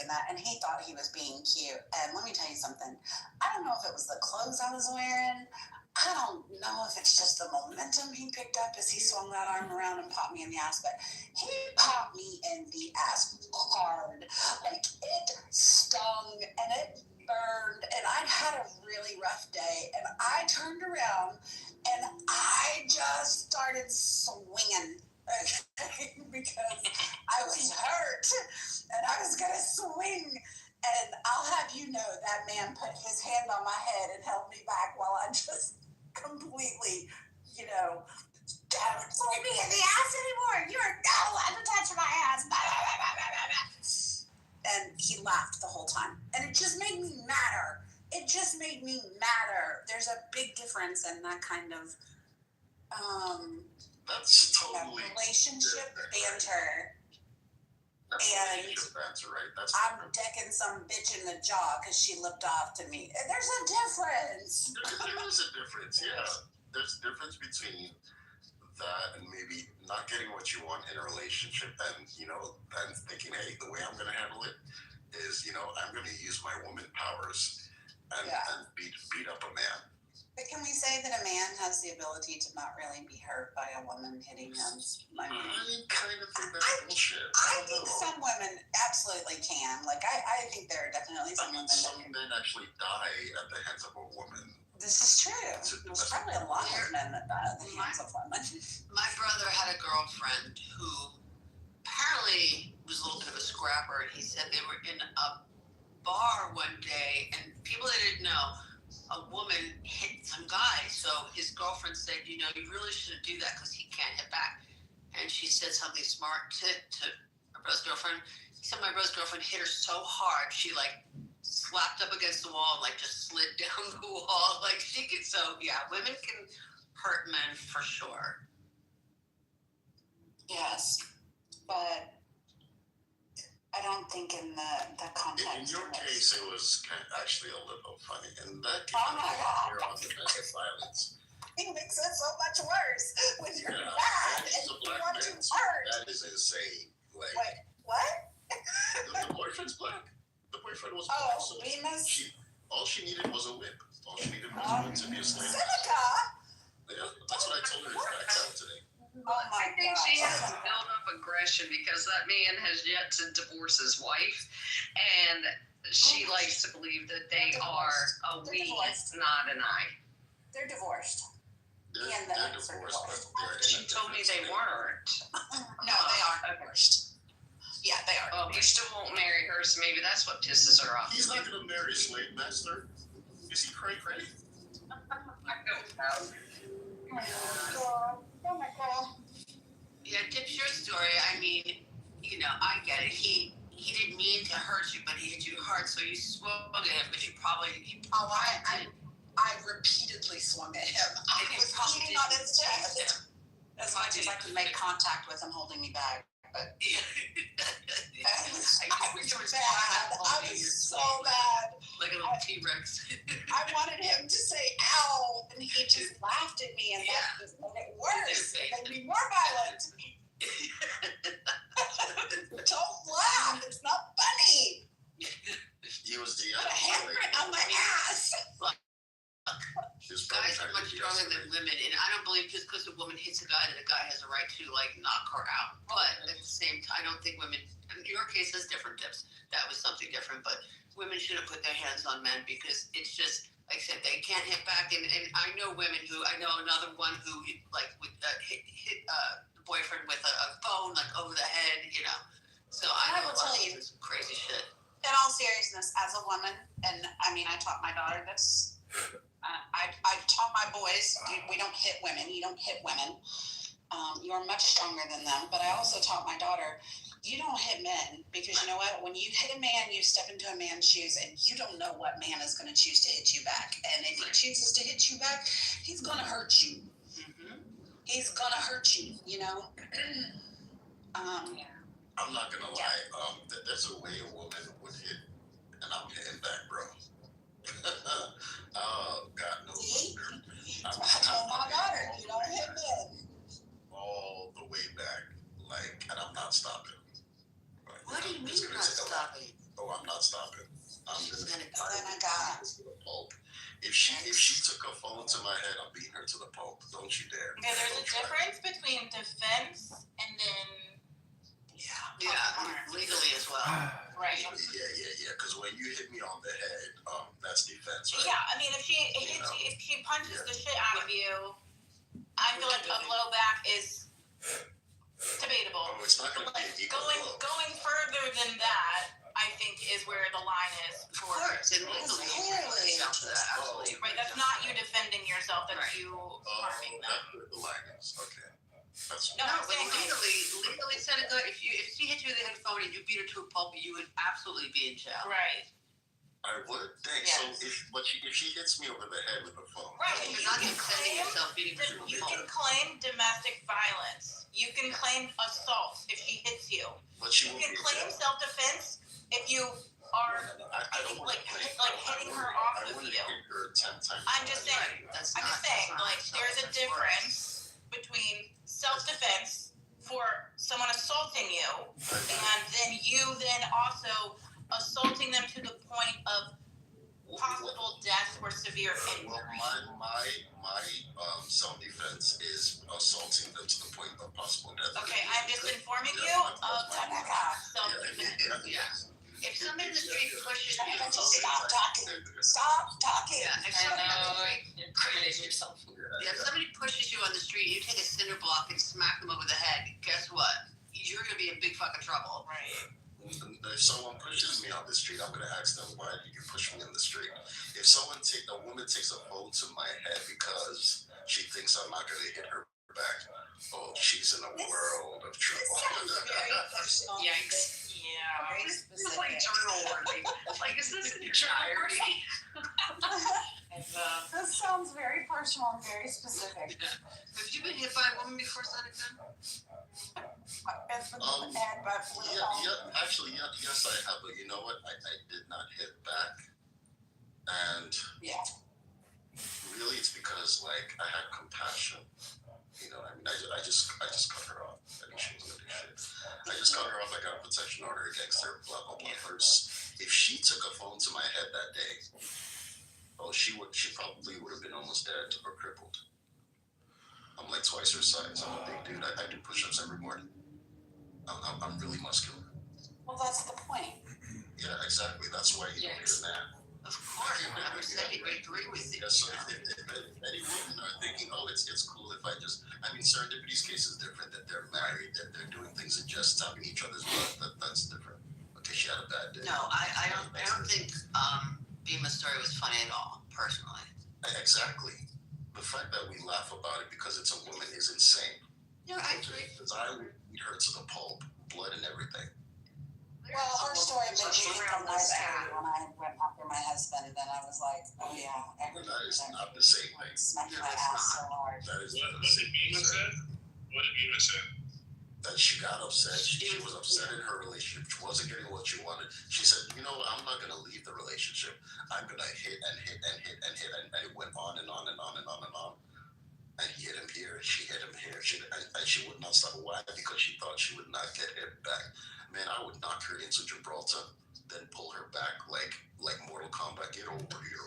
and that, and he thought he was being cute. And let me tell you something. I don't know if it was the clothes I was wearing. I don't know if it's just the momentum he picked up as he swung that arm around and popped me in the ass, but he popped me in the ass hard. Like, it stung and it burned, and I'd had a really rough day, and I turned around and I just started swinging. Because I was hurt and I was going to swing. And I'll have you know that man put his hand on my head and held me back while I just completely, don't swing me in the ass anymore. You're not allowed to touch my ass. And he laughed the whole time. And it just made me madder. There's a big difference in that kind of that's totally relationship banter. That's and relationship banter, right? I'm decking some bitch in the jaw because she looked off to me. There's a difference. There is a difference, yeah. There's a difference between that and maybe not getting what you want in a relationship and, and thinking, hey, the way I'm going to handle it is, I'm going to use my woman powers and beat up a man. But can we say that a man has the ability to not really be hurt by a woman hitting him? I kind of think that's bullshit. I think some women absolutely can. Like, I think there are definitely some women. Some men actually die at the hands of a woman. This is true. There's probably a lot of men that die at the hands of women. My brother had a girlfriend who apparently was a little bit of a scrapper, and he said they were in a bar one day, and people that didn't know, a woman hit some guy. So his girlfriend said, you really shouldn't do that because he can't hit back. And she said something smart to my brother's girlfriend. He said my brother's girlfriend hit her so hard, she slapped up against the wall and just slid down the wall. She could, women can hurt men for sure. Yes, but I don't think in the context. In your case, it was actually a little funny. In that case, you're on domestic violence. It makes it so much worse when you're mad and you want to hurt. That is insane. Wait, what? The boyfriend's black. The boyfriend was black. Oh, So Bemis? all she needed was a whip. All she needed was a whip to be a slave. Seneca? Yeah, that's what I told her in back out today. I think she has to build up aggression because that man has yet to divorce his wife, and she likes to believe that they are a we, not an I. They're divorced. They're divorced, but She told me they weren't. No, they are divorced. Yeah, they are. Oh, he still won't marry her, so maybe that's what pisses her off. he's not going to marry a slave master. Is he cray-cray? I don't know. Oh my God. Yeah, Tip's your story. I mean, I get it. He didn't mean to hurt you, but he hit you hard, so you swung at him, but I repeatedly swung at him. I was beating on his chest as much as I could make contact with him holding me back. But I was bad. I was so bad. like a little T-Rex. I wanted him to say ow, and he just laughed at me, and that just made it worse. It made me more violent. Don't laugh. It's not funny. He was the Put a handprint on my ass. Guys are much stronger than women, and I don't believe just because a woman hits a guy that a guy has a right to knock her out. But at the same time, I don't think women. In your case, is different, Tips. That was something different, but women shouldn't put their hands on men because it's just like I said, they can't hit back. And I know women who I know another one who hit the boyfriend with a phone over the head, So I will tell you some crazy shit. In all seriousness, as a woman, and I mean, I taught my daughter this. I taught my boys, we don't hit women. You don't hit women. You are much stronger than them. But I also taught my daughter, you don't hit men because you know what? When you hit a man, you step into a man's shoes, and you don't know what man is going to choose to hit you back. And if he chooses to hit you back, he's going to hurt you. Mm-hmm. He's going to hurt you. I'm not gonna lie. There's a way a woman would hit, and I'm hitting back, bro. Oh God, no. I told my daughter, you don't hit men. All the way back, and I'm not stopping. What do you mean not stopping? Oh, I'm not stopping. I'm gonna Then beat I got- her to the pulp. If she took a phone to my head, I'm beating her to the pulp. Don't you dare. Okay, there's Don't a try. difference between defense and then Yeah, legally as well. right. Yeah. Because when you hit me on the head, that's defense, right? Yeah, I mean, if she hits you, if she punches the shit out of you, I feel like a blowback is debatable. Oh, it's not gonna be an equal blow. Going further than that, I think is where the line is Of for. course, and legally, Clearly. down to that. Absolutely. Right, that's not you defending yourself. That's Right. you Oh, harming them. that's where the line is. Okay. That's No, No, I'm but saying legally, Seneca, if she hit you with a headphone and you beat her to a pulp, you would absolutely be in jail. Right. I would. Thanks. Yes. So if she hits me over the head with a phone, Right. You're You not can defending claim. yourself beating her to a You pulp. can claim domestic violence. You can claim assault if she hits you. but she You won't can be in claim jail. self-defense if you are. I don't want like, to claim. like hitting her off I of wouldn't you. hit her 10 times. I'm just saying. Right, that's I'm not. just saying, that's not like, there's a self-defense difference between self-defense for someone assaulting you, and then you then also assaulting them to the point of possible death or severe Well, injury. my self-defense is assaulting them to the point of possible death. Okay, I'm just informing you Yeah, of that's self-defense. Yeah. If somebody in the street pushes you, Stop talking. Stop talking. yeah, if You're incriminating yourself. if somebody pushes you on the street, you take a cinder block and smack them over the head. Guess what? You're gonna be in big fucking trouble. Right. If someone pushes me on the street, I'm gonna ask them, why did you push me on the street? If a woman takes a phone to my head because she thinks I'm not gonna hit her back, oh, she's in a world of This trouble. sounds very personal. Yikes. Yeah. Very This is specific. like journal worthy. Like, is this in your diary? This sounds very personal and very specific. Have you been hit by a woman before, Seneca? It's the head, but with a phone. Actually, yes, I have, but you know what? I did not hit back, and Yeah. really, it's because like I had compassion. You know, I mean, I just cut her off. I mean, she wasn't gonna do shit. I just cut her off. I got a protection order against her. Blah blah blah. First, if she took a phone to my head that day, oh, she probably would have been almost dead or crippled. I'm like twice her size. I'm a big dude. I do push-ups every morning. I'm really muscular. Well, that's the point. Yeah, exactly. That's why you don't Yes. hear that. Of course, 100%. I agree with you. Yeah, so if any women are thinking, oh, it's cool if I just, I mean, Serendipity's case is different, that they're married, that they're doing things and just tapping each other's butt, that's different. Okay, she had a bad day. No, I don't think Bima's story was funny at all, personally. Exactly. The fact that we laugh about it because it's a woman is insane. Yeah, I agree. Because I would beat her to the pulp, blood and everything. Well, her story made me think of my story when I went after my husband, and I was like, oh yeah, But that is not the same thing. smacked No, my it's ass not. so hard. That is What not the did same Mima thing. say? What did Mima say? That she got upset. She was upset in her relationship. She wasn't getting what she wanted. She said, you know what, I'm not going to leave the relationship. I'm going to hit and hit and hit and hit. And it went on and on and on and on and on. And he hit him here. She hit him here. And she would not stop. Why? Because she thought she would not get hit back. Man, I would knock her into Gibraltar, then pull her back like Mortal Kombat, get over here,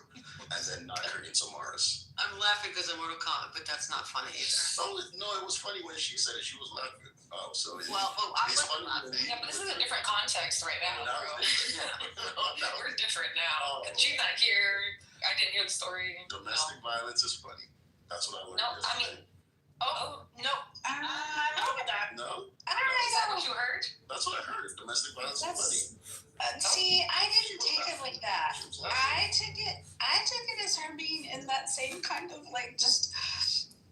and then knock her into Mars. I'm laughing because of Mortal Kombat, but that's not funny either. Oh, no, it was funny when she said it. She was laughing. Oh, so Well, I it's wasn't funny laughing. when Yeah, but this is a different context right now, Now bro. it's Yeah. different. We're different now. She's not here. I didn't hear the story. Domestic violence is funny. That's what I learned. No, I yesterday. mean- Oh, no. I'm not with that. No, I don't Is that know. what you heard? that's what I heard. Domestic violence is funny. See, I didn't take it like that. She was laughing. I took it as her being in that same kind of like just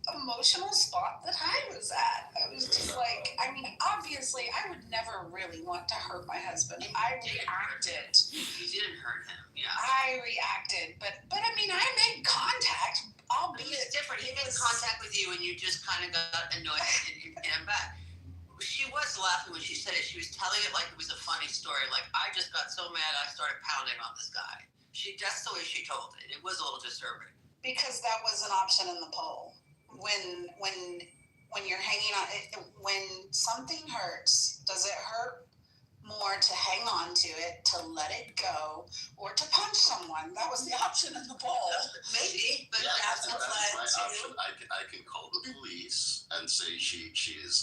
emotional spot that I was at. I was just like, I mean, obviously I would never really want to hurt my husband. I reacted. You didn't hurt him, yeah. I reacted, but I mean I made contact, But albeit it's different. He made contact with you and you just kind of got annoyed and you hit him back. She was laughing when she said it. She was telling it like it was a funny story. Like, I just got so mad I started pounding on this guy. That's the way she told it. It was a little disturbing. Because that was an option in the poll. When you're hanging on, when something hurts, does it hurt more to hang on to it, to let it go, or to punch someone. That was the option in the poll. Maybe, but Yeah, that's that what is led my to. option. I can call the police and say she is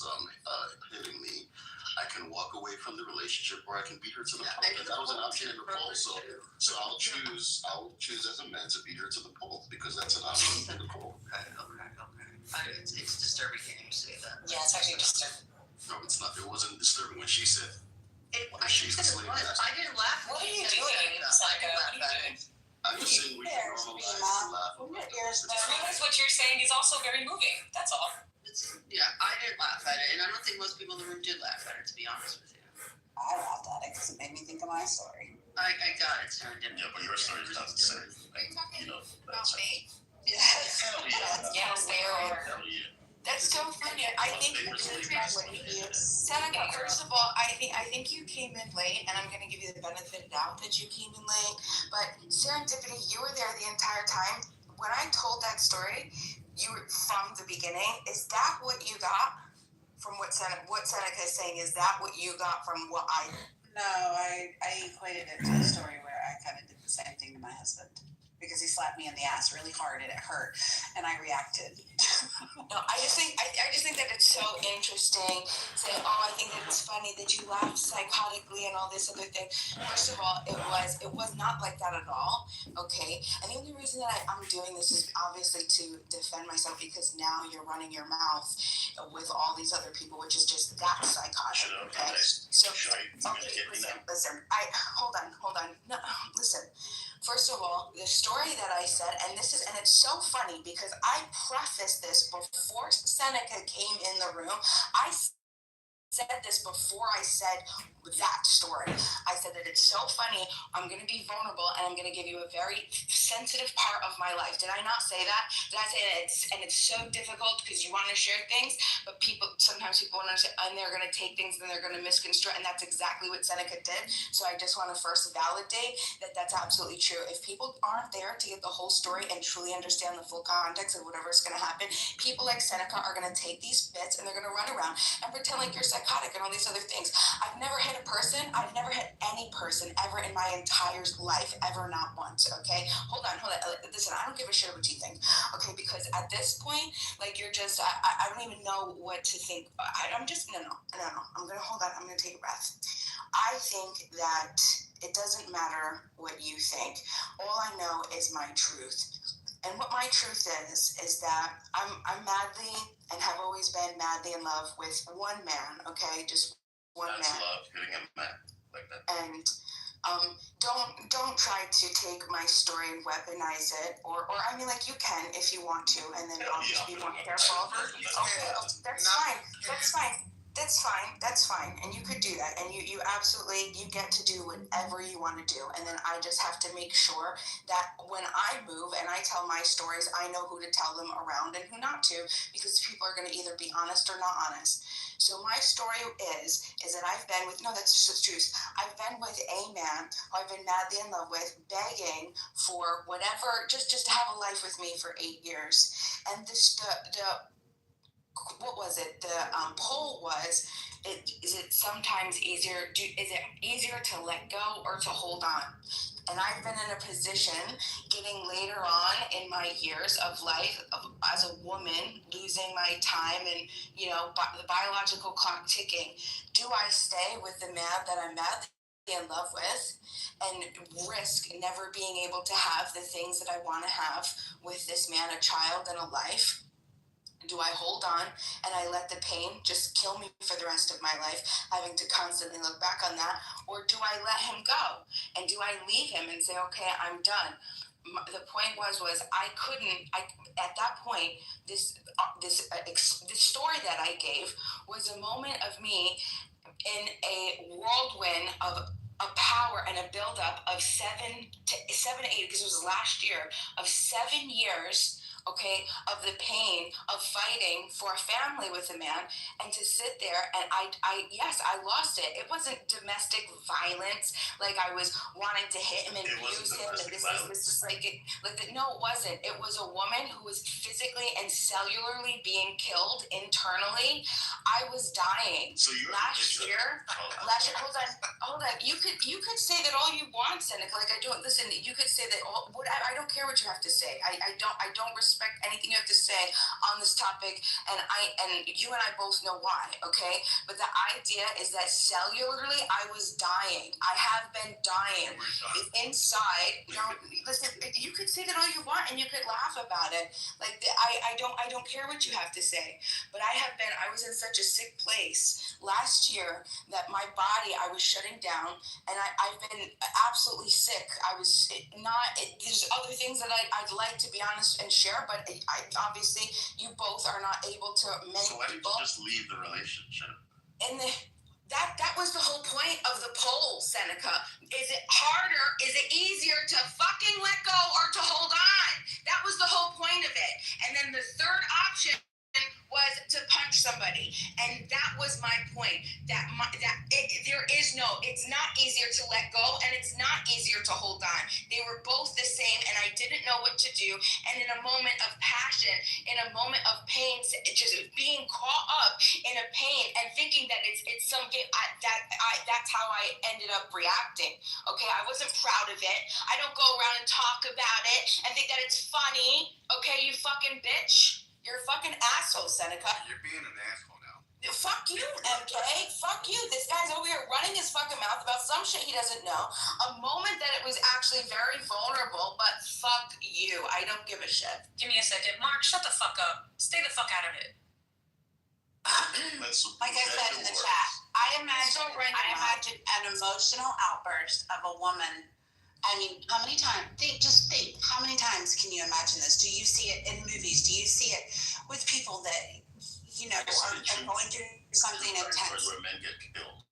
hitting me. I can walk away from the relationship, or I can beat her to the pole. That was an option in the poll. So I'll choose as a man to beat her to the pole because that's an option in the poll. Okay. It's disturbing hearing you say that. Yeah, it's actually disturbing. No, it's not. It wasn't disturbing when she said. I think that it was. I didn't laugh. What are you when doing, said that. I Psycho? didn't What are laugh you at doing? it. I'm just saying we can normalize the laugh. To realize what you're saying is also very moving. That's all. Yeah, I didn't laugh at it, and I don't think most people in the room did laugh at it, to be honest with you. I laughed at it because it made me think of my story. I got it, Sarah. Yeah, but your story is not the same. You know, that's me? Yes. hell yeah. Yes, they are. Hell yeah. That's so funny. I think Seneca, first of all, I think you came in late, and I'm gonna give you the benefit of the doubt that you came in late. But serendipity, you were there the entire time. When I told that story, you were from the beginning. Is that what you got from what Seneca is saying? Is that what you got from what I? No, I equated it to a story where I kind of did the same thing to my husband because he slapped me in the ass really hard and it hurt, and I reacted. No, I just think that it's so interesting. Saying, I think that it's funny that you laugh psychotically and all this other thing. First of all, it was not like that at all. Okay, and the only reason that I'm doing this is obviously to defend myself because now you're running your mouth with all these other people, which is just that psychotic. Okay, so listen. Hold on. No, listen. First of all, the story that I said, and it's so funny because I prefaced this before Seneca came in the room. I said this before I said that story. I said that it's so funny. I'm going to be vulnerable and I'm going to give you a very sensitive part of my life. Did I not say that? Did I say that it's so difficult because you want to share things, but sometimes people want to say, and they're going to take things and they're going to misconstrue, and that's exactly what Seneca did. So I just want to first validate that that's absolutely true. If people aren't there to get the whole story and truly understand the full context of whatever's going to happen, people like Seneca are going to take these bits and they're going to run around and pretend like you're psychotic and all these other things. I've never hit a person. I've never hit any person ever in my entire life, ever, not once. Okay, hold on. Listen, I don't give a shit what you think. Okay, because at this point, like you're just, I don't even know what to think. I'm just no. I'm gonna hold on. I'm gonna take a breath. I think that it doesn't matter what you think. All I know is my truth. And what my truth is that I'm madly and have always been madly in love with one man. Okay, just one That's man. love, hitting a man like that. And don't try to take my story and weaponize it, or I mean, like, you can if you want to, and then obviously be more careful. Okay, that's fine, and you could do that, and you absolutely, you get to do whatever you want to do, and then I just have to make sure that when I move and I tell my stories, I know who to tell them around and who not to, because people are going to either be honest or not honest. So my story is that I've been with, no, that's just the truth. I've been with a man who I've been madly in love with, begging for whatever, just to have a life with me for 8 years. And what was it? The poll was, is it sometimes easier? Is it easier to let go or to hold on? And I've been in a position, getting later on in my years of life, as a woman, losing my time and, the biological clock ticking. Do I stay with the man that I'm madly in love with and risk never being able to have the things that I want to have with this man, a child and a life? Do I hold on and I let the pain just kill me for the rest of my life, having to constantly look back on that? Or do I let him go? And do I leave him and say, okay, I'm done? The point was at that point, this story that I gave was a moment of me in a whirlwind of a power and a buildup of 7 to 8, because it was last year, of 7 years okay, of the pain of fighting for a family with a man, and to sit there and yes, I lost it. It wasn't domestic violence, like I was wanting to hit him and abuse him, and this is like it. No, it wasn't. It was a woman who was physically and cellularly being killed internally. I was dying. So you last year. Hold on. You could say that all you want, Seneca. Like I don't listen. You could say that all. I don't care what you have to say. I don't respect anything you have to say on this topic, and you and I both know why. Okay, but the idea is that cellularly, I was dying. I have been dying inside. Listen. You could say that all you want, and you could laugh about it. Like I don't care what you have to say, but I was in such a sick place last year that my body, I was shutting down, and I've been absolutely sick. I was there's other things that I'd like to be honest and share, but I obviously you both are not able to. So why did you just leave the relationship? And that was the whole point of the poll, Seneca. Is it harder? Is it easier to fucking let go or to hold on? That was the whole point of it. And then the third option was to punch somebody, and that was my point. It's not easier to let go, and it's not easier to hold on. They were both the same, and I didn't know what to do. And in a moment of passion, in a moment of pain, just being caught up in a pain and thinking that it's some game. That's how I ended up reacting. Okay, I wasn't proud of it. I don't go around and talk about it and think that it's funny. Okay, you fucking bitch. You're a fucking asshole, Seneca. You're being an asshole now. Fuck you, MK. Fuck you. This guy's over here running his fucking mouth about some shit he doesn't know. A moment that it was actually very vulnerable, but fuck you. I don't give a shit. Give me a second. Mark, shut the fuck up. Stay the fuck out of it. Like I said in the chat, I imagine an emotional outburst of a woman. I mean, how many times? Think. How many times can you imagine this? Do you see it in movies? Do you see it with people that are going through something intense? Where men get killed.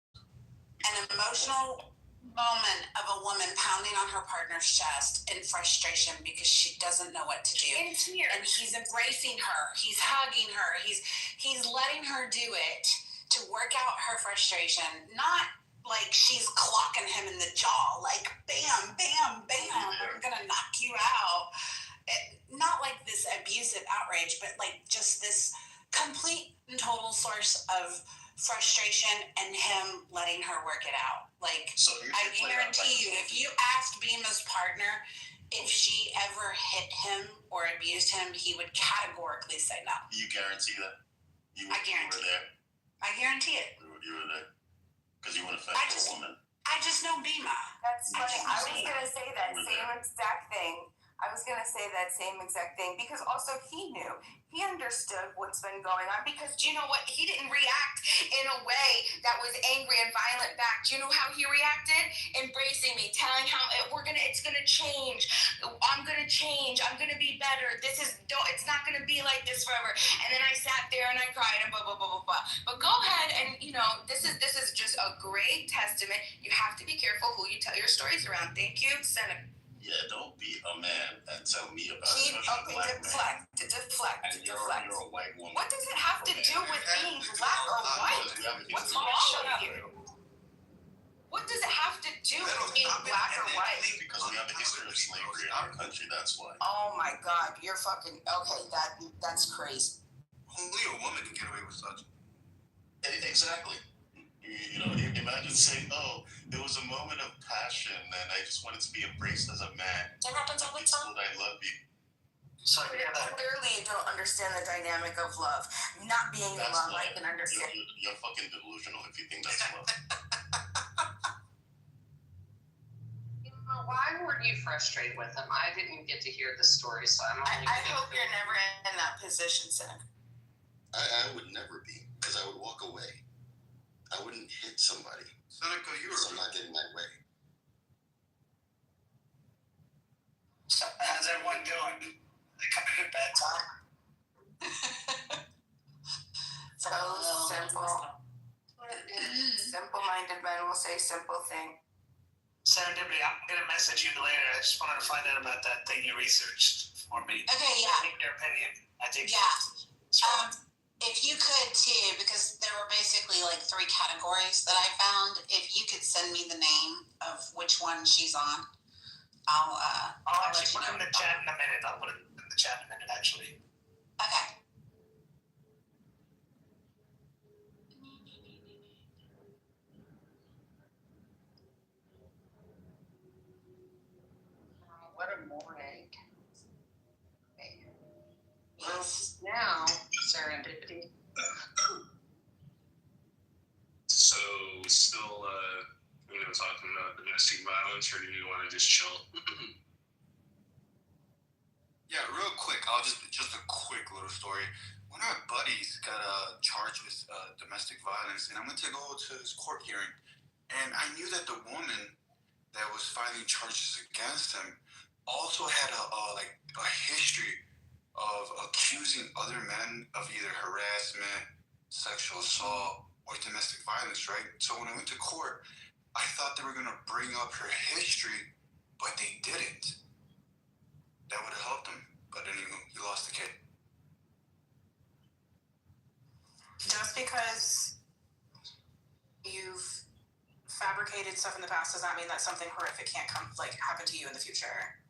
An emotional moment of a woman pounding on her partner's chest in frustration because she doesn't know what to do. In tears. And he's embracing her. He's hugging her. He's letting her do it to work out her frustration. Not like she's clocking him in the jaw, like bam, bam, bam, we're gonna knock you out. Not like this abusive outrage, but like just this complete and total source of frustration and him letting her work it out. Like, so I guarantee you, if you asked Bima's partner if she ever hit him or abused him, he would categorically say no. You guarantee that? I guarantee it. I guarantee it. You were there. Because you want to fight a woman. I just know Bima. That's funny. I was going to say that same exact thing. Because also he knew. He understood what's been going on because do you know what? He didn't react in a way that was angry and violent back. Do you know how he reacted? Embracing me, telling how it's gonna change. I'm gonna change. I'm gonna be better. It's not gonna be like this forever. And then I sat there and I cried and blah blah blah blah blah. But go ahead and this is just a great testament. You have to be careful who you tell your stories around. Thank you, Senator. Yeah, don't be a man and tell me about Deflect. You're a white woman. What does it have to do with being black or white? What's wrong with you? What does it have to do with being black or white? Because we have a history of slavery in our country, that's why. Oh my God, you're fucking okay. That's crazy. Only a woman can get away with such. Exactly. Imagine saying, "Oh, it was a moment of passion, and I just wanted to be embraced as a man." That happens all the time. I love you. So clearly, you don't understand the dynamic of love. Not being in love, I can understand. You're fucking delusional if you think that's love. Why weren't you frustrated with him? I didn't get to hear the story, so I'm only. I hope you're never in that position, Seneca. I would never be, because I would walk away. I wouldn't hit somebody. Seneca, I'm not getting my way. So how's everyone doing? They coming at a bad time? So simple. Simple-minded men will say simple thing. Serendipity, I'm gonna message you later. I just wanted to find out about that thing you researched for me. Okay, yeah. I think your opinion. I think Yeah. If you could too, because there were basically like 3 categories that I found. If you could send me the name of which one she's on, I'll actually put it in the chat in a minute. I'll put it in the chat in a minute, actually. Okay. What a morning. Well, now, serendipity. So, still, talking about domestic violence, or do you want to just chill? Yeah, real quick. Just a quick little story. One of my buddies got charged with domestic violence, and I went to go to his court hearing, and I knew that the woman that was filing charges against him also had a history of accusing other men of either harassment, sexual assault, or domestic violence, right? So when I went to court, I thought they were going to bring up her history, but they didn't. That would have helped him, but anyway, he lost the kid. Just because you've fabricated stuff in the past does not mean that something horrific can't happen to you in the future.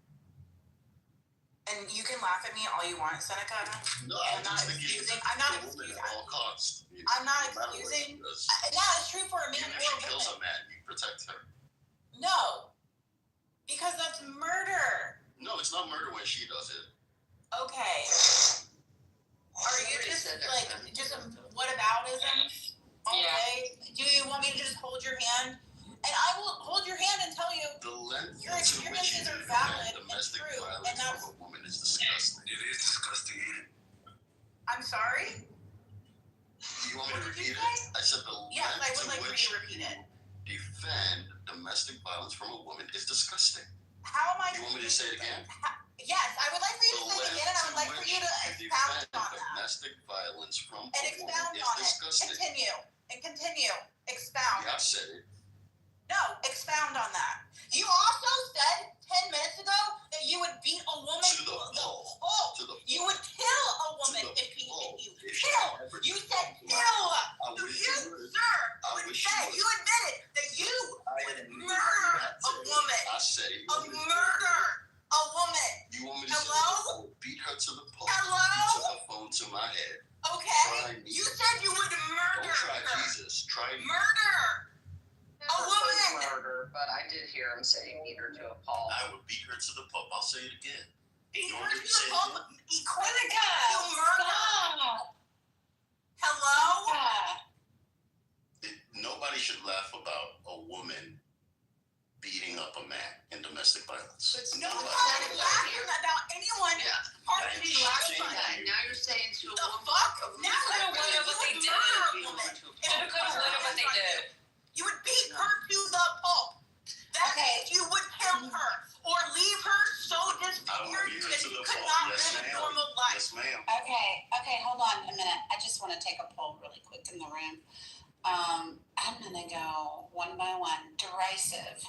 And you can laugh at me all you want, Seneca. No, I'm not excusing. I'm not excusing. At all costs. I'm not excusing. Yeah, it's true for a man. Even if she kills a man, you protect her. No, because that's murder. No, it's not murder when she does it. Okay. Are you just whataboutism all day? Do you want me to just hold your hand? And I will hold your hand and tell you your experiences are valid and true, and that's. A woman is disgusting. It is disgusting, ain't it? I'm sorry. You want me to repeat it? I said the Yes, I would like for you which to repeat it. defend domestic violence from a woman is disgusting. How am I? You want me to say it again? Yes, I would like for you to say it again, and I would like for you to expound on that. Domestic violence from And a expound woman on is it. disgusting. Continue. Expound. Yeah, I've said it. No, expound on that. You also said 10 minutes ago that you would beat a woman To the pulp. To the You would kill a woman if he hit you. Kill. You said kill. You admitted that you would murder a woman. I said it. Murder a woman. You want me to say Hello? I would beat her to the pulp. Hello? You took a phone to my head. Okay. You said you would murder Don't try her. Jesus. Try me. Murder. A woman. Murder, but I did hear him say beat her to a pulp. I would beat her to the pulp. I'll say it again. Beat You her want to me to say the it pulp. again? Equivoca. You murder. Hello? Nobody should laugh about a woman beating up a man in domestic violence. No one is laughing about anyone. Yeah. Partially laughing. Now you're saying to a The woman. fuck? Now Could've you whatever they would did. murder a woman. Whatever they did. You would beat her to the pulp. That means you would kill her or leave her so disfigured that she could not live a normal life. Yes, ma'am. Okay, hold on a minute. I just want to take a poll really quick in the room. I'm gonna go one by one. Derisive.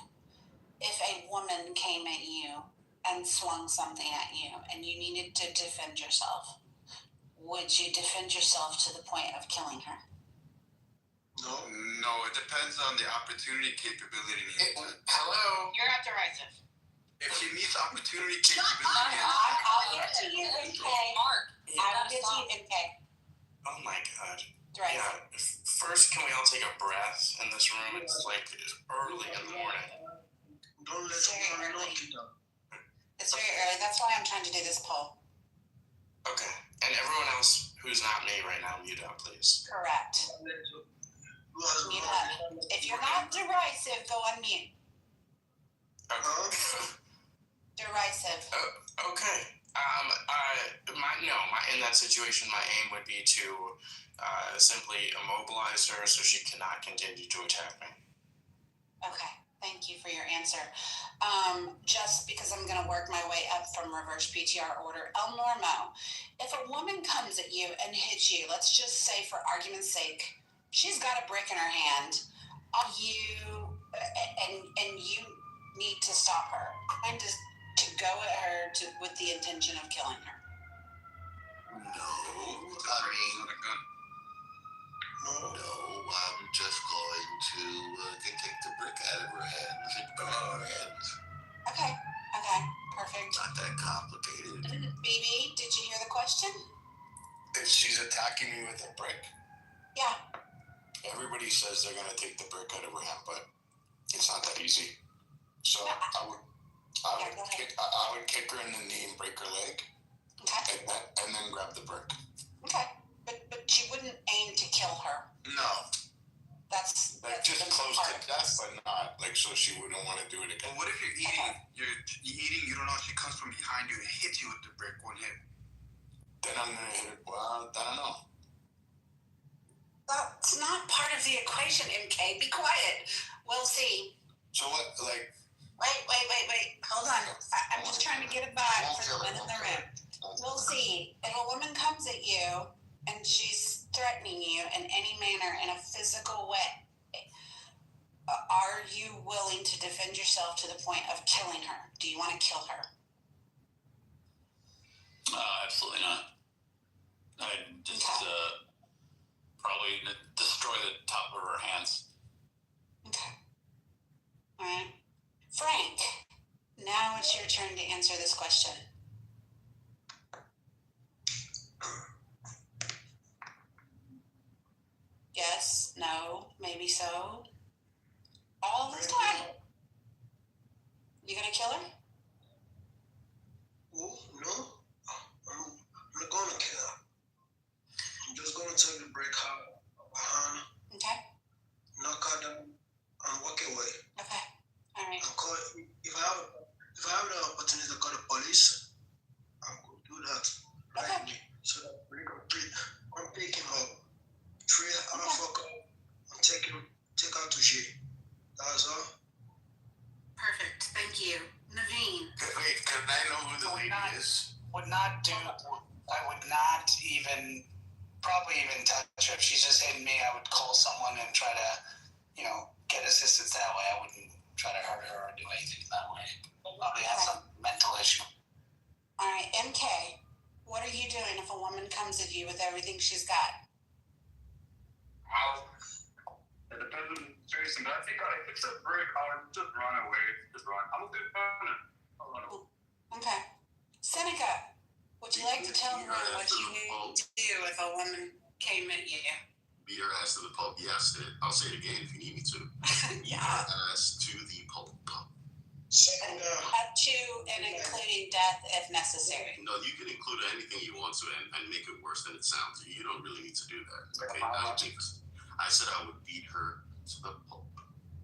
If a woman came at you and swung something at you and you needed to defend yourself, would you defend yourself to the point of killing her? No, it depends on the opportunity capability needed. Hello? You're not derisive. If he needs opportunity Shut capability, I'll get to you, MK. Mark. I will get to you, MK. Oh my god. Derisive. Yeah, first can we all take a breath in this room? It's like early in the morning. don't let It's very him early. know. It's very early. That's why I'm trying to do this poll. Okay. And everyone else who's not me right now, mute up, please. Correct. Mute up. If you're not derisive, go on mute. Okay. Derisive. Okay. In that situation, my aim would be to simply immobilize her so she cannot continue to attack me. Okay. Thank you for your answer. Just because I'm going to work my way up from reverse PTR order. El Normo, if a woman comes at you and hits you, let's just say for argument's sake, she's got a brick in her hand. You need to stop her, and to go at her with the intention of killing her. No, I'm just going to take the brick out of her hand. Okay, perfect. Not that complicated. BB, did you hear the question? If she's attacking me with a brick, Yeah. everybody says they're gonna take the brick out of her hand, but it's not that easy. So I would kick her in the knee and break her leg, Okay. and then grab the brick. Okay. But you wouldn't aim to kill her. No, That's just close to death, but not like so she wouldn't want to do it again. Well, what if you're eating? You're eating. You don't know if she comes from behind you and hits you with the brick one hit. Then I'm gonna hit her. Well, I don't know. That's not part of the equation, MK. Be quiet. We'll see. So what? Like, Wait. Hold on. I'm just trying to get a vibe for the men in the room. We'll see. If a woman comes at you and she's threatening you in any manner in a physical way, are you willing to defend yourself to the point of killing her? Do you want to kill her? Absolutely not. I'd just probably destroy the top of her hands. Okay. All right. Frank, now it's your turn to answer this question. Yes, no, maybe so. All this time. You gonna kill her? Oh, no. I'm not gonna kill her. I'm just gonna take the brick out of her hand, Okay. knock her down, and walk away. Okay. All right. If I have the opportunity to call the police, I'm going to do that. Okay. Right. So that we can pick him up, free her fuck up, and take her to jail. That's all. Perfect. Thank you. Naveen. wait, can I know who the lady is? I would not even touch her. If she's just hitting me, I would call someone and try to, get assistance that way. I wouldn't try to hurt her or do anything that way. Probably have some mental issue. All right, MK. What are you doing if a woman comes at you with everything she's got? It depends on the situation. I think if it's a brick, I'll just run away. Just run. I'm a good runner. I'll run away. Okay. Seneca, would you like to tell me what you need to do if a woman came at you? Beat her ass to the pulp. Yes, I'll say it again if you need me to. Yeah. Her ass to the pulp. Second, Up to and including death if necessary. No, you can include anything you want to and make it worse than it sounds. You don't really need to do that. Okay, I said I would beat her to the pulp.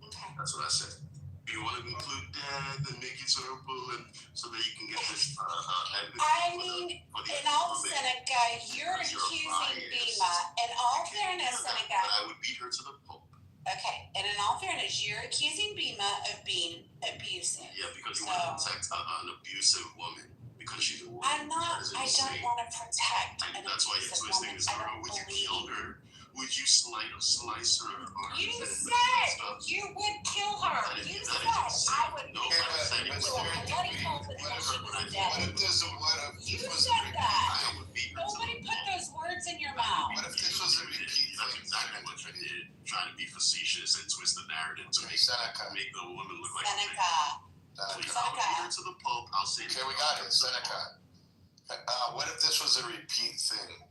Okay. That's what I said. Do you want to include death and make it horrible and so that you can get this? I mean, in all Seneca, you're accusing Bima. In all fairness, Seneca. But I would beat her to the pulp. Okay, and in all fairness, you're accusing Bima of being abusive. Yeah, because you want to protect an abusive woman because she's a woman. I'm not. I don't want to protect. And that's why you're twisting this around. Would you kill her? Would you slice her arms? You said you would kill her. You said I would beat her to a bloody pulp until she was dead. You said that. Nobody put those words in your mouth. What if this was a repeat? That's exactly what you did. Trying to be facetious and twist the narrative to make the woman look like Seneca. Please, I'll beat her to the pulp. I'll say Okay, we got it, Seneca. What if this was a repeat thing?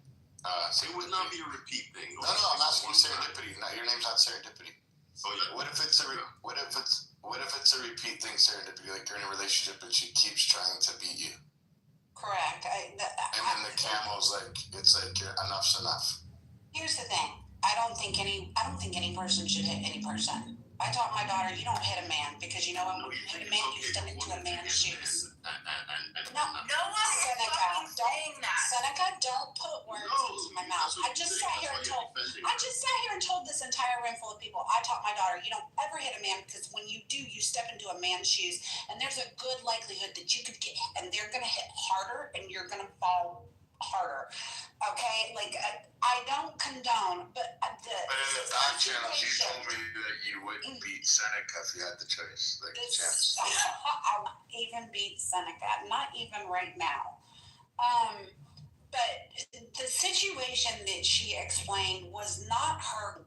It would not be a repeat thing. No, I'm asking Serendipity. No, your name's not Serendipity. Oh yeah. What if it's a repeat thing, Serendipity? Like you're in a relationship and she keeps trying to beat you. Correct. And then the camel's like, it's like enough's enough. Here's the thing. I don't think any person should hit any person. I taught my daughter, you don't hit a man because you know what? When you hit a man, you step into a man's shoes. No one is fucking saying that. Seneca, don't put words into my mouth. I just sat here and told this entire room full of people. I taught my daughter, you don't ever hit a man because when you do, you step into a man's shoes, and there's a good likelihood that you could get, and they're gonna hit harder, and you're gonna fall harder. Okay, like I don't condone, but But in the back channel, she situation- told me that you wouldn't beat Seneca if you had the choice. Like, This, chance. I would even beat Seneca, not even right now. But the situation that she explained was not her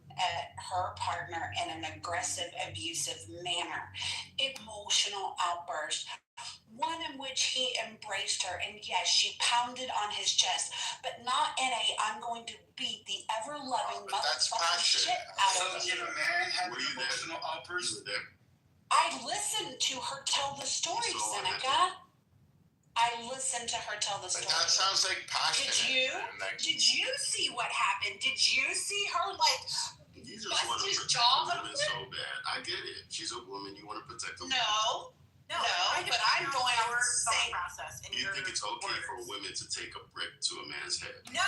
partner in an aggressive, abusive manner. Emotional outburst. One in which he embraced her, and yes, she pounded on his chest, but not in a "I'm going to beat the ever-loving That's motherfucking passion. shit out So of if you." a man had Were an you there? emotional outburst, You were there. I listened to her tell the story, So what Seneca. I listened to her tell the But story. that sounds like passion. Did you? Like, Did you see what happened? Did you see her like? You just want to his protect jaw the woman so bad. I get it. She's a woman. You want to protect the woman. No, but I'm going to say. process. And You your think it's okay for words. women to take a brick to a man's head? No!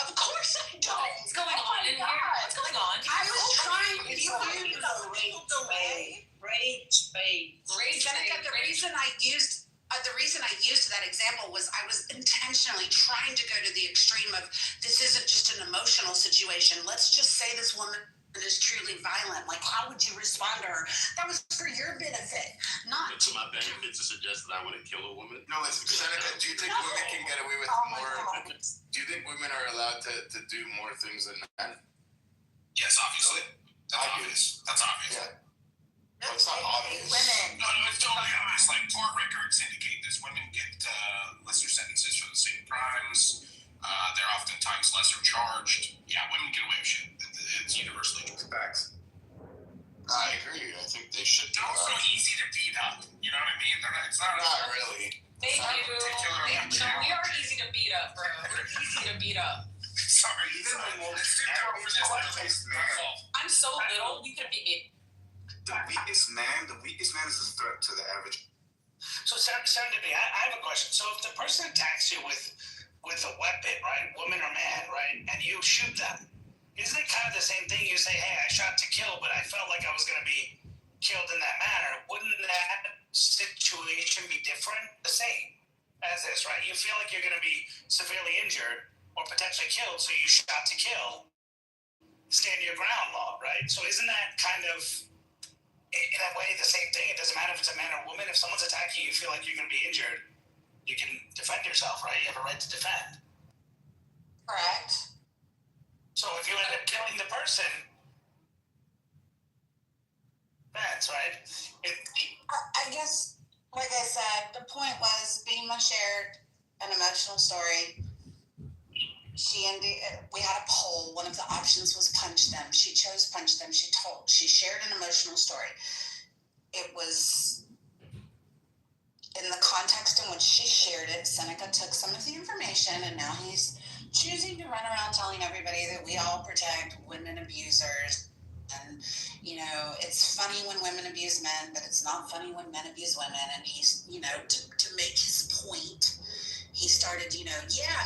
Of course I don't. What's going on in here? What's going on? I was trying to You use a legal delay. Rage bait. Seneca, the reason I used that example was I was intentionally trying to go to the extreme of this isn't just an emotional situation. Let's just say this woman is truly violent. Like, how would you respond to her? That was for your benefit, not But to my benefit to suggest that I want to kill a woman? no, listen, Seneca, do you think No. women can get away with Oh my more? God. Do you think women are allowed to do more things than men? yes, obviously. That's I do. obvious. That's obvious. Yeah. Well, it's not obvious. Women. No, it's totally obvious. Like, court records indicate this. Women get lesser sentences for the same crimes. They're oftentimes lesser charged. Yeah, women get away with shit. It's universally true. Facts. I agree. I think they should do They're also that. easy to beat up. You know what I mean? They're not, it's not. Not really. Thank Not you. particularly Yeah, no, we are easy to beat up, bro. We're easy to beat up. Sorry, even the most average man. I'm so little, you could beat me. The weakest man is a threat to the average. So, Serendipity, I have a question. So, if the person attacks you with a weapon, right, woman or man, right, and you shoot them, isn't it kind of the same thing? You say, hey, I shot to kill, but I felt like I was going to be killed in that manner. Wouldn't that situation be different? The same as this, right? You feel like you're going to be severely injured or potentially killed, so you shot to kill. Stand your ground law, right? So isn't that kind of, in a way, the same thing? It doesn't matter if it's a man or a woman. If someone's attacking you, you feel like you're going to be injured, you can defend yourself, right? You have a right to defend. correct. So if you end up killing the person, that's right. I guess, like I said, the point was Bima shared an emotional story. We had a poll. One of the options was punch them. She chose punch them. She shared an emotional story. It was in the context in which she shared it. Seneca took some of the information, and now he's choosing to run around telling everybody that we all protect women abusers. And, it's funny when women abuse men, but it's not funny when men abuse women. And he's, to make his point, he started, yeah,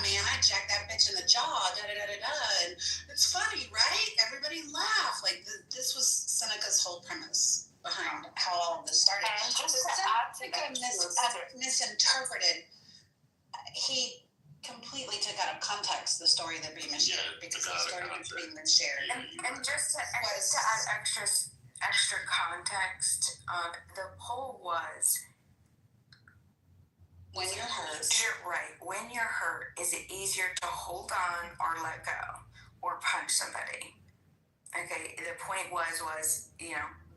man, I jacked that bitch in the jaw, and it's funny, right? Everybody laughed. Like, this was Seneca's whole premise behind how all of this started. And just to add to that, misinterpreted. He completely took out of context the story that Bima shared, because the story that Bima shared. and just to add extra context, the poll was, When you're hurt, when you're hurt, is it easier to hold on or let go or punch somebody? Okay, the point was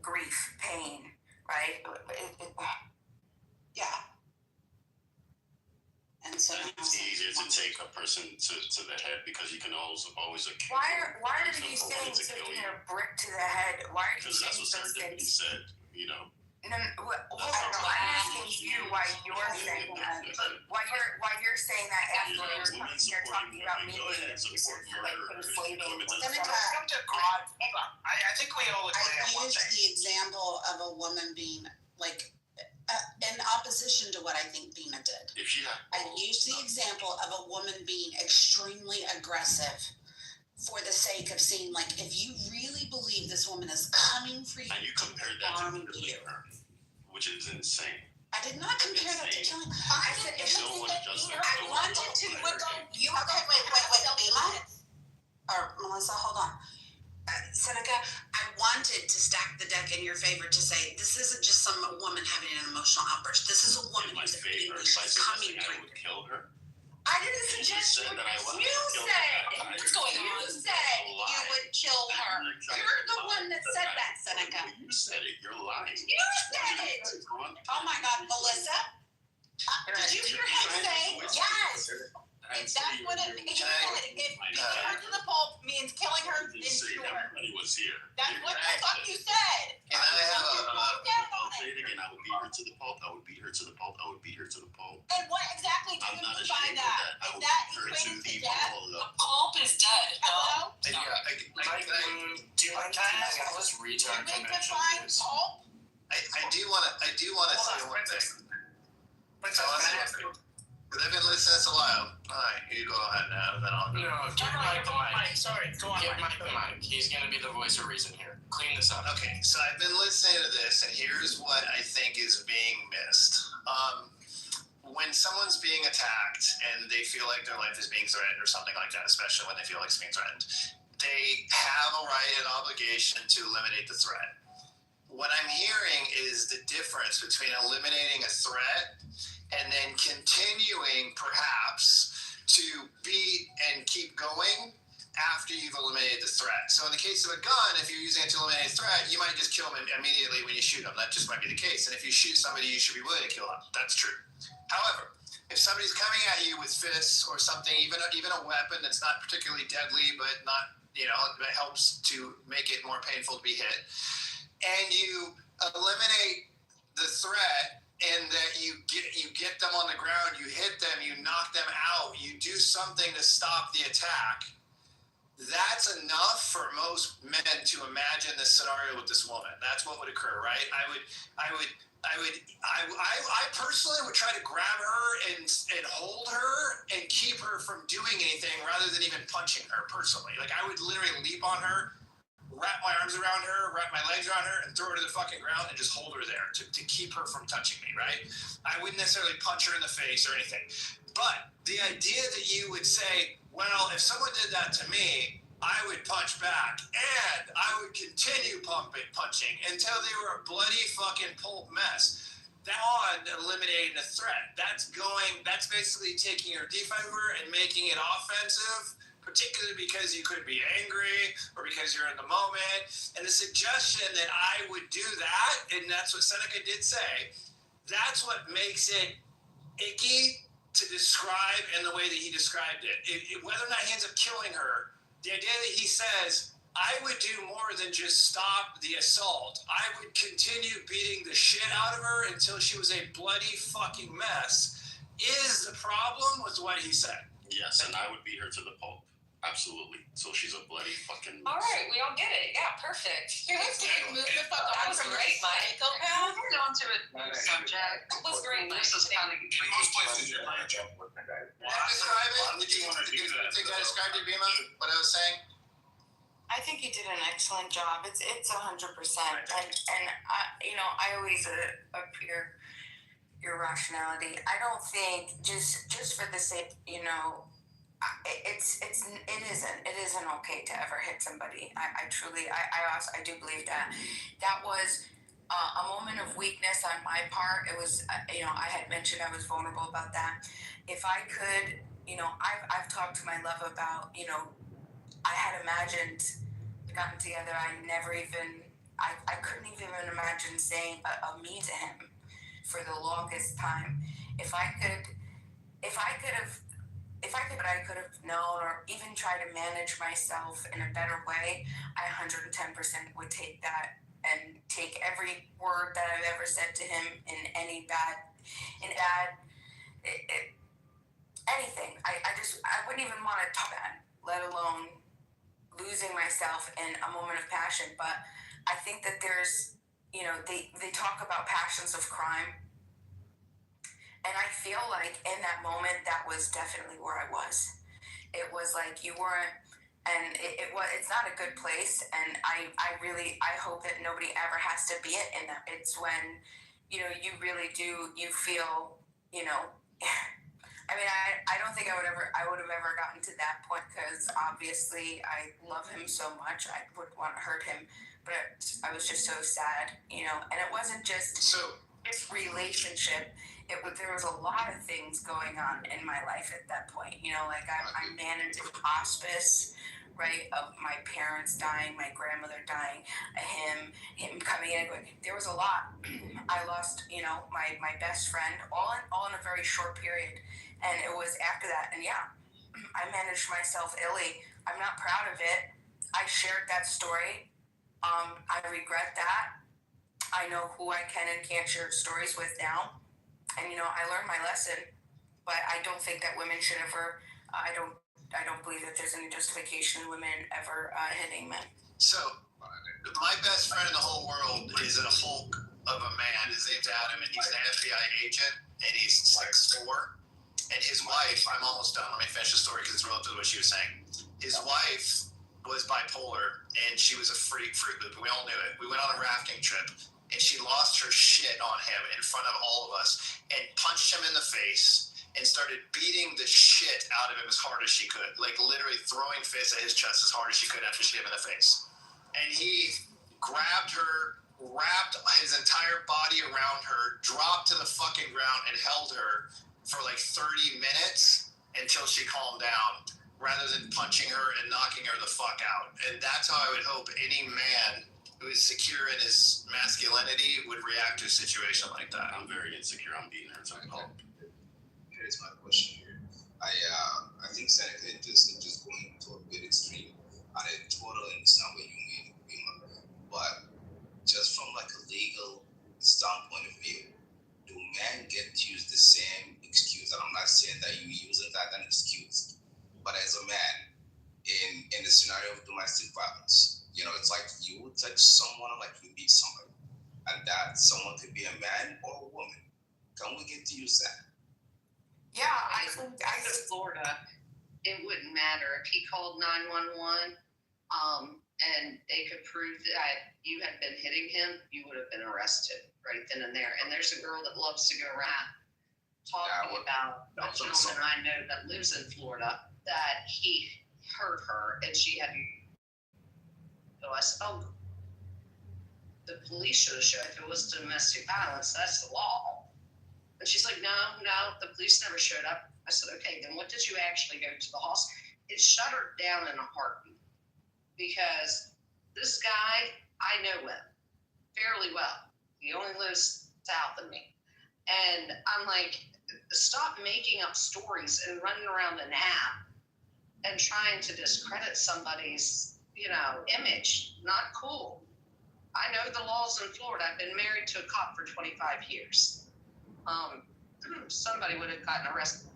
grief, pain, right? yeah. And so It's easier to take a person to the head because you can always accuse Why them are for you wanting saying to kill taking you. a brick to the head? Why are you Because that's saying what those Serendipity things? said, No, I'm asking you why you're saying that. Why you're saying that after you're talking about me being abusive, like conflating. I think we all agree I on one used thing. the example of a woman being in opposition to what I think Bima did. If she had I used the example of a woman being extremely aggressive for the sake of seeing, like, if you really believe this woman is coming for you, and you compared that to harming killing you. her, which is insane. I I did not compare that to killing. I said if So what adjustment? I wanted to. You Okay, wait, Bella or Melissa, hold on. Seneca, I wanted to stack the deck in your favor to say this isn't just some woman having an emotional outburst. This is a woman In my who's favor, angry. by She's coming suggesting I through. would kill her. I didn't suggest said that I wasn't you gonna kill said her. What's going you on? said you would kill her. You're the one that said that, Seneca. You said it. You're lying. You said it. Oh my God, Melissa. Did you hear him say yes? If that's what it means, if beating her to the pulp means killing her, then sure. Everybody was here. That's what the fuck you said. Can I have I'll say it again. I would beat her to the pulp. I would beat her to the pulp. I would beat her to the pulp. And what exactly do I'm you not mean by ashamed of that? that. I Is would that beat her to equated to the death? pulp. Pulp is dead. Hello? Do you mind all this retard Can we convention define is? pulp? I do want to say one thing. Because I've been listening to this a while. All right, you go ahead now, then I'll go. No, give Mike the mic. Sorry, go on. Give Mike the mic. He's gonna be the voice of reason here. Clean this up. Okay, so I've been listening to this, and here's what I think is being missed. When someone's being attacked and they feel like their life is being threatened or something like that, especially when they feel like it's being threatened, they have a right and obligation to eliminate the threat. What I'm hearing is the difference between eliminating a threat and then continuing perhaps to beat and keep going after you've eliminated the threat. So in the case of a gun, if you're using it to eliminate a threat, you might just kill them immediately when you shoot them. That just might be the case. And if you shoot somebody, you should be willing to kill them. That's true. However, if somebody's coming at you with fists or something, even a weapon that's not particularly deadly, but not, that helps to make it more painful to be hit, and you eliminate the threat, and that you get them on the ground, you hit them, you knock them out, you do something to stop the attack. That's enough for most men to imagine this scenario with this woman. That's what would occur, right? I personally would try to grab her and hold her and keep her from doing anything rather than even punching her personally. Like I would literally leap on her, wrap my arms around her, wrap my legs around her, and throw her to the fucking ground and just hold her there to keep her from touching me, right? I wouldn't necessarily punch her in the face or anything. But the idea that you would say, well, if someone did that to me, I would punch back, and I would continue punching until they were a bloody fucking pulp mess. That's on eliminating the threat. That's basically taking your defensive and making it offensive, particularly because you could be angry or because you're in the moment. And the suggestion that I would do that, and that's what Seneca did say, that's what makes it icky to describe in the way that he described it. Whether or not he ends up killing her, the idea that he says, I would do more than just stop the assault. I would continue beating the shit out of her until she was a bloody fucking mess, is the problem with what he said. Yes, and I would beat her to the pulp. Absolutely. So she's a bloody fucking. All right, we all get it. Yeah, perfect. Can we move the fuck That on was from great, Mike. Moving on to a new subject. That was great, Mike. This is kind of Most places you're going to jump with the guy. Did I describe it? Why would you want to do that? Think I described it, Bima? What I was saying? I think you did an excellent job. It's 100%, and I always appear your rationality. I don't think just for the sake, it isn't okay to ever hit somebody. I truly do believe that was a moment of weakness on my part. It was I had mentioned I was vulnerable about that. If I could, I've talked to my love about I had imagined gotten together. I couldn't even imagine saying a me to him for the longest time. If I could have known or even try to manage myself in a better way, I 110% would take that and take every word that I've ever said to him in anything. I wouldn't even want to talk that, let alone losing myself in a moment of passion. But I think that there's, they talk about passions of crime. And I feel like in that moment, that was definitely where I was. It was like you weren't, and it's not a good place. And I hope that nobody ever has to be in that. It's when, you really do, you feel, I mean, I don't think I would have ever gotten to that point, because obviously I love him so much. I wouldn't want to hurt him, but I was just so sad, and it wasn't just this relationship. There was a lot of things going on in my life at that point, like I managed hospice, right, of my parents dying, my grandmother dying, him coming in and going. There was a lot. I lost, my best friend, all in a very short period. And it was after that, and yeah, I managed myself illy. I'm not proud of it. I shared that story. I regret that. I know who I can and can't share stories with now. And, I learned my lesson, but I don't think that women should ever, I don't believe that there's any justification in women ever hitting men. So, my best friend in the whole world is a Hulk of a man. His name's Adam, and he's an FBI agent, and he's 6'4". And his wife, I'm almost done. Let me finish the story because it's relative to what she was saying. His wife was bipolar, and she was a Fruit Loop, and we all knew it. We went on a rafting trip, and she lost her shit on him in front of all of us and punched him in the face and started beating the shit out of him as hard as she could. Like, literally throwing fists at his chest as hard as she could after she hit him in the face. And he grabbed her, wrapped his entire body around her, dropped to the fucking ground, and held her for like 30 minutes until she calmed down, rather than punching her and knocking her the fuck out. And that's how I would hope any man who is secure in his masculinity would react to a situation like that. I'm very insecure. I'm beating her. So here's my question here. I think Seneca is just going to a bit extreme. I totally understand what you mean, but just from like a legal standpoint of view, do men get to use the same excuse? And I'm not saying that you using that as an excuse, but as a man, in the scenario of domestic violence, it's like you would like someone, like you beat somebody, and that someone could be a man or a woman. Can we get to use that? Yeah, I think in Florida, it wouldn't matter if he called 911, and they could prove that you had been hitting him. You would have been arrested right then and there. And there's a girl that loves to go around talking about a gentleman I know that lives in Florida that he hurt her, and she had. So I said, "Oh, the police should have showed. If it was domestic violence, that's the law." And she's like, no, the police never showed up. I said, okay, then what did you actually go to the hospital? It shut her down in a heartbeat, because this guy, I know him fairly well. He only lives south of me. And I'm like, stop making up stories and running around an app and trying to discredit somebody's, image. Not cool. I know the laws in Florida. I've been married to a cop for 25 years. Somebody would have gotten arrested.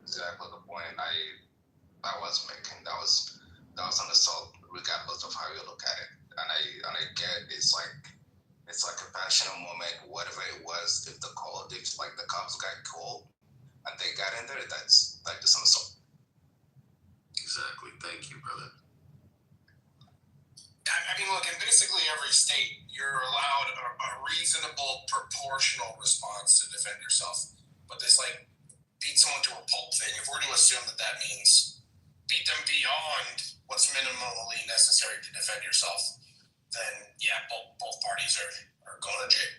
Exactly the point I was making. That was an assault, regardless of how you look at it. And I get it's like a passionate moment, whatever it was. If the cops got called and they got in there, that's like just an assault. Exactly. Thank you, brother. I mean, look, in basically every state, you're allowed a reasonable, proportional response to defend yourself. But this, beat someone to a pulp thing, if we're to assume that means beat them beyond what's minimally necessary to defend yourself, then, yeah, both parties are going to jail.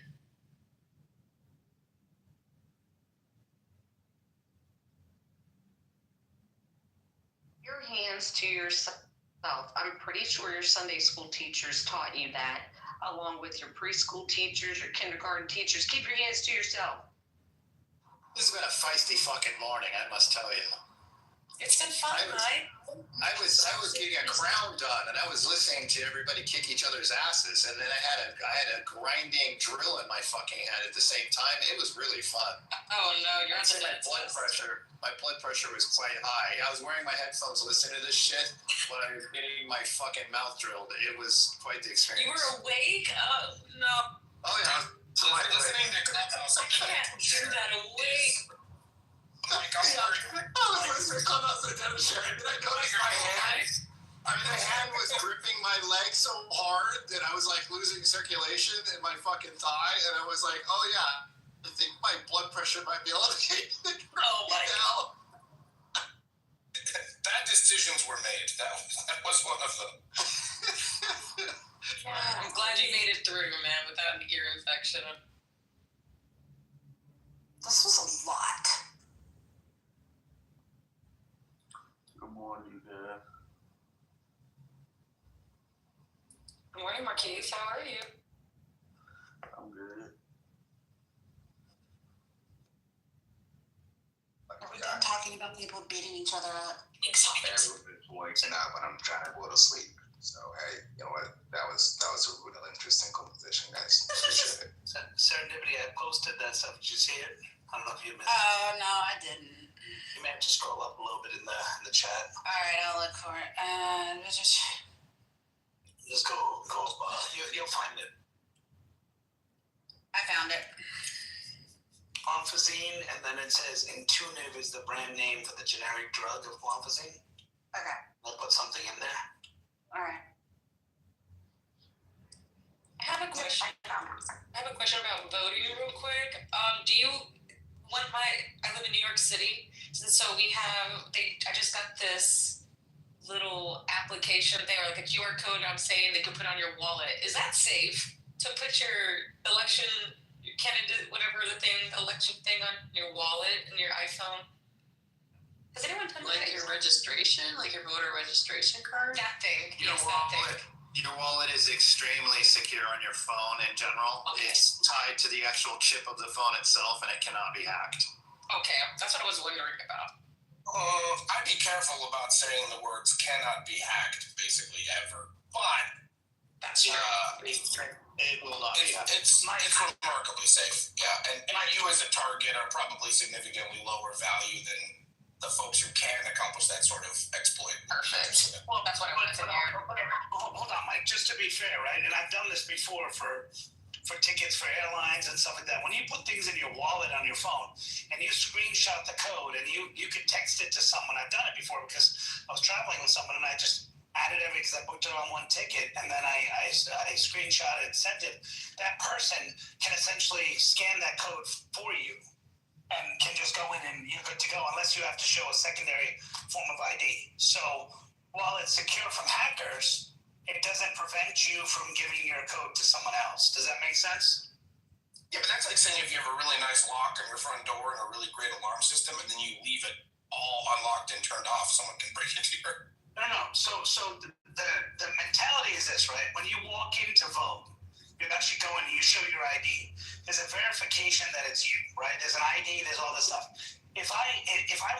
Your hands to yourself. I'm pretty sure your Sunday school teachers taught you that, along with your preschool teachers, your kindergarten teachers. Keep your hands to yourself. This has been a feisty fucking morning, I must tell you. It's been fun, right? I was getting a crown done, and I was listening to everybody kick each other's asses, and then I had a grinding drill in my fucking head at the same time. It was really fun. Oh no, you're I'd say my blood pressure was quite high. I was wearing my headphones listening to this shit when I was getting my fucking mouth drilled. It was quite the experience. You were awake? Oh no. Oh yeah. Listening to Clubhouse, I can't do that awake. I was listening to Clubhouse and Deb sharing. Did I notice my hand? I I mean, the hand was gripping my leg so hard that I was like losing circulation in my fucking thigh, and I was like, oh yeah, I think my blood pressure might be elevated. Oh my God. Bad decisions were made. That was one of them. I'm glad you made it through, man, without an ear infection. This was a lot. Good morning, Dad. Good morning, Marquise. How are you? I'm good. Are we done talking about people beating each other up? Everyone's waking up when I'm trying to go to sleep. So hey, you know what? That was a real interesting conversation, guys. Appreciate it. Serendipity, I posted that stuff. Did you see it? I don't know if you missed it. Oh, no, I didn't. You may have to scroll up a little bit in the chat. All right, I'll look for it. Just go. You'll find it. I found it. Clomphazine, and then it says Intuniv is the brand name for the generic drug of clomphazine. Okay. I'll put something in there. All right. I have a question about voting real quick. I live in New York City, and so I just got this little application thing, or like a QR code I'm saying they could put on your wallet. Is that safe to put your election, your candidate, whatever election thing on your wallet and your iPhone? Has anyone done Like that? your registration, like your voter registration card? That thing. Your Yes, that thing. wallet is extremely secure on your phone in general. Okay. It's tied to the actual chip of the phone itself, and it cannot be hacked. Okay, that's what I was wondering about. I'd be careful about saying the words "cannot be hacked" basically ever. But That's true. It will not be hacked. It's remarkably safe. Yeah, and you as a target are probably significantly lower value than the folks who can accomplish that sort of exploit. Perfect. Well, that's what I wanted to hear. Hold on, Mike. Just to be fair, right? And I've done this before for tickets for airlines and stuff like that. When you put things in your wallet on your phone and you screenshot the code and you can text it to someone. I've done it before because I was traveling with someone and I just added everything because I booked it on one ticket and then I screenshot it and sent it. That person can essentially scan that code for you and can just go in and you're good to go unless you have to show a secondary form of ID. So while it's secure from hackers, it doesn't prevent you from giving your code to someone else. Does that make sense? Yeah, but that's like saying if you have a really nice lock on your front door and a really great alarm system, and then you leave it all unlocked and turned off, someone can break into your... No. So the mentality is this, right? When you walk in to vote, you actually go in and you show your ID. There's a verification that it's you, right? There's an ID, there's all this stuff. If I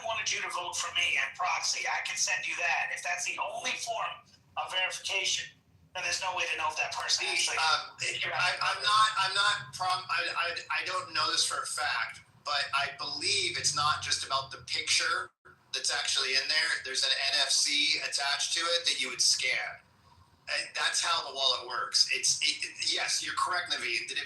wanted you to vote for me at proxy, I can send you that. If that's the only form of verification, then there's no way to know if that person actually... I don't know this for a fact, but I believe it's not just about the picture that's actually in there. There's an NFC attached to it that you would scan. And that's how the wallet works. Yes, you're correct, Naveed, that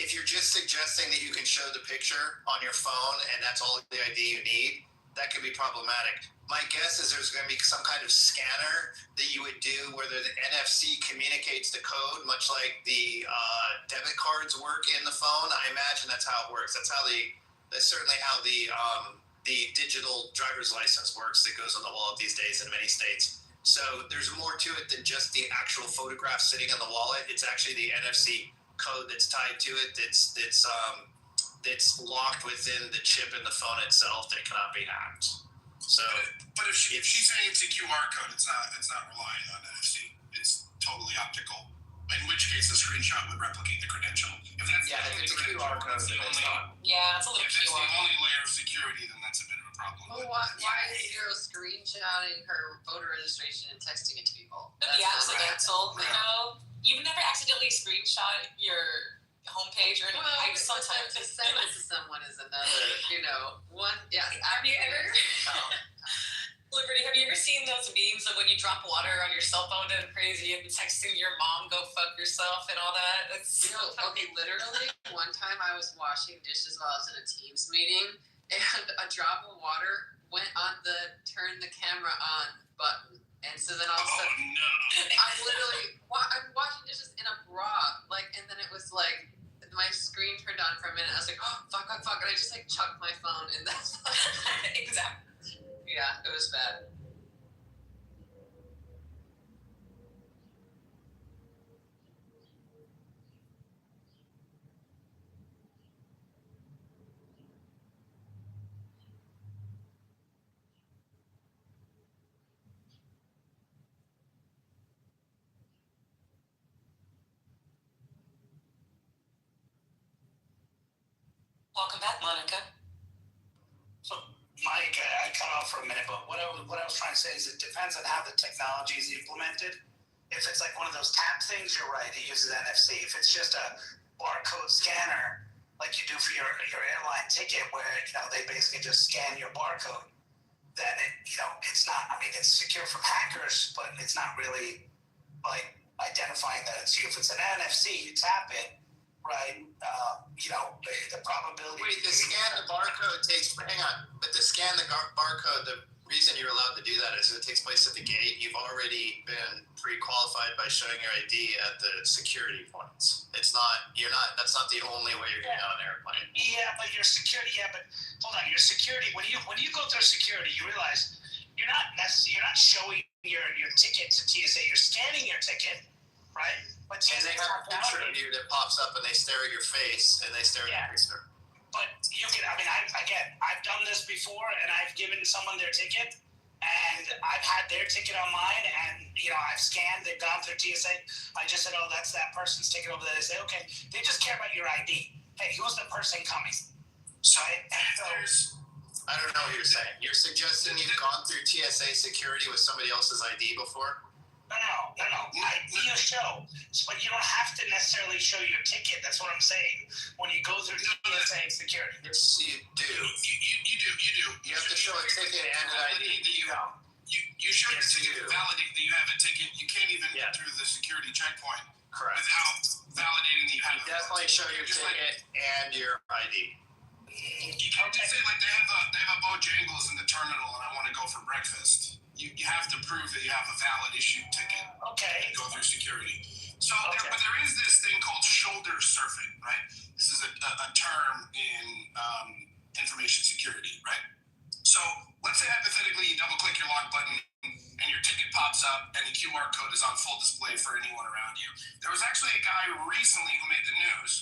if you're just suggesting that you can show the picture on your phone and that's all the ID you need, that could be problematic. My guess is there's going to be some kind of scanner that you would do where the NFC communicates the code, much like the debit cards work in the phone. I imagine that's how it works. That's certainly how the digital driver's license works that goes on the wallet these days in many states. So there's more to it than just the actual photograph sitting in the wallet. It's actually the NFC code that's tied to it that's locked within the chip in the phone itself that cannot be hacked. So, but if she's saying it's a QR code, it's not relying on NFC. It's totally optical. In which case, the screenshot would replicate the credential. If it's a QR code, it's not. Yeah, it's a little If that's the only layer of security, then that's a bit of a problem. Well, why is Zero screenshotting her voter registration and texting it to people? It'd be accidental, you know? You've never accidentally screenshot your homepage or anything. Well, Sometimes to send it to someone is another, one. Yeah. Have you ever? Liberty, have you ever seen those memes of when you drop water on your cell phone and crazy and texting your mom, go fuck yourself and all that? It's okay, literally, one time I was washing dishes while I was in a Teams meeting, and a drop of water went on the turn the camera on button, And so then all of a sudden, I'm washing dishes in a bra, like, and then it was like, my screen turned on for a minute. I was like, oh, fuck, and I just like chucked my phone in that. Exactly. Yeah, it was bad. Welcome back, Monica. So, Mike, I cut off for a minute, but what I was trying to say is it depends on how the technology is implemented. If it's like one of those tap things, you're right, it uses NFC. If it's just a barcode scanner, like you do for your airline ticket, where they basically just scan your barcode, then it's not. I mean, it's secure from hackers, but it's not really like identifying that it's you. If it's an NFC, you tap it. Right, the probability. Wait, to scan the barcode hang on, but to scan the barcode, the reason you're allowed to do that is it takes place at the gate. You've already been pre-qualified by showing your ID at the security points. That's not the only way you're getting on an airplane. Yeah, but your security, hold on, your security, when you go through security, you realize you're not showing your ticket to TSA, you're scanning your ticket, right? But and they have a picture of you that pops up, and they stare at your face, and they stare at your face. But you can. I mean, I've done this before, and I've given someone their ticket, and I've had their ticket on mine, and I've scanned. They've gone through TSA. I just said, "Oh, that's that person's ticket over there." They say, "Okay." They just care about your ID. Hey, who's the person coming? So I don't know what you're saying. You're suggesting you've gone through TSA security with somebody else's ID before? No. ID you show, but you don't have to necessarily show your ticket. That's what I'm saying. When you go through TSA security, yes, you do. You do. You have to show a ticket and an ID. You show your ticket to validate that you have a ticket. You can't even get through the security checkpoint without validating that you have. You definitely show your ticket and your ID. You can't just say like they have a Bojangles in the terminal and I want to go for breakfast. You have to prove that you have a valid issued ticket. Okay. To go through security. So, but there is this thing called shoulder surfing, right? This is a term in information security, right? So let's say hypothetically you double click your lock button and your ticket pops up and the QR code is on full display for anyone around you. There was actually a guy recently who made the news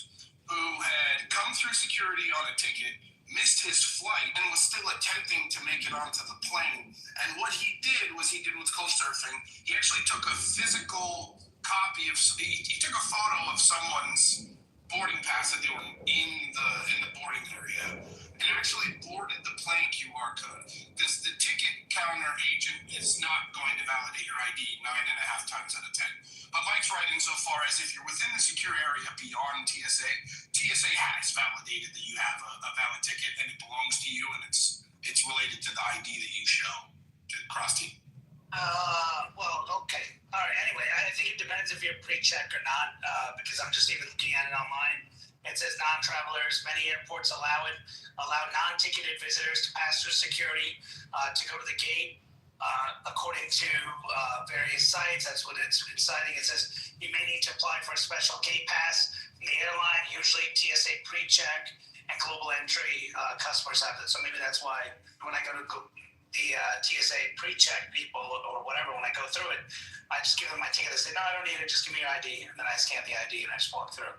who had come through security on a ticket, missed his flight, and was still attempting to make it onto the plane. And what he did was he did what's called surfing. He actually took a physical copy of, he took a photo of someone's boarding pass that they were in the boarding area and actually boarded the plane QR code. Because the ticket counter agent is not going to validate your ID 9.5 times out of 10. But Mike's right insofar as if you're within the secure area beyond TSA, TSA has validated that you have a valid ticket and it belongs to you and it's related to the ID that you show to cross-team. Well, okay. All right. Anyway, I think it depends if you're pre-check or not, because I'm just even looking at it online. It says non-travelers. Many airports allow non-ticketed visitors to pass through security to go to the gate. According to various sites, that's what it's citing. It says you may need to apply for a special gate pass from the airline. Usually TSA pre-check and global entry customers have it. So maybe that's why when I go to the TSA pre-check people or whatever, when I go through it, I just give them my ticket. They say, no, I don't need it. Just give me your ID. And then I scan the ID and I just walk through.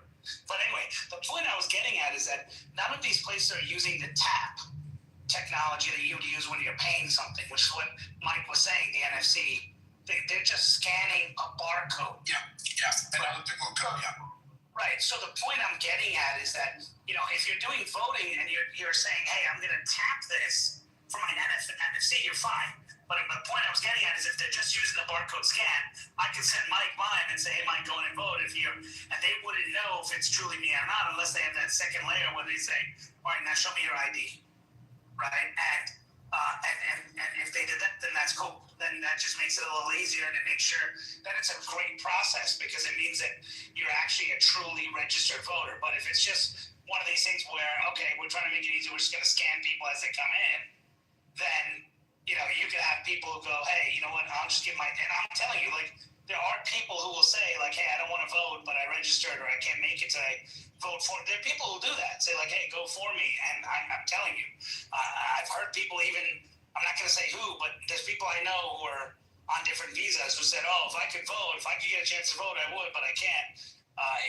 But anyway, the point I was getting at is that none of these places are using the tap technology that you would use when you're paying something, which is what Mike was saying, the NFC. They're just scanning a barcode. Yeah. An optical code, yeah. Right. So the point I'm getting at is that, if you're doing voting and you're saying, hey, I'm going to tap this for my NFC, you're fine. But the point I was getting at is if they're just using the barcode scan, I can send Mike mine and say, hey, Mike, go in and vote and they wouldn't know if it's truly me or not unless they have that second layer where they say, all right, now show me your ID. Right? And if they did that, then that's cool. Then that just makes it a little easier and it makes sure that it's a great process because it means that you're actually a truly registered voter. But if it's just one of these things where, okay, we're trying to make it easy, we're just going to scan people as they come in, then you can have people who go, hey, you know what, I'll just get and I'm telling you, like, there are people who will say, like, hey, I don't want to vote, but I registered or I can't make it today. Vote for. There are people who do that. Say, like, hey, go for me. And I'm telling you, I've heard people even, I'm not going to say who, but there's people I know who are on different visas who said, oh, if I could vote, if I could get a chance to vote, I would, but I can't.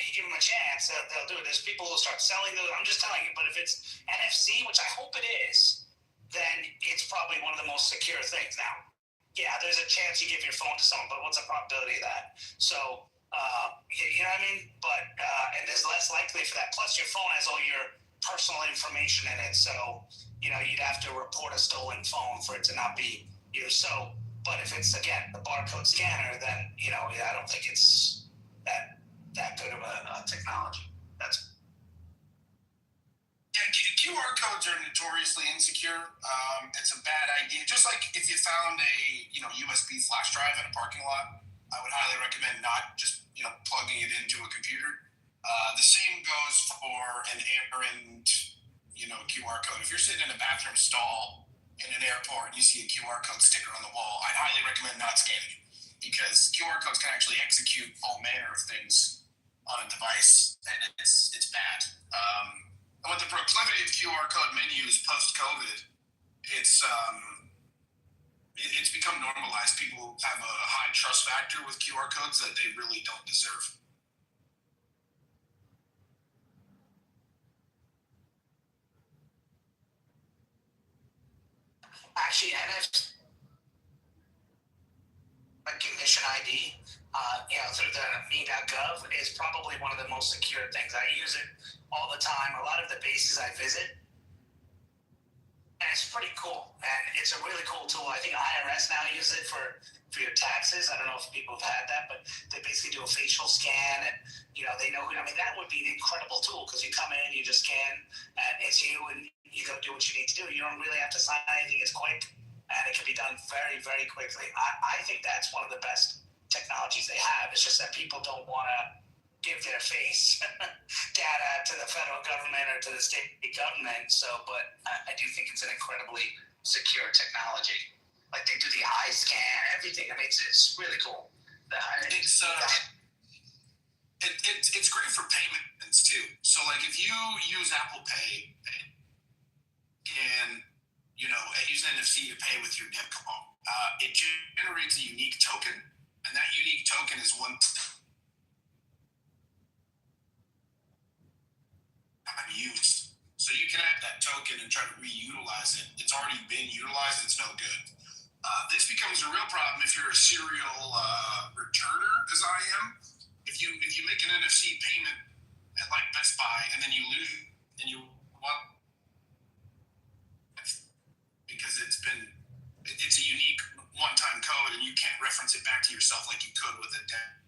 You give them a chance, they'll do it. There's people who start selling those. I'm just telling you, but if it's NFC, which I hope it is, then it's probably one of the most secure things. Now, yeah, there's a chance you give your phone to someone, but what's the probability of that? So, you know what I mean? But, and there's less likely for that. Plus, your phone has all your personal information in it. So, you'd have to report a stolen phone for it to not be used. So, but if it's, again, the barcode scanner, then, I don't think it's that good of a technology. That's QR codes are notoriously insecure. It's a bad idea. Just like if you found a USB flash drive in a parking lot, I would highly recommend not just plugging it into a computer. The same goes for an errand QR code. If you're sitting in a bathroom stall in an airport and you see a QR code sticker on the wall, I'd highly recommend not scanning it because QR codes can actually execute all manner of things on a device, and it's bad. With the proclivity of QR code menus post-COVID, it's become normalized. People have a high trust factor with QR codes that they really don't deserve. actually NFC recognition ID, through the me.gov is probably one of the most secure things. I use it all the time. A lot of the bases I visit, and it's pretty cool. And it's a really cool tool. I think IRS now uses it for your taxes. I don't know if people have had that, but they basically do a facial scan, and they know. That would be an incredible tool because you come in, you just scan, and it's you, and you go do what you need to do. You don't really have to sign anything. It's quick, and it can be done very, very quickly. I think that's one of the best technologies they have. It's just that people don't want to give their face data to the federal government or to the state government. So, but I do think it's an incredibly secure technology. Like they do the eye scan, everything. It's really cool. It's great for payments too. So like if you use Apple Pay and use NFC to pay with your debit card, it generates a unique token, and that unique token is one time used. So you can have that token and try to reutilize it. It's already been utilized. It's no good. This becomes a real problem if you're a serial returner, as I am. If you make an NFC payment at like Best Buy and then you lose it and you want because it's a unique one-time code and you can't reference it back to yourself like you could with a debit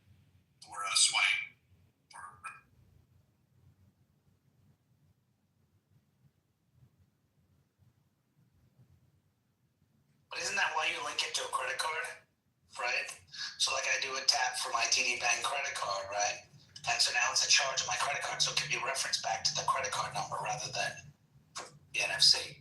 or a swipe. But isn't that why you link it to a credit card, right? So like I do a tap for my TD Bank credit card, right? And so now it's a charge on my credit card, so it can be referenced back to the credit card number rather than the NFC.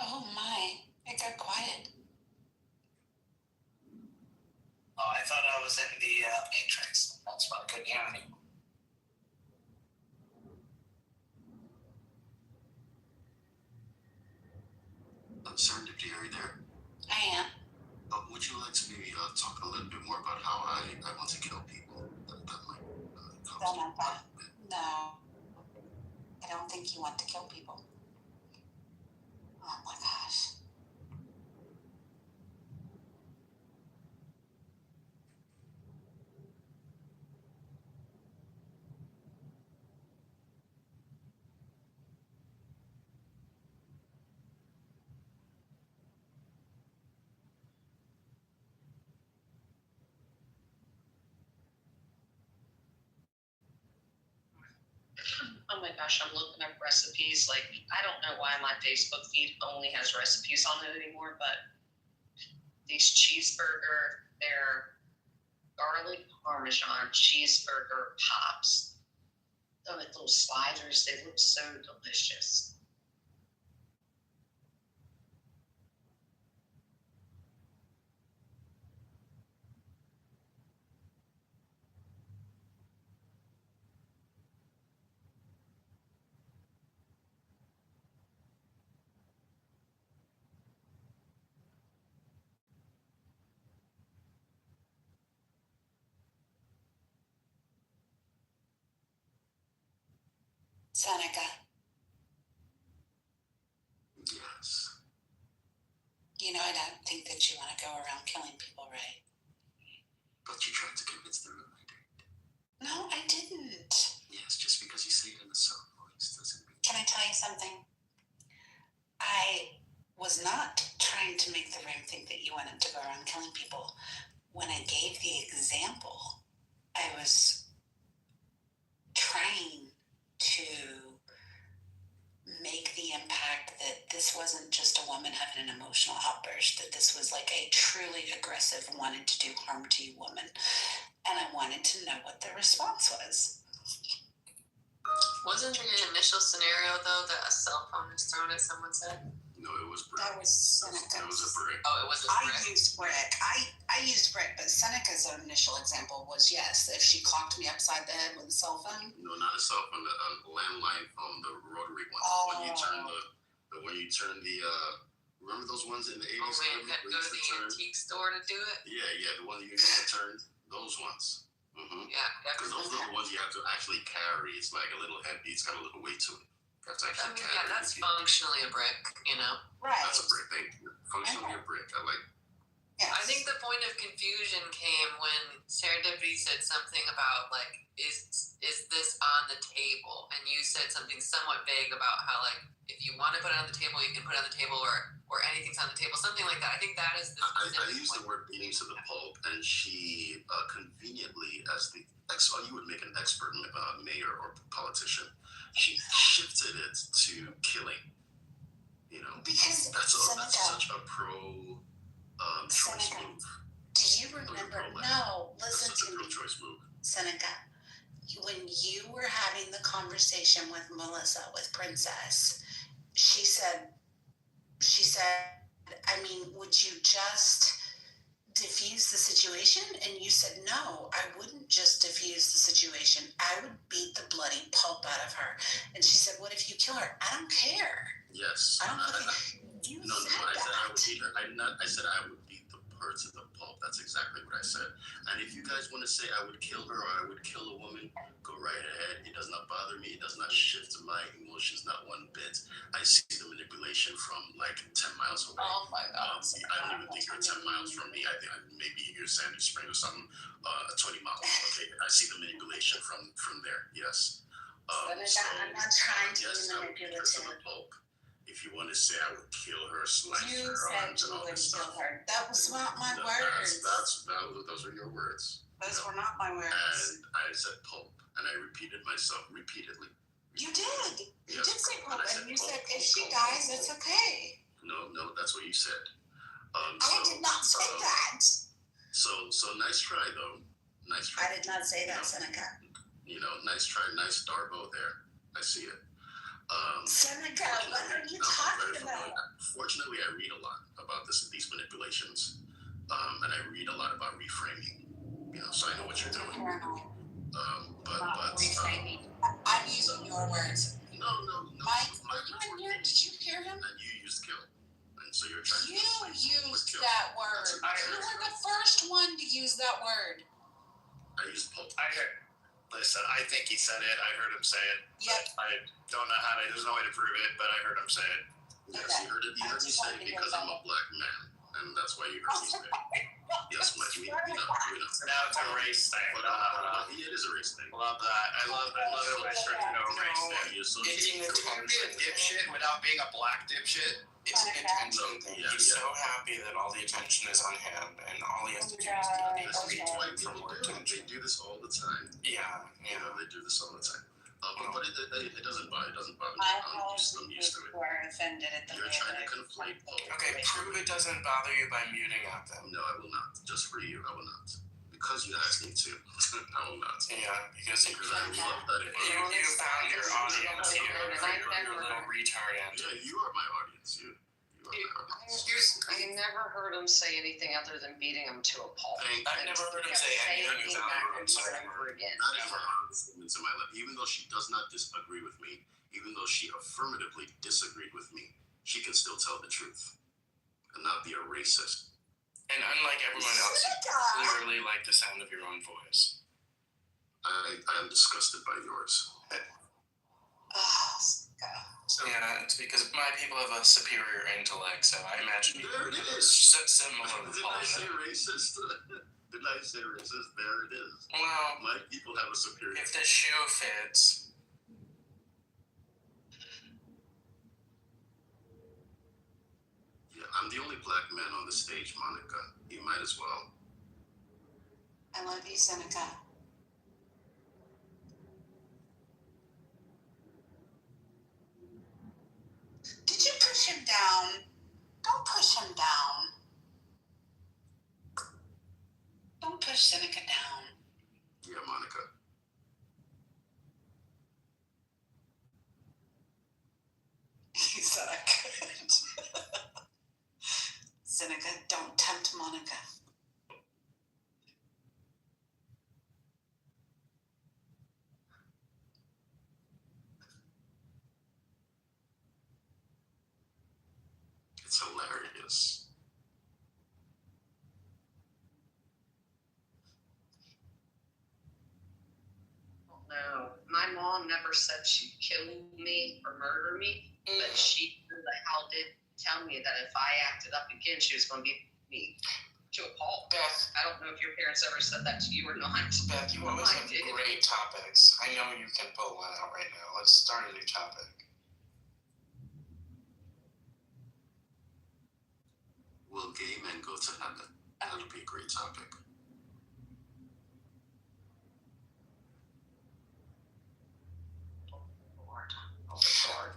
Oh my, it got quiet. Oh, I thought I was in the Matrix. That's why I couldn't hear anymore. I want to kill people. That might Samantha, no. I don't think you want to kill people. Oh my gosh. Oh my gosh, I'm looking up recipes. Like, I don't know why my Facebook feed only has recipes on it anymore, but these cheeseburger, they're garlic parmesan cheeseburger pops. Oh, with those sliders, they look so delicious. Seneca, Yes. you know I don't think that you want to go around killing people, right? But you tried to convince the room I did. No, I didn't. Yes, just because you say it in a soft voice doesn't mean. Can I tell you something? I was not trying to make the room think that you wanted to go around killing people. When I gave the example, I was trying to make the impact that this wasn't just a woman having an emotional outburst, that this was like a truly aggressive, wanted to do harm to you woman. And I wanted to know what the response was. Wasn't the initial scenario though that a cell phone was thrown at someone's head? No, it was brick. That was Seneca. It was a brick. Oh, it was a I brick. used brick. I used brick, but Seneca's initial example was yes, if she clocked me upside the head with a cell phone. No, not a cell phone, a landline phone, the rotary one. Oh. When you turn the remember those ones in the 80s? Oh man, you had to go to the antique store to do it? Yeah, the one you need to turn, those ones. Mm-hmm. Yeah. Because those are the ones you have to actually carry. It's like a little heavy, it's got a little weight to it. You have to actually carry. Yeah, that's functionally a brick, you know? Right. That's a brick. Functionally a brick. I like. Yes. I think the point of confusion came when Serendipity said something about like, is this on the table? And you said something somewhat vague about how like, if you want to put it on the table, you can put it on the table, or anything's on the table, something like that. I think that is the. I used the word beating to the pulp, and she conveniently, as the you would make an expert mayor or politician, she shifted it to killing. You know, because that's Seneca, such a pro. Choice Seneca, move. do you remember? No, listen to me. Choice move. Seneca, when you were having the conversation with Melissa, with Princess, she said, I mean, would you just diffuse the situation? And you said, no, I wouldn't just diffuse the situation. I would beat the bloody pulp out of her. And she said, what if you kill her? I don't care. Yes. I don't you No, I said I would beat her. I said I would beat the her to the pulp. That's exactly what I said. And if you guys want to say I would kill her or I would kill a woman, go right ahead. It does not bother me. It does not shift my emotions, not one bit. I see the manipulation from like 10 miles away. Oh my God. I don't even think you're 10 miles from me. I think maybe you're Sandy Spring or something, 20 miles. Okay, I see the manipulation from there. Yes. I'm not trying to be manipulative. To the pulp. If you want to say I would kill her, slice You her said arms and you all would this kill stuff. her. That was not my No, words. Those were your words. Those were not my words. And I said pulp, and I repeated myself repeatedly. You did. You Yes. did say pulp, and you said pulp, if she pulp, dies, pulp, it's pulp. okay. No, that's what you said. I did not say that. So nice try though. Nice try. I did not say that, Seneca. You know, nice try, nice Darbo there. I see it. Seneca, what are you talking about? Fortunately, I read a lot about these manipulations, and I read a lot about reframing. You know, so I know what you're doing. Reframing. I'm using your words. No. Mike, were you in here? Did you hear him? And you used kill, and so you're trying to. You used that word. You were the first one to use that word. I used pulp. Listen, I think he said it. I heard him say it. Yep. I don't know how to. There's no way to prove it, but I heard him say it. Yes, Okay. you heard it. You heard me say it because I'm a black man, and that's why you heard me say it. Yes, Mike. We know. Now it's a race thing. But it is a race thing. Love that. I love it when it starts to go race thing. You It's associate an You can be a dipshit without being a black dipshit. It's an attention thing. Yeah, He's yeah. so happy that all the attention is on him, and all he has to do is get a retweet from more attention. They do this all the time. Yeah, You know, they do this all the time. But it doesn't bother me. My I'm used apologies to it. who are offended at the You're way trying to that I- conflate both. Okay, prove it doesn't bother you by muting out them. No, I will not. Just for you, I will not. Because you asked me to, I will not. Yeah, because Because I love that. you found your audience here, your little retard answer. Yeah, you are my audience. You are my audience. I never heard him say anything other than beating him to a pulp. I've never heard him say anything you value him. Again. Not even her moments in my life. Even though she does not disagree with me, even though she affirmatively disagreed with me, she can still tell the truth and not be a racist. And unlike everyone else, you clearly like the sound of your own voice. I am disgusted by yours. So yeah, it's because my people have a superior intellect, so I imagine you There it have is. similar Did I say racist? Did I say racist? There it is. Well, My people have a superior. if the shoe fits. Yeah, I'm the only black man on the stage, Monica. You might as well. I love you, Seneca. Did you push him down? Don't push him down. Don't push Seneca down. Yeah, Monica. He said I could. Seneca, don't tempt Monica. It's hilarious. No, my mom never said she'd kill me or murder me, but she the hell did tell me that if I acted up again, she was going to beat me to a pulp. Beth, I don't know if your parents ever said that to you or not. Beth, you always have great topics. I know you can pull one out right now. Let's start a new topic. Will gay men go to heaven? That'll be a great topic.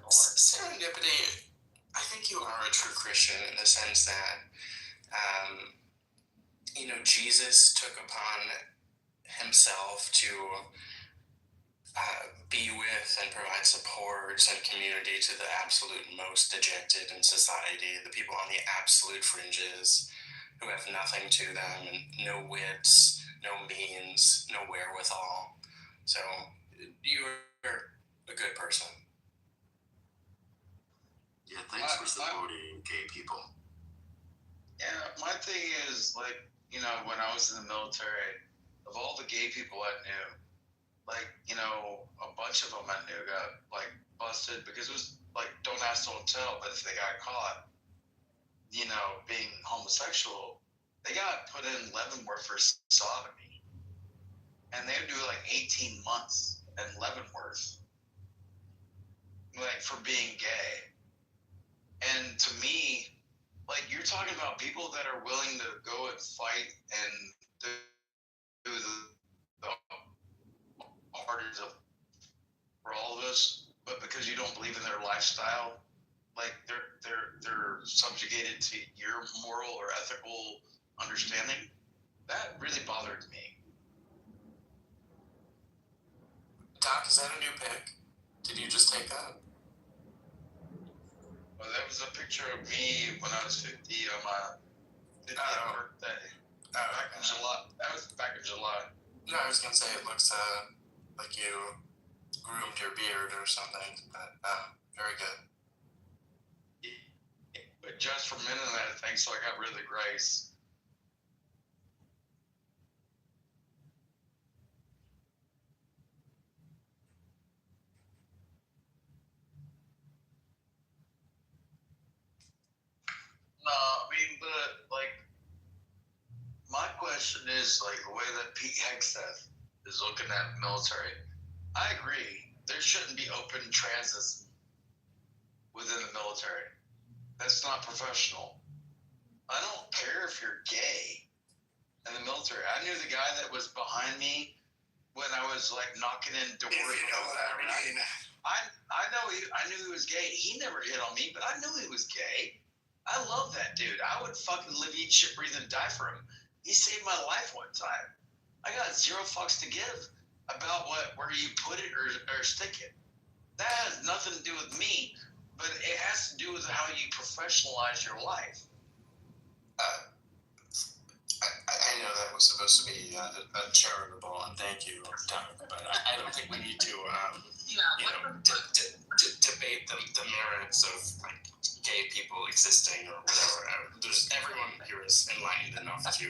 Serendipity, I think you are a true Christian in the sense that, Jesus took upon himself to be with and provide supports and community to the absolute most dejected in society, the people on the absolute fringes who have nothing to them and no wits, no means, no wherewithal. So you're a good person. Yeah, thanks for supporting gay people. Yeah, my thing is, like, when I was in the military, of all the gay people I knew, like, a bunch of them I knew got, like, busted because it was, like, don't ask, don't tell, but if they got caught, being homosexual, they got put in Leavenworth for sodomy. And they would do, like, 18 months in Leavenworth, like, for being gay. And to me, like, you're talking about people that are willing to go and fight and do the hardest for all of us, but because you don't believe in their lifestyle, like they're subjugated to your moral or ethical understanding. That really bothered me. Doc, is that a new pic? Did you just take that? Well, that was a picture of me when I was 50 on my 50th birthday. Back in July. That was back in July. No, I was gonna say it looks like you groomed your beard or something, but very good. But just for minute that thing, so I got rid of the grace. No, I mean, but like, my question is like the way that Pete Hegseth is looking at military. I agree. There shouldn't be open transits within the military. That's not professional. I don't care if you're gay in the military. I knew the guy that was behind me when I was like knocking in doors. If you know what I mean. I knew he was gay. He never hit on me, but I knew he was gay. I love that dude. I would fucking live, eat shit, breathe, and die for him. He saved my life one time. I got zero fucks to give about where you put it or stick it. That has nothing to do with me, but it has to do with how you professionalize your life. I know that was supposed to be a charitable, and thank you, Doug, but I don't think we need to, debate the merits of like gay people existing or whatever. Everyone here is enlightened enough to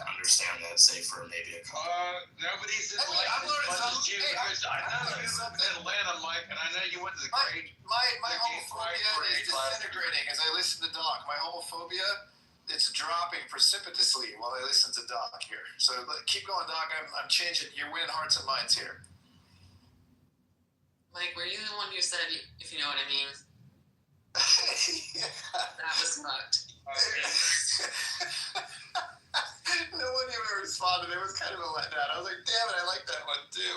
understand that, say for maybe a couple. Nobody's enlightened as much as you. I know you live in Atlanta, Mike, and I know you went to the grade. My homophobia is disintegrating as I listen to Doc. My homophobia, it's dropping precipitously while I listen to Doc here. So keep going, Doc. I'm changing. You're winning hearts and minds here. Mike, were you the one who said, if you know what I mean? Yeah. That was fucked. No one even responded. It was kind of a letdown. I was like, damn it, I like that one too.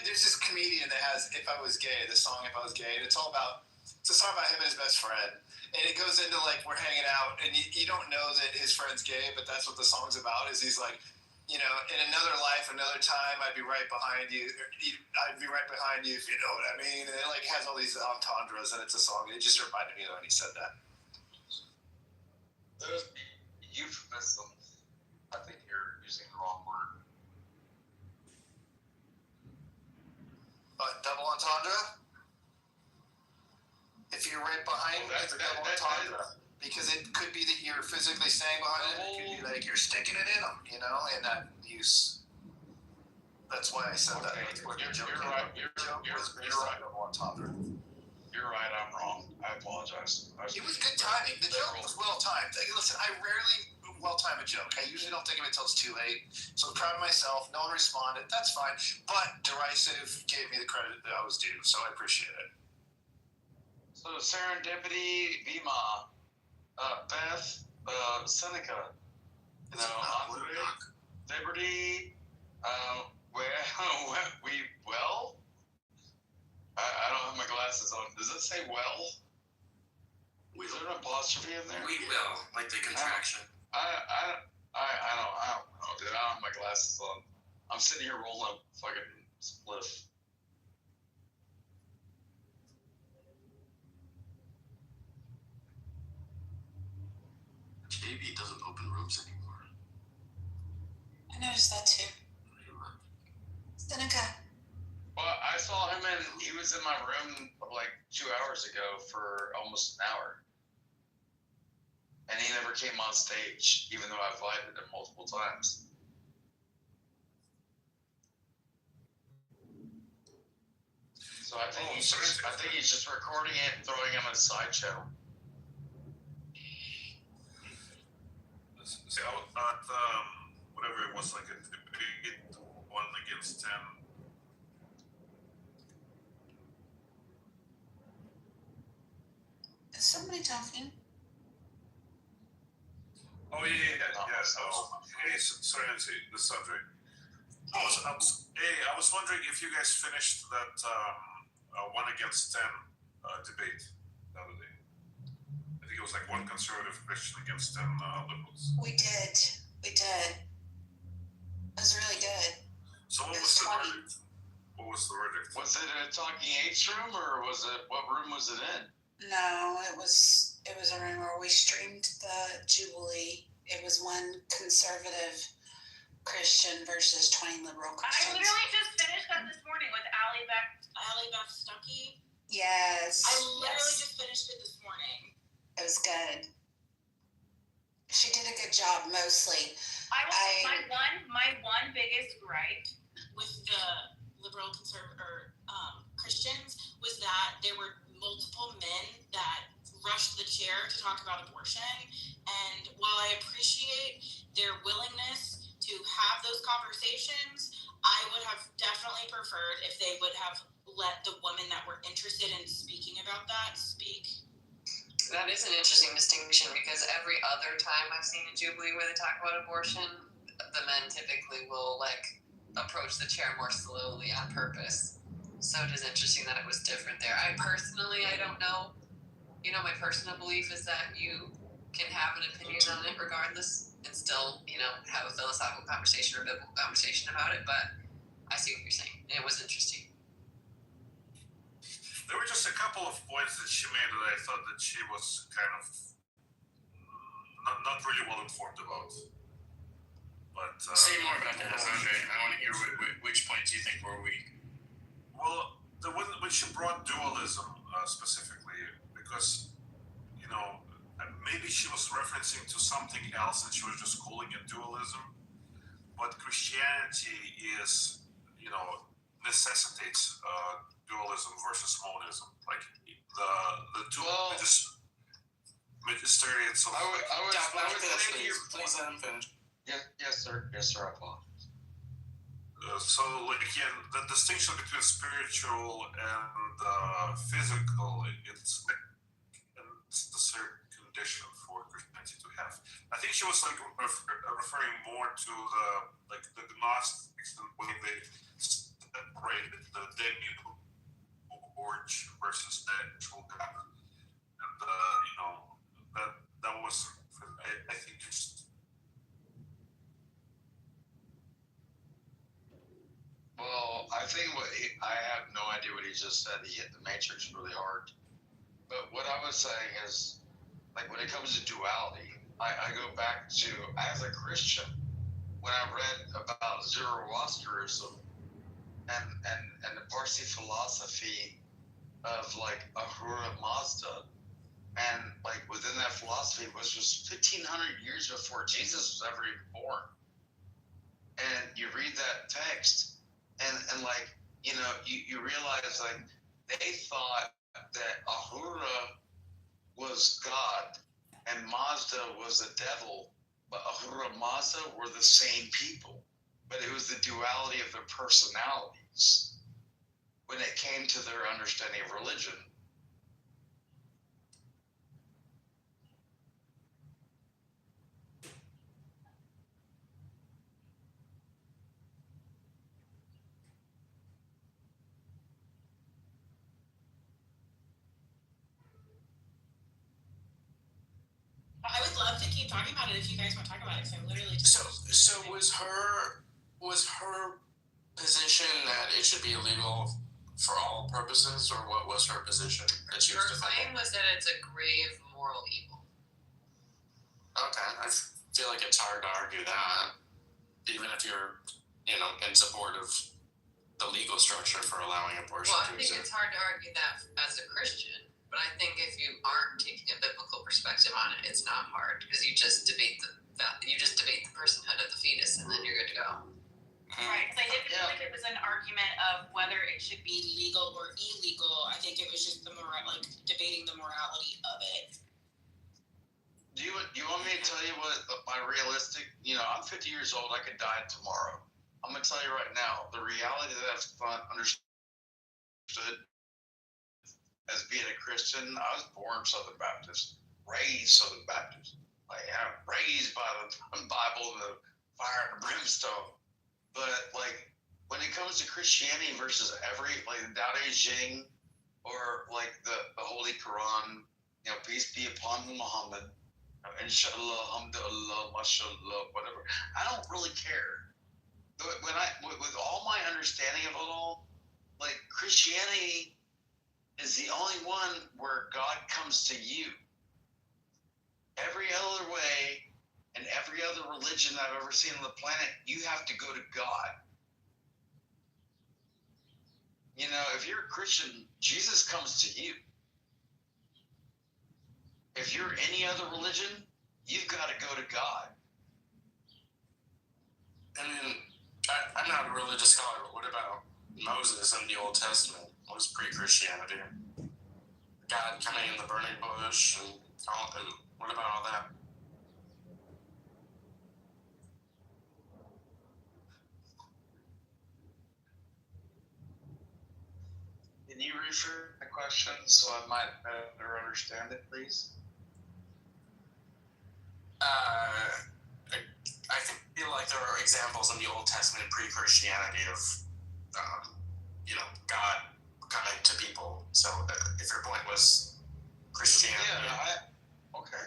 There's this comedian that has If I Was Gay, the song If I Was Gay, and it's a song about him and his best friend. And it goes into like, we're hanging out, and you don't know that his friend's gay, but that's what the song's about, is he's like, in another life, another time, I'd be right behind you. I'd be right behind you if you know what I mean. And it like has all these entendres, and it's a song. It just reminded me when he said that. There's euphemism. I think you're using the wrong word. Double entendre? If you're right behind, it's a double entendre. Because it could be that you're physically staying behind it. It could be like you're sticking it in them, and that use. That's why I said that. That's what you're right. You're right. Double entendre. You're right. I'm wrong. I apologize. It was good timing. The joke was well timed. Listen, I rarely well time a joke. I usually don't think of it until it's too late. So I'm proud of myself. No one responded. That's fine. But Derisive gave me the credit that I was due, so I appreciate it. So Serendipity, Vima, Beth, Seneca, Andre, Liberty, I don't have my glasses on. Does it say well? Is there an apostrophe in there? We will, like the contraction. I don't know, dude. I don't have my glasses on. I'm sitting here rolling a fucking spliff. JB doesn't open rooms anymore. I noticed that too. Seneca. Well, I saw him he was in my room like 2 hours ago for almost an hour. And he never came on stage, even though I invited him multiple times. So I think he's just recording it and throwing him on a sideshow. See, I was at whatever it was, like a debate 1 against 10. Is somebody talking? Oh yeah. So, hey, sorry, Nancy, the subject. I was wondering if you guys finished that 1 against 10 debate the other day. I think it was like 1 conservative Christian against 10 liberals. We did. It was really good. So what was the verdict? What was the verdict? Was it a Talking Apes room, or what room was it in? No, it was a room where we streamed the Jubilee. It was 1 conservative Christian versus 20 liberal Christians. I literally just finished that this morning with Allie Beth Stuckey. Yes. I literally just finished it this morning. It was good. She did a good job, mostly. My one biggest gripe with the liberal conservative Christians was that there were multiple men that rushed the chair to talk about abortion. And while I appreciate their willingness to have those conversations, I would have definitely preferred if they would have let the women that were interested in speaking about that speak. That is an interesting distinction because every other time I've seen a Jubilee where they talk about abortion, the men typically will like approach the chair more slowly on purpose. So it is interesting that it was different there. I don't know. You know, my personal belief is that you can have an opinion on it regardless and still, you know, have a philosophical conversation or biblical conversation about it. But I see what you're saying. It was interesting. There were just a couple of points that she made that I thought that she was kind of not really well informed about. But say more about that, Andre. I want to hear which points you think were weak. Well, when she brought dualism specifically, because you know maybe she was referencing to something else and she was just calling it dualism, but Christianity is, you know, necessitates dualism versus monism, like the two magisterians. So I would please let him finish. Yes, sir. I apologize. So again, the distinction between spiritual and physical, it's a certain condition for Christianity to have. I think she was like referring more to the Gnostics and when they separated the demiurge versus the actual God, and you know that was I think just. Well, I think I have no idea what he just said. He hit the matrix really hard. But what I was saying is, like, when it comes to duality, I go back to, as a Christian, when I read about Zoroastrianism and the Parsi philosophy of, like, Ahura Mazda, and, like, within that philosophy, which was 1,500 years before Jesus was ever even born. And you read that text, and like, you know, you realize, like, they thought that Ahura was God and Mazda was the devil, but Ahura Mazda were the same people. But it was the duality of their personalities when it came to their understanding of religion. I would love to keep talking about it if you guys want to talk about it. So literally. So was her position that it should be illegal for all purposes, or what was her position that she was defending? Her claim was that it's a grave moral evil. Okay, I feel like it's hard to argue that, even if you're, you know, in support of the legal structure for allowing abortion. Well, I think it's hard to argue that as a Christian. But I think if you aren't taking a biblical perspective on it, it's not hard because you just debate the personhood of the fetus, and then you're good to go. Right, because I didn't feel like it was an argument of whether it should be legal or illegal. I think it was just debating the morality of it. Do you want me to tell you what my realistic? You know, I'm 50 years old. I could die tomorrow. I'm gonna tell you right now, the reality that I've understood. As being a Christian, I was born Southern Baptist, raised Southern Baptist. Like, I'm raised by the Bible and the fire and the brimstone. But, like, when it comes to Christianity versus like the Tao Te Ching or, like, the Holy Quran, you know, peace be upon Muhammad, inshallah, alhamdulillah, mashallah, whatever, I don't really care. With all my understanding of it all, like, Christianity is the only one where God comes to you. Every other way and every other religion I've ever seen on the planet, you have to go to God. You know, if you're a Christian, Jesus comes to you. If you're any other religion, you've got to go to God. I mean, I'm not a religious scholar, but what about Moses in the Old Testament? What was pre-Christianity? God coming in the burning bush and all. And what about all that? Can you rephrase the question so I might better understand it, please? I feel like there are examples in the Old Testament pre-Christianity of, God coming to people. So if your point was Christianity. Yeah, okay.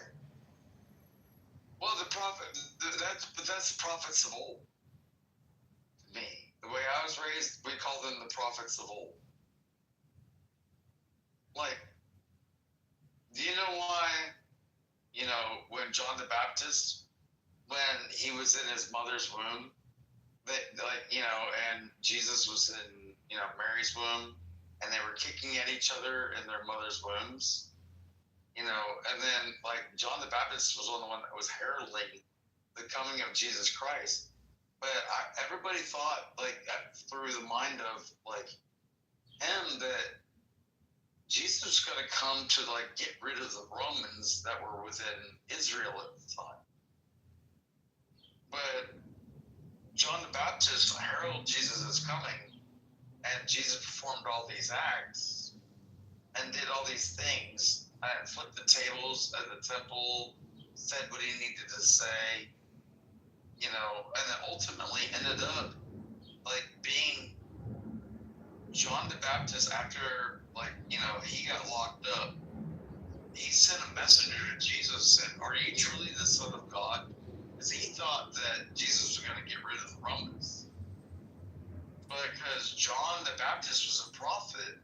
Well, that's the prophets of old. To me, the way I was raised, we call them the prophets of old. Like, do you know why, when John the Baptist, when he was in his mother's womb, and Jesus was in, Mary's womb, and they were kicking at each other in their mother's wombs, and then, John the Baptist was the one that was heralding the coming of Jesus Christ. But everybody thought, through the mind of, him, that Jesus was going to come to, get rid of the Romans that were within Israel at the time. But John the Baptist heralded Jesus' coming, and Jesus performed all these acts and did all these things, and flipped the tables at the temple, said what he needed to say, and then ultimately ended up being John the Baptist after he got locked up. He sent a messenger to Jesus and said, "Are you truly the Son of God?" Because he thought that Jesus was going to get rid of the Romans. But because John the Baptist was a prophet,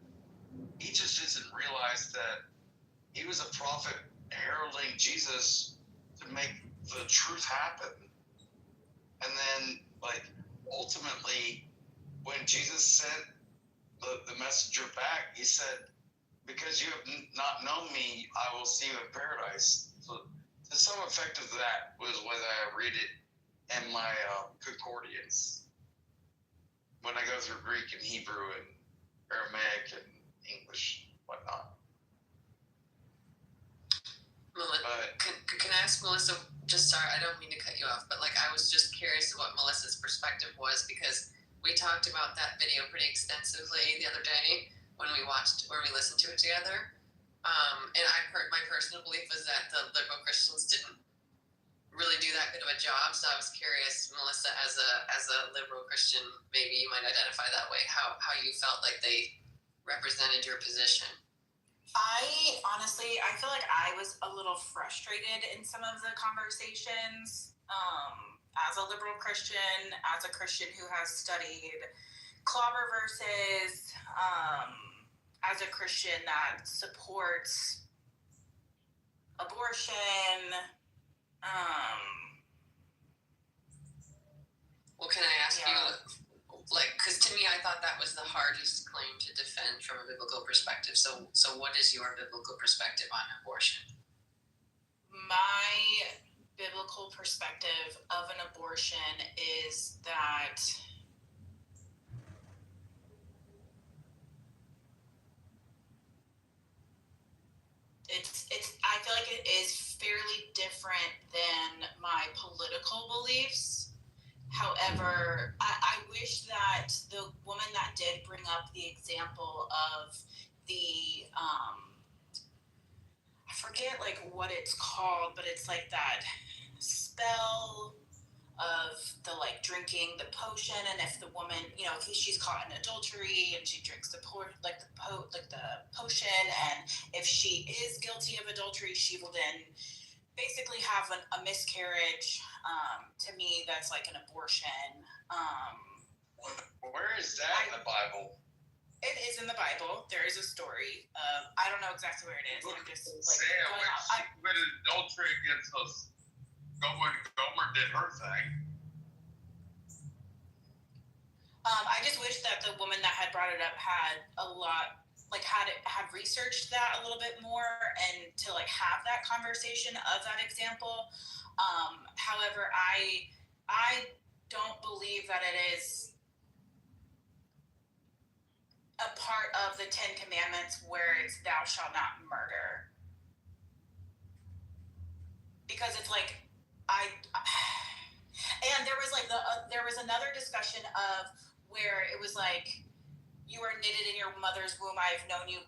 he just didn't realize that he was a prophet heralding Jesus to make the truth happen. And then, ultimately, when Jesus sent the messenger back, he said, "Because you have not known me, I will see you in paradise." So, to some effect of that was what I read it in my concordance when I go through Greek and Hebrew and Aramaic and English and whatnot. Can I ask Melissa, sorry, I don't mean to cut you off, but I was just curious what Melissa's perspective was, because we talked about that video pretty extensively the other day when we listened to it together. And my personal belief is that the liberal Christians didn't really do that good of a job. So I was curious, Melissa, as a liberal Christian, maybe you might identify that way, how you felt like they represented your position. I feel like I was a little frustrated in some of the conversations. As a liberal Christian, as a Christian who has studied clobber verses, as a Christian that supports abortion. Well, can I ask you, because to me, I thought that was the hardest claim to defend from a biblical perspective. So what is your biblical perspective on abortion? My biblical perspective of an abortion is that I feel like it is fairly different than my political beliefs. However, I wish that the woman that did bring up the example of the I forget what it's called, but it's that spell of the drinking the potion, and if the woman, if she's caught in adultery and she drinks the potion, and if she is guilty of adultery, she will then basically have a miscarriage. To me, that's an abortion. Where is that in the Bible? It is in the Bible. There is a story. I don't know exactly where it is. I'm just when adultery gets us going, Gomer did her thing. I just wish that the woman that had brought it up had a lot, had researched that a little bit more, and to have that conversation of that example. However, I don't believe that it is. a part of the 10 Commandments where it's thou shalt not murder. Because it's like, and there was like there was another discussion of where it was like, you were knitted in your mother's womb. I've known you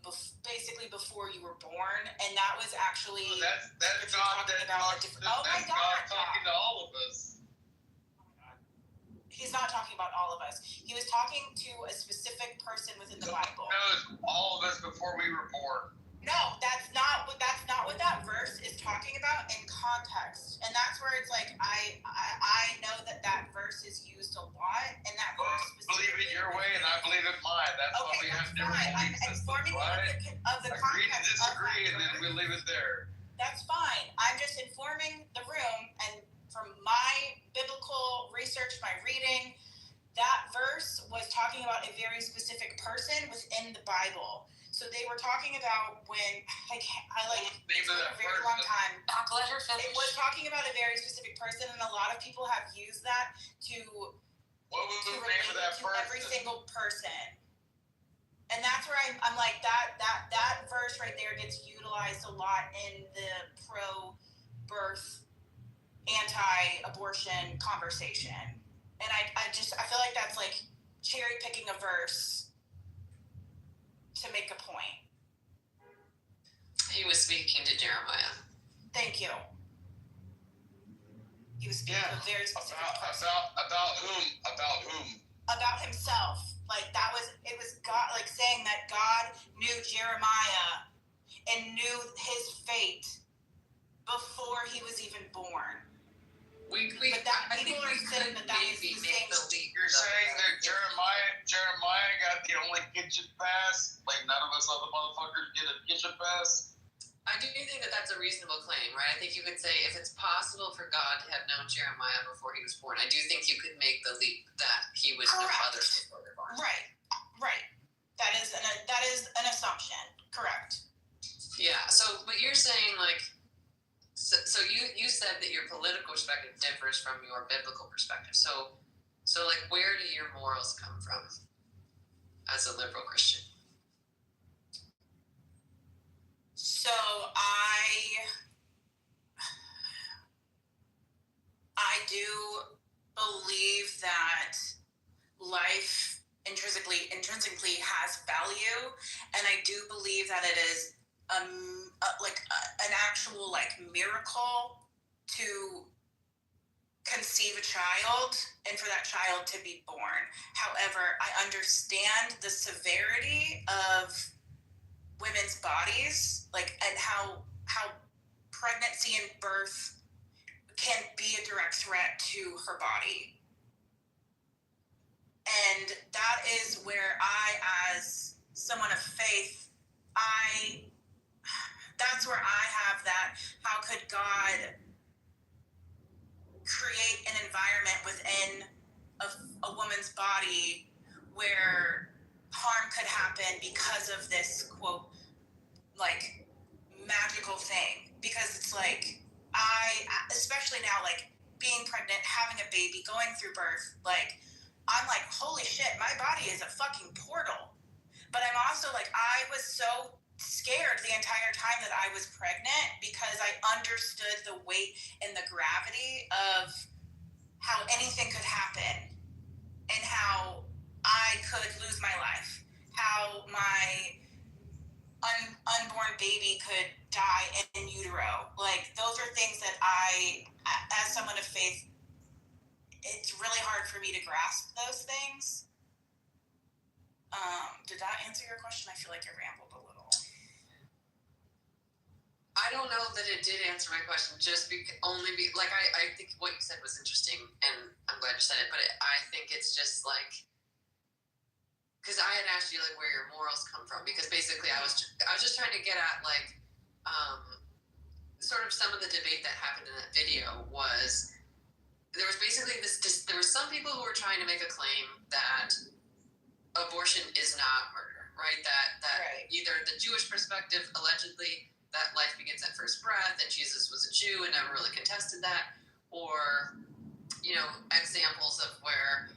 basically before you were born, and that was actually that's God. Oh my God, talking to all of us. He's not talking about all of us. He was talking to a specific person within the Bible. Knows all of us before we were born. No, that's not what that verse is talking about in context, and that's where it's like I know that verse is used a lot, and that verse. Believe it your way, and I believe it mine. That's why we have different belief systems, right? Of the Agree to context disagree, and then we leave it there. That's fine. I'm just informing the room, and from my biblical research, my reading, that verse was talking about a very specific person within the Bible. So they were talking about when it's been a very long time. Let her finish. It was talking about a very specific person, and a lot of people have used that to relate it to every single person. And that's where I'm like that verse right there gets utilized a lot in the pro-birth, anti-abortion conversation. And I feel like that's like cherry picking a verse to make a point. He was speaking to Jeremiah. Thank you. He was speaking to a very specific person. About whom? About himself. Like it was God, like saying that God knew Jeremiah and knew his fate before he was even born. I think we could maybe make the leap. You're saying that Jeremiah got the only kitchen pass? Like none of us other motherfuckers get a kitchen pass? I do think that that's a reasonable claim, right? I think you could say if it's possible for God to have known Jeremiah before he was born, I do think you could make the leap that he would know others before they were born. Right. That is an assumption. Correct. Yeah. So, but you're saying like. So you said that your political perspective differs from your biblical perspective. So like where do your morals come from as a liberal Christian? So I do believe that life intrinsically has value, and I do believe that it is an actual like miracle to conceive a child and for that child to be born. However, I understand the severity of women's bodies, like, and how pregnancy and birth can be a direct threat to her body. And that is where I, as someone of faith, that's where I have that. How could God create an environment within a woman's body where harm could happen because of this, quote, like, magical thing? Because it's like, especially now, like, being pregnant, having a baby, going through birth, like, I'm like, holy shit, my body is a fucking portal. But I'm also like, I was so scared the entire time that I was pregnant because I understood the weight and the gravity of how anything could happen and how I could lose my life, how my unborn baby could die in utero. Like, those are things that I, as someone of faith, it's really hard for me to grasp those things. Did that answer your question? I feel like I rambled a little. I don't know that it did answer my question. I think what you said was interesting, and I'm glad you said it. But I think it's just like, because I had asked you like where your morals come from. Because basically, I was just trying to get at like, sort of some of the debate that happened in that video was there was basically there were some people who were trying to make a claim that abortion is not murder, right? That right. Either the Jewish perspective, allegedly, that life begins at first breath, and Jesus was a Jew and never really contested that, or, examples of where,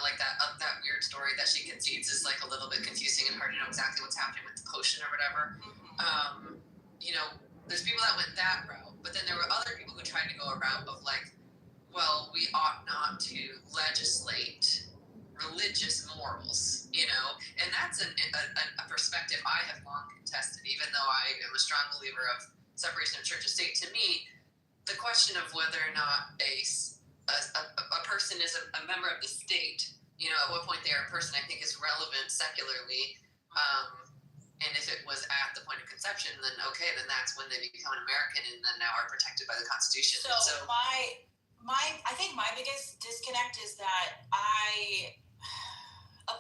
like that weird story that she concedes is like a little little bit confusing and hard to know exactly what's happening with the potion or whatever. You know, there's people that went that route, but then there were other people who tried to go a route of like, well, we ought not to legislate religious morals, you know, and that's a perspective I have long contested, even though I am a strong believer of separation of church and state. To me, the question of whether or not a person is a member of the state, you know, at what point they are a person, I think is relevant secularly. And if it was at the point of conception, then okay, then that's when they become an American and then now are protected by the Constitution. So I think my biggest disconnect is that a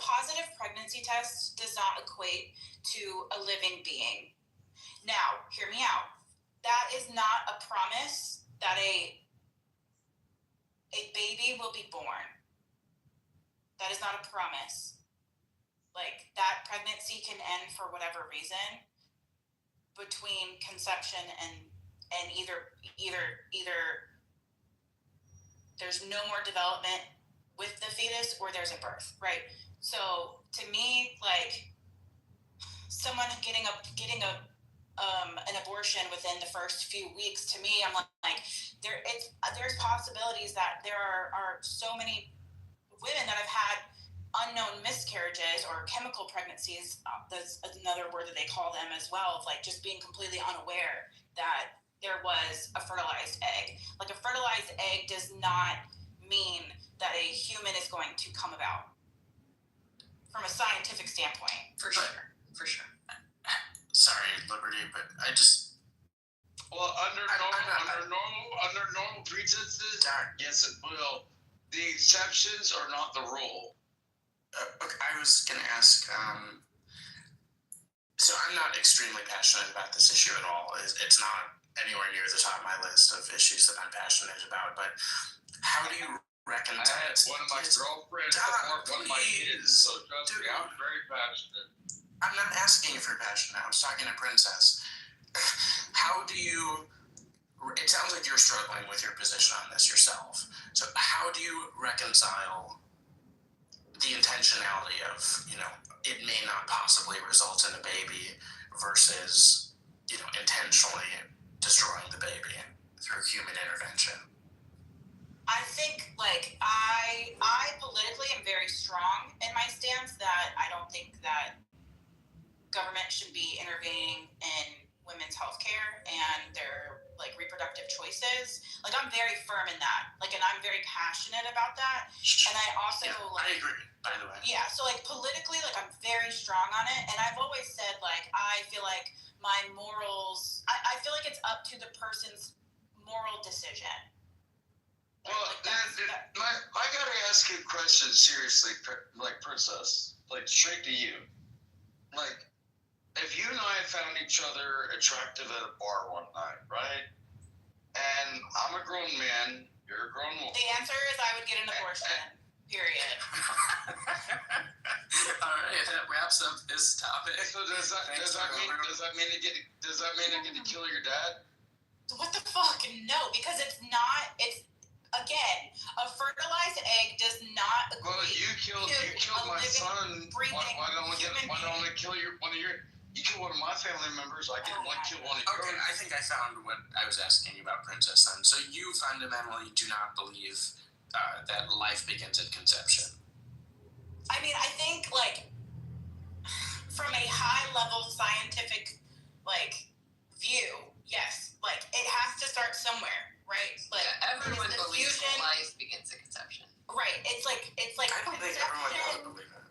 positive pregnancy test does not equate to a living being. Now, hear me out. That is not a promise that a baby will be born. That is not a promise. Like, that pregnancy can end for whatever reason between conception and either there's no more development with the fetus or there's a birth, right? So to me, like, someone getting an abortion within the first few weeks, to me, I'm like there's possibilities that there are so many women that have had unknown miscarriages or chemical pregnancies. That's another word that they call them as well, of like just being completely unaware that there was a fertilized egg. Like, a fertilized egg does not mean that a human is going to come about from a scientific standpoint. For sure. Sorry, Liberty, but I just. Well, under normal pretenses, yes, it will. The exceptions are not the rule. Okay, I was going to ask. So I'm not extremely passionate about this issue at all. It's not anywhere near the top of my list of issues that I'm passionate about. But how do you reconcile? I had one of my girlfriends support one of my kids, so trust me, I'm very passionate. I'm not asking if you're passionate. I was talking to Princess. How do you? It sounds like you're struggling with your position on this yourself. So how do you reconcile the intentionality of, you know, it may not possibly result in a baby versus, you know, intentionally destroying the baby through human intervention? I think, like, I politically am very strong in my stance that I don't think that government should be intervening in women's health care and their, like, reproductive choices. Like, I'm very firm in that. Like, and I'm very passionate about that. And I also, I agree, by the way. Yeah, so, like, politically, like, I'm very strong on it. And I've always said, like, I feel like my morals, I feel like it's up to the person's moral decision. Well, I gotta ask you a question seriously, like, Princess, like, straight to you. Like, if you and I found each other attractive at a bar one night, right? And I'm a grown man, you're a grown woman. The answer is I would get an abortion. Period. All right, that wraps up this topic. So does that mean I get to kill your dad? What the fuck? No, because it's again, a fertilized egg does not agree. Well, you killed my son. Why don't I kill you kill one of my family members, I can kill one of yours. Okay, I think I found what I was asking you about, Princess, then. So you fundamentally do not believe that life begins at conception? I mean, I think, like, from a high-level scientific, like, view, yes. Like, it has to start somewhere, right? Like, everyone believes life begins at conception. Right. It's like I don't think everyone does believe that.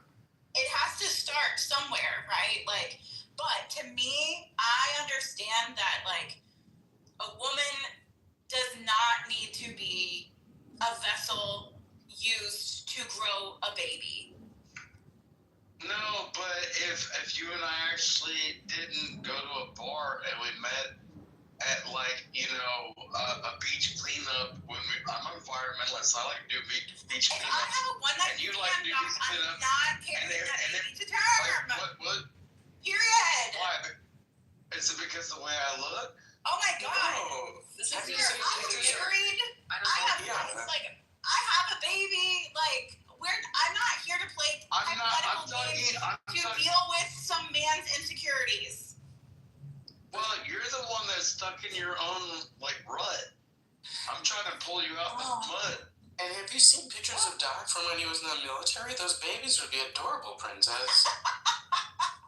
It has to start somewhere, right? Like, but to me, I understand that, like, a woman does not need to be a vessel used to grow a baby. No, but if you and I actually didn't go to a bar and we met at, like, you know, a beach cleanup, I'm an environmentalist, I like to do beach cleanup. If I have a one-night and you like to do beach cleanup, I'm not carrying that baby to term. Like, what? Period. Why? Is it because of the way I look? Oh my God. No. I'm married. I have a baby. Like, I'm not here to play hypothetical games to you out in the mud. And have you seen pictures of Doc from when he was in the military? Those babies would be adorable, Princess.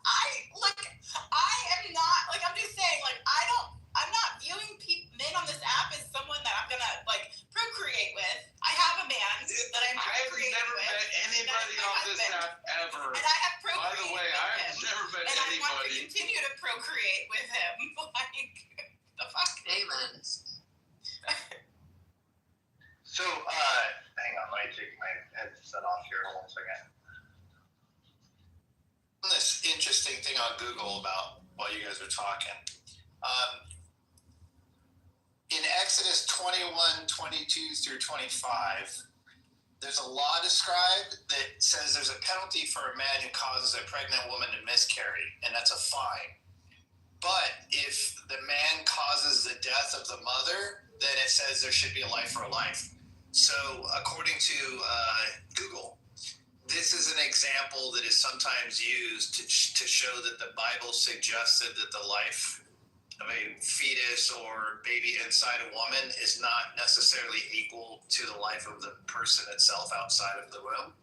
I am not, like, I'm just saying, like, I'm not viewing men on this app as someone that I'm gonna, like, procreate with. I have a man that I'm procreating with. I've never met anybody on this app ever. And I have procreated By the way, with I have him. never met And I want to anybody. continue to procreate with him. Like, the fuck? Amen. So, hang on, let me take my headset off here. Hold on a second. This interesting thing on Google about while you guys are talking. In Exodus 21:22 through 25, there's a law described that says there's a penalty for a man who causes a pregnant woman to miscarry, and that's a fine. But if the man causes the death of the mother, then it says there should be a life for a life. So according to Google, this is an example that is sometimes used to show that the Bible suggested that the life of a fetus or baby inside a woman is not necessarily equal to the life of the person itself outside of the womb.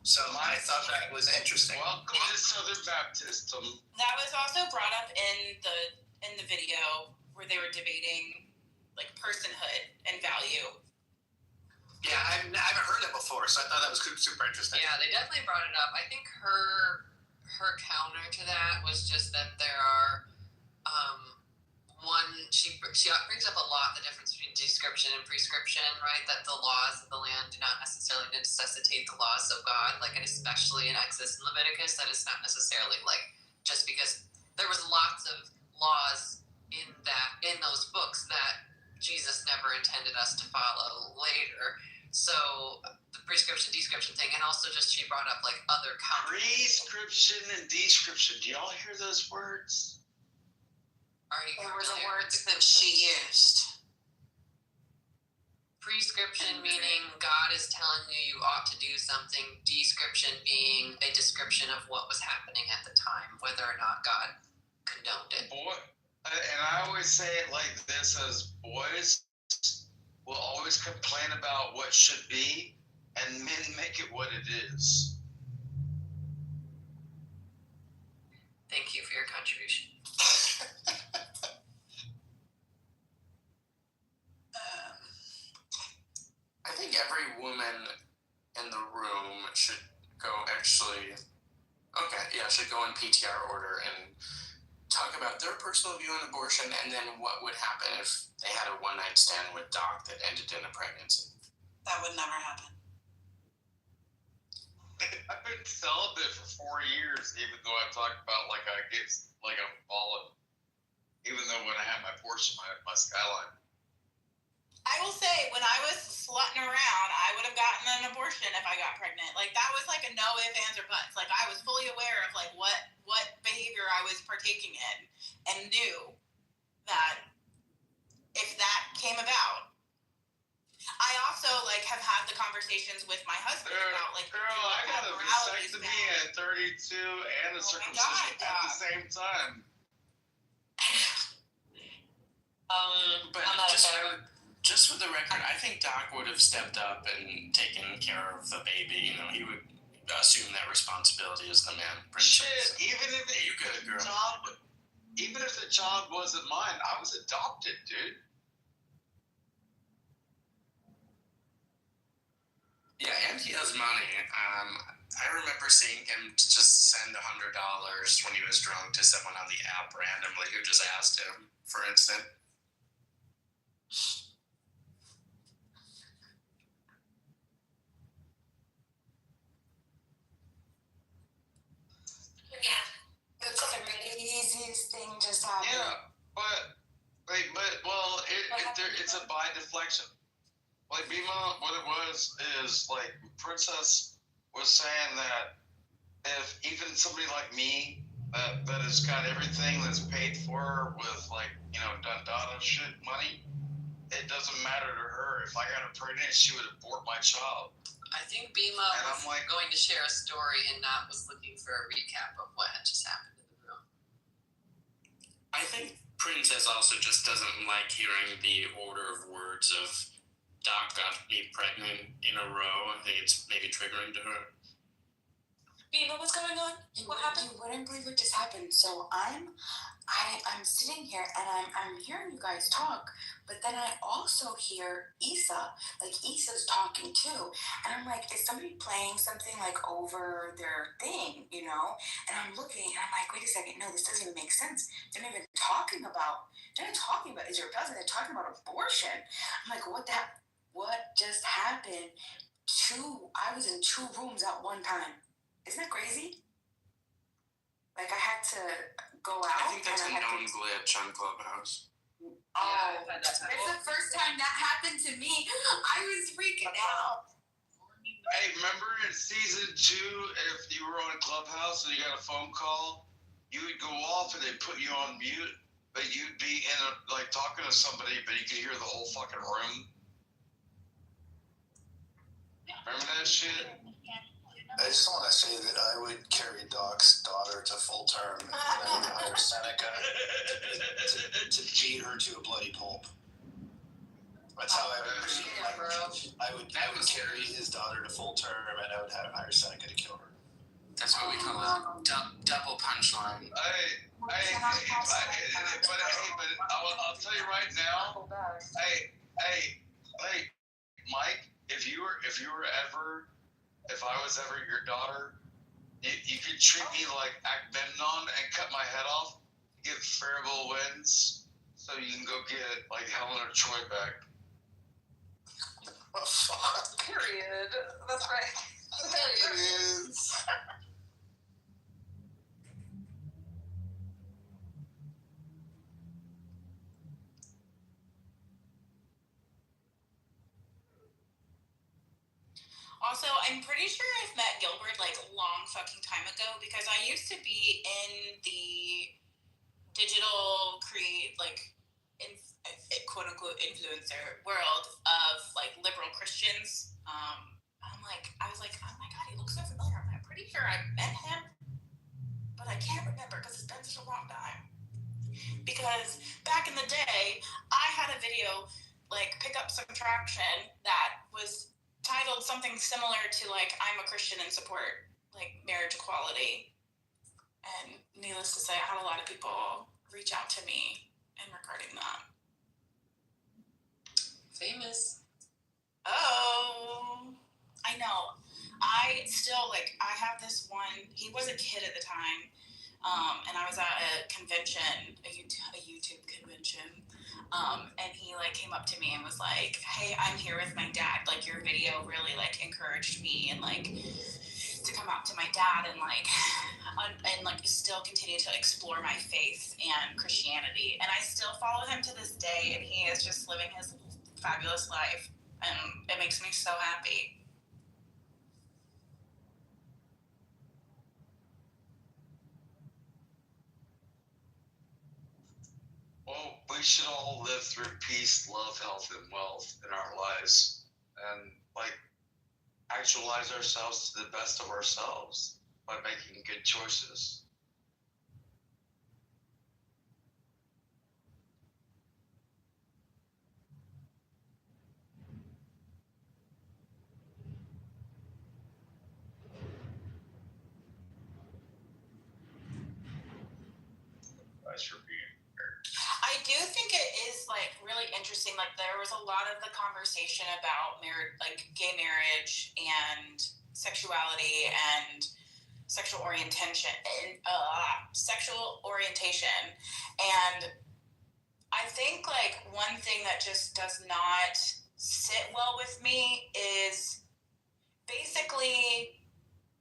So I thought that was interesting. Welcome to Southern Baptism. That was also brought up in the video where they were debating, like, personhood and value. Yeah, I haven't heard that before, so I thought that was super interesting. Yeah, they definitely brought it up. I think her counter to that was just that there are she brings up a lot the difference between description and prescription, right? That the laws of the land do not necessarily necessitate the laws of God, like, and especially in Exodus and Leviticus, that it's not necessarily like just because there was lots of laws in those books that Jesus never intended us to follow later. So the prescription, description thing, and also just she brought up like other Prescription and description. Do y'all hear those words? There were the words that she used. Prescription meaning God is telling you you ought to do something. Description being a description of what was happening at the time, whether or not God condoned it. And I always say it like this: as boys will always complain about what should be, and men make it what it is. Thank you for your contribution. I think every woman in the room should go should go in PTR order and talk about their personal view on abortion, and then what would happen if they had a one-night stand with Doc that ended in a pregnancy. That would never happen. I've been celibate for 4 years, even though I talked about like I get like a fallen, even though when I had my Porsche, my Skyline. I will say, when I was slutting around, I would have gotten an abortion if I got pregnant. Like, that was like a no ifs, ands, or buts. Like, I was fully aware of like what behavior I was partaking in, and knew that if that came about. I also like have had the conversations with my husband about like, girl, I got a vasectomy at 32 and a circumcision at the same time. But just for the record, I think Doc would have stepped up and taken care of the baby. You know, he would assume that responsibility as the man. Shit, even if the child wasn't mine, I was adopted, dude. Yeah, and he has money. I remember seeing him just send $100 when he was drunk to someone on the app randomly who just asked him for instance. Yeah, it's the really easiest thing just happened. Yeah, but it's a by deflection. Like Bima, what it was is like Princess was saying that if even somebody like me that has got everything that's paid for with like, you know, Dundada shit money, it doesn't matter to her. If I got her pregnant, she would abort my child. I think Bima was going to share a story and not was looking for a recap of what had just happened in the room. I think Princess also just doesn't like hearing the order of words of Doc got me pregnant in a row. I think it's maybe triggering to her. Beaver, what's going on? What happened? You wouldn't believe what just happened. So I'm sitting here and I'm hearing you guys talk, but then I also hear Issa, like Issa's talking too. And I'm like, is somebody playing something like over their thing, you know? And I'm looking and I'm like, wait a second, no, this doesn't even make sense. They're not even talking about is your cousin, they're talking about abortion. I'm like, what just happened? I was in 2 rooms at one time. Isn't that crazy? Like I had to go out. I think that's a known glitch on Clubhouse. Oh, that's the first time that happened to me. I was freaking out. Hey, remember in season 2, if you were on Clubhouse and you got a phone call, you would go off and they'd put you on mute, but you'd be in talking to somebody, but you could hear the whole fucking room. Remember that shit? I just want to say that I would carry Doc's daughter to full term and I would hire Seneca to beat her to a bloody pulp. That's how I would proceed. I would carry his daughter to full term and I would hire Seneca to kill her. That's what we call a double punchline. But I'll tell you right now. Hey, Mike, if I was ever your daughter, you could treat me like Agamemnon and cut my head off, get favorable wins, so you can go get Helen or Troy back. Oh, fuck. Period. That's right. There it is. Also, I'm pretty sure I've met Gilbert long fucking time ago because I used to be in the digital quote unquote influencer world of liberal Christians. I was like, oh my god, he looks so familiar. I'm pretty sure I met him, but I can't remember because it's been such a long time. Because back in the day, I had a video pick up some traction that was titled something similar to I'm a Christian and support marriage equality. And needless to say, I had a lot of people reach out to me regarding that. Famous. Oh, I know. I still I have this one. He was a kid at the time, and I was at a convention, a YouTube convention. And he came up to me and was like, hey, I'm here with my dad. Your video really encouraged me and to come out to my dad and still continue to explore my faith and Christianity. And I still follow him to this day, and he is just living his fabulous life, and it makes me so happy. Well, we should all live through peace, love, health, and wealth in our lives, and actualize ourselves to the best of ourselves by making good choices. Thanks for being here. I do think it is really interesting. There was a lot of the conversation about gay marriage and sexuality and sexual orientation and and I think one thing that just does not sit well with me is basically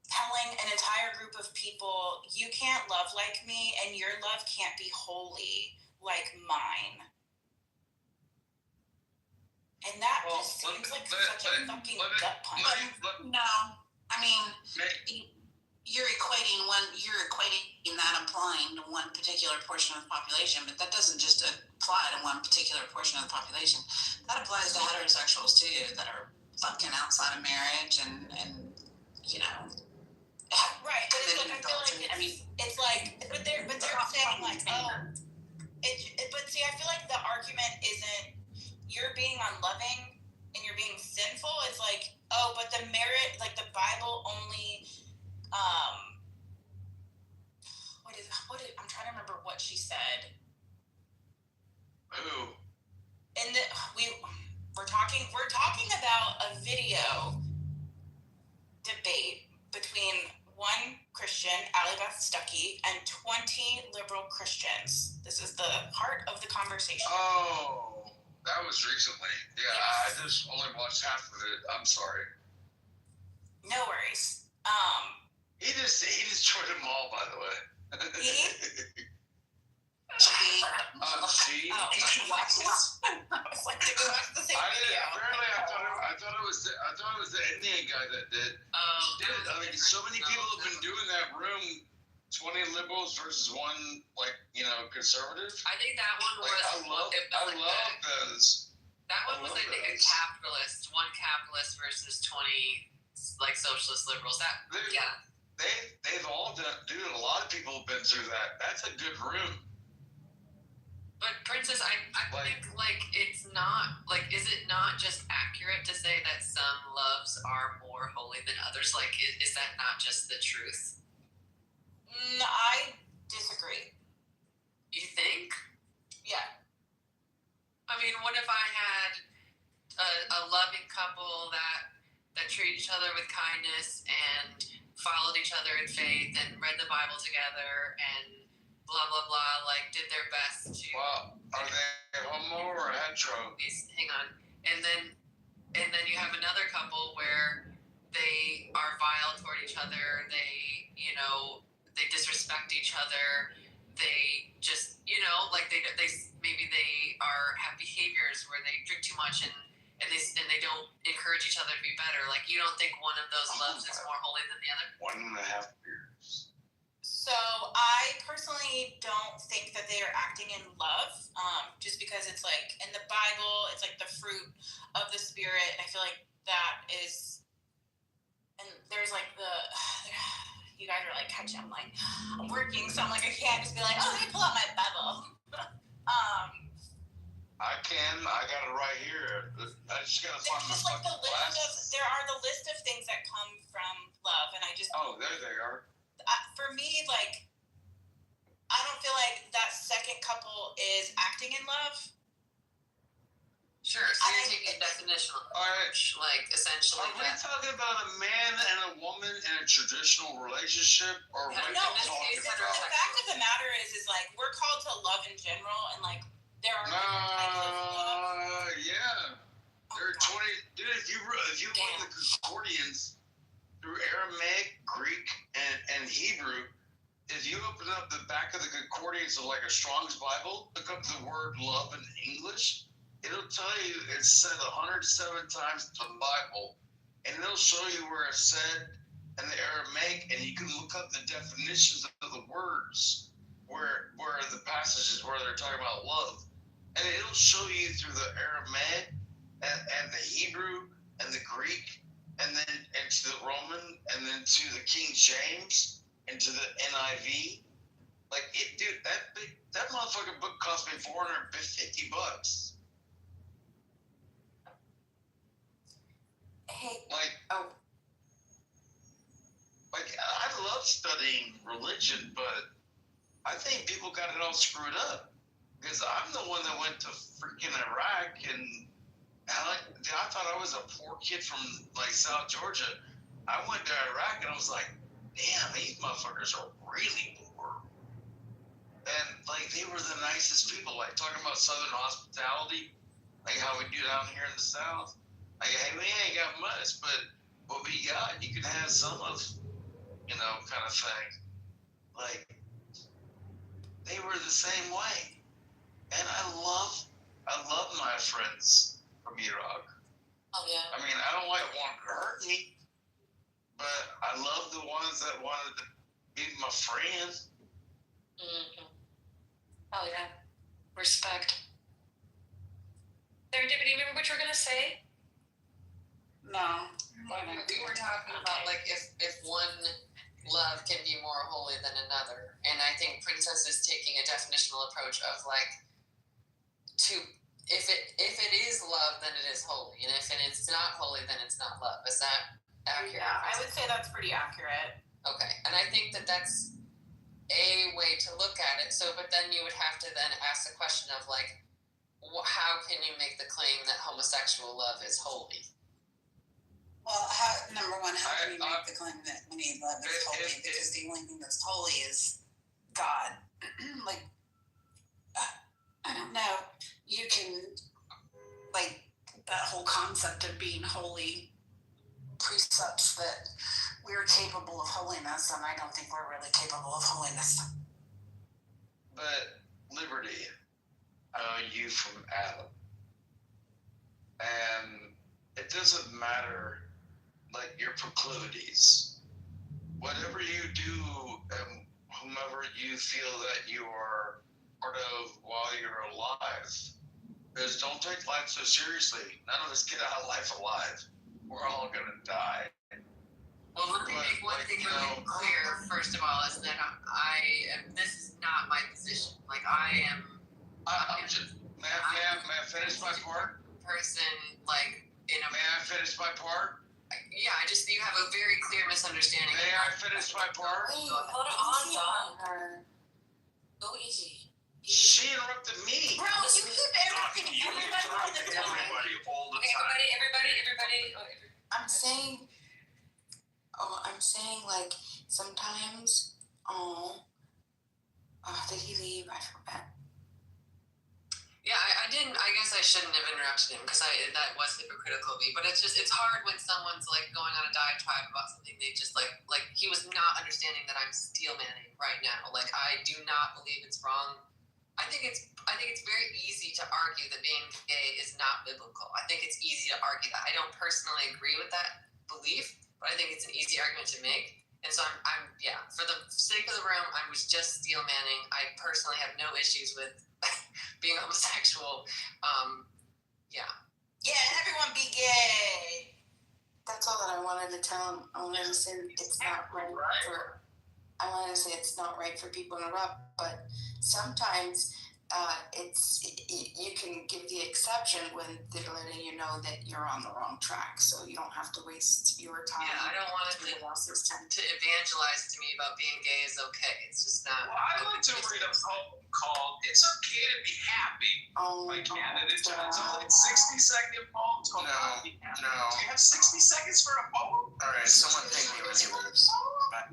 telling an entire group of people, you can't love like me and your love can't be holy like mine. And that just seems such a fucking gut punch. No, I mean, you're equating that applying to one particular portion of the population, but that doesn't just apply to one particular portion of the population. That applies to heterosexuals too, that are fucking outside of marriage and right. But it's I feel but they're saying but see, I feel the argument isn't you're being unloving, and you're being sinful, it's like, oh, but the merit, like the Bible only, I'm trying to remember what she said. Who? And we're talking about a video debate between one Christian, Allie Beth Stuckey, and 20 liberal Christians. This is the heart of the conversation. Oh, that was recently. Yeah, yes. I just only watched half of it. I'm sorry. No worries. He destroyed them all, by the way. See? I did you watch this? I was like, did we watch the same video? Apparently, I thought it was the Indian guy that did. I mean, so many people have been doing that room. 20 liberals versus one, conservative. I think that one was. I love those. That one was, I think, a capitalist. One capitalist versus 20 socialist liberals. They've all done. Dude, a lot of people have been through that. That's a good room. But Princess, I think it's not is it not just accurate to say that some loves are more holy than others? Is that not just the truth? I disagree. You think? Yeah. I mean, what if I had a loving couple that treated each other with kindness and followed each other in faith and read the Bible together and blah blah blah, did their best to. Well, are they homo or hetero? Hang on, and then you have another couple where they are vile toward each other. They they disrespect each other. They just they maybe they have behaviors where they drink too much and they don't encourage each other to be better. You don't think one of those loves is more holy than the other? 1.5 beers. So I personally don't think that they are acting in love, just because it's in the Bible, it's the fruit of the Spirit. And I feel like that is, and there's you guys are catching, I'm working, so I'm I can't just be oh, let me pull out my Bible. I can. I got it right here. I just gotta find my fucking glasses. There are the list of things that come from love, and I just. Oh, there they are. For me, I don't feel like that second couple is acting in love. Sure, so you're taking a definitional approach, essentially. Are we talking about a man and a woman in a traditional relationship, or what are we talking about? The fact of the matter is we're called to love in general, and there are different types of love. Yeah. There are 20. Dude, if you read the concordance through Aramaic, Greek, and Hebrew, if you open up the back of the concordance of a Strong's Bible, look up the word love in English, it'll tell you it's said 107 times in the Bible, and it'll show you where it's said in the Aramaic, and you can look up the definitions of the words where the passages where they're talking about love, and it'll show you through the Aramaic and the Hebrew and the Greek, and then into the Roman, and then to the King James, and to the NIV. Dude, that motherfucking book cost me $450. Hey. I love studying religion, but I think people got it all screwed up. Because I'm the one that went to freaking Iraq, and I thought I was a poor kid from South Georgia. I went to Iraq and I was like, damn, these motherfuckers are really poor. And they were the nicest people, talking about Southern hospitality, how we do down here in the South. Hey, we ain't got much, but what we got, you can have some of, kind of thing. They were the same way. And I love my friends from Iraq. Oh, yeah. I mean, I don't want to hurt me, but I love the ones that wanted to be my friend. Mm-hmm. Oh, yeah. Respect. Serendipity, remember what you were going to say? No. We were talking about if one love can be more holy than another, and I think Princess is taking a definitional approach of to if it is love, then it is holy, and if it's not holy, then it's not love. Is that accurate? Yeah, I would say that's pretty accurate. Okay, and I think that that's a way to look at it. So, but then you would have to then ask the question of like, how can you make the claim that homosexual love is holy? Well, number one, how can you make the claim that any love is holy? Because the only thing that's holy is God. Like, I don't know. You can, like, that whole concept of being holy precepts that we're capable of holiness, and I don't think we're really capable of holiness. But Liberty, you from Adam, and it doesn't matter like your proclivities. Whatever you do, whomever you feel that you are part of while you're alive, is don't take life so seriously. None of us get out of life alive. We're all gonna die. Well, let me make one thing really clear, first of all, is that this is not my position. Like, I'm just, may I finish my part? Person, like, May I finish my part? Yeah, you have a very clear misunderstanding. May I finish my part? Wait, hold on, Don. Go easy. She interrupted me. Bro, you keep interrupting everybody all the time. Everybody. I'm saying, like, sometimes, did he leave? I forgot. Yeah, I didn't. I guess I shouldn't have interrupted him because that was hypocritical of me. But it's hard when someone's like going on a diatribe about something they just like he was not understanding that I'm steel manning right now. Like, I do not believe it's wrong. I think it's very easy to argue that being gay is not biblical. I think it's easy to argue that. I don't personally agree with that belief, but I think it's an easy argument to make. And so I'm for the sake of the room, I was just steel manning. I personally have no issues with being homosexual. Yeah, everyone be gay. That's all that I wanted to tell him. I wanted to say it's not right for. I wanted to say it's not right for people to interrupt, but sometimes you can give the exception when they're letting you know that you're on the wrong track, so you don't have to waste your time. Yeah, I don't want it to evangelize to me about being gay is okay. It's just not. Well, I'd like to read a poem called "It's Okay to Be Happy" by Candidate John. It's only 60-second poem. It's called Be Happy. No. Do you have 60 seconds for a poem? All right, someone ping me when he leaves. Bye.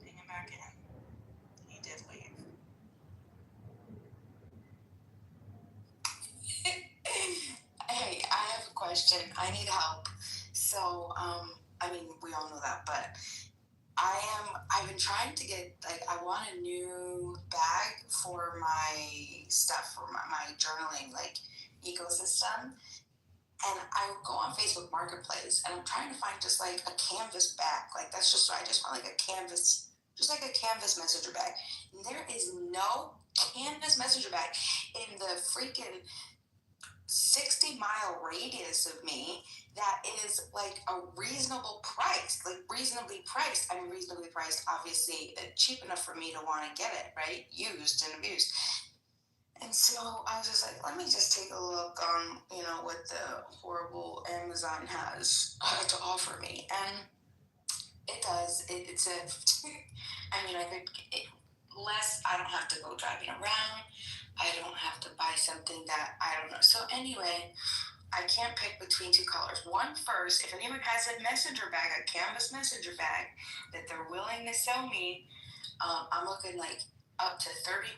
Bring him back in. He did leave. Hey, I have a question. I need help. So, we all know that, but I've been trying to get, I want a new bag for my stuff, for my journaling, ecosystem. And I go on Facebook Marketplace, and I'm trying to find just, a canvas bag. I just want, a canvas, just a canvas messenger bag. And there is no canvas messenger bag in the freaking 60-mile radius of me that is a reasonable price, reasonably priced. Reasonably priced, obviously cheap enough for me to want to get it, right? Used and abused. And so I was just let me just take a look on, what the horrible Amazon has to offer me. And it does. It's a, less, I don't have to go driving around. I don't have to buy something that I don't know. So anyway, I can't pick between two colors. One first, if anyone has a messenger bag, a canvas messenger bag that they're willing to sell me, I'm looking up to $30.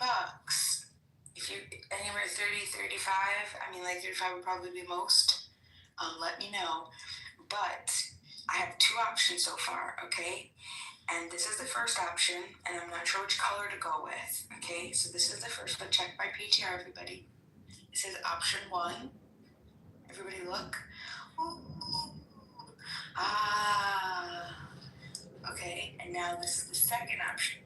If you, anywhere 30, 35, 35 would probably be most. Let me know. But I have two options so far, okay? And this is the first option, and I'm not sure which color to go with, okay? So this is the first one. Check my PTR, everybody. This is option 1. Everybody look. Ooh. Okay, and now this is the second option.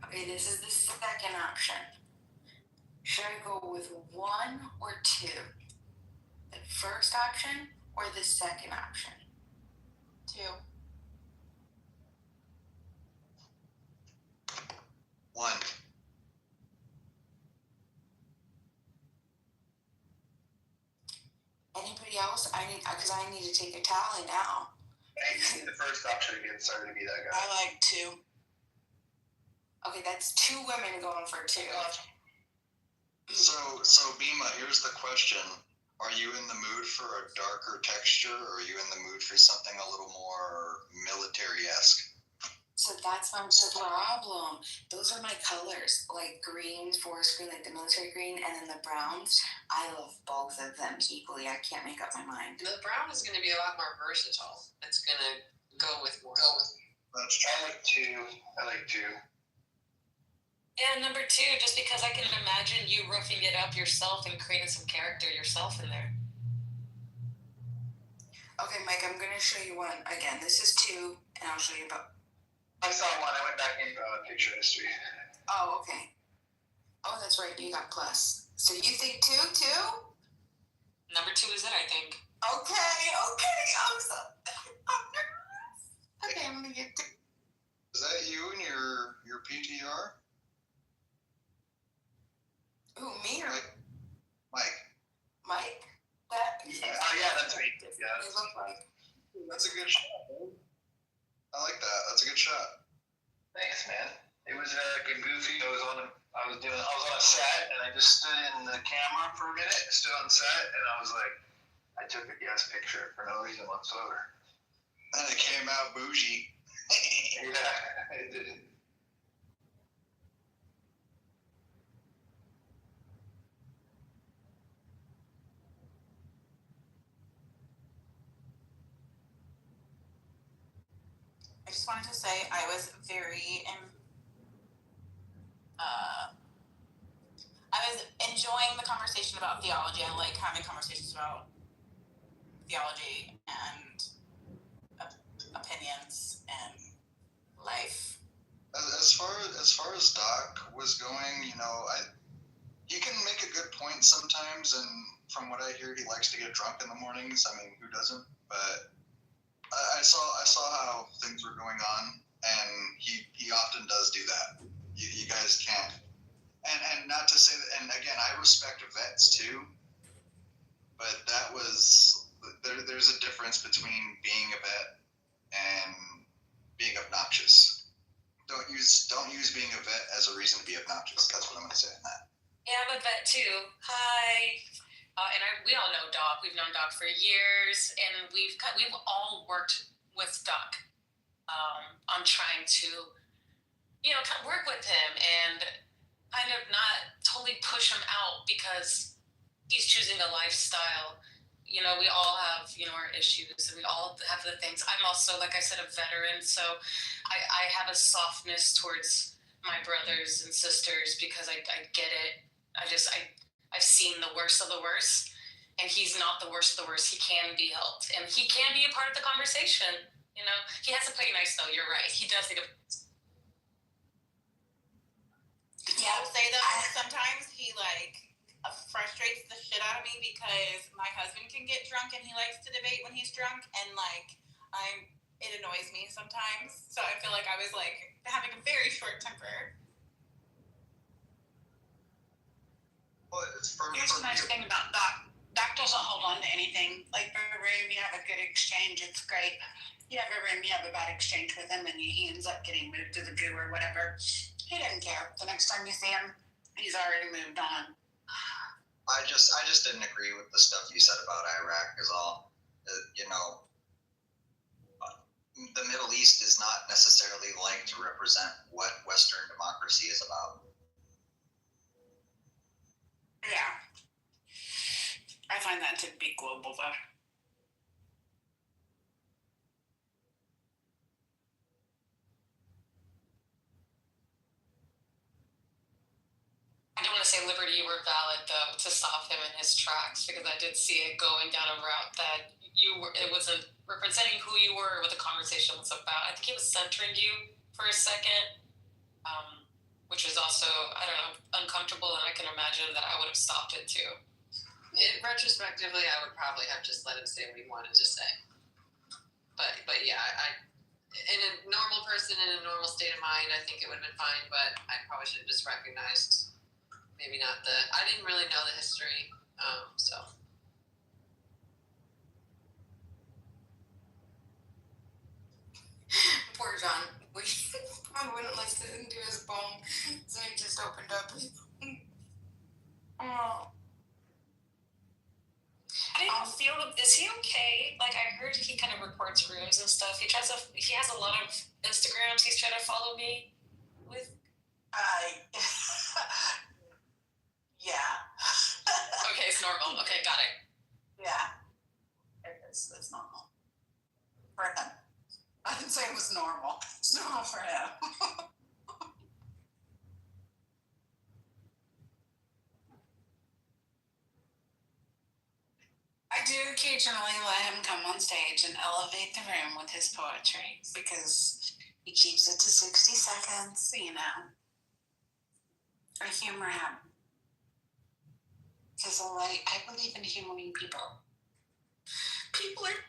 Okay, this is the second option. Should I go with 1 or 2? The first option or the second option? 2. 1. Anybody else? Because I need to take a tally now. I think the first option again. Sorry to be that guy. I like 2. Okay, that's 2 women going for 2. So Bima, here's the question. Are you in the mood for a darker texture, or are you in the mood for something a little more military-esque? So that's my problem. Those are my colors, like green, forest green, like the military green, and then the browns. I love both of them equally. I can't make up my mind. The brown is going to be a lot more versatile. It's going to go with more. I like 2. I like 2. Yeah, number 2, just because I can imagine you roughing it up yourself and creating some character yourself in there. Okay, Mike, I'm going to show you one again. This is 2, and I'll show you about. I saw one. I went back in picture history. Oh, okay. Oh, that's right. You got plus. So you think 2 too? Number 2 is it, I think. Okay. I'm nervous. Okay, I'm gonna get 2. Is that you in your PTR? Who, me or Mike? Mike? That? Yeah, that's me. Yeah. They look like. That's a good shot, man. I like that. That's a good shot. Thanks, man. It was good goofy. I was on a set, and I just stood in the camera for a minute. Stood on set, and I was like, I took a guest picture for no reason whatsoever. And it came out bougie. Yeah, it did. I just wanted to say I was very I was enjoying the conversation about theology. I like having conversations about theology and opinions and life. As far as Doc was going, he can make a good point sometimes, and from what I hear, he likes to get drunk in the mornings. I mean, who doesn't? But I saw how things were going on, and he often does do that. You guys can't. And not to say that, and again, I respect vets too, but that was, there's a difference between being a vet and being obnoxious. Don't use being a vet as a reason to be obnoxious. That's what I'm going to say on that. Yeah, I'm a vet too. Hi. We all know Doc. We've known Doc for years, and we've all worked with Doc on trying to, work with him and kind of not totally push him out because he's choosing a lifestyle. We all have, our issues, and we all have the things. I'm also, like I said, a veteran, so I have a softness towards my brothers and sisters because I get it. I've seen the worst of the worst, and he's not the worst of the worst. He can be helped, and he can be a part of the conversation. He has to play nice, though. You're right. He does need to. Yeah, I will say though, sometimes he frustrates the shit out of me because my husband can get drunk and he likes to debate when he's drunk, and it annoys me sometimes. So I feel like I was having a very short temper. Well, Here's the nice thing about Doc. Doc doesn't hold on to anything. Like in a room, you have a good exchange. It's great. You have a room, you have a bad exchange with him, and he ends up getting moved to the goo or whatever. He doesn't care. The next time you see him, he's already moved on. I just didn't agree with the stuff you said about Iraq is all. The Middle East is not necessarily like to represent what Western democracy is about. Yeah. I find that to be global, though. I don't want to say liberty were valid, though, to stop him in his tracks, because I did see it going down a route that it wasn't representing who you were or what the conversation was about. I think he was centering you for a second. which is also, I don't know, uncomfortable, and I can imagine that I would have stopped it too. Retrospectively, I would probably have just let him say what he wanted to say. But yeah, in a normal person, in a normal state of mind, I think it would have been fine, but I probably should have just recognized maybe not I didn't really know the history, so. Poor John. I wouldn't listen to his phone, so he just opened up. Oh. How do you feel? Is he okay? Like, I heard he kind of reports rooms and stuff. He has a lot of Instagrams he's trying to follow me with. Yeah. Okay, it's normal. Okay, got it. Yeah. It's normal. For him. I didn't say it was normal. It's normal for him. I do occasionally let him come on stage and elevate the room with his poetry because he keeps it to 60 seconds, you know. I humor him. Because I believe in humoring people. People are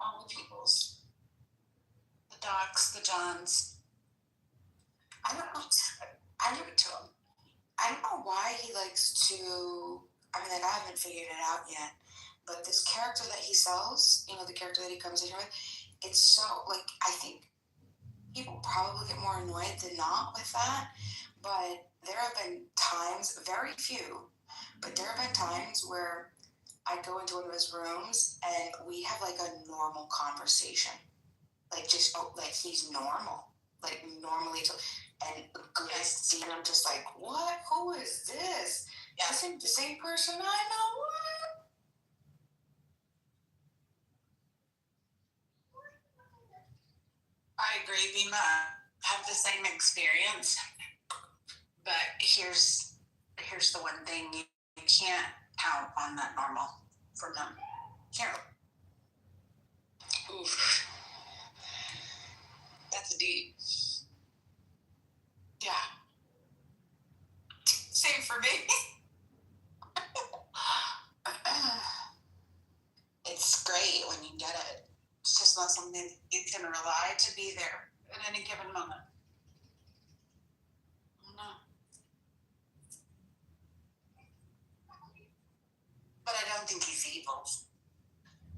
all the peoples. The Docs, the Johns. I don't know. I give it to him. I don't know why he likes to. I mean, like, I haven't figured it out yet. But this character that he sells, you know, the character that he comes in here with, it's so, like, I think people probably get more annoyed than not with that. But there have been times, very few, but there have been times where I go into one of his rooms and we have like a normal conversation. Like, just, like, he's normal. Like, normally, and Grace, and I'm just like, what? Who is this? Yeah. This ain't the same person I know. What? I agree, we have the same experience. But here's the one thing, you can't count on that normal from them. Can't. Oof. That's deep. Yeah. Same for me. It's great when you get it. It's just not something you can rely to be there at any given moment. No. But I don't think he's evil.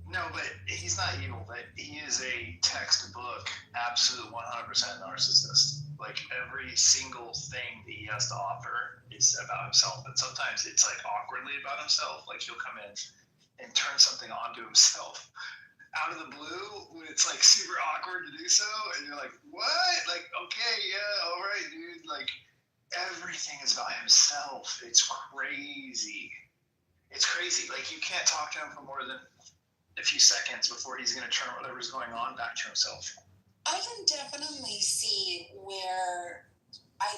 No, but he's not evil, but he is a textbook, absolute 100% narcissist. Like, every single thing that he has to offer is about himself. And sometimes it's like awkwardly about himself. Like, he'll come in and turn something onto himself out of the blue when it's like super awkward to do so. And you're like, what? Like, okay, yeah, all right, dude. Like, everything is about himself. It's crazy. It's crazy. Like, you can't talk to him for more than a few seconds before he's going to turn whatever's going on back to himself. I can definitely see where I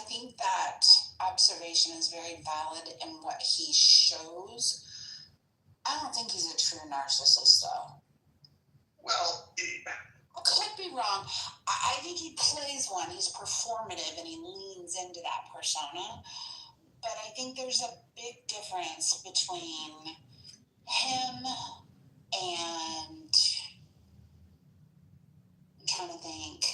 think that observation is very valid in what he shows. I don't think he's a true narcissist, though. Well, I could be wrong. I think he plays one. He's performative and he leans into that persona. But I think there's a big difference between him and I'm trying to think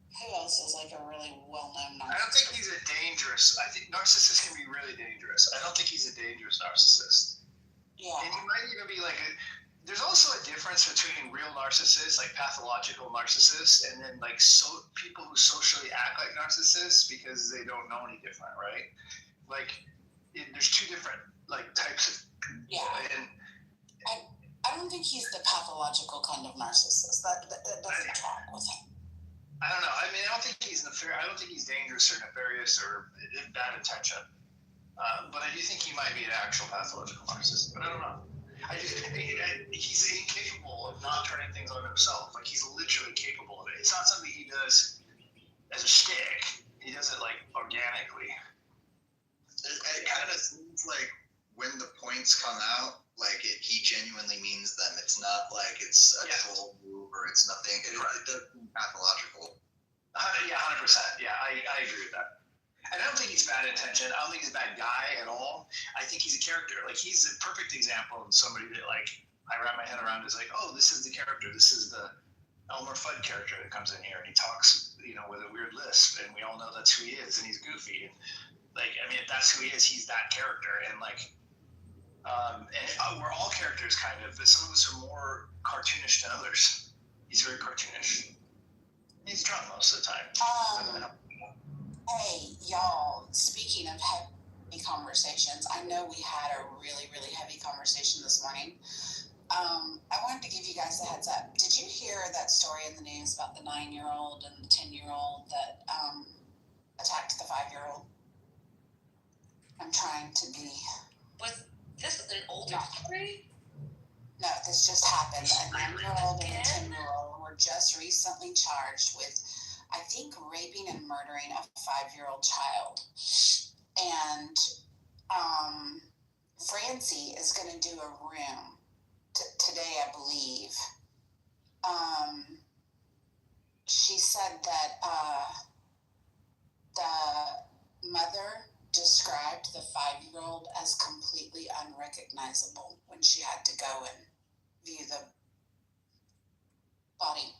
who else is like a really well-known narcissist. I don't think he's a dangerous. I think narcissists can be really dangerous. I don't think he's a dangerous narcissist. Yeah. And he might even be like there's also a difference between real narcissists, like pathological narcissists, and then like people who socially act like narcissists because they don't know any different, right? Like, there's two different like types of. Yeah. And I don't think he's the pathological kind of narcissist. That doesn't track with him. I don't know. I mean, I don't think he's nefarious. I don't think he's dangerous or nefarious or bad intention. But I do think he might be an actual pathological narcissist. But I don't know. He's incapable of not turning things on himself. Like, he's literally capable of it. It's not something he does as a shtick. He does it like organically. It kind of seems like when the points come out, like he genuinely means them. It's not like it's a troll move or it's nothing. It does seem pathological. Yeah, 100%. Yeah, I agree with that. And I don't think he's bad intention. I don't think he's a bad guy at all. I think he's a character. Like, he's a perfect example of somebody that, like, I wrap my head around is like, oh, this is the character. This is the Elmer Fudd character that comes in here and he talks, you know, with a weird lisp, and we all know that's who he is, and he's goofy. And, like, I mean, if that's who he is, he's that character. And, like, we're all characters, kind of, but some of us are more cartoonish than others. He's very cartoonish. He's drunk most of the time. Hey, y'all, speaking of heavy conversations, I know we had a really, really heavy conversation this morning. I wanted to give you guys a heads up. Did you hear that story in the news about the 9-year-old and the 10-year-old that attacked the 5-year-old? I'm trying to be... Was this an older story? No, this just happened. A 9-year-old and a 10-year-old were just recently charged with, I think, raping and murdering a 5-year-old child. And Francie is going to do a room today, I believe. She said that the mother described the 5-year-old as completely unrecognizable when she had to go and view the body.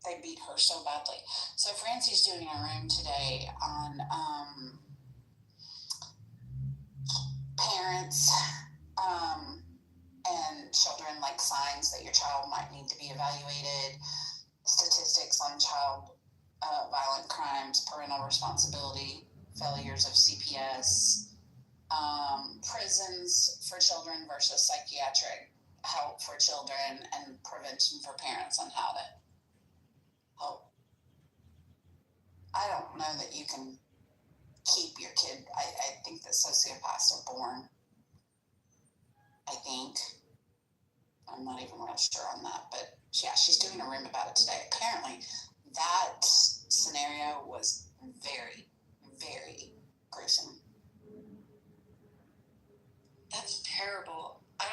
They beat her so badly. So Francie's doing a room today on parents and children, like signs that your child might need to be evaluated, statistics on child violent crimes, parental responsibility, failures of CPS, prisons for children versus psychiatric help for children, and prevention for parents on how to help. I don't know that you can keep your kid. I think that sociopaths are born. I think. I'm not even real sure on that, but yeah, she's doing a room about it today. Apparently, that scenario was very, very gruesome. That's terrible. I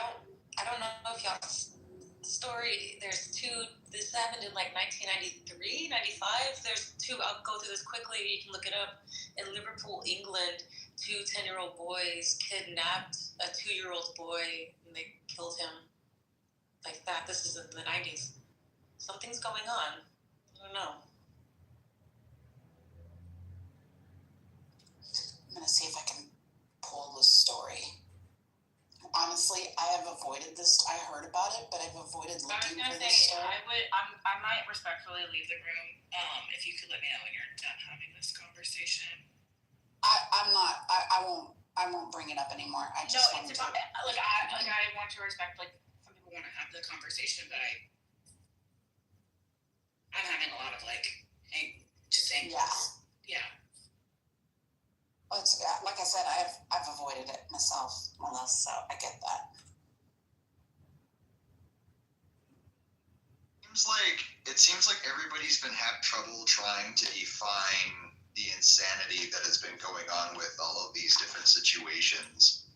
don't know if y'all's story. There's two. This happened in like 1993, 95. There's two. I'll go through this quickly. You can look it up. In Liverpool, England, 2 10-year-old boys kidnapped a 2-year-old boy and they killed him like that. This is in the 90s. Something's going on. I don't know. I'm gonna see if I can pull the story. Honestly, I have avoided this. I heard about it, but I've avoided looking for this story. I might respectfully leave the room. If you could let me know when you're done having this conversation. I'm not. I won't bring it up anymore. I just it's about I want to respect, like, some people want to have the conversation, but I'm having a lot of just saying yeah. Well, it's, like I said, I've avoided it myself, Melissa, so I get that. It seems like everybody's been having trouble trying to define the insanity that has been going on with all of these different situations.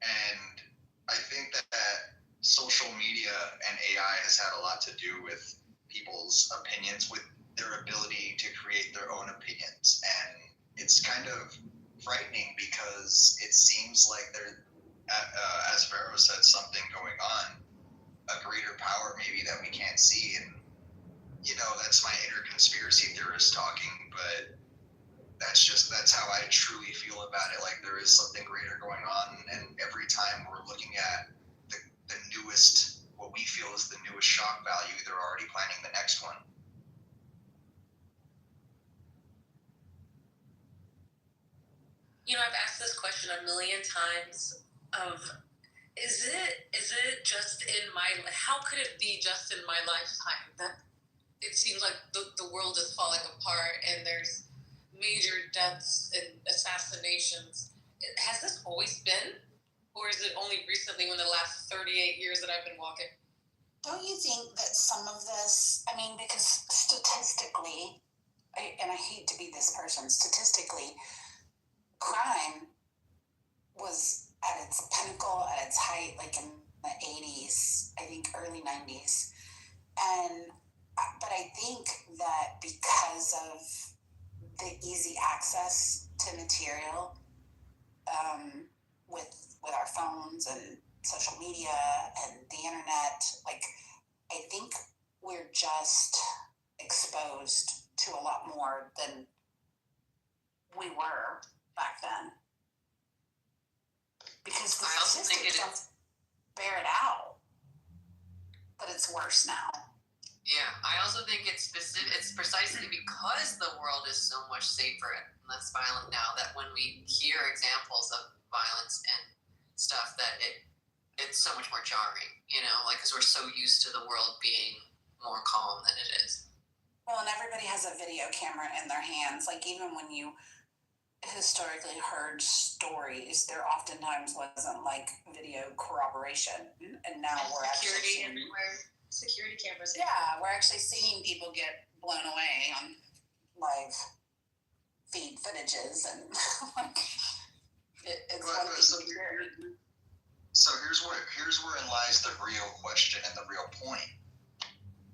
And I think that social media and AI has had a lot to do with people's opinions, with their ability to create their own opinions. And it's kind of frightening because it seems like there, as Vero said, something going on, a greater power maybe that we can't see. And, you know, that's my inner conspiracy theorist talking, but that's how I truly feel about it. Like, there is something greater going on, and every time we're looking at the newest, what we feel is the newest shock value, they're already planning the next one. You know, I've asked this question a million times of, is it just in how could it be just in my lifetime that it seems like the world is falling apart and there's major deaths and assassinations? Has this always been? Or is it only recently, in the last 38 years that I've been walking? Don't you think that some of this, I mean, because statistically, and I hate to be this person, statistically, crime was at its pinnacle, at its height, like in the 80s, I think early 90s. But I think that because of the easy access to material, with our phones and social media and the internet, like, I think we're just exposed to a lot more than we were back then. Because the statistics don't bear it out that it's worse now. Yeah, I also think it's precisely because the world is so much safer and less violent now that when we hear examples of violence and stuff, that it's so much more jarring, like, because we're so used to the world being more calm than it is. Well, and everybody has a video camera in their hands. Like, even when you historically heard stories, there oftentimes wasn't like video corroboration, and now we're actually everywhere. Security cameras. Yeah, we're actually seeing people get blown away on live feed footages, and like it's one thing. So here's wherein lies the real question and the real point.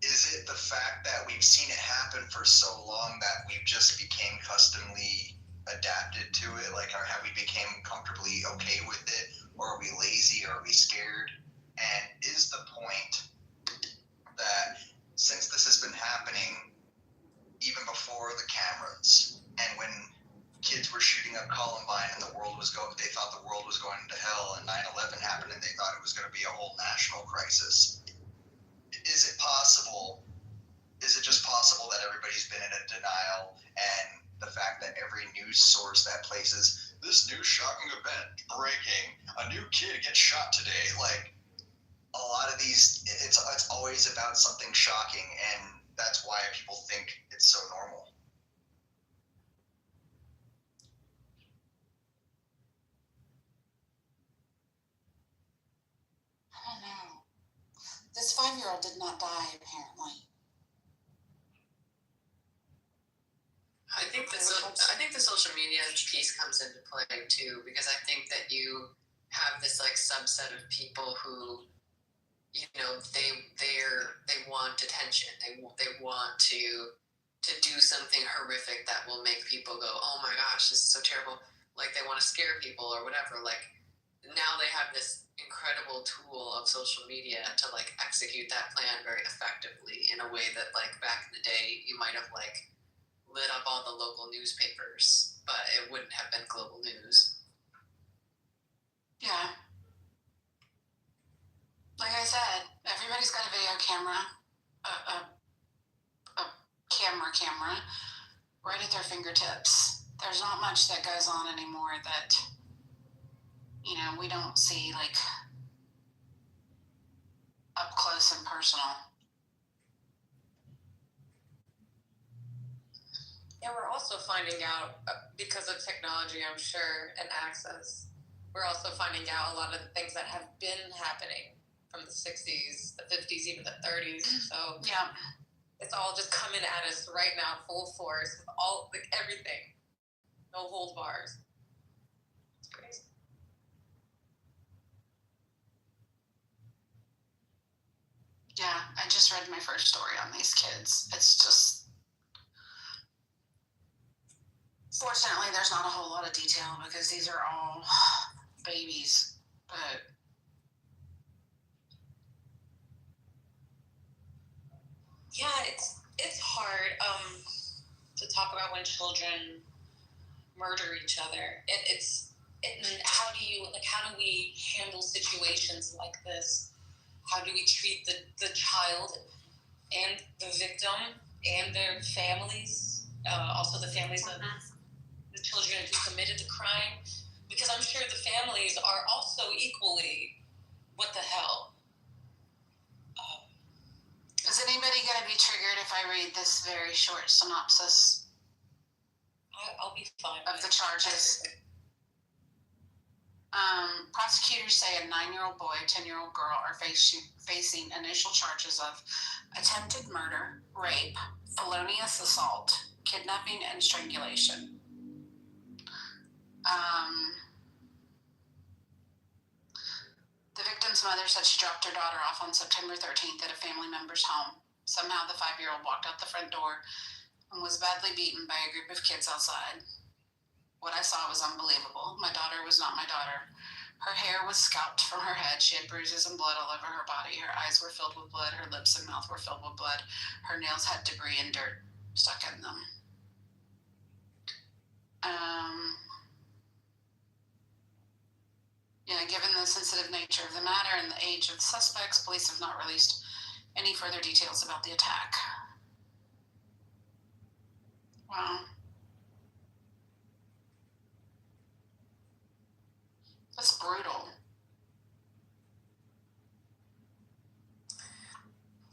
Is it the fact that we've seen it happen for so long that we've just became customly adapted to it? Like, have we become comfortably okay with it, or are we lazy, or are we scared? And is the point that since this has been happening even before the cameras, and when kids were shooting up Columbine and they thought the world was going to hell, and 9/11 happened and they thought it was going to be a whole national crisis, is it just possible that everybody's been in a denial, and the fact that every news source that places this new shocking event breaking, a new kid gets shot today, like, a lot of these, it's always about something shocking, and that's why people think it's so normal. I don't know. This 5-year-old did not die, apparently. I think the social media piece comes into play too, because I think that you have this like subset of people who, they want attention. They want to do something horrific that will make people go, oh my gosh, this is so terrible. Like, they want to scare people or whatever. Like, now they have this incredible tool of social media to like execute that plan very effectively in a way that, like, back in the day you might have like lit up all the local newspapers, but it wouldn't have been global news. Yeah. Like I said, everybody's got a video camera, a camera right at their fingertips. There's not much that goes on anymore that, we don't see, like, up close and personal. And we're also finding out, because of technology, I'm sure, and access, we're also finding out a lot of the things that have been happening from the 60s, the 50s, even the 30s. So yeah, it's all just coming at us right now, full force, with all, like, everything. No hold bars. It's crazy. Yeah, I just read my first story on these kids. It's just, fortunately, there's not a whole lot of detail because these are all babies, but yeah, it's hard to talk about when children murder each other. How do we handle situations like this? How do we treat the child and the victim and their families, also the families of the children who committed the crime? Because I'm sure the families are also equally, what the hell? Is anybody going to be triggered if I read this very short synopsis? I'll be fine of the charges. Prosecutors say a 9-year-old boy, 10-year-old girl are facing initial charges of attempted murder, rape, felonious assault, kidnapping, and strangulation. The victim's mother said she dropped her daughter off on September 13th at a family member's home. Somehow the 5-year-old walked out the front door and was badly beaten by a group of kids outside. What I saw was unbelievable. My daughter was not my daughter. Her hair was scalped from her head. She had bruises and blood all over her body. Her eyes were filled with blood. Her lips and mouth were filled with blood. Her nails had debris and dirt stuck in them. Given the sensitive nature of the matter and the age of the suspects, police have not released any further details about the attack. Wow. That's brutal.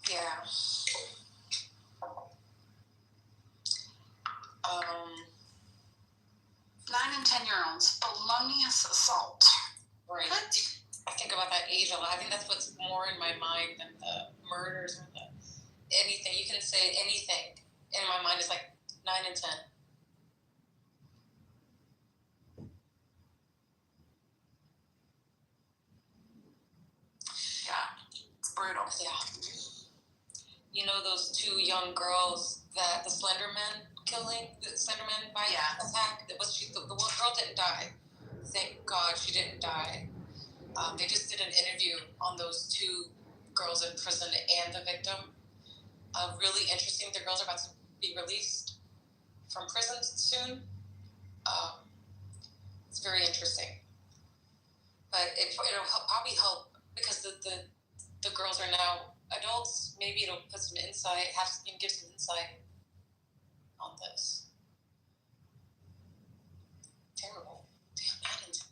Yeah. 9 and 10-year-olds, felonious assault. Right. What? I think about that age a lot. I think that's what's more in my mind than the murders or the anything. You can say anything. In my mind, it's like 9 and 10. Yeah, it's brutal. Yeah. You know those 2 young girls that the Slenderman attack? That was the one girl didn't die. Thank God she didn't die. They just did an interview on those 2 girls in prison and the victim. Really interesting. The girls are about to be released from prison soon. It's very interesting. But it'll probably help because the girls are now adults. Maybe it'll put some insight, give some insight on this. Terrible. Damn, that is.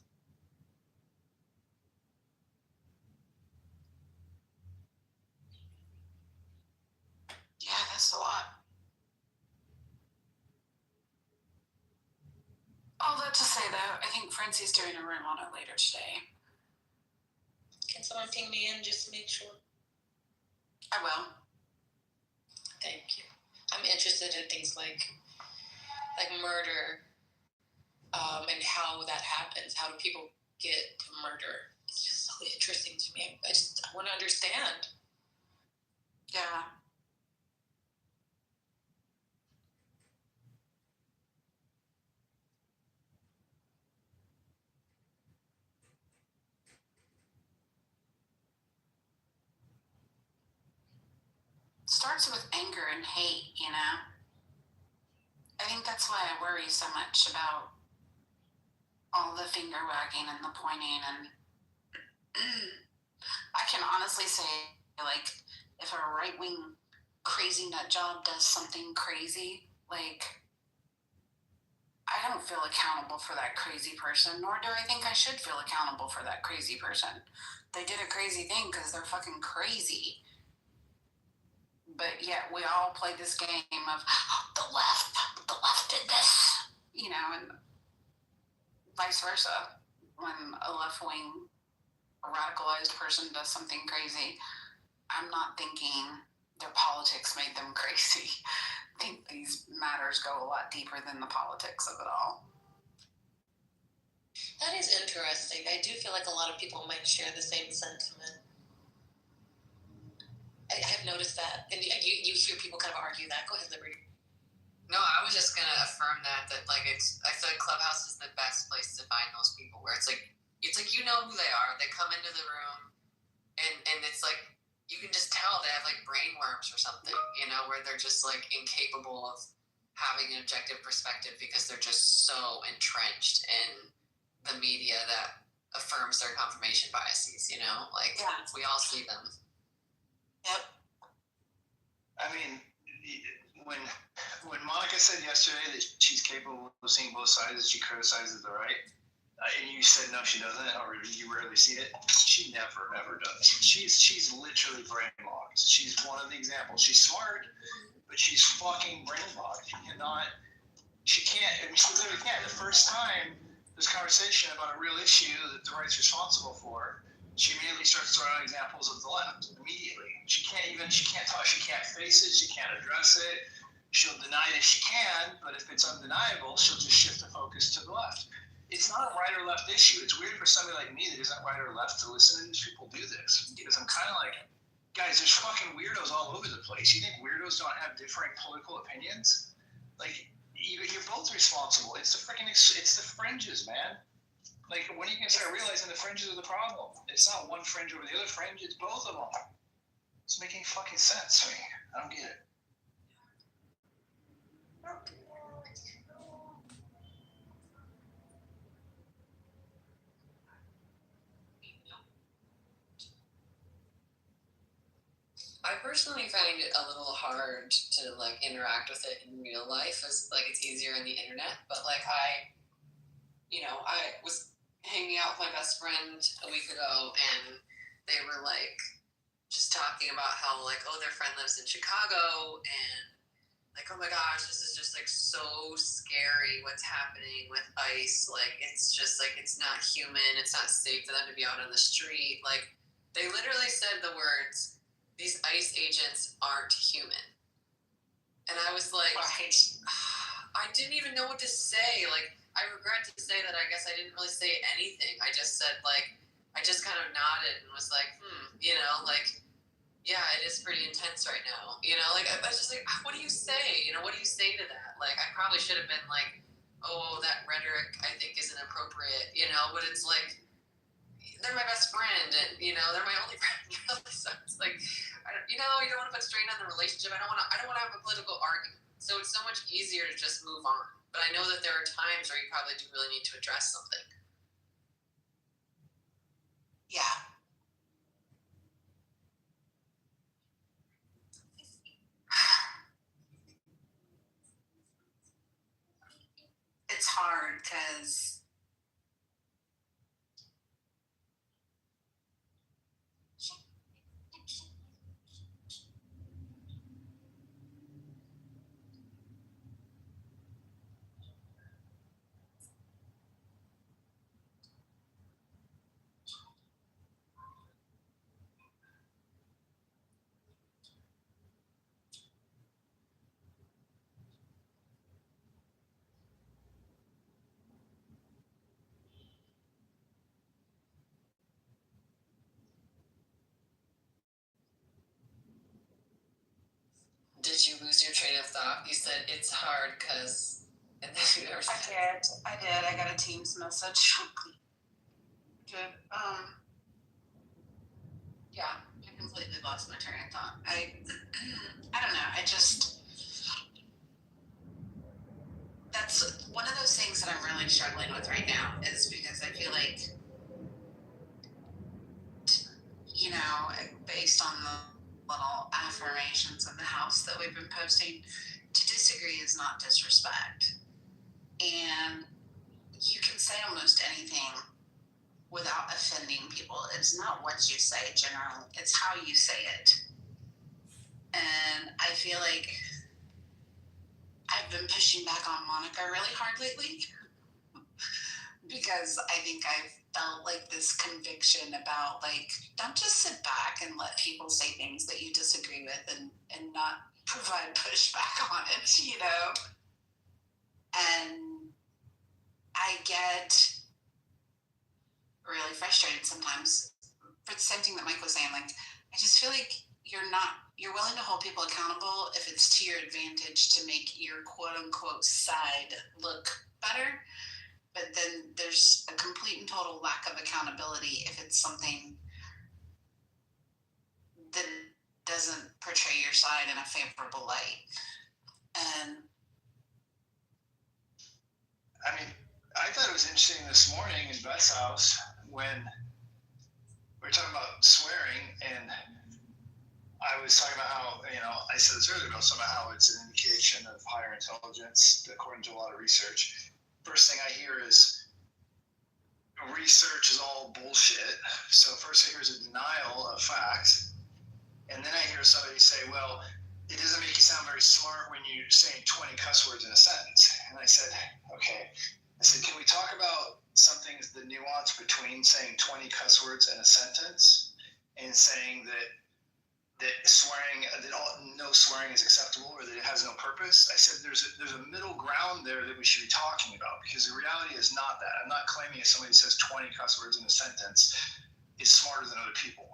Yeah, that's a lot. All that to say, though, I think Francie's doing a room on it later today. Can someone ping me in just to make sure? I will. Thank you. I'm interested in things like murder, and how that happens. How do people get to murder? It's just so interesting to me. I want to understand. Yeah. Starts with anger and hate, you know? I think that's why I worry so much about all the finger wagging and the pointing, and I can honestly say, like, if a right-wing crazy nut job does something crazy, like, I don't feel accountable for that crazy person, nor do I think I should feel accountable for that crazy person. They did a crazy thing because they're fucking crazy. But yet we all play this game of the left did this, you know, and vice versa. When a left-wing, radicalized person does something crazy, I'm not thinking their politics made them crazy. I think these matters go a lot deeper than the politics of it all. That is interesting. I do feel like a lot of people might share the same sentiment. I have noticed that, and you hear people kind of argue that. Go ahead, Liberty. No, I was just gonna affirm that like I feel like Clubhouse is the best place to find those people where it's like you know who they are. They come into the room, and it's like you can just tell they have like brain worms or something, you know, where they're just like incapable of having an objective perspective because they're just so entrenched in the media that affirms their confirmation biases. You know, like we all see them. Yep. I mean, when Monica said yesterday that she's capable of seeing both sides, that she criticizes the right, and you said no, she doesn't, or you rarely see it, she never ever does. She's literally brainlocked. She's one of the examples. She's smart, but she's fucking brainlocked. She literally can't. The first time there's conversation about a real issue that the right's responsible for, she immediately starts throwing out examples of the left. Immediately. She can't talk, she can't face it, she can't address it. She'll deny it if she can, but if it's undeniable, she'll just shift the focus to the left. it's not a right or left issue. It's weird for somebody like me that isn't right or left to listen to these people do this, because I'm kind of like, guys, there's fucking weirdos all over the place. You think weirdos don't have different political opinions? Like, you're both responsible. It's the fringes, man. Like, when are you gonna start realizing the fringes are the problem? It's not one fringe over the other fringe. It's both of them. It's making fucking sense to me. I don't get it. I personally find it a little hard to like interact with it in real life. It's like it's easier on the internet, but like I was hanging out with my best friend a week ago, and they were like just talking about how like, oh, their friend lives in Chicago, and like, oh my gosh, this is just like so scary what's happening with ICE. Like, it's just like, it's not human. It's not safe for them to be out on the street. Like, they literally said the words, these ICE agents aren't human. And I was like, I didn't even know what to say. Like, I regret to say that I guess I didn't really say anything. I just said, like, I just kind of nodded and was like, like, yeah, it is pretty intense right now. Like, I was just like, what do you say? What do you say to that? Like, I probably should have been like, oh, that rhetoric I think isn't appropriate, but it's like, they're my best friend, and they're my only friend. So it's like, you don't want to put strain on the relationship. I don't want to have a political argument. So it's so much easier to just move on. But I know that there are times where you probably do really need to address something. Yeah. It's hard because Did you lose your train of thought? You said it's hard because, and then you never said. I did. I got a Teams message. Good. Yeah, I completely lost my train of thought. I don't know. That's one of those things that I'm really struggling with right now, is because I feel like, based on the little affirmations in the house that we've been posting, to disagree is not disrespect. And you can say almost anything without offending people. It's not what you say generally, it's how you say it. And I feel like I've been pushing back on Monica really hard lately because I think I've felt like this conviction about, like, don't just sit back and let people say things that you disagree with and not provide pushback on it, And I get really frustrated sometimes for the same thing that Mike was saying. Like, I just feel like you're willing to hold people accountable if it's to your advantage to make your quote unquote side look better. But then there's a complete and total lack of accountability if it's something that doesn't portray your side in a favorable light. And I mean, I thought it was interesting this morning in Beth's house when we were talking about swearing, and I was talking about how, I said this earlier about somehow it's an indication of higher intelligence, according to a lot of research. First thing I hear is research is all bullshit. So first I hear is a denial of facts. And then I hear somebody say, well, it doesn't make you sound very smart when you're saying 20 cuss words in a sentence. And I said, okay. I said, can we talk about the nuance between saying 20 cuss words in a sentence and saying that no swearing is acceptable or that it has no purpose. I said there's a middle ground there that we should be talking about, because the reality is not that. I'm not claiming if somebody says 20 cuss words in a sentence is smarter than other people.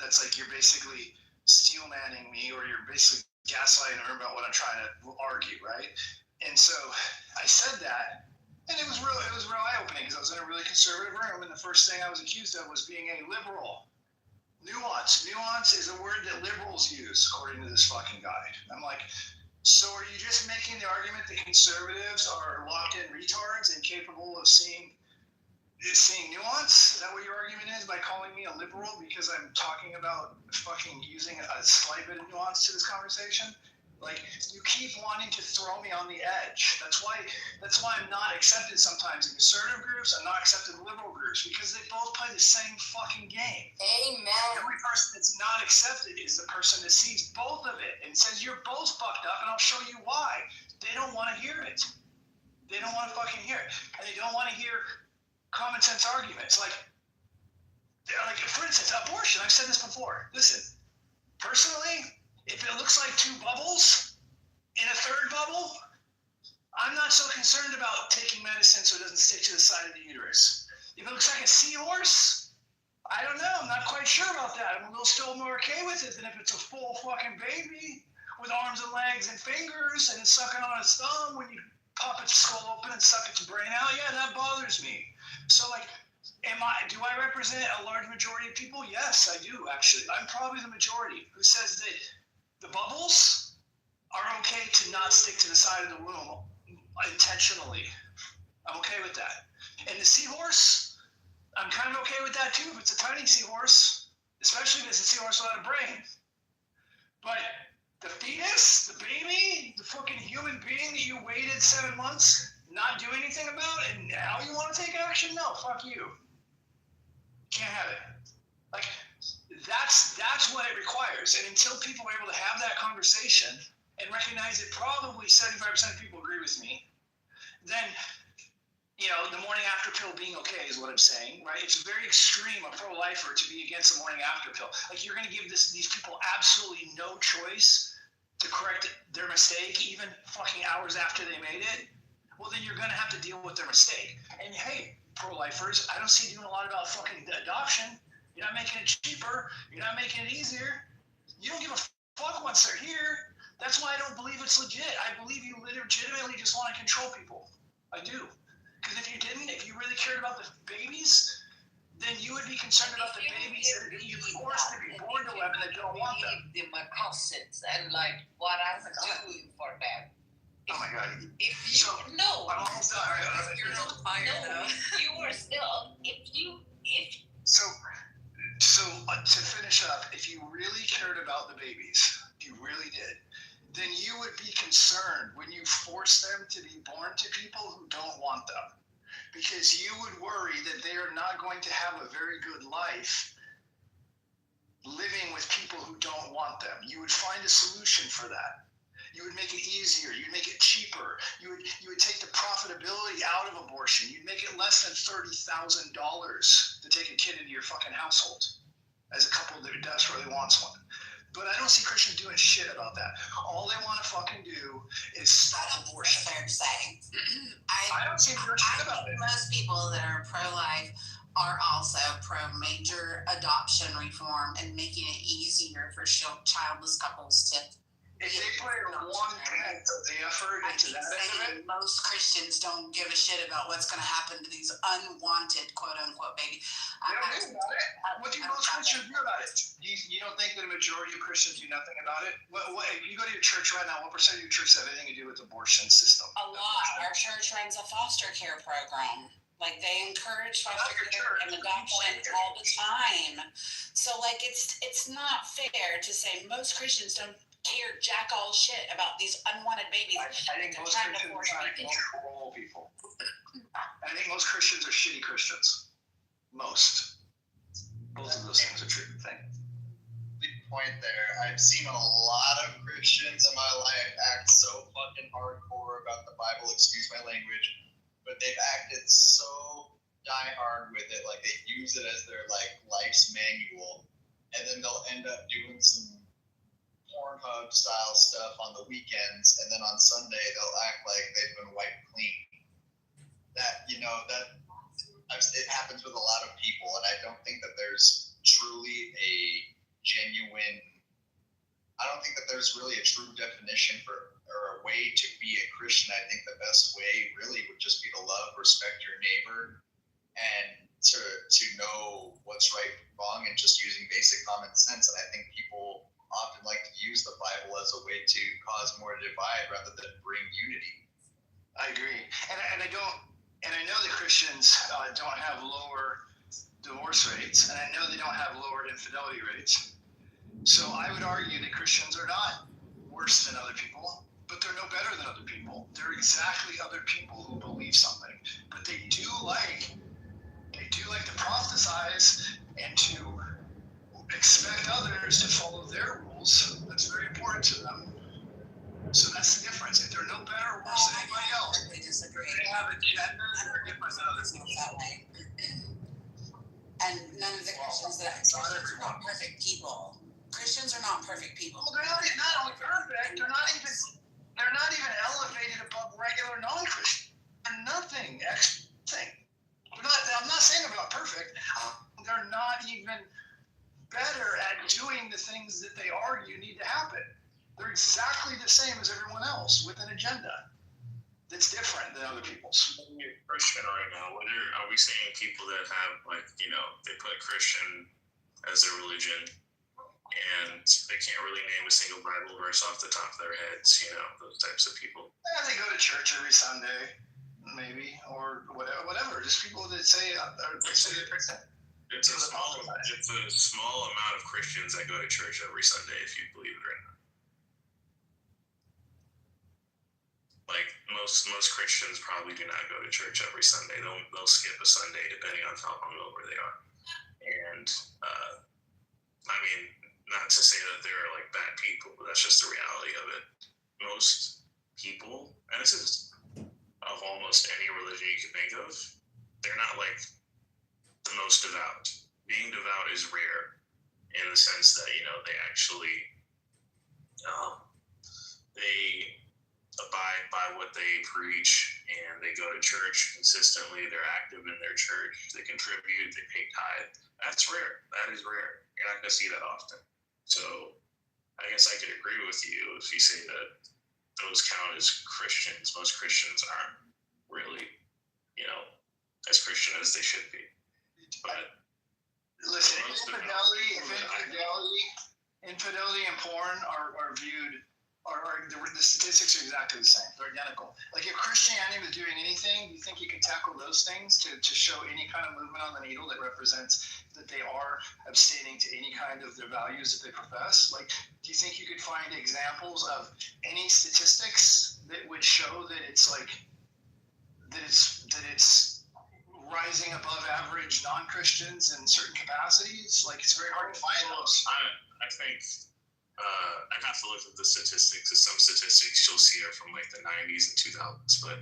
That's like you're basically steel manning me, or you're basically gaslighting her about what I'm trying to argue, right? And so I said that, and it was real eye-opening, because I was in a really conservative room, and the first thing I was accused of was being a liberal. Nuance is a word that liberals use, according to this fucking guy. I'm like, so are you just making the argument that conservatives are locked-in retards and capable of seeing nuance? Is that what your argument is, by calling me a liberal because I'm talking about fucking using a slight bit of nuance to this conversation? Like, you keep wanting to throw me on the edge. That's why I'm not accepted sometimes in conservative groups. I'm not accepted in liberal groups, because they both play the same fucking game. Amen. The only person that's not accepted is the person that sees both of it and says you're both fucked up, and I'll show you why. They don't want to hear it. They don't want to fucking hear it. And they don't want to hear common sense arguments. Like, for instance, abortion. I've said this before. Listen, personally, if it looks like two bubbles in a third bubble, I'm not so concerned about taking medicine so it doesn't stick to the side of the uterus. If it looks like a seahorse, I don't know. I'm not quite sure about that. I'm still more okay with it than if it's a full fucking baby with arms and legs and fingers and it's sucking on its thumb when you pop its skull open and suck its brain out. Yeah, that bothers me. So, like, do I represent a large majority of people? Yes, I do, actually. I'm probably the majority who says that the bubbles are okay to not stick to the side of the womb intentionally. I'm okay with that. And the seahorse, I'm kind of okay with that too, if it's a tiny seahorse, especially if it's a seahorse without a brain. But the fetus, the baby, the fucking human being that you waited 7 months, not do anything about, and now you want to take action? No, fuck you. Can't have it. Like, that's what it requires. And until people are able to have that conversation and recognize that probably 75% of people agree with me, then, you know, the morning after pill being okay is what I'm saying, right? It's very extreme, a pro-lifer, to be against the morning after pill. Like, you're going to give these people absolutely no choice to correct their mistake, even fucking hours after they made it. Well, then you're going to have to deal with their mistake. And hey, pro-lifers, I don't see you doing a lot about fucking adoption. You're not making it cheaper. You're not making it easier. You don't give a fuck once they're here. That's why I don't believe it's legit. I believe you legitimately just want to control people. I do. Because if you didn't, if you really cared about the babies, then you would be concerned about the babies that you forced to be born to women that don't want them. In my conscience and like what I'm doing for them. Oh my God. If you no, I'm almost done. you're on fire though. You are still So to finish up, if you really cared about the babies, if you really did, then you would be concerned when you force them to be born to people who don't want them, because you would worry that they are not going to have a very good life living with people who don't want them. You would find a solution for that. You would make it easier. You'd make it cheaper. You would take the profitability out of abortion. You'd make it less than $30,000 to take a kid into your fucking household as a couple that desperately wants one. But I don't see Christians doing shit about that. All they want to fucking do is stop abortion. Fair to say. I don't see them doing shit about it. Most people that are pro-life are also pro-major adoption reform and making it easier for childless couples to. If they put 1/10 of the effort into that end of it, most Christians don't give a shit about what's going to happen to these unwanted quote-unquote babies. They don't think about it. What do most Christians do about it? You don't think that a majority of Christians do nothing about it? What, if you go to your church right now, what percent of your church have anything to do with the abortion system? A lot. Our church runs a foster care program. Like, they encourage foster care and adoption all the time. So, like, it's not fair to say most Christians don't care jack all shit about these unwanted babies. I think most Christians are trying to control people. I think most Christians are shitty Christians. Most. Both of those things are true. Big point there. I've seen a lot of Christians in my life act so fucking hardcore about the Bible, excuse my language, but they've acted so die hard with it, like they use it as their like life's manual, and then they'll end up doing some Pornhub style stuff on the weekends, and then on Sunday they'll act like they've been wiped clean. It happens with a lot of people, and I don't think that there's truly a genuine. I don't think that there's really a true definition or a way to be a Christian. I think the best way really would just be to love, respect your neighbor, and to know what's right and wrong, and just using basic common sense. And I think people often like to use the Bible as a way to cause more divide rather than bring unity. I agree, and I know that Christians don't have lower divorce rates, and I know they don't have lower infidelity rates. So I would argue that Christians are not worse than other people, but they're no better than other people. They're exactly other people who believe something, but they do like to prophesize and to expect others to follow their rules. That's very important to them. So that's the difference. If they're no better or worse than anybody else, I disagree. they have a gender or different than others. That way. And none of the Christians are not perfect people. Christians are not perfect people. Well, they're not only perfect, they're not even elevated above regular non-Christians. They're nothing. I'm not saying they're not perfect. They're not even better at doing the things that they argue need to happen. They're exactly the same as everyone else with an agenda that's different than other people's. When you're Christian right now, are we saying people that have, they put Christian as their religion and they can't really name a single Bible verse off the top of their heads, those types of people? Yeah, they go to church every Sunday, maybe, or whatever. Just people that say they're Christian. It's a small amount of Christians that go to church every Sunday, if you believe it or not. Like most Christians probably do not go to church every Sunday. They'll skip a Sunday depending on how hungover they are. And not to say that they're like bad people, but that's just the reality of it. Most people, and this is of almost any religion you can think of, they're not like the most devout. Being devout is rare in the sense that, they actually they abide by what they preach, and they go to church consistently. They're active in their church. They contribute. They pay tithe. That's rare. That is rare. You're not going to see that often. So I guess I could agree with you if you say that those count as Christians. Most Christians aren't really, as Christian as they should be. But listen, infidelity and porn are viewed. The statistics are exactly the same. They're identical. Like if Christianity was doing anything, you think you could tackle those things to show any kind of movement on the needle that represents that they are abstaining to any kind of their values that they profess? Like, do you think you could find examples of any statistics that would show that it's rising above average non-Christians in certain capacities? Like, it's very hard to find those. I think I'd have to look at the statistics. Some statistics you'll see are from like the 90s and 2000s, but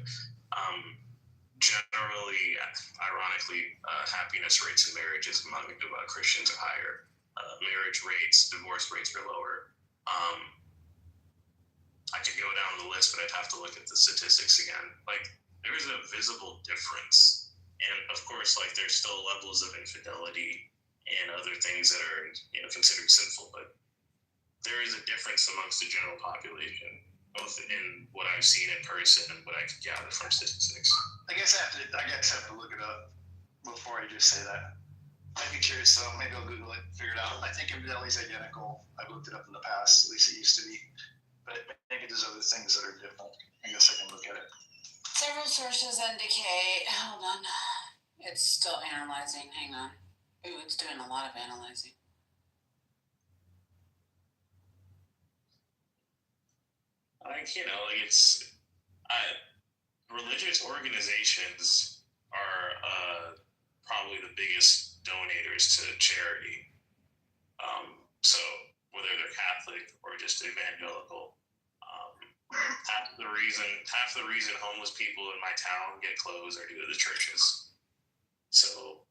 generally, ironically, happiness rates in marriages among devout Christians are higher. Marriage rates, divorce rates are lower. I could go down the list, but I'd have to look at the statistics again. Like, there is a visible difference. And of course, like, there's still levels of infidelity and other things that are, considered sinful, but there is a difference amongst the general population, both in what I've seen in person and what I could gather from statistics. I guess I have to look it up before I just say that. I'd be curious though. Maybe I'll Google it, figure it out. I think infidelity's identical. I've looked it up in the past. At least it used to be. But maybe there's other things that are different. I guess I can look at it. Several sources indicate. Hold on. It's still analyzing. Hang on. Ooh, it's doing a lot of analyzing. Religious organizations are probably the biggest donators to charity. So whether they're Catholic or just evangelical, half the reason homeless people in my town get clothes are due to the churches. So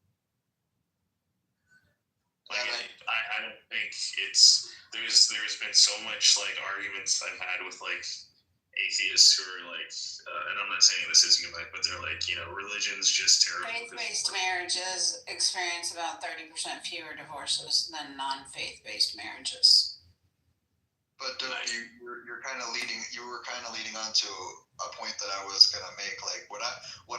Like, I don't think it's there's been so much like arguments I've had with like atheists who are like, and I'm not saying this isn't like, but they're like, religion's just terrible. Faith-based marriages experience about 30% fewer divorces than non-faith-based marriages. But you're kind of leading. You were kind of leading on to a point that I was gonna make. Like what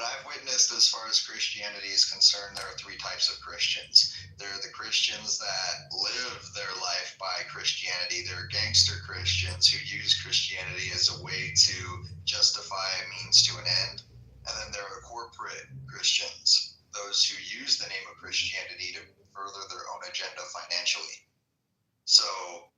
I've witnessed as far as Christianity is concerned, there are three types of Christians. There are the Christians that live their life by Christianity. There are gangster Christians who use Christianity as a way to justify a means to an end, and then there are corporate Christians, those who use the name of Christianity to further their own agenda financially. So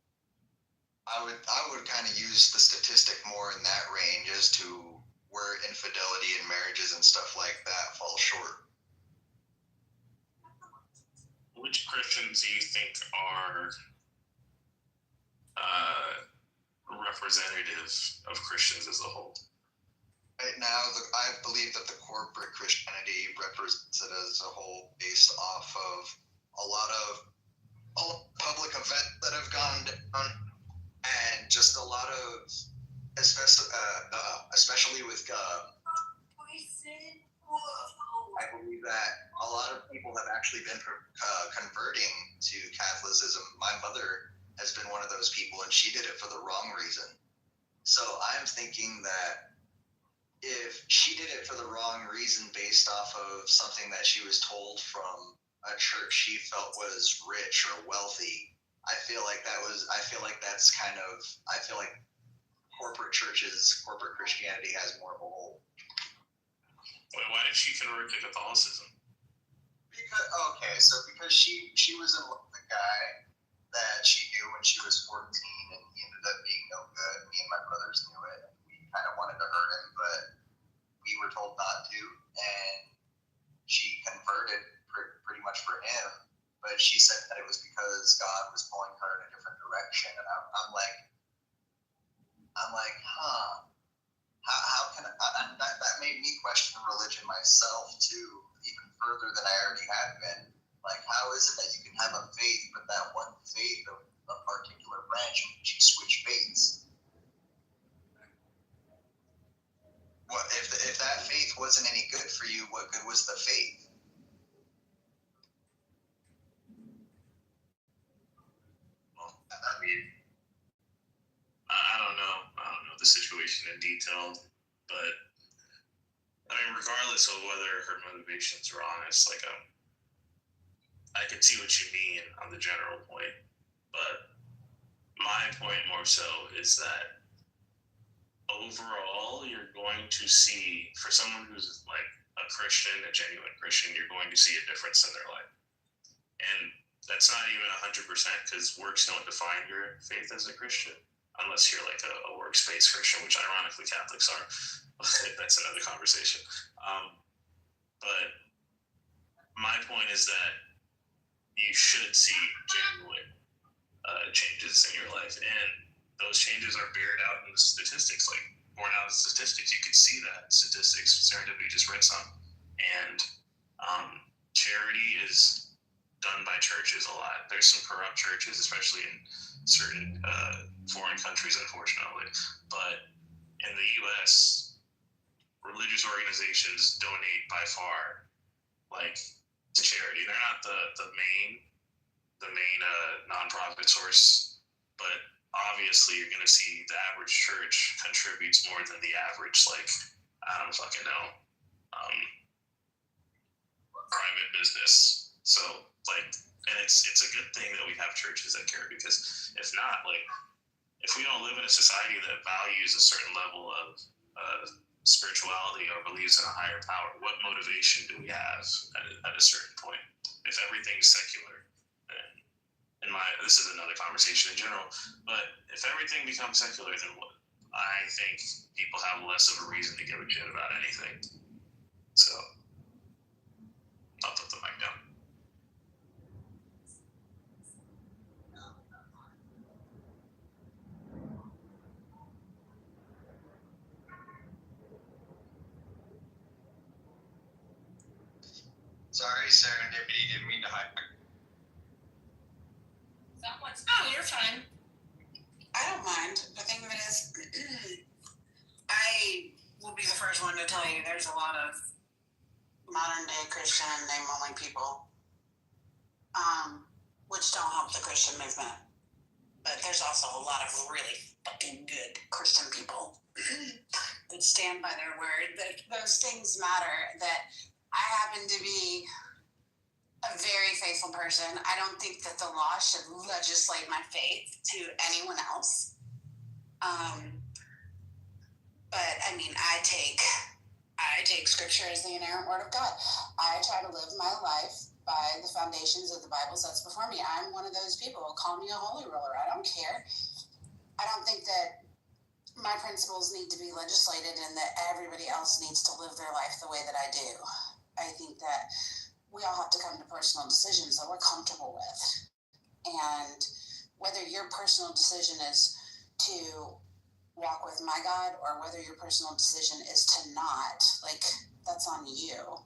I would kind of use the statistic more in that range as to where infidelity in marriages and stuff like that fall short. Which Christians do you think are representative of Christians as a whole? Right now, I believe that the corporate Christianity represents it as a whole based off of a lot of public events that have gone down. And just a lot of, especially with, I believe that a lot of people have actually been converting to Catholicism. My mother has been one of those people, and she did it for the wrong reason. So I'm thinking that if she did it for the wrong reason based off of something that she was told from a church she felt was rich or wealthy, I feel like corporate churches, corporate Christianity has more of a hold. Wait, why did she convert to Catholicism? Because she was in love with a guy that she knew when she was 14, and he ended up being no good. Me and my brothers knew it. We kind of wanted to hurt him, but we were told not to, and she converted pretty much for him. But she said that it was because God was pulling her in a different direction, and I'm like, how can I? And that made me question religion myself too, even further than I already had been. Like, how is it that you can have a faith, but that one faith of a particular branch makes you switch faiths? What if that faith wasn't any good for you? What good was the faith? I don't know the situation in detail, but I mean, regardless of whether her motivations are honest, like I could see what you mean on the general point, but my point more so is that overall, you're going to see, for someone who's like a Christian, a genuine Christian, you're going to see a difference in their life, and that's not even 100% because works don't define your faith as a Christian. Unless you're like a works-based Christian, which ironically Catholics are. That's another conversation. But my point is that you should see genuine changes in your life, and those changes are bared out in the statistics, like borne out in statistics. You can see that statistics. Serendipity just read some, and charity is done by churches a lot. There's some corrupt churches, especially in certain foreign countries, unfortunately. But in the U.S., religious organizations donate by far, like, to charity. They're not the main nonprofit source, but obviously you're going to see the average church contributes more than the average, like, I don't fucking know, private business. So, like, and it's a good thing that we have churches that care, because if not, like, if we don't live in a society that values a certain level of spirituality or believes in a higher power, what motivation do we have at a certain point? If everything's secular, and this is another conversation in general, but if everything becomes secular, then what? I think people have less of a reason to give a shit about anything. So, I'll put the mic down. Sorry, serendipity, didn't mean to hide. fine. I don't mind. The thing of it is, I will be the first one to tell you there's a lot of modern day Christian name only people, which don't help the Christian movement. But there's also a lot of really fucking good Christian people that stand by their word. That those things matter. That I happen to be a very faithful person. I don't think that the law should legislate my faith to anyone else. But I mean, I take scripture as the inerrant word of God. I try to live my life by the foundations of the Bible sets before me. I'm one of those people. Call me a holy roller. I don't care. I don't think that my principles need to be legislated and that everybody else needs to live their life the way that I do. I think that we all have to come to personal decisions that we're comfortable with. And whether your personal decision is to walk with my God or whether your personal decision is to not, like, that's on you.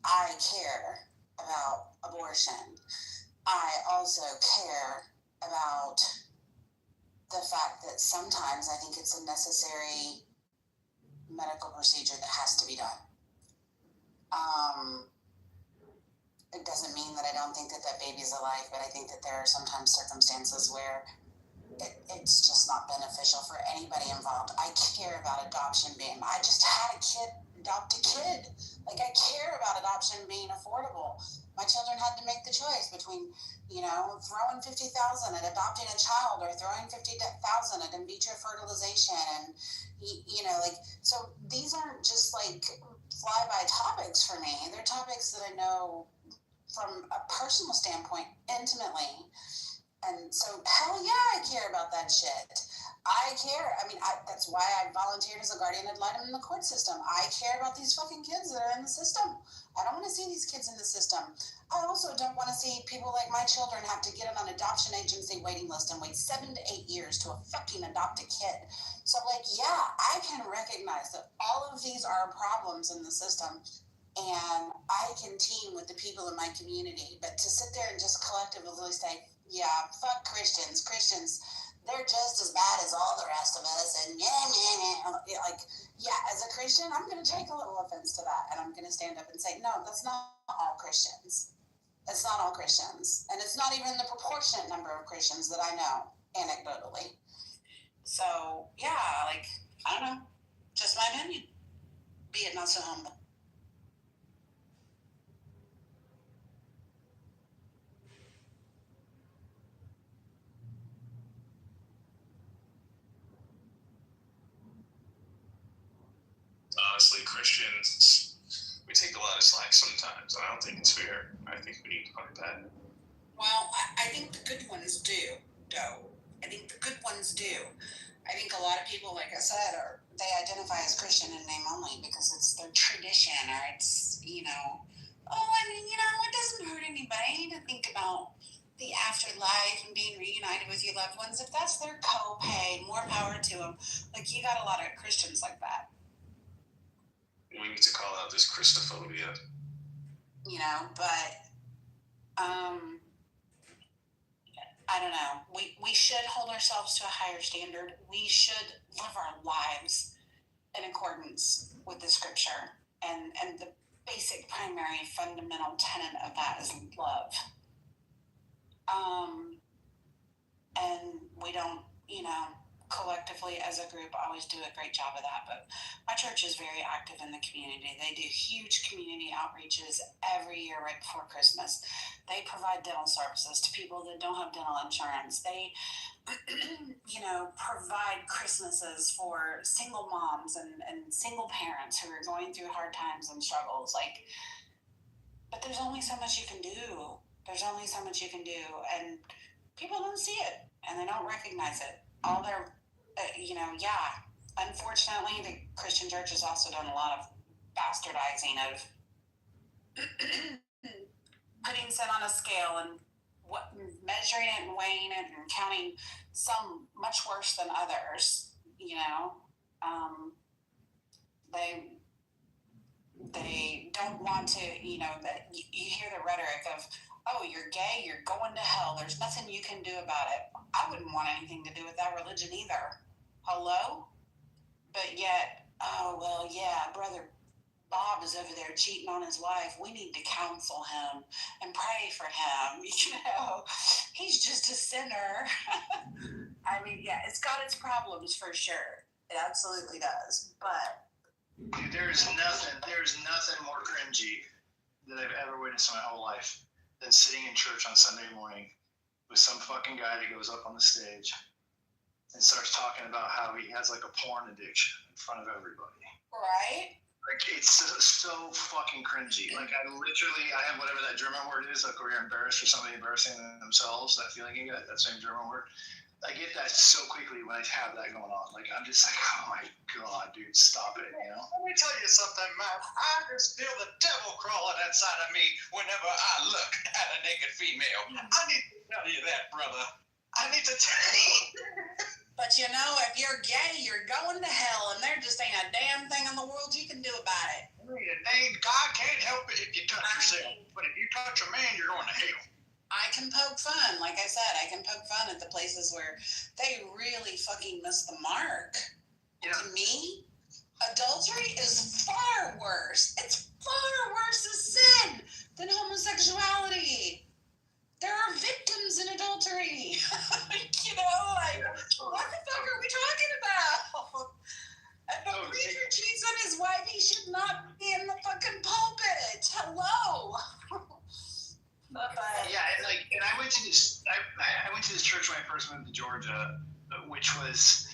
I care about abortion. I also care about the fact that sometimes I think it's a necessary medical procedure that has to be done. It doesn't mean that I don't think that that baby's alive, but I think that there are sometimes circumstances where it's just not beneficial for anybody involved. I care about adoption being, I just had a kid adopt a kid. Like, I care about adoption being affordable. My children had to make the choice between, throwing $50,000 at adopting a child or throwing $50,000 at in vitro fertilization. And, so these aren't just like fly-by topics for me. They're topics that I know from a personal standpoint intimately. And so, hell yeah, I care about that shit. I care. I mean, that's why I volunteered as a guardian ad litem in the court system. I care about these fucking kids that are in the system. I don't want to see these kids in the system. I also don't want to see people like my children have to get on an adoption agency waiting list and wait 7 to 8 years to fucking adopt a kid. So, yeah, I can recognize that all of these are problems in the system. And I can team with the people in my community. But to sit there and just collectively say, yeah, fuck Christians. Christians, they're just as bad as all the rest of us. And as a Christian, I'm going to take a little offense to that. And I'm going to stand up and say, no, that's not all Christians. It's not all Christians. And it's not even the proportionate number of Christians that I know, anecdotally. So, yeah, I don't know. Just my opinion. Be it not so humble. Honestly, Christians, we take a lot of slack sometimes. I don't think it's fair. I think we need to fight that. Well, I think the good ones do, though. I think the good ones do. I think a lot of people, like I said, they identify as Christian in name only because it's their tradition or it's, it doesn't hurt anybody to think about the afterlife and being reunited with your loved ones. If that's their copay, more power to them. Like, you got a lot of Christians like that. We need to call out this Christophobia. I don't know. We should hold ourselves to a higher standard. We should live our lives in accordance with the scripture. And the basic, primary, fundamental tenet of that is love. And we don't, collectively as a group always do a great job of that. But my church is very active in the community. They do huge community outreaches every year right before Christmas. They provide dental services to people that don't have dental insurance. They, provide Christmases for single moms and single parents who are going through hard times and struggles. But there's only so much you can do. There's only so much you can do. And people don't see it and they don't recognize it. All their, unfortunately, the Christian church has also done a lot of bastardizing of putting sin on a scale and measuring it and weighing it and counting some much worse than others. They don't want to, that you hear the rhetoric of, oh, you're gay, you're going to hell, there's nothing you can do about it. I wouldn't want anything to do with that religion either. Hello? But yet, oh, well, yeah, brother Bob is over there cheating on his wife. We need to counsel him and pray for him. You know, he's just a sinner. I mean, yeah, it's got its problems for sure. It absolutely does. But dude, there's nothing more cringy that I've ever witnessed in my whole life than sitting in church on Sunday morning with some fucking guy that goes up on the stage and starts talking about how he has like a porn addiction in front of everybody. Right? Like, it's so fucking cringy. Like, I have whatever that German word is, like where you're embarrassed for somebody embarrassing themselves, that feeling you get, that same German word. I get that so quickly when I have that going on. Like, I'm just like, oh my God, dude, stop it, you know? Let me tell you something, man. I just feel the devil crawling inside of me whenever I look at a naked female. I need to tell you that, brother. I need to tell you. But you know, if you're gay, you're going to hell, and there just ain't a damn thing in the world you can do about it. God can't help it if you touch yourself. But if you touch a man, you're going to hell. I can poke fun. Like I said, I can poke fun at the places where they really fucking miss the mark. Yeah. To me, adultery is far worse. It's far worse a sin than homosexuality. There are victims in adultery. You know, like, what the fuck are we talking about? If a preacher cheats on his wife, he should not be in the fucking pulpit. Hello. Yeah, and I went to this. I went to this church when I first moved to Georgia, which was,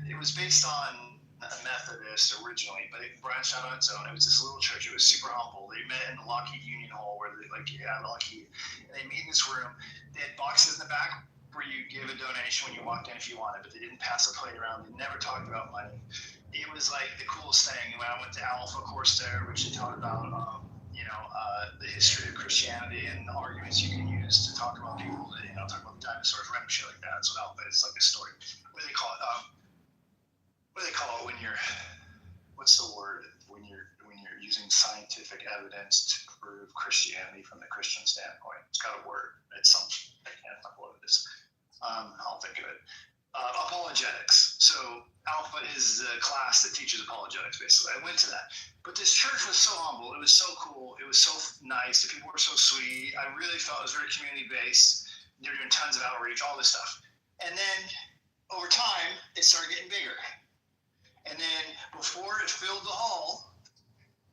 it was based on a Methodist originally, but it branched out on its own. It was this little church. It was super humble. They met in the Lockheed Union Hall, where they Lockheed, and they meet in this room. They had boxes in the back where you give a donation when you walked in if you wanted, but they didn't pass a plate around. They never talked about money. It was like the coolest thing. When I went to Alpha course there, which they taught about, the history of Christianity and arguments you can use to talk about people, talk about the dinosaurs, random shit like that. That's what Alpha is, like a story. What do they call it? What do they call it when you're, what's the word, when you're using scientific evidence to prove Christianity from the Christian standpoint? It's got a word. It's something, I can't remember what it is. I'll think of it. Apologetics. So Alpha is the class that teaches apologetics, basically. I went to that. But this church was so humble. It was so cool. It was so nice. The people were so sweet. I really felt it was very community-based. They were doing tons of outreach, all this stuff. And then over time, it started getting bigger. And then before it filled the hall,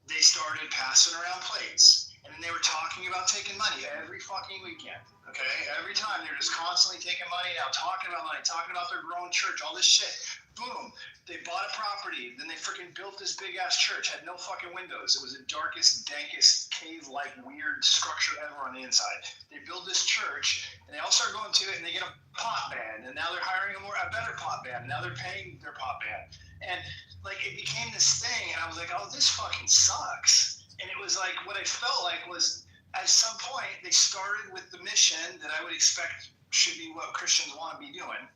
they started passing around plates. And then they were talking about taking money every fucking weekend. Okay? Every time they're just constantly taking money out, talking about money, talking about their growing church, all this shit. Boom. They bought a property. Then they freaking built this big ass church. Had no fucking windows. It was the darkest, dankest, cave-like, weird structure ever on the inside. They build this church, and they all start going to it, and they get a pot band. And now they're hiring a better pot band. And now they're paying their pot band. And like it became this thing, and I was like, oh, this fucking sucks. And it was like, what I felt like was, at some point, they started with the mission that I would expect should be what Christians want to be doing.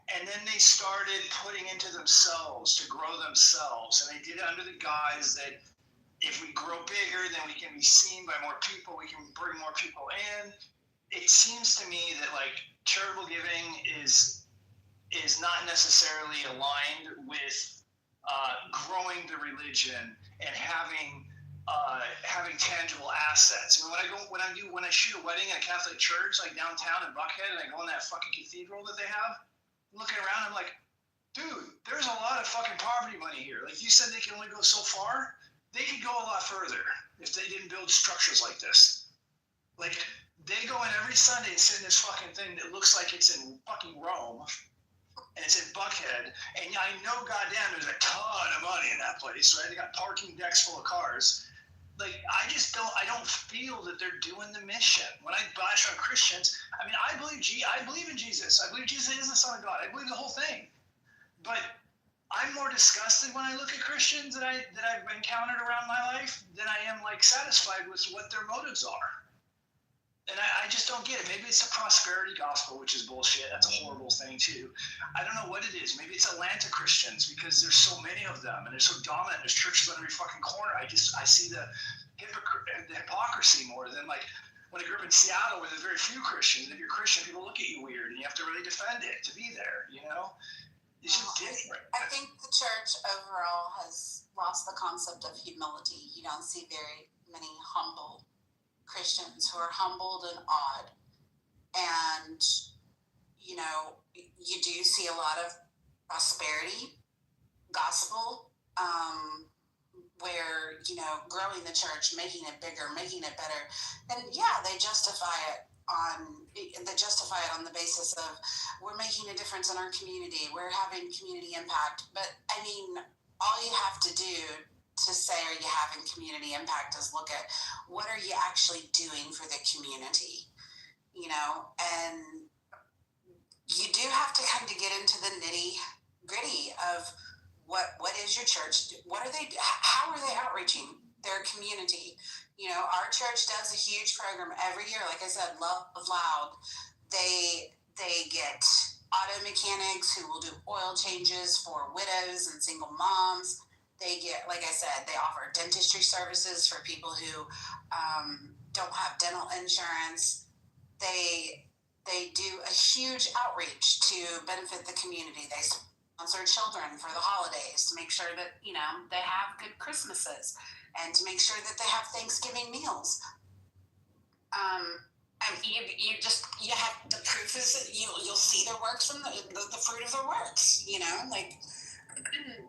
And then they started putting into themselves to grow themselves. And they did it under the guise that if we grow bigger, then we can be seen by more people. We can bring more people in. It seems to me that like charitable giving is not necessarily aligned with growing the religion and having tangible assets. I mean, when I shoot a wedding at a Catholic church like downtown in Buckhead, and I go in that fucking cathedral that they have, I'm looking around, I'm like, dude, there's a lot of fucking poverty money here. Like you said, they can only go so far. They could go a lot further if they didn't build structures like this. Like they go in every Sunday and sit in this fucking thing that looks like it's in fucking Rome. And it's in Buckhead, and I know goddamn there's a ton of money in that place, right? They got parking decks full of cars. Like, I don't feel that they're doing the mission. When I bash on Christians, I mean, I believe in Jesus. I believe Jesus is the Son of God. I believe the whole thing. But I'm more disgusted when I look at Christians that I've encountered around my life than I am, like, satisfied with what their motives are. And I just don't get it. Maybe it's a prosperity gospel, which is bullshit. That's a horrible thing, too. I don't know what it is. Maybe it's Atlanta Christians because there's so many of them and they're so dominant. There's churches on every fucking corner. I see the hypocrisy more than like, when I grew up in Seattle, where there's very few Christians. If you're Christian, people look at you weird, and you have to really defend it to be there. You know, it's just different. I think the church overall has lost the concept of humility. You don't see very many humble Christians who are humbled and awed. And, you know, you do see a lot of prosperity gospel, where, you know, growing the church, making it bigger, making it better. And yeah, they justify it on the basis of we're making a difference in our community, we're having community impact. But I mean, all you have to do to say are you having community impact is look at what are you actually doing for the community, you know. And you do have to kind of get into the nitty gritty of what is your church, how are they outreaching their community. You know, our church does a huge program every year. Like I said, Love Loud. They get auto mechanics who will do oil changes for widows and single moms. They get, like I said, they offer dentistry services for people who don't have dental insurance. They do a huge outreach to benefit the community. They sponsor children for the holidays to make sure that, you know, they have good Christmases and to make sure that they have Thanksgiving meals. And you have the proof is that you'll see their works from the fruit of their works, you know, like.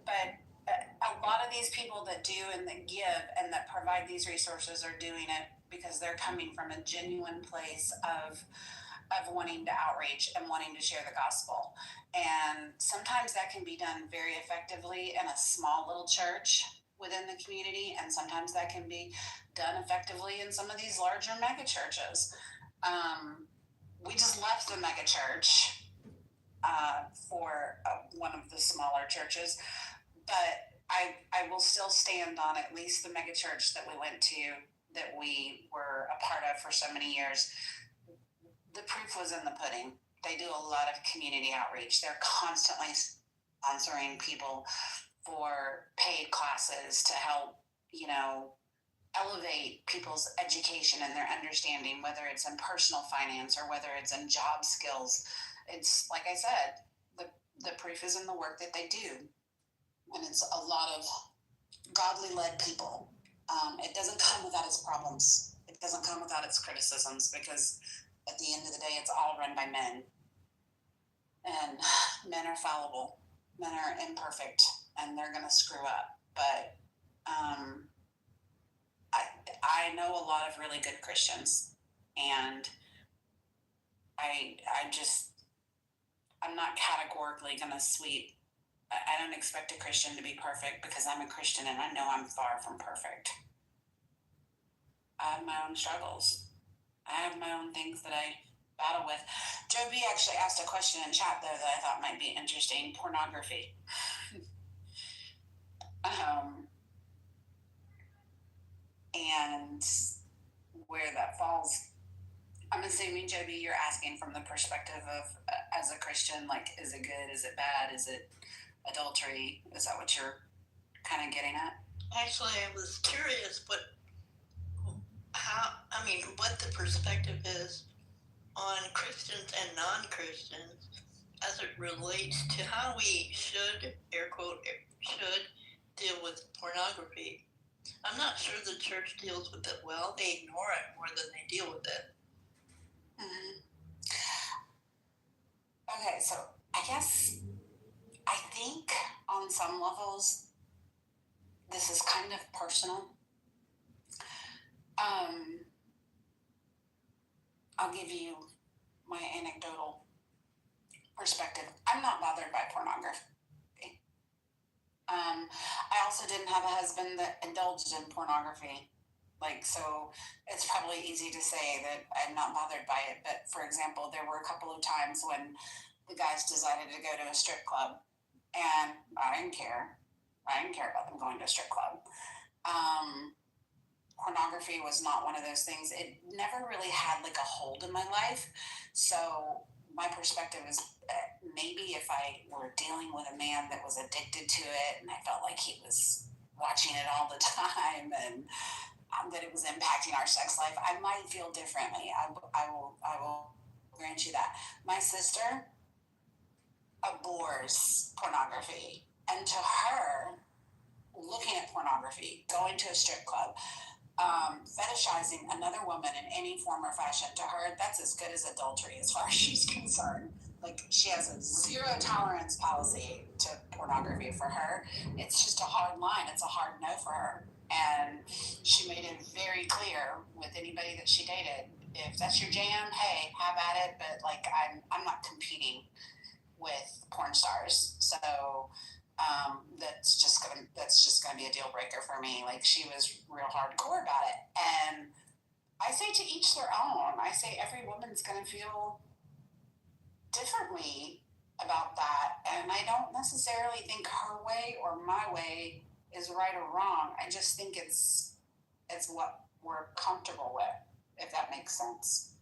But a lot of these people that do and that give and that provide these resources are doing it because they're coming from a genuine place of wanting to outreach and wanting to share the gospel. And sometimes that can be done very effectively in a small little church within the community, and sometimes that can be done effectively in some of these larger mega churches. We just left the mega church for one of the smaller churches, but I will still stand on at least the mega church that we went to, that we were a part of for so many years. The proof was in the pudding. They do a lot of community outreach. They're constantly sponsoring people for paid classes to help, you know, elevate people's education and their understanding, whether it's in personal finance or whether it's in job skills. It's like I said, the proof is in the work that they do. And it's a lot of godly led people. It doesn't come without its problems. It doesn't come without its criticisms, because at the end of the day, it's all run by men. And men are fallible. Men are imperfect, and they're going to screw up. But I know a lot of really good Christians, and I'm not categorically going to sweep. I don't expect a Christian to be perfect, because I'm a Christian and I know I'm far from perfect. I have my own struggles. I have my own things that I battle with. Joe B actually asked a question in chat, though, that I thought might be interesting. Pornography. And where that falls. I'm assuming, Joe B, you're asking from the perspective of, as a Christian, like, is it good? Is it bad? Is it adultery? Is that what you're kind of getting at? Actually, I was curious, but what the perspective is on Christians and non-Christians as it relates to how we should, air quote, should deal with pornography. I'm not sure the church deals with it well. They ignore it more than they deal with it. Mm-hmm. Okay, so I think on some levels, this is kind of personal. I'll give you my anecdotal perspective. I'm not bothered by pornography. I also didn't have a husband that indulged in pornography. So it's probably easy to say that I'm not bothered by it. But for example, there were a couple of times when the guys decided to go to a strip club, and I didn't care. I didn't care about them going to a strip club. Pornography was not one of those things. It never really had like a hold in my life. So my perspective is maybe if I were dealing with a man that was addicted to it and I felt like he was watching it all the time, and that it was impacting our sex life, I might feel differently. I will grant you that. My sister abhors pornography, and to her, looking at pornography, going to a strip club, fetishizing another woman in any form or fashion, to her, that's as good as adultery as far as she's concerned. Like, she has a zero tolerance policy to pornography. For her, it's just a hard line. It's a hard no for her. And she made it very clear with anybody that she dated, if that's your jam, hey, have at it. But like, I'm not competing with porn stars. So that's just gonna be a deal breaker for me. Like, she was real hardcore about it. And I say to each their own. I say every woman's gonna feel differently about that, and I don't necessarily think her way or my way is right or wrong. I just think it's what we're comfortable with, if that makes sense.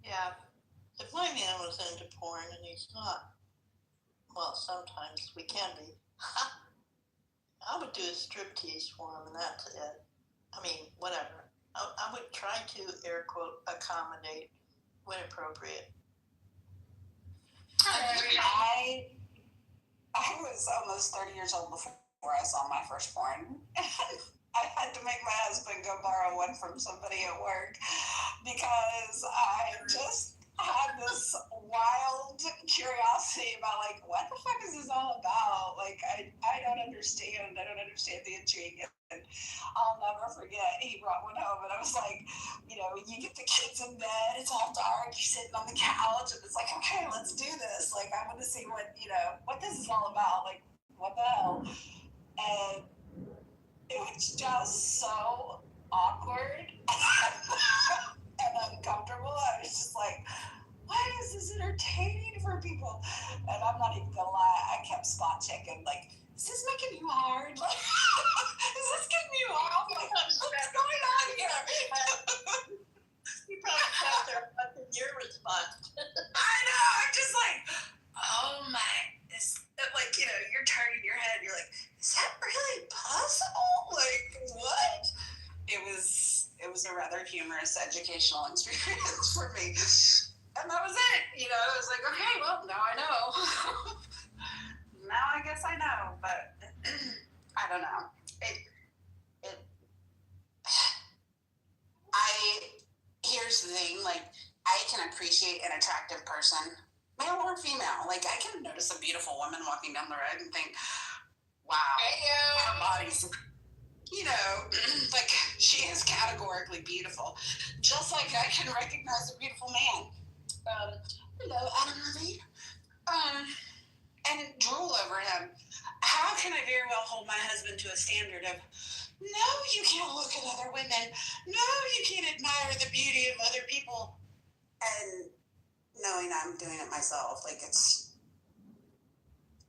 Yeah, if my man was into porn and he's not, well, sometimes we can be, I would do a striptease for him and that's it. I mean, whatever. I would try to, air quote, accommodate when appropriate. I was almost 30 years old before I saw my first porn. I had to make my husband go borrow one from somebody at work because I just had this wild curiosity about, like, what the fuck is this all about? Like, I don't understand. I don't understand the intrigue. And I'll never forget, he brought one home, and I was like, you know, you get the kids in bed, it's all dark, you're sitting on the couch, and it's like, okay, let's do this. Like, I'm going to see what this is all about. Like, what the hell? And it was just so awkward and uncomfortable. I was just like, why is this entertaining for people? And I'm not even gonna lie, I kept spot checking, like, is this making you hard? Like, is this getting you off? Like, what's going on here? You probably thought there wasn't your response. I know, I'm just like, oh my, like, you know, you're turning your head, you're like, is that really possible? Like, what? It was a rather humorous educational experience for me. And that was it. You know, I was like, okay, well, now I know. Now I guess I know, but I don't know. Here's the thing, like, I can appreciate an attractive person, male or female. Like, I can notice a beautiful woman walking down the road and think, wow, her body's, you know, like, she is categorically beautiful. Just like I can recognize a beautiful man. Hello, Adam Levine. And drool over him. How can I very well hold my husband to a standard of, no, you can't look at other women. No, you can't admire the beauty of other people. And knowing I'm doing it myself, like,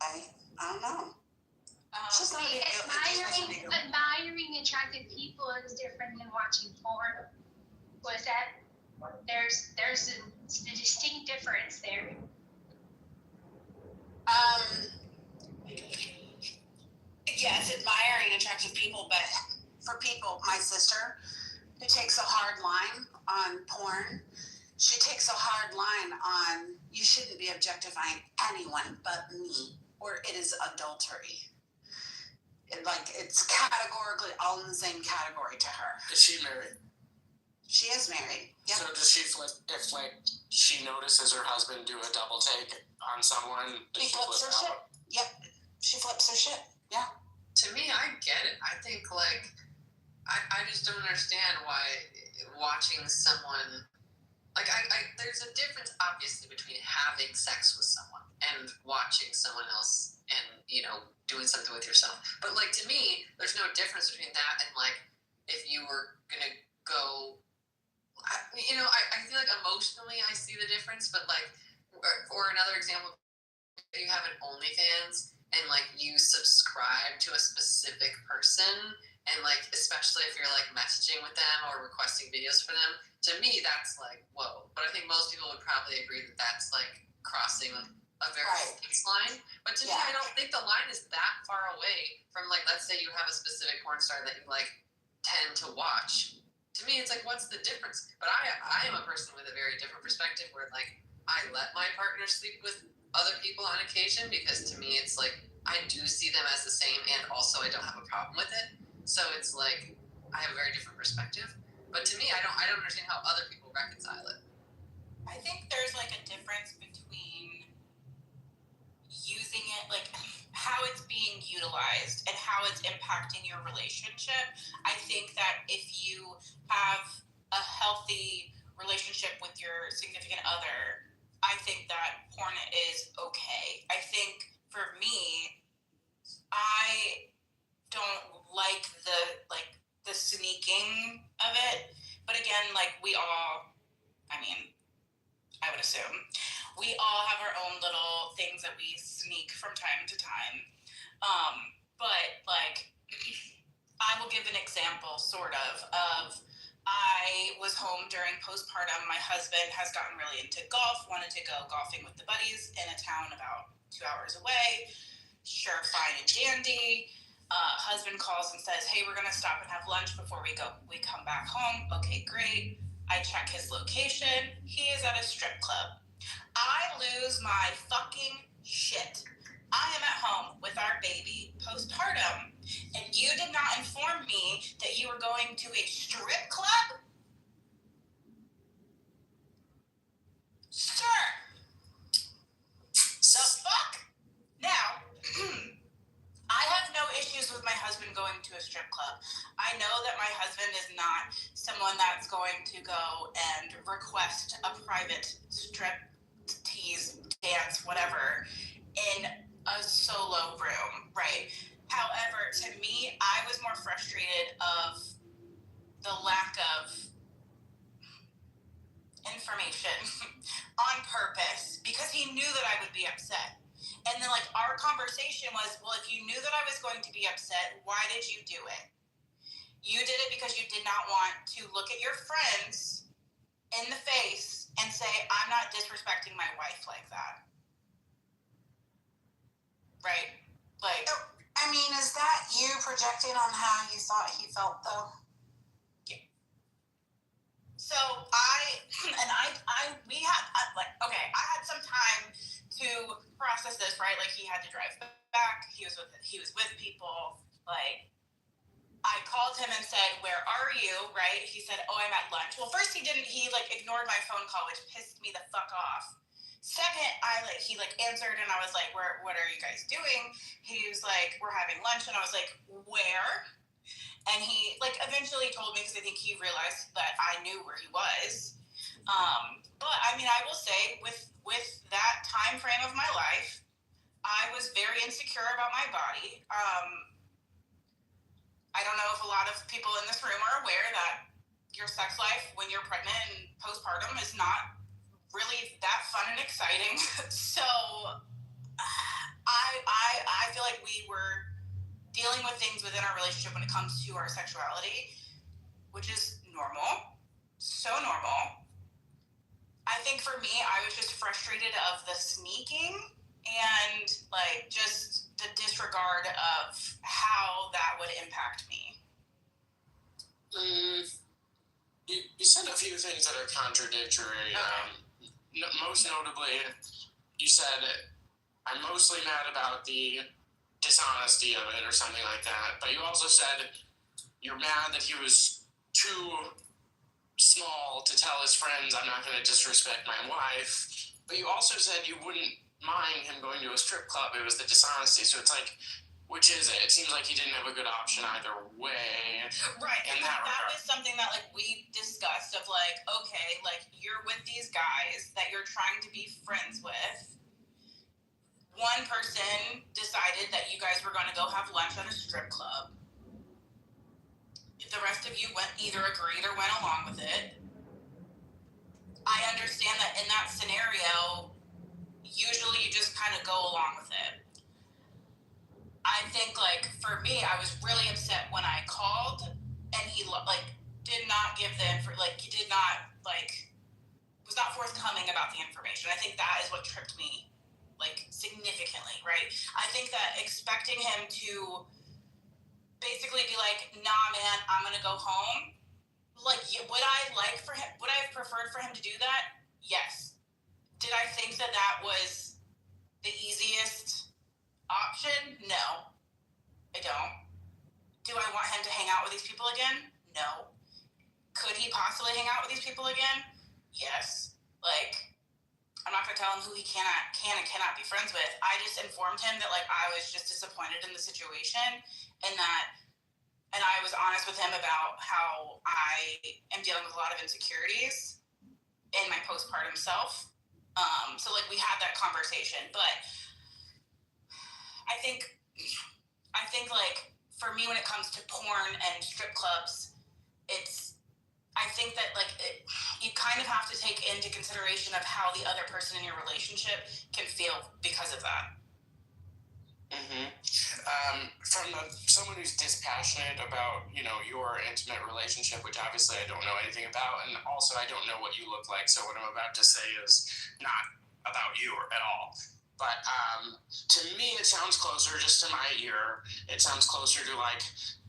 I don't know. It's just not a big deal. Admiring attractive people is different than watching porn. Was that there's a distinct difference there. Yes, admiring attractive people, but for people, my sister, who takes a hard line on porn, she takes a hard line on, you shouldn't be objectifying anyone but me, or it is adultery. It's categorically all in the same category to her. Is she married? She is married. Yep. So does she flip, if, like, she notices her husband do a double take on someone, does she flips her flip shit. out? Yep. She flips her shit. Yeah. To me, I get it. I think, like, I just don't understand why watching someone, like, there's a difference, obviously, between having sex with someone and watching someone else and, you know, doing something with yourself. But, like, to me, there's no difference between that and, like, if you were gonna go, I feel like emotionally I see the difference, but, like, or another example, you have an OnlyFans and, like, you subscribe to a specific person, and, like, especially if you're, like, messaging with them or requesting videos for them, to me that's like, whoa. But I think most people would probably agree that that's, like, crossing a very thin line. But to me, I don't think the line is that far away from, like, let's say you have a specific porn star that you, like, tend to watch. To me, it's like, what's the difference? But I am a person with a very different perspective where, like, I let my partner sleep with other people on occasion because to me, it's like, I do see them as the same and also I don't have a problem with it. So it's like, I have a very different perspective. But to me, I don't understand how other people reconcile it. I think there's like a difference between using it, like how it's being utilized and how it's impacting your relationship. I think that if you have a healthy relationship with your significant other, I think that porn is okay. I think for me, I don't like the sneaking of it. But again, like we all, I mean, I would assume we all have our own little things that we sneak from time to time. But like, I will give an example sort of I was home during postpartum. My husband has gotten really into golf, wanted to go golfing with the buddies in a town about 2 hours away. Sure, fine and dandy. Husband calls and says, hey, we're going to stop and have lunch before we come back home. Okay, great. I check his location. He is at a strip club. I lose my fucking shit. I am at home with our baby postpartum, and you did not inform me that you were going to a strip club? Sir! The fuck? Now, I have no issues with my husband going to a strip club. I know that my husband is not someone that's going to go and request a private strip tease, dance, whatever, in a solo room, right? However, to me, I was more frustrated of the lack of information on purpose because he knew that I would be upset. And then, like, our conversation was, well, if you knew that I was going to be upset, why did you do it? You did it because you did not want to look at your friends in the face and say, I'm not disrespecting my wife like that. Right? Like, I mean, is that you projecting on how you thought he felt, though? Yeah. So we had, okay, I had some time to process this, right? Like, he had to drive back. He was with people. Like, I called him and said, where are you? Right? He said, oh, I'm at lunch. Well, first he ignored my phone call, which pissed me the fuck off. Second, he answered and I was like, what are you guys doing? He was like, we're having lunch. And I was like, where? And he eventually told me because I think he realized that I knew where he was. But I mean, I will say with that time frame of my life, I was very insecure about my body. I don't know if a lot of people in this room are aware that your sex life when you're pregnant and postpartum is not really that fun and exciting. So I feel like we were dealing with things within our relationship when it comes to our sexuality, which is normal, so normal. I think for me, I was just frustrated of the sneaking and just the disregard of how that would impact me. You said a few things that are contradictory. Okay. Most notably, you said, I'm mostly mad about the dishonesty of it or something like that. But you also said you're mad that he was too small to tell his friends, I'm not going to disrespect my wife. But you also said you wouldn't mind him going to a strip club. It was the dishonesty. So it's like, which is it? It seems like he didn't have a good option either way. Right. And that was something that we discussed of okay, you're with these guys that you're trying to be friends with. One person decided that you guys were going to go have lunch at a strip club. The rest of you either agreed or went along with it. I understand that in that scenario, usually you just kind of go along with it. I think for me, I was really upset when I called and he did not give the he did not was not forthcoming about the information. I think that is what tripped me significantly, right? right? I think that expecting him to basically be like, nah, man, I'm gonna go home. Like, would I have preferred for him to do that? Yes. Did I think that was the easiest option? No, I don't. Do I want him to hang out with these people again? No. Could he possibly hang out with these people again? Yes. Like, I'm not gonna tell him who he can and cannot be friends with. I just informed him that like I was just disappointed in the situation, and I was honest with him about how I am dealing with a lot of insecurities in my postpartum self. So like we had that conversation, but I think like for me when it comes to porn and strip clubs, I think that like you kind of have to take into consideration of how the other person in your relationship can feel because of that. From someone who's dispassionate about, your intimate relationship, which obviously I don't know anything about, and also I don't know what you look like, so what I'm about to say is not about you at all. But to me, it sounds closer, just to my ear, it sounds closer to like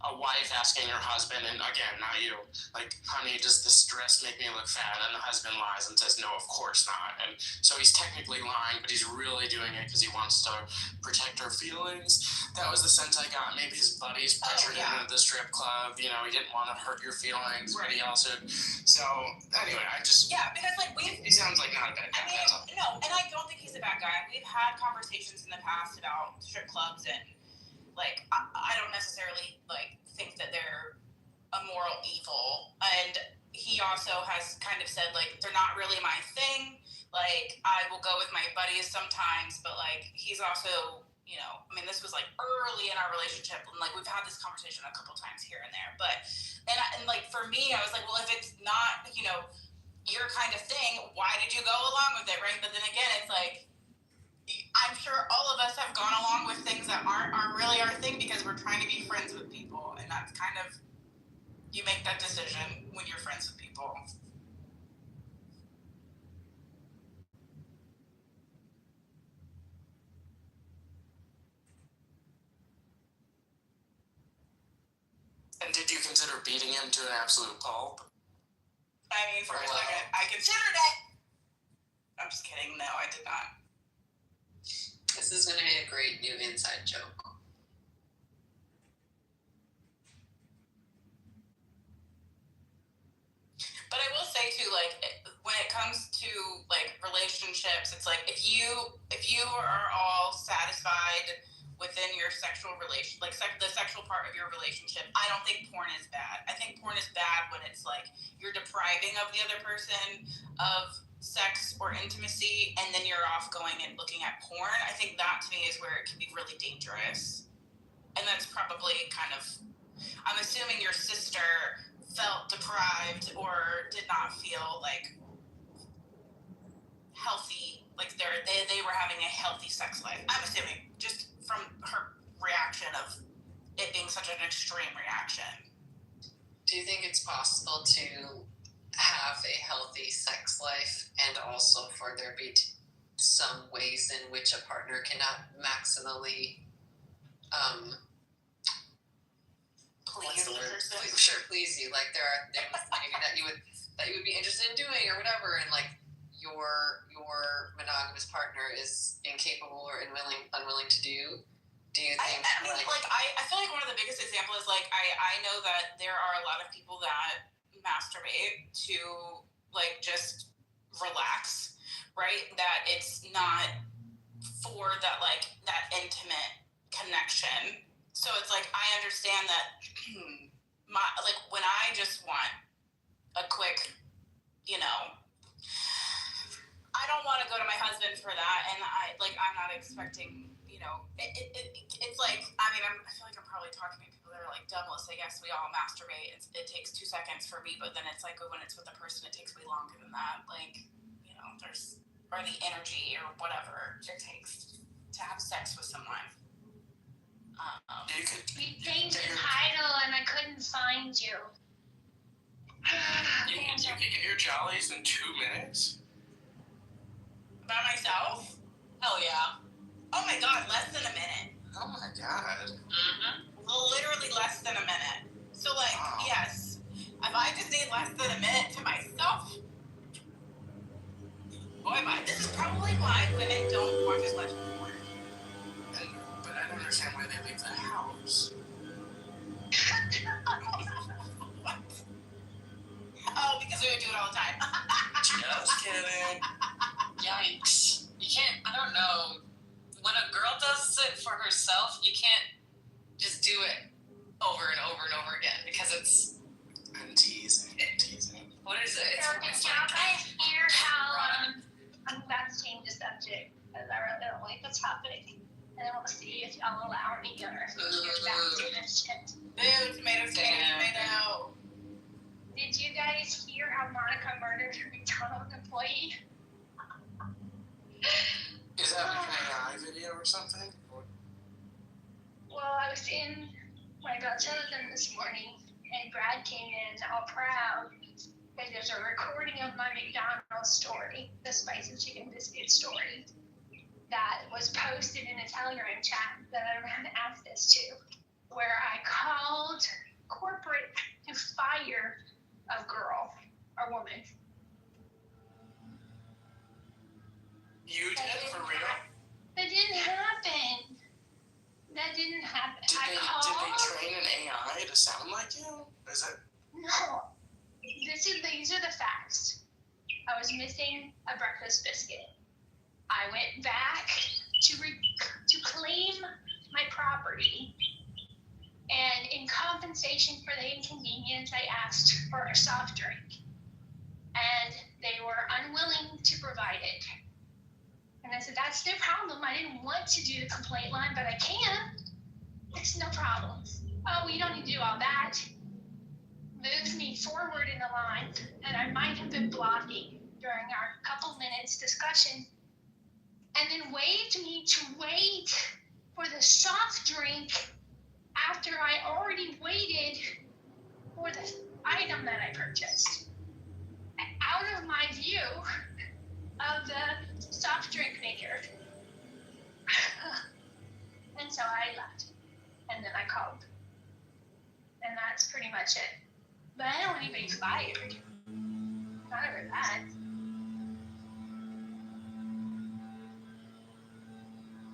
a wife asking her husband, and again, not you, like, honey, does this dress make me look fat? And the husband lies and says, no, of course not. And so he's technically lying, but he's really doing it because he wants to protect her feelings. That was the sense I got. Maybe his buddies pressured him into the strip club. He didn't want to hurt your feelings, right. But he also. So anyway, because like he sounds like not a bad guy. No, and I don't think he's a bad guy. We've had conversations in the past about strip clubs, and like I don't necessarily like think that they're a moral evil. And he also has kind of said like they're not really my thing. Like I will go with my buddies sometimes, but like he's also. This was like early in our relationship, and like we've had this conversation a couple times here and there. But and like for me, I was like, well, if it's not your kind of thing, why did you go along with it, right? But then again, it's like I'm sure all of us have gone along with things that aren't really our thing because we're trying to be friends with people, and that's kind of you make that decision when you're friends with people. And did you consider beating him to an absolute pulp? For a second, I considered it. I'm just kidding. No, I did not. This is going to be a great new inside joke. But I will say too, like when it comes to like relationships, it's like if you are all satisfied within your sexual relation, like the sexual part of your relationship, I don't think porn is bad. I think porn is bad when it's like you're depriving of the other person of sex or intimacy, and then you're off going and looking at porn. I think that to me is where it can be really dangerous. And that's probably kind of, I'm assuming your sister felt deprived or did not feel like healthy, like they were having a healthy sex life. I'm assuming just from her reaction of it being such an extreme reaction. Do you think it's possible to have a healthy sex life and also for there be some ways in which a partner cannot maximally please you? Like there are things maybe that you would be interested in doing or whatever, and like your monogamous partner is incapable or unwilling to do. Do you think? I feel like one of the biggest examples is like I know that there are a lot of people that masturbate to like just relax, right? That it's not for that like that intimate connection. So it's like I understand that like when I just want a quick, I don't want to go to my husband for that, and I'm not expecting, it's like I feel like I'm probably talking to people that are like dumb. Let's say yes, we all masturbate. It takes 2 seconds for me, but then it's like when it's with a person, it takes way longer than that. Like there's or the energy or whatever it takes to have sex with someone. We changed the title and I couldn't find you. You can get your jollies in 2 minutes? By myself? Hell yeah. Oh my god, less than Oh my god. Literally less than a minute. So like, yes, if I just need less than a minute to myself, boy, this is probably why women don't watch as much porn. But I don't understand why they leave the house. Oh, because we would do it all the time. Just kidding. Yikes. You can't, I don't know. When a girl does it for herself, you can't just do it over and over and over again because it's. I'm teasing. What is it? So did y'all guys hear how, I'm about to change the subject because I really don't like the topic. And I want to see if y'all allow me or if you're back to this shit. Boo, tomato. Did you guys hear how Monica murdered her McDonald's employee? Is that like an AI video or something? Well, I was in my television this morning, and Brad came in all proud because there's a recording of my McDonald's story, the spicy chicken biscuit story, that was posted in a Telegram chat that I don't have access to, where I called corporate to fire a girl, a woman. You did, for real? That didn't happen. That didn't happen. Did they train an AI to sound like you? Is it? No. These are the facts. I was missing a breakfast biscuit. I went back to claim my property, and in compensation for the inconvenience, I asked for a soft drink, and they were unwilling to provide it. And I said, that's no problem. I didn't want to do the complaint line, but I can. It's no problem. Oh, you don't need to do all that. Moved me forward in the line, and I might have been blocking during our couple minutes discussion, and then waved me to wait for the soft drink after I already waited for the item that I purchased. Out of my view of the soft drink maker. And so I left. And then I called. And that's pretty much it. But I don't want anybody fired. Not over that.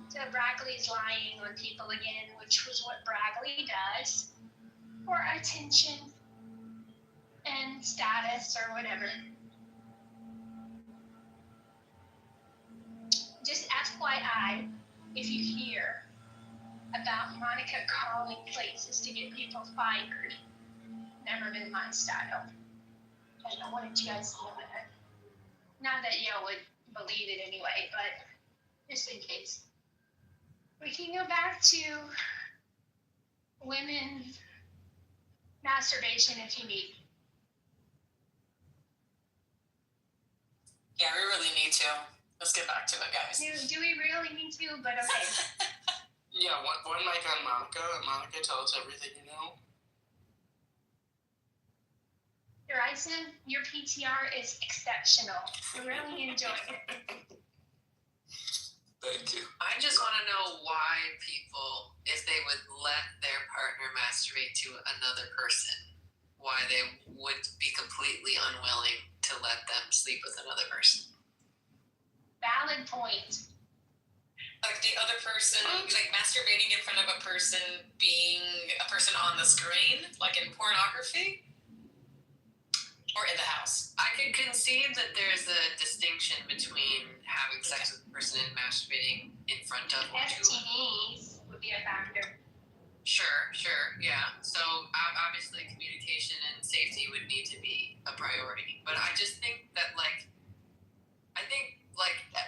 So Brackley's lying on people again, which was what Brackley does. For attention and status or whatever. Just FYI, if you hear about Monica calling places to get people fired, never been my style. And I wanted you guys to know that. Not that y'all would believe it anyway, but just in case. We can go back to women masturbation if you need. Yeah, we really need to. Let's get back to it, guys. Do we really need to? But okay. Yeah, one mic on Monica. Monica, tell us everything you know. Bryson, your PTR is exceptional. I really enjoy it. Thank you. I just want to know why people, if they would let their partner masturbate to another person, why they would be completely unwilling to let them sleep with another person. Valid point. Like the other person, like masturbating in front of a person being a person on the screen, like in pornography? Or in the house? I could conceive that there's a distinction between having sex with a person and masturbating in front of or to. STDs would be a factor. Sure, yeah. So obviously communication and safety would need to be a priority. But I just think that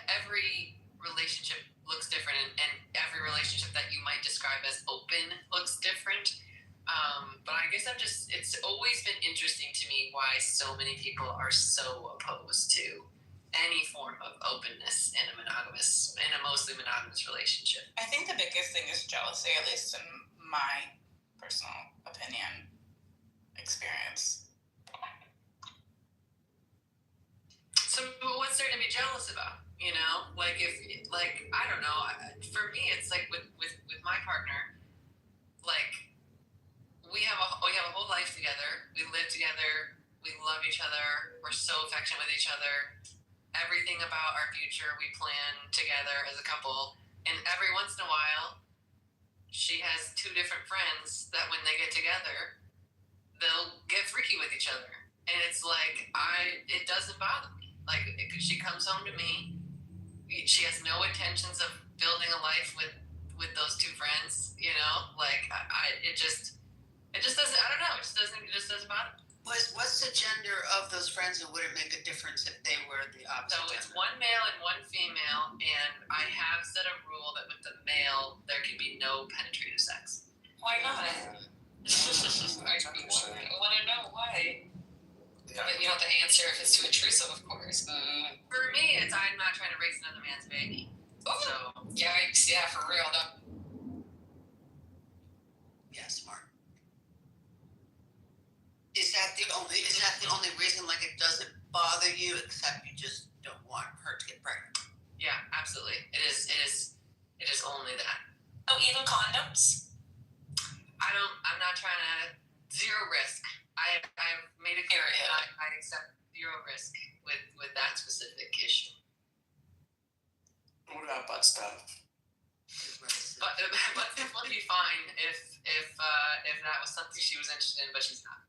every relationship looks different and every relationship that you might describe as open looks different. But I guess it's always been interesting to me why so many people are so opposed to any form of openness in a mostly monogamous relationship. I think the biggest thing is jealousy, at least in my personal opinion, experience. So what's there to be jealous about? You know, I don't know. For me, it's like with my partner. other. We're so affectionate with each other. Everything about our future we plan together as a couple. And every once in a while, she has two different friends that when they get together, they'll get freaky with each other. And it's like, it doesn't bother me. Like, she comes home to me. She has no intentions of building a life with those two friends, you know? Like, it just doesn't, I don't know, it just doesn't bother me. What's the gender of those friends, and would it make a difference if they were the opposite So it's gender? one male and one female, and I have set a rule that with the male, there can be no penetrative sex. Why not? I want to know why. Yeah. But you don't have to answer if it's too intrusive, of course. For me, it's I'm not trying to raise another man's baby. So Yikes, yeah, for real. No. Yeah, smart. Is that the only reason, like, it doesn't bother you, except you just don't want her to get pregnant? yeah, absolutely. It is only that. Oh, even condoms? I'm not trying to zero risk. I've made it clear I accept zero risk with that specific issue. What about butt stuff? But it would be fine if that was something she was interested in, but she's not.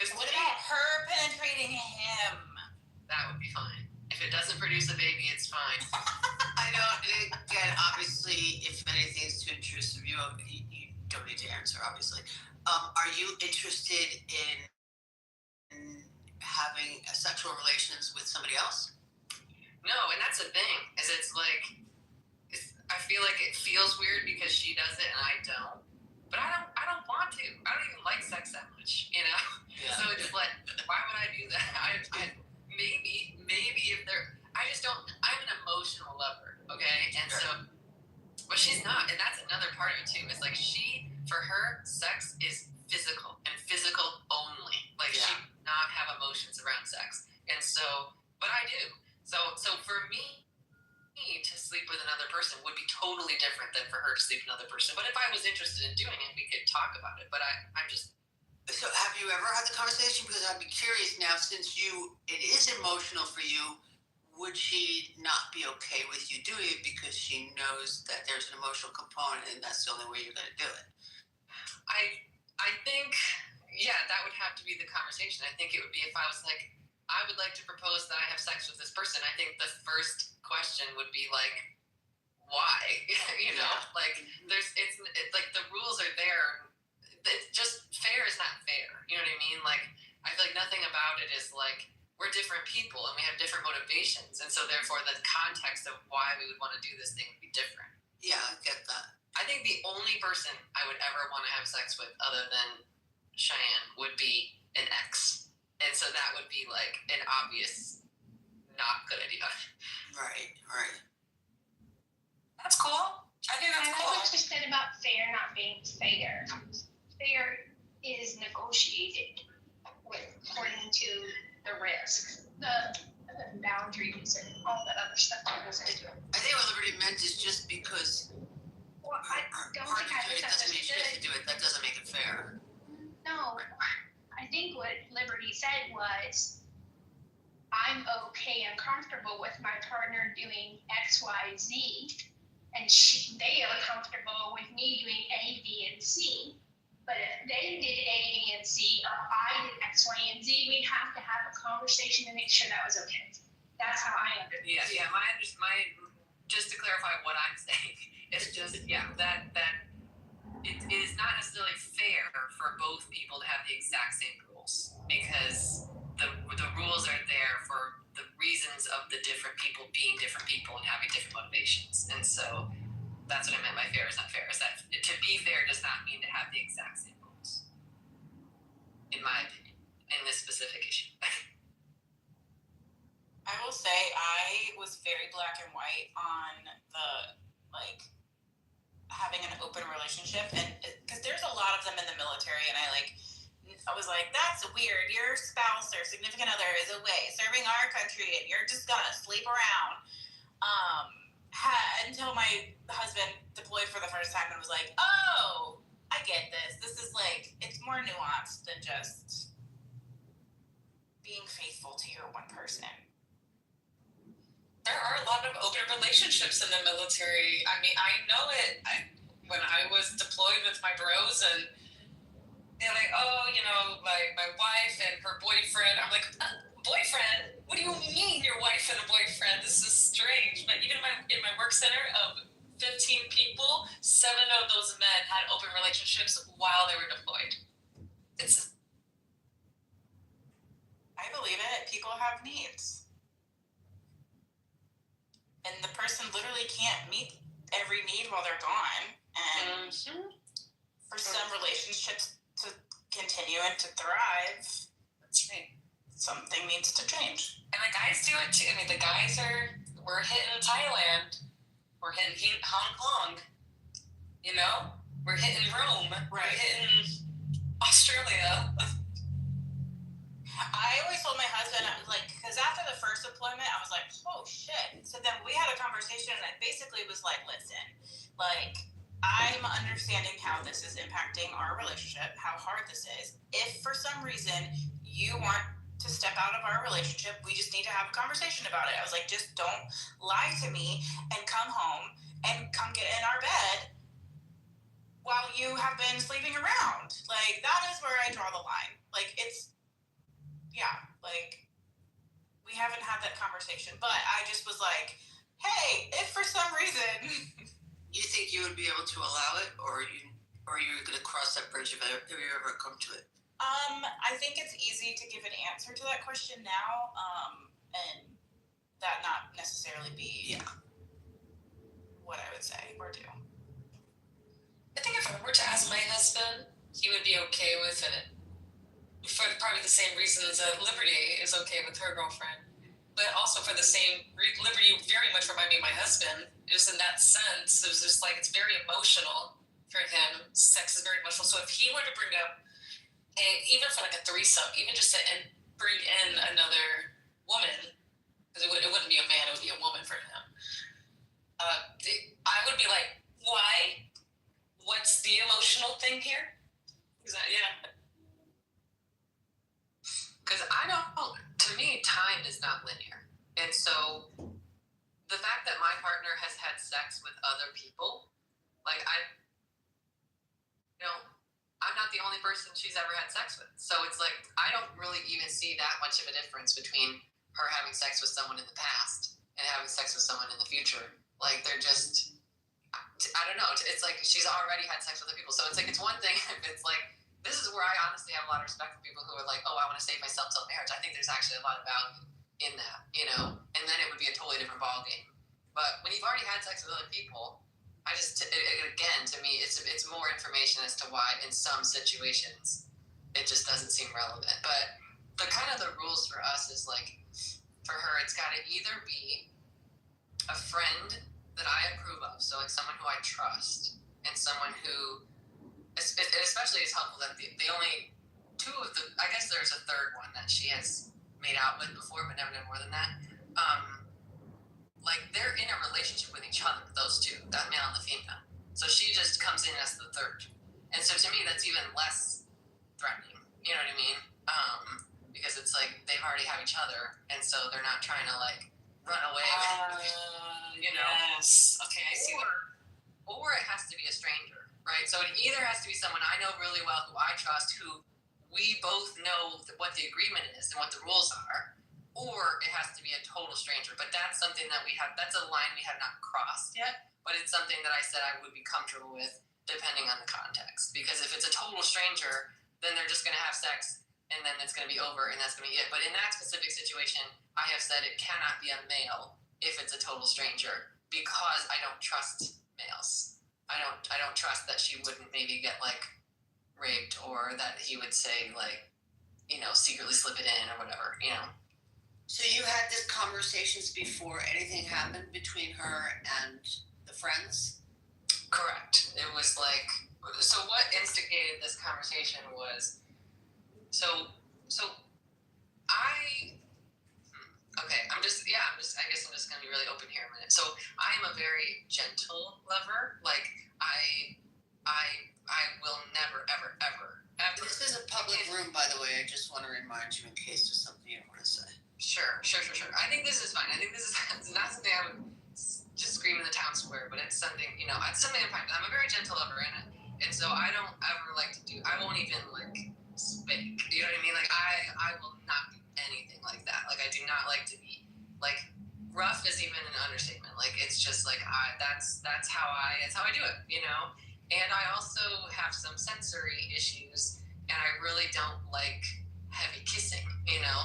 What about her penetrating him? That would be fine. If it doesn't produce a baby, it's fine. I don't. Again, obviously, if anything's too intrusive, you don't need to answer. Obviously, are you interested in having sexual relations with somebody else? No, and that's the thing. Is it's like I feel like it feels weird because she does it and I don't. But I don't want to. I don't even like sex that much, you know. Yeah. So it's like, why would I do that? Maybe if they're. I just don't. I'm an emotional lover, okay, and so. But she's not, and that's another part of it too. Is like for her, sex is physical and physical only. Like she does not have emotions around sex, and so, but I do. So for me to sleep with another person would be totally different than for her to sleep with another person. But if I was interested in doing it, we could talk about it. But I'm just. So have you ever had the conversation? Because I'd be curious now, since it is emotional for you, would she not be okay with you doing it because she knows that there's an emotional component and that's the only way you're going to do it? I think, that would have to be the conversation. I think it would be if I was like, I would like to propose that I have sex with this person. I think the first question would be like, why? You know, like it's like the rules are there. It's just fair is not fair. You know what I mean? Like I feel like nothing about it is like we're different people and we have different motivations, and so therefore the context of why we would want to do this thing would be different. Yeah, I get that. I think the only person I would ever want to have sex with other than Cheyenne would be an ex. And so that would be like an obvious not good idea. Right. That's cool. I think that's cool. I like what you said about fair not being fair. Fair is negotiated according to the risk, the boundaries, and all that other stuff that goes into it. I think what Liberty meant is just because I don't partner think I doesn't mean she has to misunderstood. do it. That doesn't make it fair. No, I think what Liberty said was, I'm okay and comfortable with my partner doing X, Y, Z, and they are comfortable with me doing A, B, and C. But if they did A, B, and C, or I did X, Y, and Z, we'd have to have a conversation to make sure that was okay. That's how I understood. Yeah. My just to clarify what I'm saying, it's just that it is not necessarily fair for both people to have the exact same rules because the rules are there for the reasons of the different people being different people and having different motivations, and so. That's what I meant by fair is not fair. Is that to be fair does not mean to have the exact same rules, in my opinion, in this specific issue. I will say I was very black and white on the having an open relationship, and because there's a lot of them in the military, and I was like, that's weird. Your spouse or significant other is away serving our country, and you're just gonna sleep around. Until my husband deployed for the first time and was like, oh, I get this. This is like, it's more nuanced than just being faithful to your one person. There are a lot of open relationships in the military. I mean, I know it. When I was deployed with my bros, and they're like, oh, you know, like my wife and her boyfriend. I'm like, boyfriend? What do you mean your wife and a boyfriend? This is strange. But even in my work center of 15 people, 7 of those men had open relationships while they were deployed. I believe it. People have needs. And the person literally can't meet every need while they're gone. And for some relationships to continue and to thrive, that's right. Something needs to change. And the guys do it too. I mean, we're hitting Thailand. We're hitting Hong Kong. You know? We're hitting Rome. Right. We're hitting Australia. I always told my husband, I was like, because after the first deployment, I was like, oh shit. So then we had a conversation, and I basically was like, listen, like, I'm understanding how this is impacting our relationship, how hard this is. If for some reason you want to step out of our relationship, we just need to have a conversation about it. I was like, just don't lie to me and come home and come get in our bed while you have been sleeping around. Like, that is where I draw the line. Like, like, we haven't had that conversation, but I just was like, hey, if for some reason... You think you would be able to allow it, or you're going to cross that bridge if you ever come to it? I think it's easy to give an answer to that question now, and that not necessarily be what I would say or do. I think if I were to ask my husband, he would be okay with it. For probably the same reasons that Liberty is okay with her girlfriend. But also for the same, Liberty very much remind me of my husband. Just in that sense, it was just like, it's very emotional for him. Sex is very emotional. So if he were to bring up, even for like a threesome, even just to bring in another woman, because it wouldn't be a man, it would be a woman for him. I would be like, why? What's the emotional thing here? Is that, Because to me, time is not linear. And so the fact that my partner has had sex with other people, like I'm not the only person she's ever had sex with. So it's like, I don't really even see that much of a difference between her having sex with someone in the past and having sex with someone in the future. Like, they're just, I don't know. It's like she's already had sex with other people. So it's like, it's one thing if it's like, this is where I honestly have a lot of respect for people who are like, oh, I want to save myself till marriage. I think there's actually a lot of value in that, and then it would be a totally different ballgame. But when you've already had sex with other people, again, to me, it's more information as to why in some situations it just doesn't seem relevant. But the kind of the rules for us is like, for her, it's got to either be a friend that I approve of, so like someone who I trust, and someone who, especially is helpful that the only two of the, I guess there's a third one that she has made out with before, but never done more than that. Like, they're in a relationship with each other, those two, that male and the female. So she just comes in as the third. And so to me, that's even less threatening. You know what I mean? Because it's like, they already have each other, and so they're not trying to, like, run away with Yes. Okay, I see. Or it has to be a stranger, right? So it either has to be someone I know really well, who I trust, who we both know what the agreement is and what the rules are, or it has to be a total stranger. But that's something that that's a line we have not crossed yet, but it's something that I said I would be comfortable with depending on the context. Because if it's a total stranger, then they're just going to have sex and then it's going to be over and that's going to be it. But in that specific situation, I have said it cannot be a male if it's a total stranger, because I don't trust males. I don't trust that she wouldn't maybe get like raped, or that he would say like, secretly slip it in or whatever, So you had these conversations before anything happened between her and the friends? Correct. It was like, so what instigated this conversation was, I guess I'm just going to be really open here a minute. So I am a very gentle lover. Like, I will never, ever, ever, ever. This is a public room, by the way. I just want to remind you in case there's something you want to say. Sure. I think this is fine. I think this is it's not something I would just scream in the town square, but it's something, it's something I'm fine. I'm a very gentle lover, and so I don't ever like to do, I won't even, like, speak, you know what I mean? Like, I will not do anything like that. Like, I do not like to be, like, rough is even an understatement. Like, it's just, like, that's how I do it, And I also have some sensory issues, and I really don't like heavy kissing,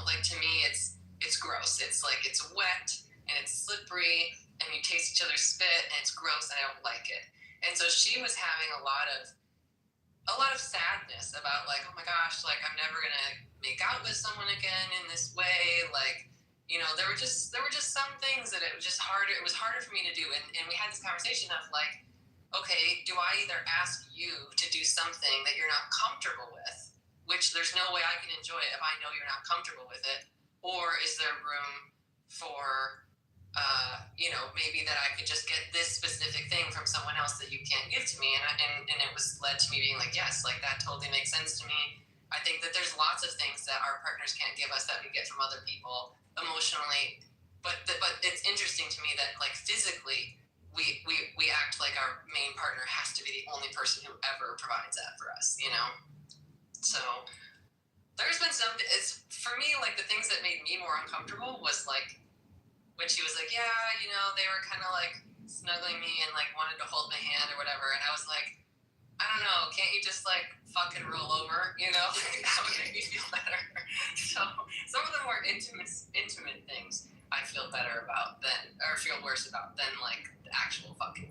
Like, to me, it's gross. It's, like, it's wet, and it's slippery, and you taste each other's spit, and it's gross, and I don't like it. And so she was having a lot of sadness about, like, oh my gosh, like, I'm never gonna make out with someone again in this way. Like, there were just some things that it was just harder. It was harder for me to do. And we had this conversation of, like, okay, do I either ask you to do something that you're not comfortable with, which there's no way I can enjoy it if I know you're not comfortable with it, or is there room for maybe that I could just get this specific thing from someone else that you can't give to me, and it was led to me being like, yes, like, that totally makes sense to me. I think that there's lots of things that our partners can't give us that we get from other people emotionally, but it's interesting to me that, like, physically we act like our main partner has to be the only person who ever provides that for us, So there's been it's for me, like, the things that made me more uncomfortable was, like, when she was like, yeah, they were kind of, like, snuggling me and, like, wanted to hold my hand or whatever, and I was like, I don't know, can't you just, like, fucking roll over, That would make me feel better. So some of the more intimate things I feel better about feel worse about than, like, the actual fucking,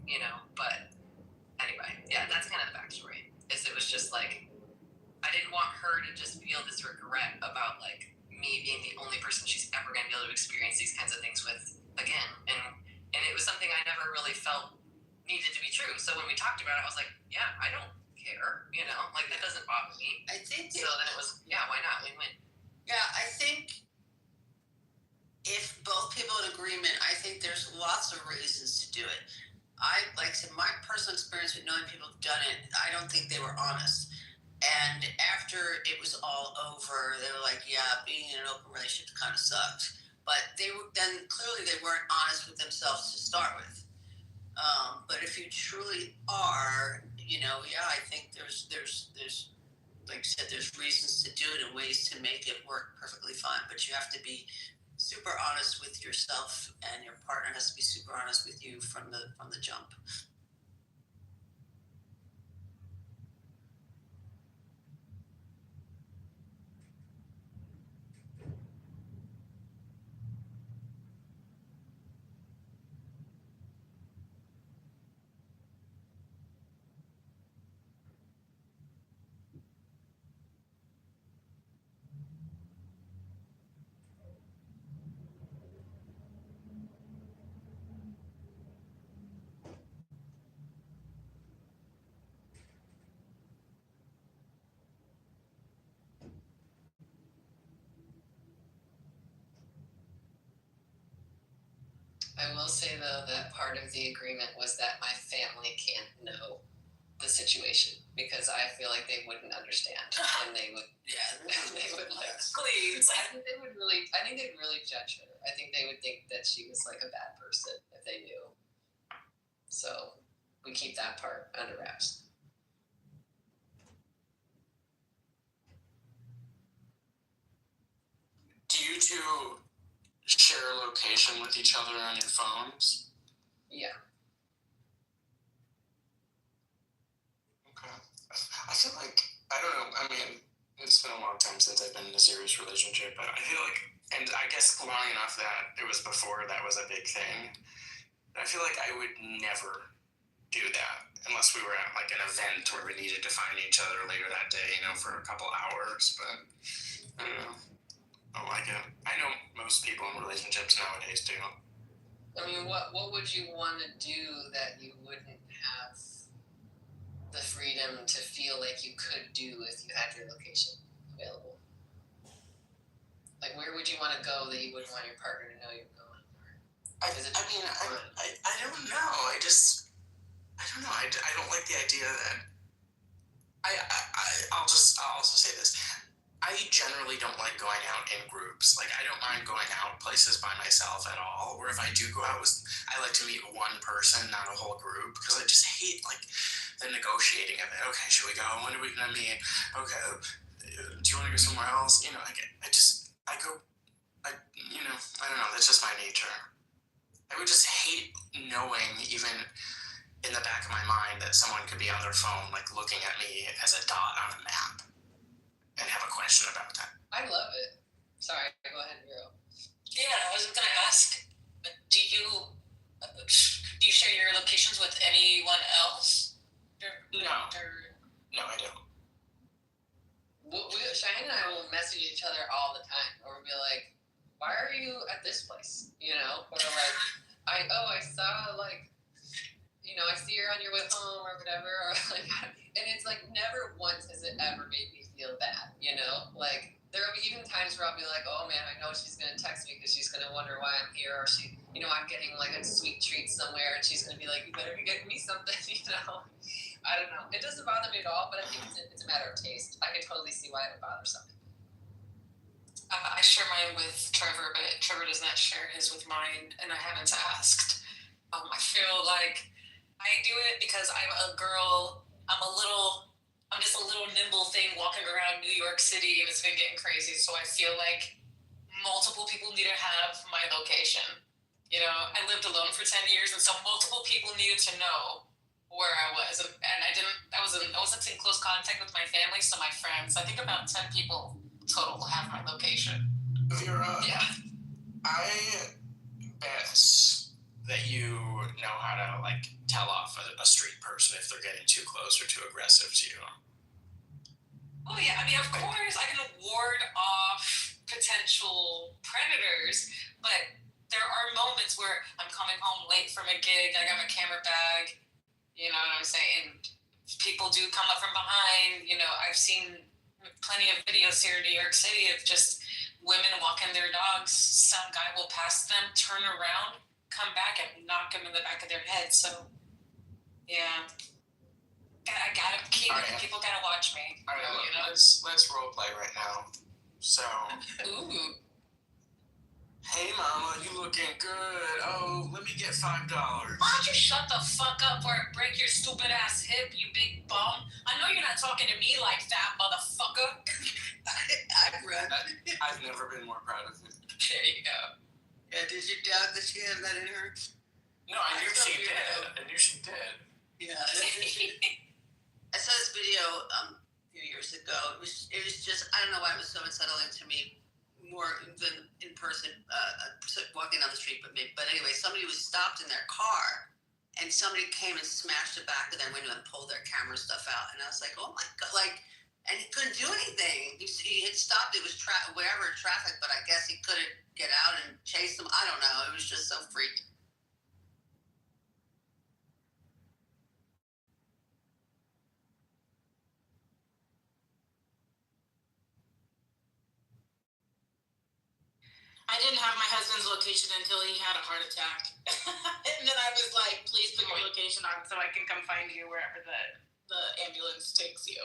But anyway, yeah, that's kind of the backstory. It was just, like, I didn't want her to just feel this regret about, like, me being the only person she's ever going to be able to experience these kinds of things with again. And it was something I never really felt needed to be true. So when we talked about it, I was like, yeah, I don't care, like, that doesn't bother me. I think so then it was, yeah, why not? Win-win. Yeah, I think if both people in agreement, I think there's lots of reasons to do it. Like I said, my personal experience with knowing people who've done it, I don't think they were honest. And after it was all over, they were like, yeah, being in an open relationship kind of sucked. But then clearly they weren't honest with themselves to start with. But if you truly are, I think there's like I said, there's reasons to do it and ways to make it work perfectly fine. But you have to be super honest with yourself, and your partner has to be super honest with you from the jump. I will say, though, that part of the agreement was that my family can't know the situation, because I feel like they wouldn't understand, and they would, they would, like, please. I think they'd really judge her. I think they would think that she was, like, a bad person if they knew. So we keep that part under wraps. Do you two share a location with each other on your phones? Yeah. Okay. I feel like, I don't know, I mean, it's been a long time since I've been in a serious relationship, but I feel like, and I guess long enough that it was before that was a big thing, I feel like I would never do that unless we were at, like, an event where we needed to find each other later that day, for a couple hours, but I don't know. I like it. I know most people in relationships nowadays do. I mean, what would you want to do that you wouldn't have the freedom to feel like you could do if you had your location available? Like, where would you want to go that you wouldn't want your partner to know you're going? I don't know. I don't know. I don't like the idea that groups. Like, I don't mind going out places by myself at all. Or if I do go out, I like to meet one person, not a whole group, because I just hate, like, the negotiating of it. Okay, should we go? When are we going to meet? Okay, do you want to go somewhere else? You know, I don't know, that's just my nature. I would just hate knowing, even in the back of my mind, that someone could be on their phone, like, looking at me as a dot on a map and have a question about that. I love it. Sorry, go ahead, Drew. Yeah, I was gonna ask, do you share your locations with anyone else? No, I don't. Cheyenne and I will message each other all the time, or we'll be like, why are you at this place? You know? Or like, I saw, like, you know, I see her on your way home or whatever, or like, and it's like, never once has it ever made me feel bad, you know? Like, there will be even times where I'll be like, oh man, I know she's gonna text me because she's gonna wonder why I'm here, or she, you know, I'm getting like a sweet treat somewhere, and she's gonna be like, you better be getting me something, you know? I don't know. It doesn't bother me at all, but I think it's a matter of taste. I can totally see why it would bother someone. I share mine with Trevor, but Trevor does not share his with mine, and I haven't asked. I feel like I do it because I'm a girl. I'm just a little nimble thing walking around New York City, and it's been getting crazy. So I feel like multiple people need to have my location. You know, I lived alone for 10 years, and so multiple people needed to know where I was, and I wasn't in close contact with my family, so my friends. I think about 10 people total have my location. Vera, yeah. I bet that you know how to, like, tell off a street person if they're getting too close or too aggressive to you. Oh yeah, I mean, of course, I can ward off potential predators, but there are moments where I'm coming home late from a gig, I got my camera bag, you know what I'm saying? People do come up from behind, you know, I've seen plenty of videos here in New York City of just women walking their dogs, some guy will pass them, turn around, come back and knock them in the back of their head, so, yeah. I gotta keep it, people gotta watch me. All right, you know? let's role play right now. So, Ooh. hey mama, you looking good. Oh, let me get $5. Why don't you shut the fuck up or break your stupid ass hip, you big bum? I know you're not talking to me like that, motherfucker. I've never been more proud of you. There you go. Yeah, did you doubt that she had that in her? No, I knew she did. Yeah. I saw this video a few years ago. It was just, I don't know why it was so unsettling to me, more than in person, walking down the street. But anyway, somebody was stopped in their car, and somebody came and smashed the back of their window and pulled their camera stuff out. And I was like, oh my god, like, and he couldn't do anything. He had stopped. It was traffic, but I guess he couldn't get out and chase them. I don't know. It was just so freaky. I didn't have my husband's location until he had a heart attack. And then I was like, please put your location on so I can come find you wherever the ambulance takes you.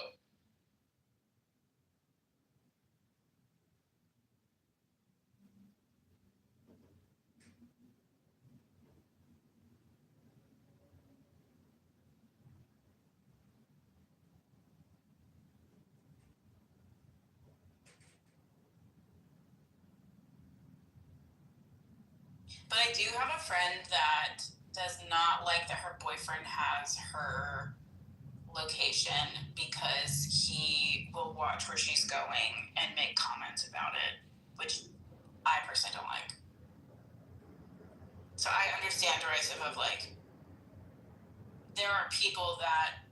But I do have a friend that does not like that her boyfriend has her location because he will watch where she's going and make comments about it, which I personally don't like. So I understand, derisive of, like, there are people that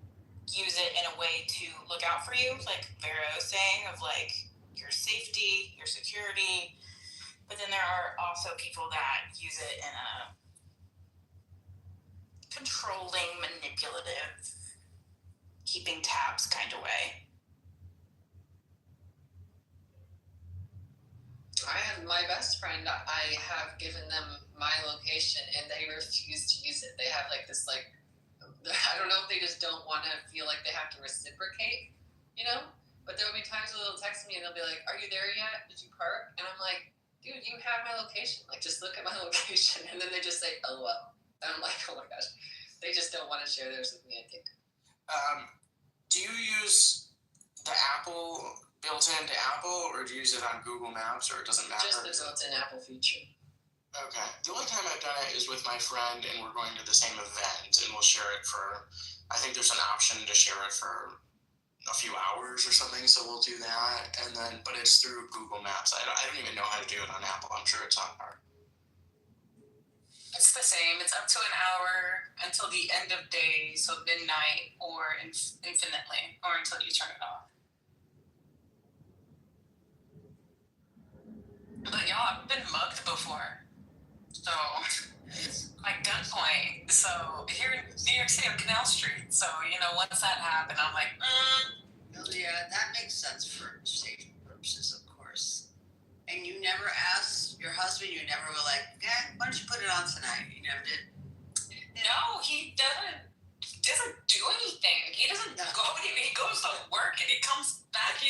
use it in a way to look out for you, like Vera was saying, of like your safety, your security. But then there are also people that use it in a controlling, manipulative, keeping tabs kind of way. I have my best friend, I have given them my location and they refuse to use it. They have like this, like, I don't know if they just don't want to feel like they have to reciprocate, you know? But there will be times where they'll text me and they'll be like, "Are you there yet? Did you park?" And I'm like, "Dude, you have my location. Like, just look at my location." And then they just say, "LOL." And I'm like, "Oh my gosh." They just don't want to share theirs with me, I think. Do you use the Apple built-in to Apple, or do you use it on Google Maps, or it doesn't matter? Just the built-in Apple feature. Okay. The only time I've done it is with my friend, and we're going to the same event, and we'll share it for, I think there's an option to share it for a few hours or something, so we'll do that, and then, but it's through Google Maps. I don't even know how to do it on Apple. I'm sure it's on our. It's the same. It's up to an hour until the end of day, so midnight or infinitely, or until you turn it off. But y'all, I've been mugged before. So, like gunpoint. So, here in New York City on Canal Street. So, once that happened, I'm like, Oh, yeah, that makes sense for safety purposes, of course. And you never asked your husband, you never were like, why don't you put it on tonight? You never did? No, he doesn't do anything. He doesn't go anywhere. He goes to work and he comes back.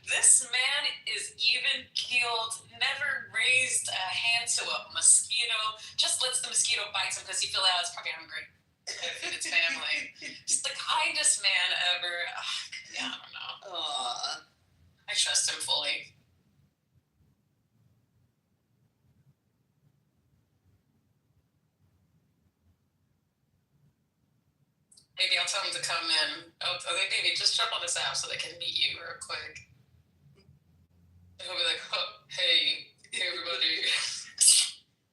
This man is even keeled, never raised a hand to a mosquito, just lets the mosquito bite him because he feels it's probably hungry. Feed its family. Just the kindest man ever. Yeah, I don't know. I trust him fully. Maybe I'll tell them to come in. Maybe just jump on this app so they can meet you real quick. And he'll be like, hey everybody.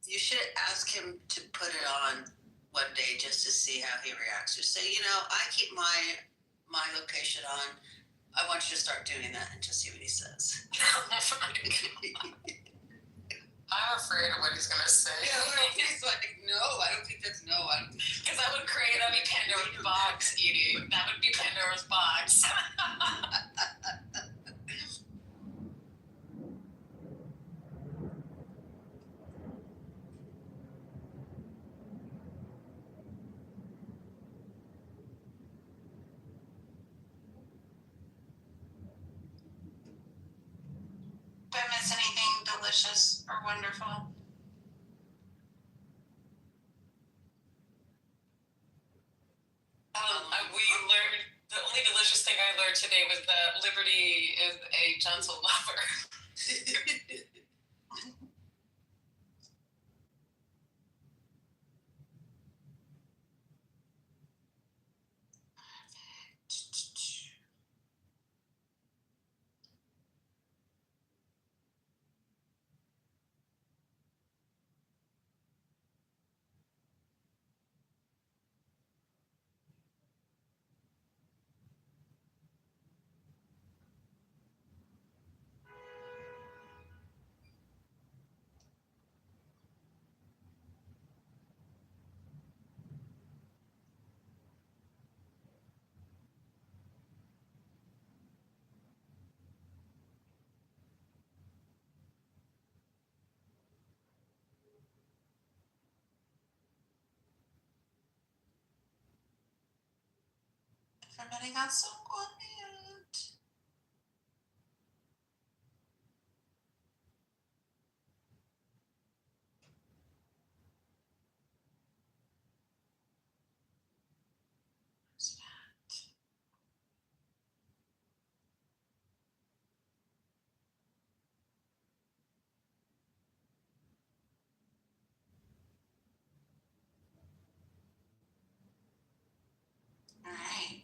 You should ask him to put it on one day just to see how he reacts. Just say, I keep my location on. I want you to start doing that and just see what he says. I'm afraid of what he's gonna say. He's like, no, I don't think that's no. Because that would be Pandora's box eating. That would be Pandora's box. Did I miss anything delicious or wonderful? We learned, the only delicious thing I learned today was that Liberty is a gentle lover. Everybody got so quiet. All right.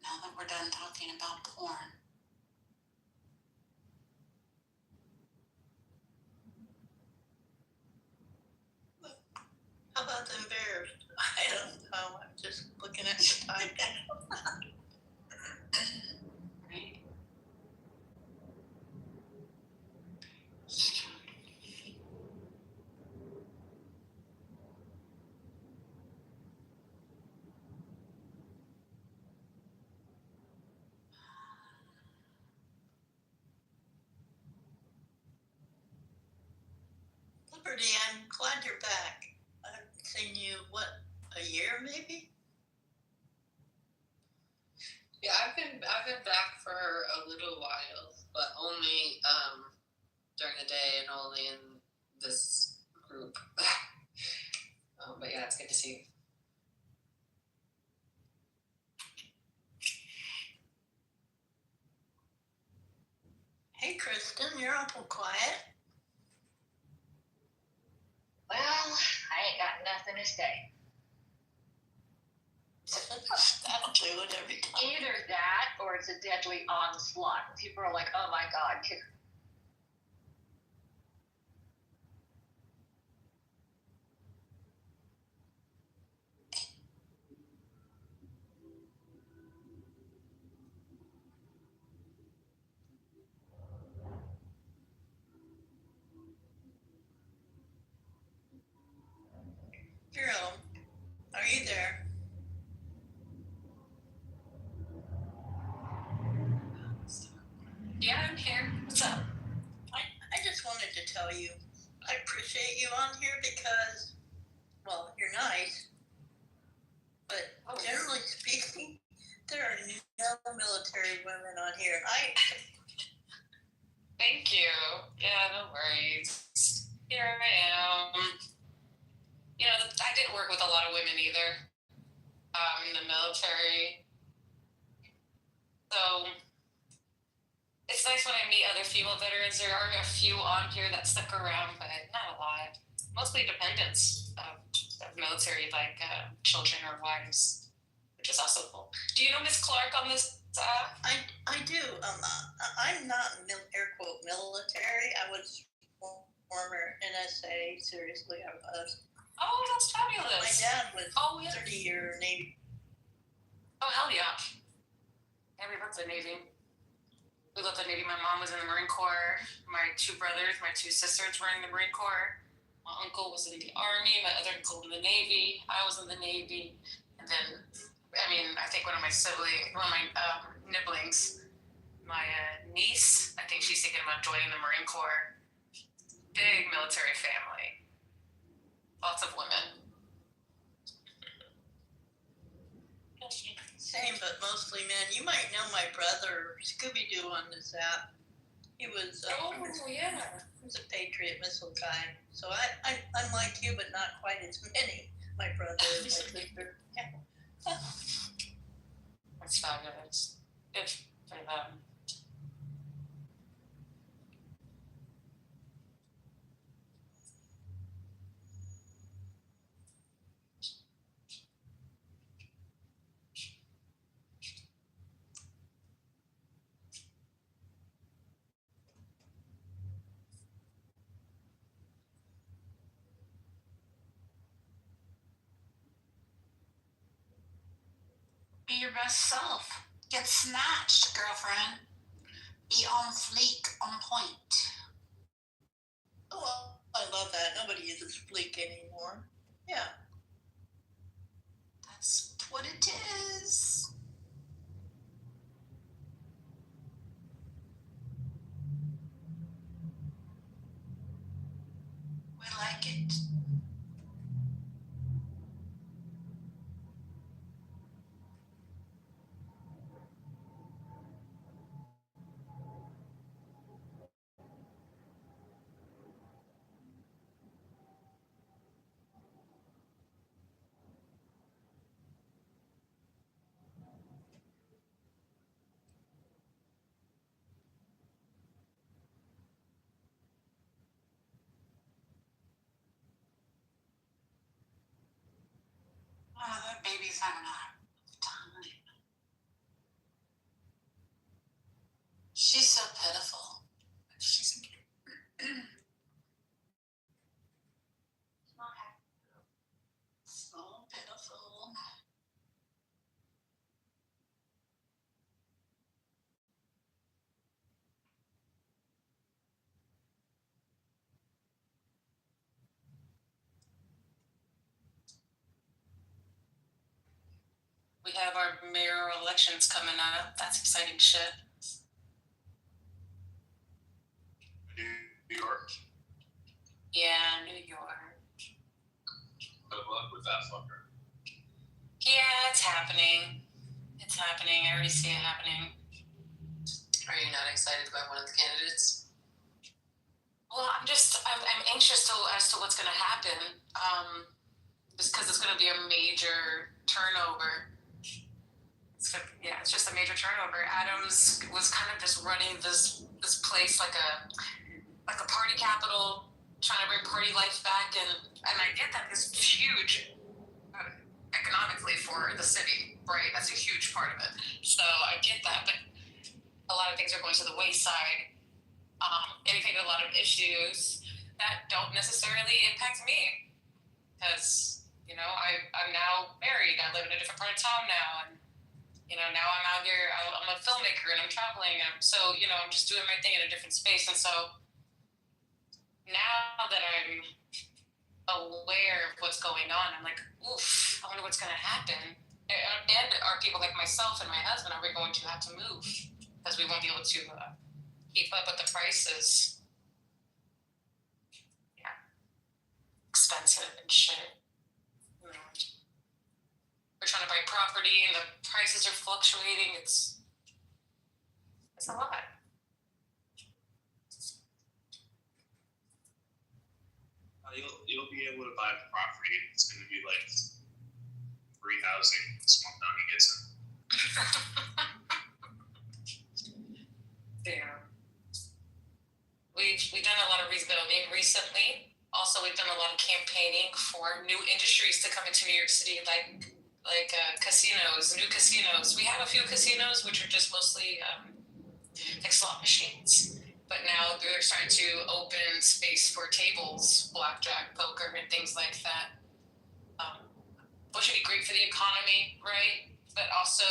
Now that we're done talking about porn. How about them bears? I don't know. I'm just looking at the time. Right. Liberty, I'm glad you're back. I've seen you, a year maybe? been back for a little while, but only during the day and only in this group. But yeah, it's good to see you. Hey, Kristen, you're awful quiet. Well, I ain't got nothing to say. That'll do it every time. Either that or it's a deadly onslaught. People are like, oh my God, kick. Jerome, are you there? Yeah, I'm here. What's up? I just wanted to tell you, I appreciate you on here because, well, you're nice, but generally speaking, there are no military women on here. Thank you. Yeah, no worries. Here I am. You know, I didn't work with a lot of women either in the military. So it's nice when I meet other female veterans. There are a few on here that stuck around, but not a lot. Mostly dependents of military, like children or wives, which is also cool. Do you know Miss Clark on this app? I do. I'm not air quote military. I was former NSA. Seriously, I was. Oh, that's fabulous. My dad was 30-year Navy. Oh, hell yeah. Yeah, we loved the Navy. We loved the Navy. My mom was in the Marine Corps. My two brothers, my two sisters were in the Marine Corps. My uncle was in the Army. My other uncle in the Navy. I was in the Navy. And then, I mean, I think one of my nibblings, my niece, I think she's thinking about joining the Marine Corps. Big military family. Lots of women. Same, but mostly men. You might know my brother, Scooby-Doo, on this app. He was he was a Patriot missile guy. So I'm like you, but not quite as many. My brother and my sister. Yeah. That's fabulous. Good for them. Be your best self. Get snatched, girlfriend. Be on fleek, on point. Oh, well, I love that. Nobody uses fleek anymore. Yeah. That's what it is. We like it. Oh, that baby's having a time. She's so pitiful. She's so pitiful. We have our mayoral elections coming up. That's exciting shit. New York. Yeah, New York. Good luck with that fucker. Yeah, it's happening. It's happening. I already see it happening. Are you not excited by one of the candidates? Well, I'm anxious as to what's going to happen, just because it's going to be a major turnover. It's just a major turnover. Adams was kind of just running this place like a party capital, trying to bring party life back, and I get that it's huge economically for the city, right? That's a huge part of it. So I get that, but a lot of things are going to the wayside. And you think of a lot of issues that don't necessarily impact me, because I'm now married. I live in a different part of town now, and now I'm out here. I'm a filmmaker and I'm traveling, and so I'm just doing my thing in a different space. And so now that I'm aware of what's going on, I'm like, oof, I wonder what's going to happen. And are people like myself and my husband, are we going to have to move because we won't be able to keep up with the prices? Yeah, expensive and shit. We're trying to buy property and the prices are fluctuating. It's a lot. You'll be able to buy property. It's going to be like free housing the small town he gets in. Yeah. We've done a lot of rebuilding recently. Also, we've done a lot of campaigning for new industries to come into New York City, like casinos, new casinos. We have a few casinos, which are just mostly like slot machines. But now they're starting to open space for tables, blackjack, poker, and things like that. Which would be great for the economy, right? But also,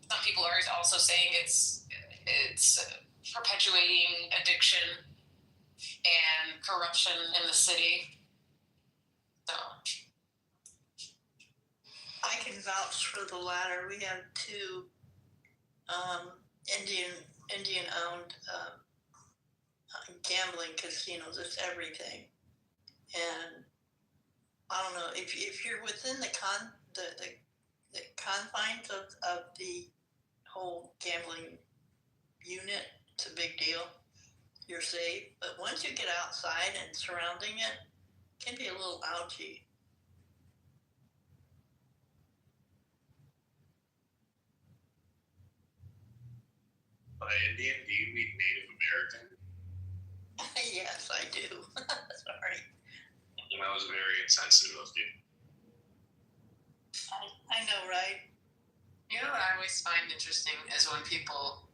some people are also saying it's perpetuating addiction and corruption in the city. So I can vouch for the latter. We have two Indian-owned gambling casinos. It's everything, and I don't know if you're within the confines of the whole gambling unit. It's a big deal. You're safe, but once you get outside and surrounding it can be a little ouchy. By Indian, do you mean Native American? Yes, I do. Sorry. That was very insensitive of you. I know, right? You know what I always find interesting is when people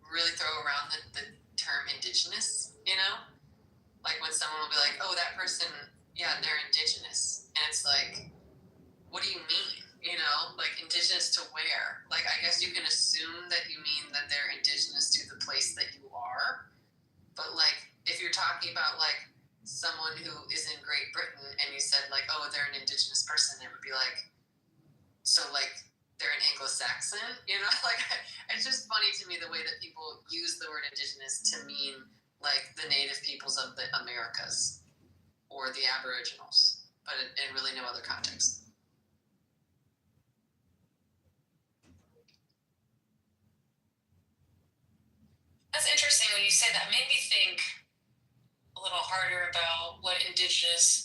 really throw around the term indigenous, like when someone will be like, oh, that person, yeah, they're indigenous. And it's like, what do you mean? Like indigenous to where? Like, I guess you can assume that you mean that they're indigenous to the place that you are. But like, if you're talking about like someone who is in Great Britain and you said like, oh, they're an indigenous person, it would be like, so like they're an Anglo-Saxon, like it's just funny to me the way that people use the word indigenous to mean like the native peoples of the Americas or the Aboriginals, but in really no other context. That's interesting when you say that. It made me think a little harder about what indigenous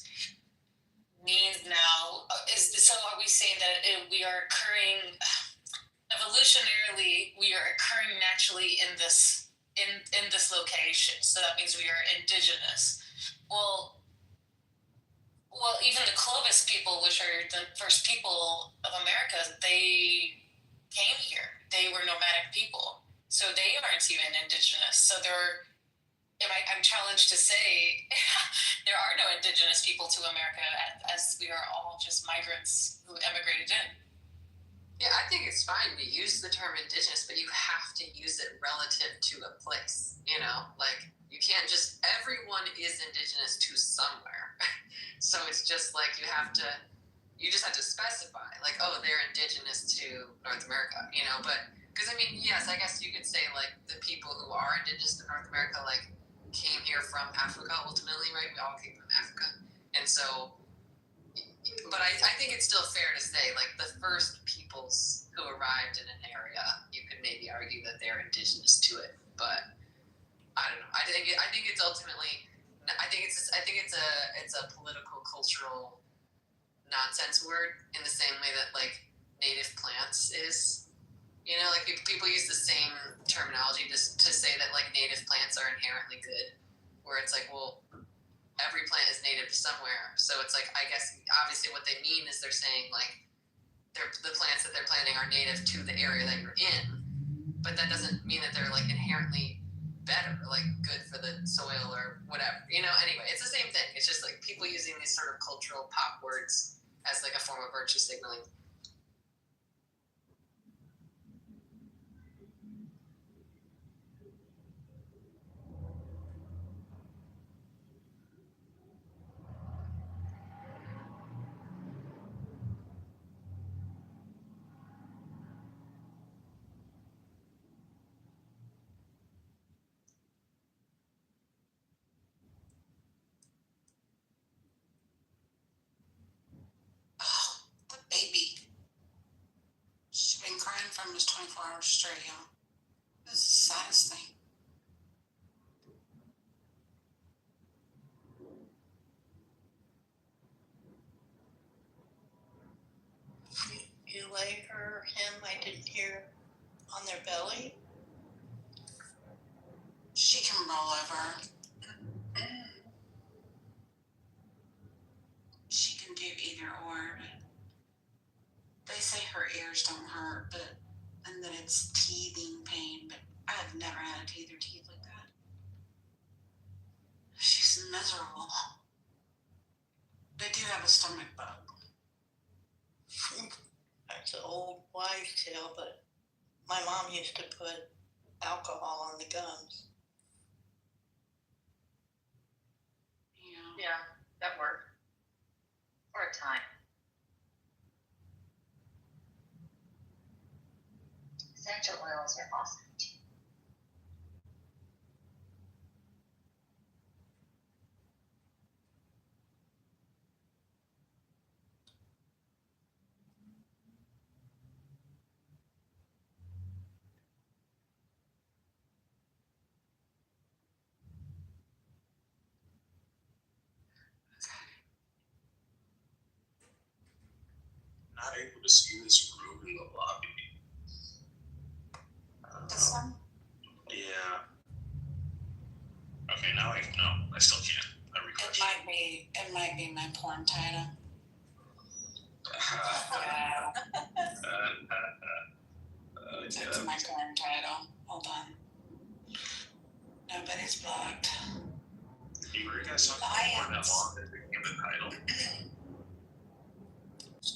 means now. So are we saying that we are occurring evolutionarily? We are occurring naturally in this location. So that means we are indigenous. Well, even the Clovis people, which are the first people of America, they came here. They were nomadic people. So they aren't even indigenous. So I'm challenged to say there are no indigenous people to America, as we are all just migrants who emigrated in. Yeah, I think it's fine to use the term indigenous, but you have to use it relative to a place, like you can't just, everyone is indigenous to somewhere. So it's just like you just have to specify, like, oh, they're indigenous to North America, but because yes, I guess you could say like the people who are indigenous to North America like came here from Africa ultimately, right? We all came from Africa, and so, but I think it's still fair to say like the first peoples who arrived in an area, you could could maybe argue that they're indigenous to it, but I don't know. I think it's ultimately. I think it's a political cultural nonsense word in the same way that like native plants is. You know, like people use the same terminology to say that like native plants are inherently good, where it's like, well, every plant is native to somewhere. So it's like, I guess obviously what they mean is they're saying like the plants that they're planting are native to the area that you're in, but that doesn't mean that they're like inherently better, like good for the soil or whatever. You know, anyway, it's the same thing. It's just like people using these sort of cultural pop words as like a form of virtue signaling. The baby. She's been crying for almost 24 hours straight, y'all. This is the saddest thing. You lay him, I didn't hear, on their belly? She can roll over. She can do either or. They say her ears don't hurt, and that it's teething pain, but I've never had a teeth like that. She's miserable. They do have a stomach bug. That's an old wives' tale, but my mom used to put alcohol on the gums. Yeah, that worked. For a time. Essential oils are awesome too. Not able to see this room in the lobby. This one? Yeah. Okay, now I still can't. I refreshed. It might be my porn title. It's my porn title. Hold on. Nobody's blocked. You were guys talking about that long that became the title.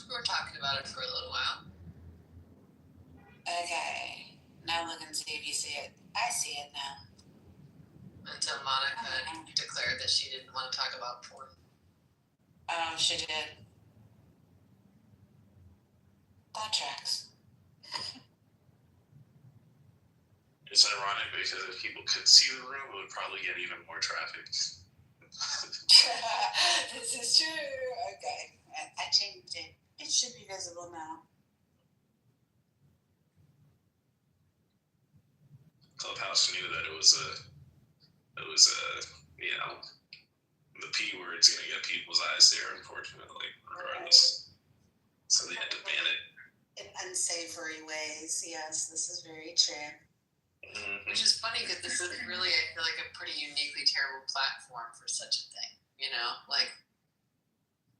We were talking about it for a little while. Okay. Now look and see if you see it. I see it now. Until Monica declared that she didn't want to talk about porn. Oh, she did. That tracks. It's ironic because if people could see the room, it would probably get even more traffic. This is true. Okay. I changed it. It should be visible now. Clubhouse knew that it was a the P word's gonna get people's eyes there, unfortunately, regardless. So they had to ban it. In unsavory ways, yes, this is very true. Mm-hmm. Which is funny because this is really, I feel like, a pretty uniquely terrible platform for such a thing. You know, like,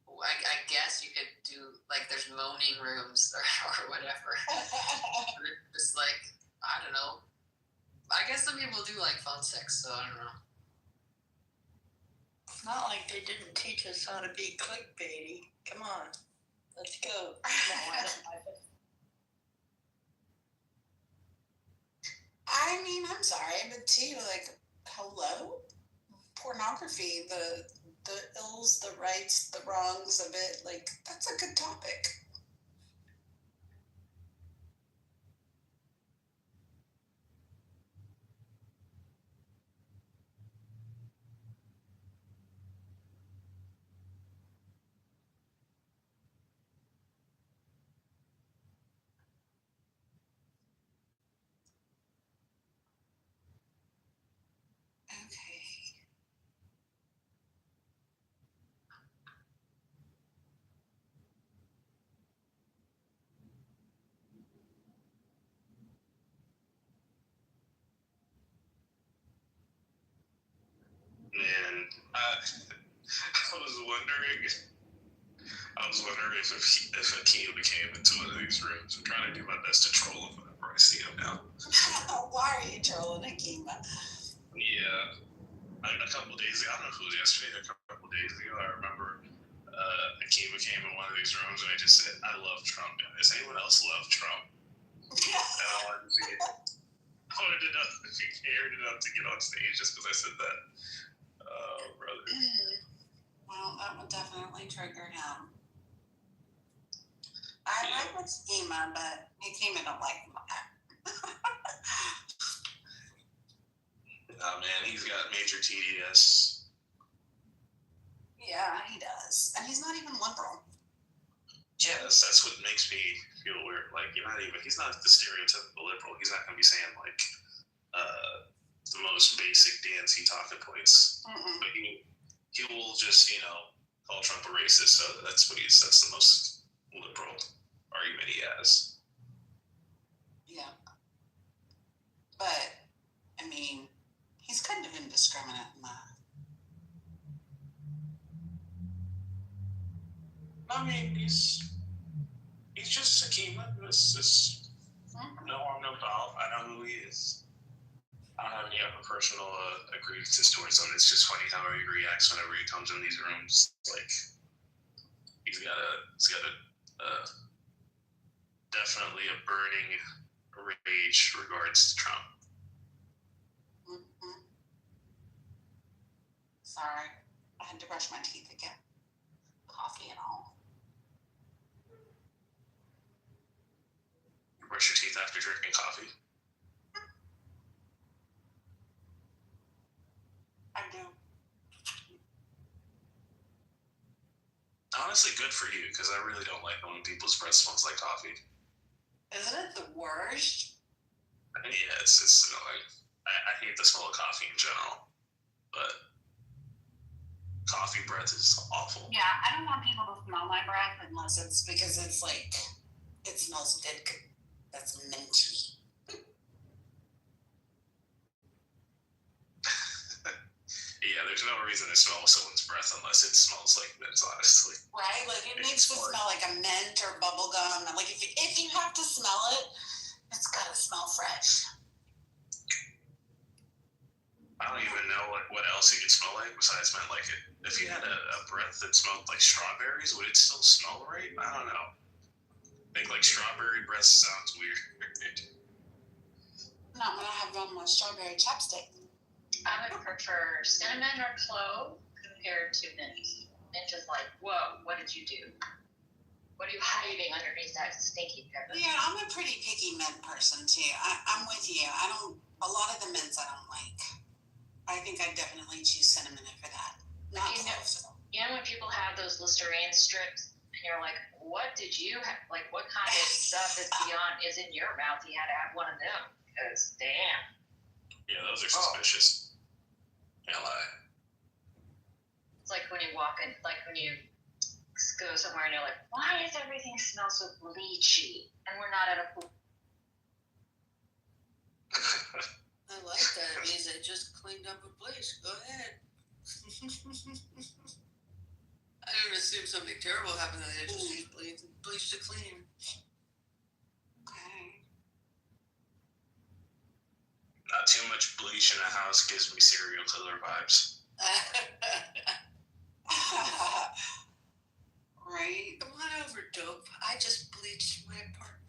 I guess you could do, like, there's moaning rooms or whatever. Just like, I don't know. I guess some people do like phone sex, so I don't know. It's not like they didn't teach us how to be clickbaity. Come on, let's go. I mean, I'm sorry, but too, like, hello? Pornography, the ills, the rights, the wrongs of it, like, that's a good topic. Man, I was wondering if Akeem came into one of these rooms. I'm trying to do my best to troll him whenever I see him now. Why are you trolling Akeem? Yeah. I mean, a couple days ago, I don't know if it was yesterday, a couple days ago, I remember Akima came in one of these rooms and I just said, I love Trump, guys. Anyone else love Trump? And I wanted to know if he cared enough to get on stage just because I said that. Oh, brother. Well, that would definitely trigger him. I like Akima, but Akima don't like him. Oh, man, he's got major TDS. Yeah, he does. And he's not even liberal. Yeah, that's what makes me feel weird. Like, he's not the stereotypical liberal. He's not going to be saying, like, the most basic DNC talking points. But he will just, call Trump a racist. So that's the most liberal argument he has. Yeah. But, I mean, he's kind of indiscriminate in that. I mean, he's just Akima. It's just no harm, no foul. I know who he is. I don't have any other personal grievances towards him. It's just funny how he reacts whenever he comes in these rooms. Like, he's got a definitely a burning rage regards to Trump. Sorry, I had to brush my teeth again. Coffee and all. You brush your teeth after drinking coffee? I do. Honestly, good for you, because I really don't like when people's breath smells like coffee. Isn't it the worst? Yeah, it's annoying. I hate the smell of coffee in general, but coffee breath is awful. Yeah, I don't want people to smell my breath unless it's because it's like, it smells good. That's minty. Yeah, there's no reason to smell someone's breath unless it smells like mint, honestly. Right? Like, it needs to smell like a mint or bubble gum. Like, if you have to smell it, it's got to smell fresh. I don't even know what else it could smell like besides mint. Like, if you had a breath that smelled like strawberries, would it still smell right? I don't know. I think, like, strawberry breath sounds weird. Not when I have one with strawberry chapstick. I would prefer cinnamon or clove compared to mint. Mint is like, whoa, what did you do? What are you hiding underneath that stinky pepper? Yeah, I'm a pretty picky mint person too. I'm with you. A lot of the mints I don't like. I think I'd definitely choose cinnamon over that. Not clove. You know when people have those Listerine strips and you're like, what did you have? Like, what kind of stuff is is in your mouth? You had to have one of them. Because, damn. Yeah, those are suspicious. Can't lie. It's like when you walk in, like when you go somewhere and you're like, why does everything smell so bleachy? And we're not at a pool. I like that. It means they just cleaned up a place. Go ahead. I didn't assume something terrible happened. They just used bleach to clean. Okay. Not too much bleach in a house gives me serial killer vibes. Right? Come on over, dope. I just bleached my apartment.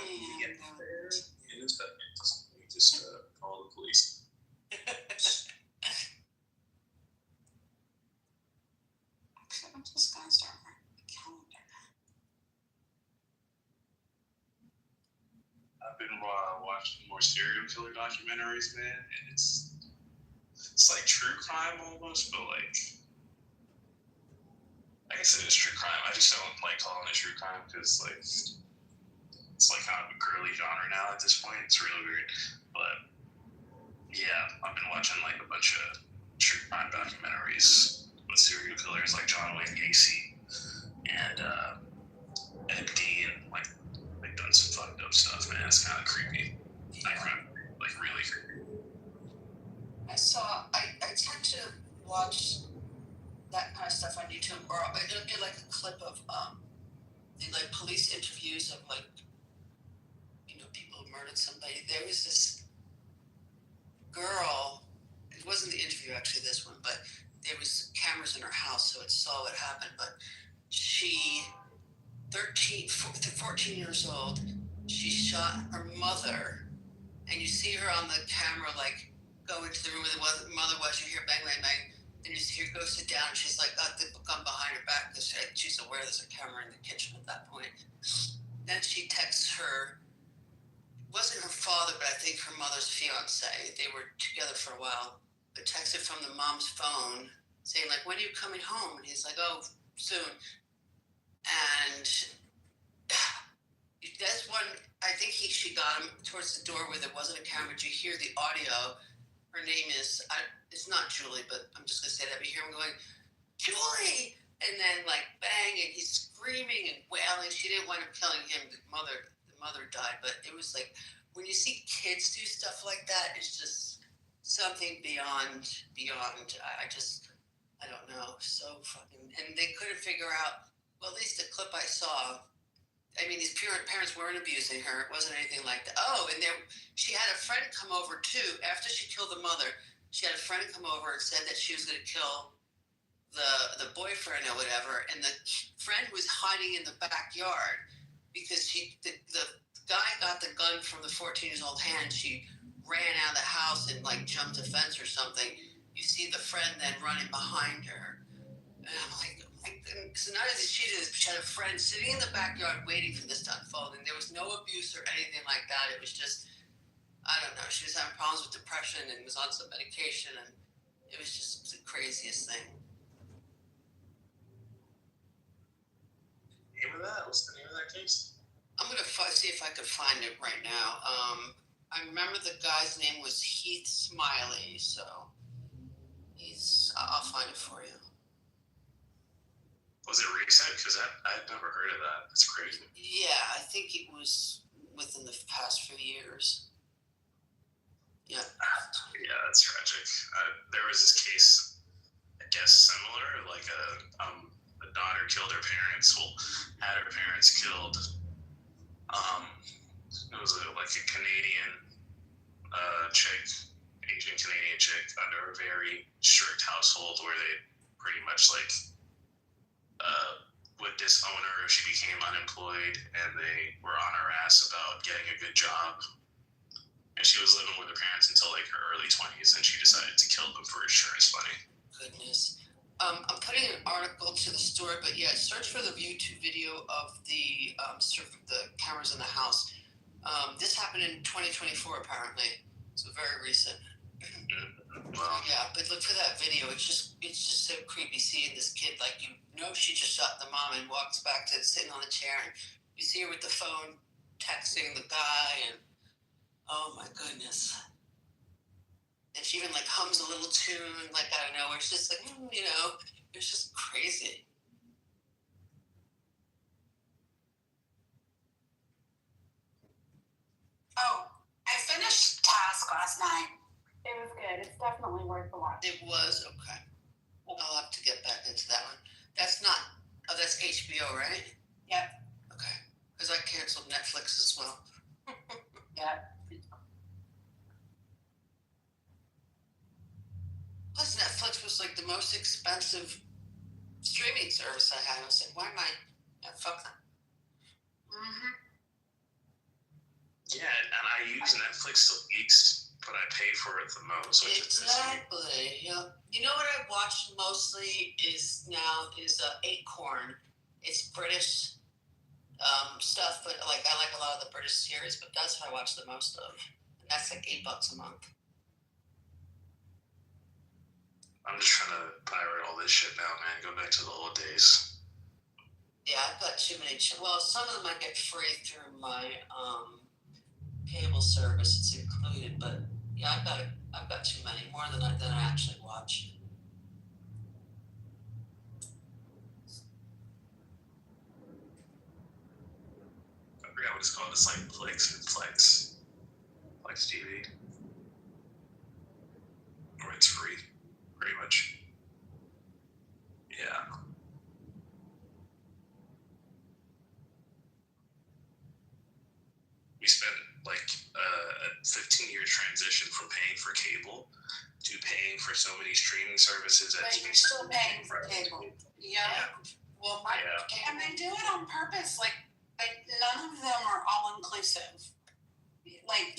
You get there in a second. You just call the police. Actually, I'm just going to start marking the calendar. I've been watching more serial killer documentaries, man, and it's like true crime almost, but like, I guess it is true crime. I just don't like calling it true crime because like it's like kind of a girly genre now at this point. It's really weird, but yeah, I've been watching like a bunch of true crime documentaries with serial killers like John Wayne Gacy and Ed Gein. Like, they've done some fucked up stuff, man. It's kind of creepy. Like really creepy. tend to watch that kind of stuff on YouTube, or it'll get like a clip of the like police interviews of like, you know, people who murdered somebody. There was this girl. It wasn't the interview actually, this one, but there was cameras in her house, so it saw what happened. But she, 14 years old, she shot her mother, and you see her on the camera like go into the room where the mother was. You hear bang, bang, bang. And you see her go sit down, and she's like got the gun behind her back because she's aware there's a camera in the kitchen at that point. Then she texts her, it wasn't her father, but I think her mother's fiance. They were together for a while, but texted from the mom's phone saying like, when are you coming home? And he's like, oh, soon. And that's when I think she got him towards the door where there wasn't a camera. Did you hear the audio? Her name is, it's not Julie, but I'm just going to say that. But you hear him going, Julie! And then like bang, and he's screaming and wailing. She didn't wind up killing him. The mother died. But it was like, when you see kids do stuff like that, it's just something beyond. I don't know. So fucking, and they couldn't figure out, well, at least the clip I saw, I mean, these parents weren't abusing her. It wasn't anything like that. Oh, and she had a friend come over too. After she killed the mother, she had a friend come over and said that she was going to kill the boyfriend or whatever. And the friend was hiding in the backyard because the guy got the gun from the 14-year-old hand. She ran out of the house and like jumped a fence or something. You see the friend then running behind her. And I'm like, so not only did she do this, but she had a friend sitting in the backyard waiting for this to unfold, and there was no abuse or anything like that. It was just, I don't know, she was having problems with depression and was on some medication, and it was just the craziest thing. Name of that? What's the name of that case? I'm going to see if I could find it right now. I remember the guy's name was Heath Smiley, so I'll find it for you. Was it recent? Because I'd never heard of that. That's crazy. Yeah, I think it was within the past few years. Yeah. Yeah, that's tragic. There was this case, I guess similar, like a daughter killed her parents. Well, had her parents killed. It was like a Canadian chick, Asian Canadian chick, under a very strict household where they pretty much like would disown her if she became unemployed, and they were on her ass about getting a good job. And she was living with her parents until like her early 20s, and she decided to kill them for insurance money. Goodness. I'm putting an article to the story, but yeah, search for the YouTube video of the cameras in the house. This happened in 2024, apparently. So very recent. Yeah, but look for that video. It's just so creepy seeing this kid, like, you know, she just shot the mom and walks back to sitting on the chair, and you see her with the phone texting the guy, and oh my goodness. And she even like hums a little tune, like, I don't know, where it's just like, you know, it's just crazy. Oh, I finished Task last night. It was good. It's definitely worth the watch. It was? Okay. I'll have to get back into that one. That's HBO, right? Yep. Okay. Because I canceled Netflix as well. Yep. Plus, Netflix was like the most expensive streaming service I had. I was like, why am I? Yeah, fuck that. Mm-hmm. Yeah, and I use Netflix the least, but I pay for it the most. Exactly. Yeah. You know what I watched mostly is Acorn. It's British stuff, but like I like a lot of the British series, but that's what I watch the most of. And that's like $8 a month. I'm just trying to pirate all this shit now, man. Go back to the old days. Yeah, I've got too many. Well, some of them I get free through my cable service. It's included, but yeah, I've got too many, more than I actually watch. I forgot what it's called. It's like Flex TV, or it's free. paying for cable to paying for so many streaming services. But you're still paying for cable. Yeah. Well, and they do it on purpose. Like, none of them are all inclusive. Like,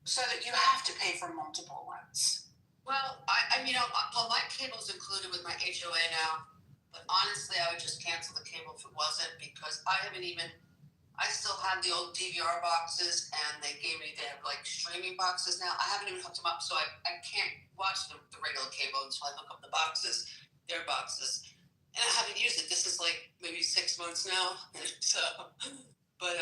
so that you have to pay for multiple ones. Well, my cable's included with my HOA now, but honestly, I would just cancel the cable if it wasn't, because I still have the old DVR boxes, and they have like streaming boxes now. I haven't even hooked them up, so I can't watch the regular cable until I hook up their boxes. And I haven't used it. This is like maybe 6 months now. So, but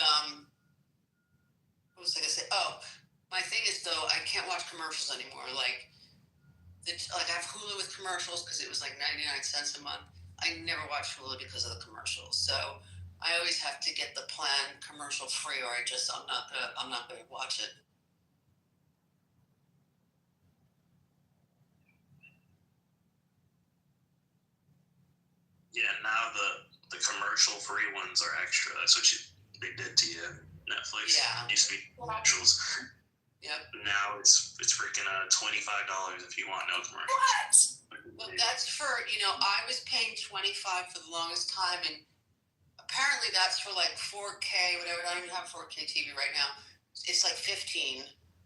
what was I gonna say? Oh, my thing is though, I can't watch commercials anymore. Like I have Hulu with commercials because it was like 99 cents a month. I never watch Hulu because of the commercials. So I always have to get the plan commercial free, or I'm not gonna watch it. Yeah, now the commercial free ones are extra. That's what they did to you. Netflix. Yeah. Used to be commercials. Yep. Now it's freaking $25 if you want no commercials. What? Well, that's for I was paying $25 for the longest time, and apparently that's for like 4K, whatever. I don't even have 4K TV right now. It's like $15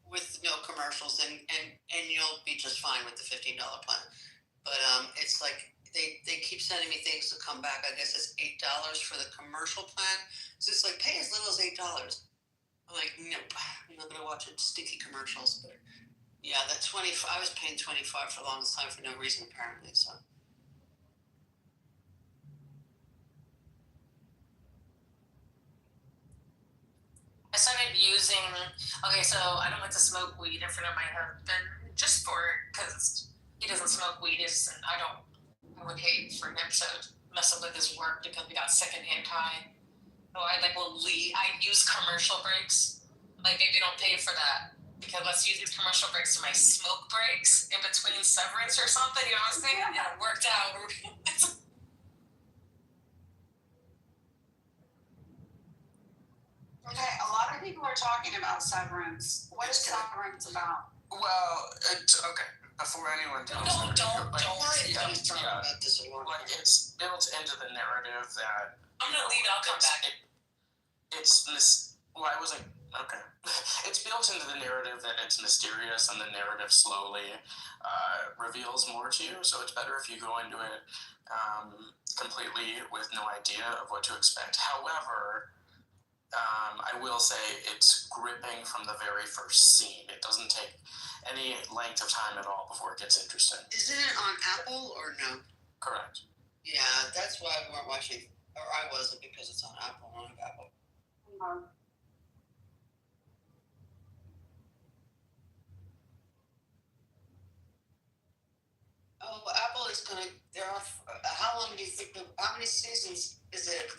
with no commercials, and you'll be just fine with the $15 plan. But it's like they keep sending me things to come back. I guess it's $8 for the commercial plan. So it's like, pay as little as $8. I'm like, nope, I'm not gonna watch it. Sticky commercials. But yeah, I was paying $25 for the longest time for no reason apparently. So. I started using. Okay, so I don't like to smoke weed in front of my husband, just because he doesn't smoke weed. I would hate for him to mess up with his work because we got secondhand high. So I use commercial breaks. Like, maybe don't pay for that, because let's use these commercial breaks to my smoke breaks in between severance or something. You know what I'm saying? Yeah, it worked out. Okay, a lot of people are talking about Severance. What is Severance about? Well, it's okay. Before anyone tells Don't like, talk about this a lot. Like, it's built into the narrative that I'm gonna leave it. I'll come back. Okay. It's built into the narrative that it's mysterious, and the narrative slowly reveals more to you. So it's better if you go into it completely with no idea of what to expect. However, I will say it's gripping from the very first scene. It doesn't take any length of time at all before it gets interesting. Isn't it on Apple or no? Correct. Yeah, that's why we weren't watching, or I wasn't, because it's on Apple. I don't have Apple. Oh, Apple is gonna. How long do you think? How many seasons is it?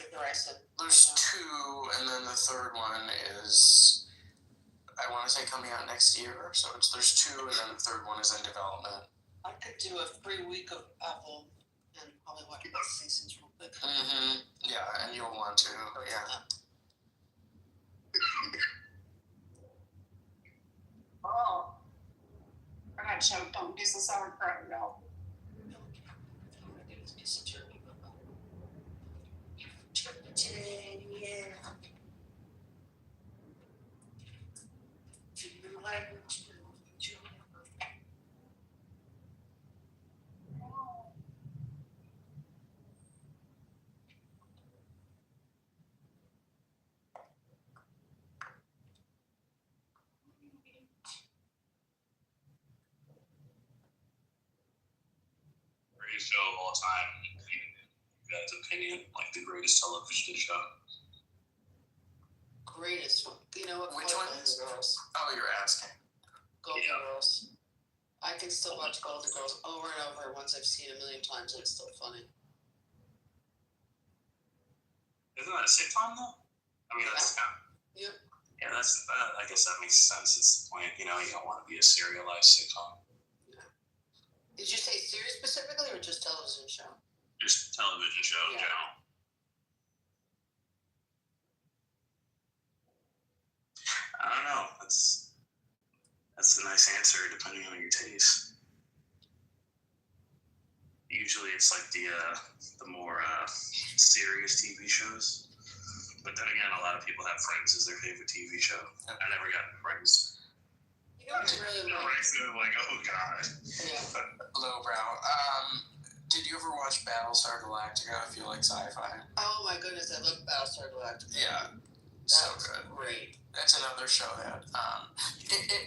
There's 2, and then the third one is, I want to say, coming out next year. So there's 2, and then the third one is in development. I could do a free week of Apple and probably watch the seasons real quick. Mm-hmm. Yeah, and you'll want to. Yeah. Oh, I got choked on a piece of sauerkraut, y'all. Greatest show of all time, in guys' opinion, like the greatest television show. Greatest one. You know what? Which one? Girls. Oh, you're asking. Golden Girls. I can still watch Golden Girls over and over once I've seen it a million times, and it's still funny. Isn't that a sitcom though? I mean, that's kind of. Yep. Yeah, I guess that makes sense. It's the point. You don't want to be a serialized sitcom. Did you say series specifically or just television show? Just television show in general. I don't know. That's a nice answer, depending on your taste. Usually, it's like the more serious TV shows. But then again, a lot of people have Friends as their favorite TV show. I never got Friends. You know what I really like? Right, so like, oh god. Yeah. Lowbrow. Did you ever watch Battlestar Galactica? I feel like sci-fi. Oh my goodness, I love Battlestar Galactica. Yeah. So good. Great. That's another show that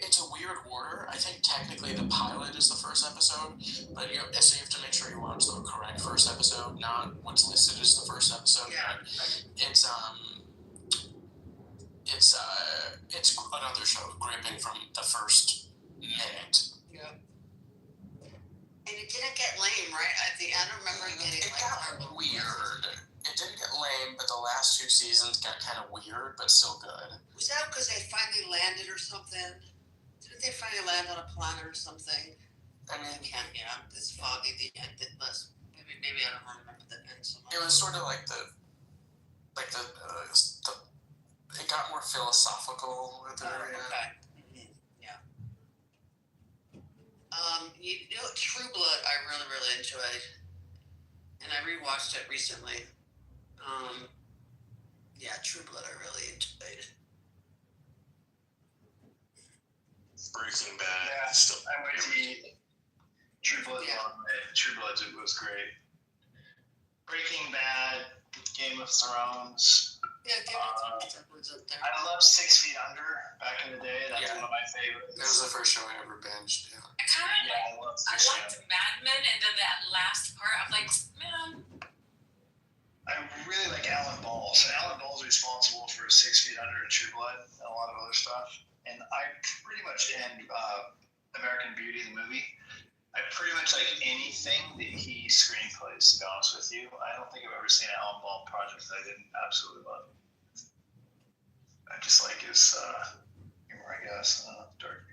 it's a weird order. I think technically the pilot is the first episode, but so you have to make sure you watch the correct first episode, not what's listed as the first episode. Yeah. It's another show gripping from the first minute. Yeah. And it didn't get lame, right? At the end, I remember getting it got weird. It didn't get lame, but the last 2 seasons got kind of weird, but still good. Was that because they finally landed or something? Didn't they finally land on a planet or something? I mean, it's foggy. The end did less. Maybe I don't remember the end so much. It was sort of like the it got more philosophical at the very end. Okay. Mm-hmm. Yeah. You know, True Blood, I really, really enjoyed, and I rewatched it recently. Yeah, True Blood, I really enjoyed. Breaking Bad. Yeah, Still. I'm with you. True Blood. True Blood was great. Breaking Bad, Game of Thrones. Yeah, Game of Thrones was up there. I love 6 Feet Under back in the day. That's one of my favorites. That was the first show I ever binged. Yeah. I liked Mad Men, and then that last part, I'm like, man. I really like Alan Ball. So Alan Ball's responsible for 6 Feet Under and True Blood and a lot of other stuff. And I pretty much end American Beauty, the movie. I pretty much like anything that he screenplays, to be honest with you. I don't think I've ever seen an Alan Ball project that I didn't absolutely love. I just like his humor, I guess. Dark.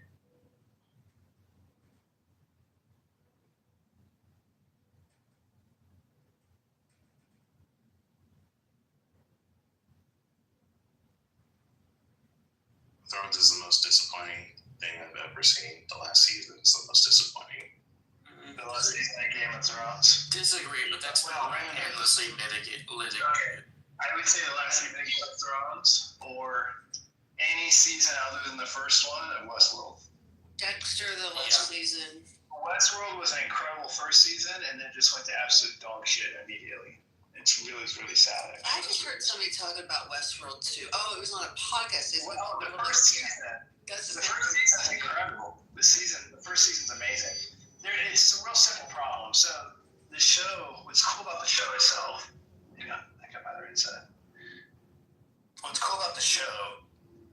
Thrones is the most disappointing thing I've ever seen. The last season is the most disappointing. The last season of Game of Thrones. Disagree, but that's endlessly litigated. Okay. I would say the last season of Game of Thrones, or any season other than the first one of Westworld. Dexter, the last season. Westworld was an incredible first season, and then just went to absolute dog shit immediately. It's really sad. I just heard somebody talking about Westworld too. Oh, it was on a podcast. The first season. The first season is incredible. The first season's amazing. It's a real simple problem. So the show, what's cool about the show itself, I got my other insight. What's cool about the show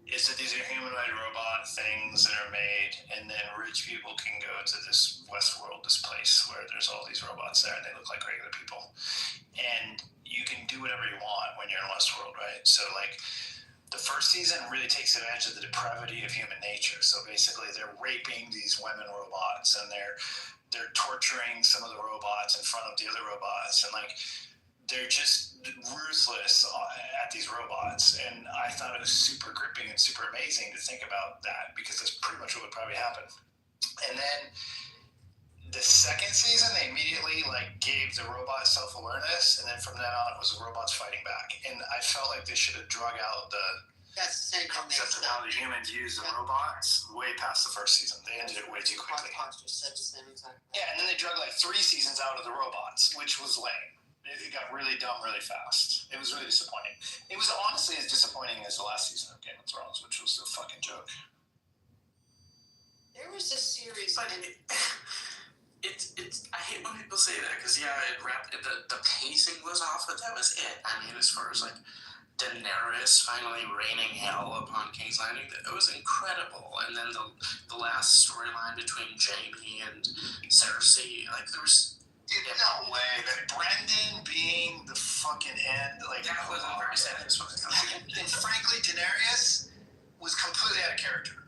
is that these are humanoid robot things that are made, and then rich people can go to this Westworld, this place where there's all these robots there, and they look like regular people. And you can do whatever you want when you're in Westworld, right? So, like, the first season really takes advantage of the depravity of human nature. So basically, they're raping these women robots, and they're torturing some of the robots in front of the other robots, and like they're just ruthless at these robots. And I thought it was super gripping and super amazing to think about that, because that's pretty much what would probably happen. And then the second season, they immediately gave the robot self-awareness, and then from then on, it was the robots fighting back. And I felt like they should have drug out the concept of how the humans use the robots way past the first season. They ended it way too quickly. Yeah, and then they drug 3 seasons out of the robots, which was lame. It got really dumb really fast. It was really disappointing. It was honestly as disappointing as the last season of Game of Thrones, which was a fucking joke. There was a series. But I hate when people say that, because the pacing was off, but that was it. I mean, as far as Daenerys finally raining hell upon King's Landing, it was incredible. And then the last storyline between Jaime and Cersei, there was. No way. That Brendan being the fucking end, that wasn't very satisfying. And frankly, Daenerys was completely out of character.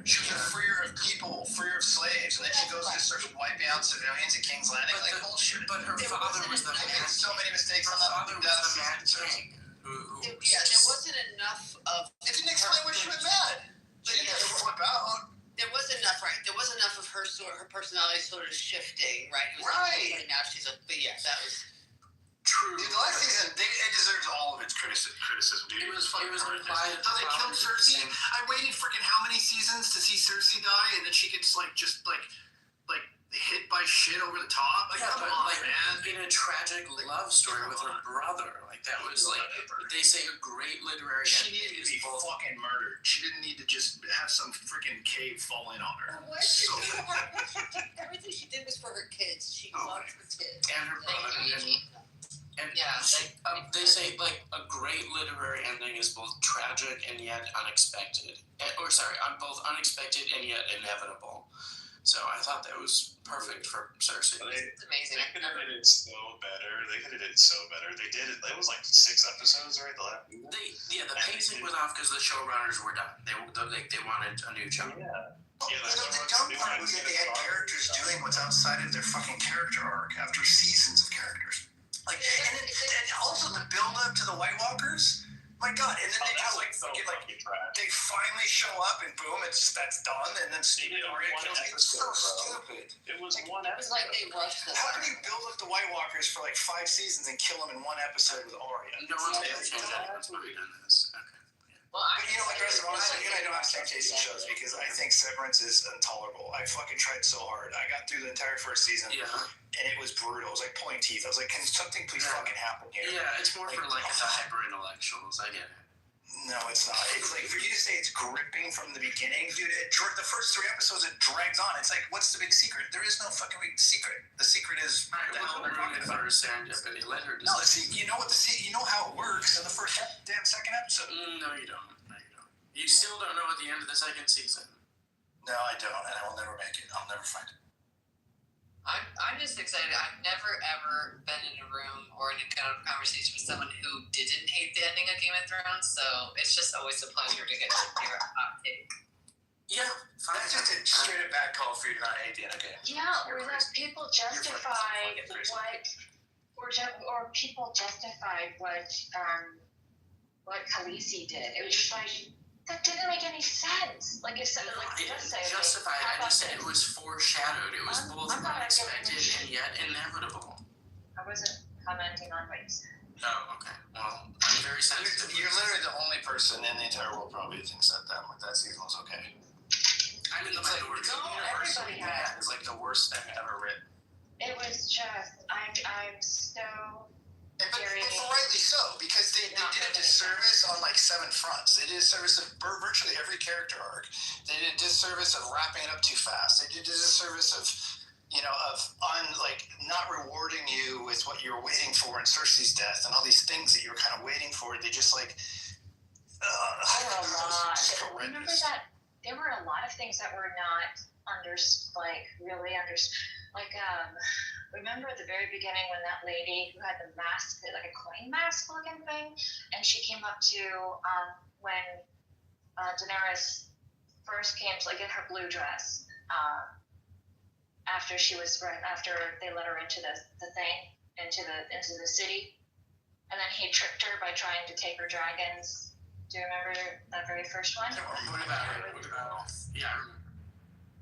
She was a freer of people, freer of slaves, and then she goes and starts wiping out civilians at King's Landing. Bullshit. But her father was the mad. So many mistakes. Her father was the mad king. There wasn't enough of. It didn't explain why she was mad. She didn't have to flip out. There was enough, right? There was enough of her personality sort of shifting, right? It was Right. Like, now she's but yeah, that was true. Dude, the last season, it deserves all of its criticism, dude. It was fucking horrendous. How they killed Cersei. I waited freaking how many seasons to see Cersei die, and then she gets just hit by shit over the top. Like, come on, man. In a tragic love story with her brother, like that was they say a great literary. She needed to be fucking murdered. She didn't need to just have some freaking cave fall in on her. Everything she did was for her kids. She loved her kids and her brother. And they say a great literary ending is both tragic and yet unexpected. Both unexpected and yet inevitable. So I thought that was perfect for Cersei. It's amazing. They could have did it so better. They did it. It was like 6 episodes, right? The pacing was off because the showrunners were done. They wanted a new chunk. Yeah. The dumb part was that they had characters doing what's outside of their fucking character arc after seasons of characters. And also the build up to the White Walkers. My God! And then they just they finally show up and boom, that's done. And then stupid Arya kills it. It's so stupid. It was one episode. It was like they rushed this. How can you build up the White Walkers for 5 seasons and kill them in one episode with Arya? No one's able to change anyone's mind on this. Okay. Well, you know what, Dresden, honestly, you and I don't have to start chasing shows because I think Severance is intolerable. I fucking tried so hard. I got through the entire first season, and it was brutal. It was like pulling teeth. I was like, can something please fucking happen here? Yeah, it's more for the hyper-intellectuals. I get it. No, it's not. It's like, for you to say it's gripping from the beginning, dude, the first 3 episodes, it drags on. It's like, what's the big secret? There is no fucking big secret. The secret is what the hell they're talking about. Serendipity. Let her No, see, you know how it works in the first damn second episode. No, you don't. You still don't know at the end of the second season. No, I don't, and I will never make it. I'll never find it. I'm just excited. I've never ever been in a room or in a kind of conversation with someone who didn't hate the ending of Game of Thrones, so it's just always a pleasure to get to hear a hot take. Yeah, that's just a straight up bad call for you to not hate the end of Game. Yeah, or that people justified people justified what Khaleesi did. It was just like, that didn't make any sense. Like, if someone justified, I just said it was foreshadowed. It was both unexpected and yet inevitable. I wasn't commenting on what you said. Oh, okay. Well, I'm very sensitive. You're literally the only person in the entire world probably that thinks that season was okay. I'm in the minority. Everybody has. It's like the worst thing ever written. It was just, I'm so... But rightly so, because they did a disservice on 7 fronts. They did a disservice of virtually every character arc. They did a disservice of wrapping it up too fast. They did a disservice of not rewarding you with what you were waiting for in Cersei's death and all these things that you were kind of waiting for. They just there were a lot. Remember that there were a lot of things that were not remember at the very beginning when that lady who had the mask, like a coin mask looking thing, and she came up to when Daenerys first came to in her blue dress after they let her into the city, and then he tricked her by trying to take her dragons. Do you remember that very first one? Yeah, I remember.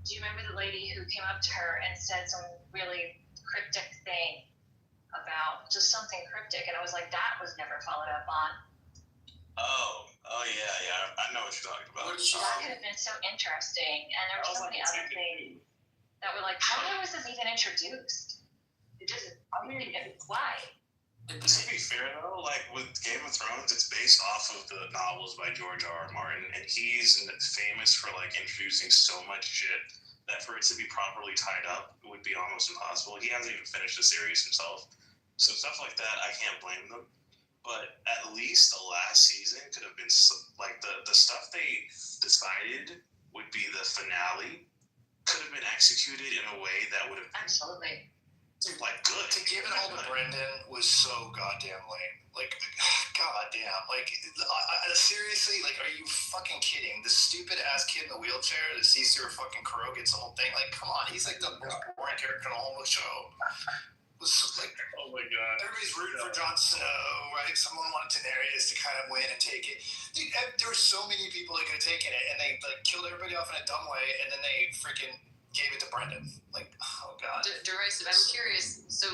Do you remember the lady who came up to her and said some really cryptic thing about just something cryptic, and I was like, that was never followed up on. Oh yeah, I know what you're talking about. That could have been so interesting, and there were so many other things that were like, how was this even introduced? It just, why? To be fair though, with Game of Thrones, it's based off of the novels by George R.R. Martin, and he's famous for introducing so much shit that for it to be properly tied up would be almost impossible. He hasn't even finished the series himself, so stuff like that, I can't blame them. But at least the last season could have been the stuff they decided would be the finale could have been executed in a way that would have absolutely. Good. To give it all to Brendan was so goddamn lame. Goddamn. Seriously, are you fucking kidding? The stupid ass kid in the wheelchair that sees through a fucking crow gets the whole thing. Come on, he's the most boring character in the whole show. was like, oh my god, everybody's rooting for Jon Snow, right? Someone wanted Daenerys to kind of win and take it. Dude, there were so many people that could have taken it, and they like killed everybody off in a dumb way, and then they freaking gave it to Brendan. Like, oh god. Derisive, I'm curious. So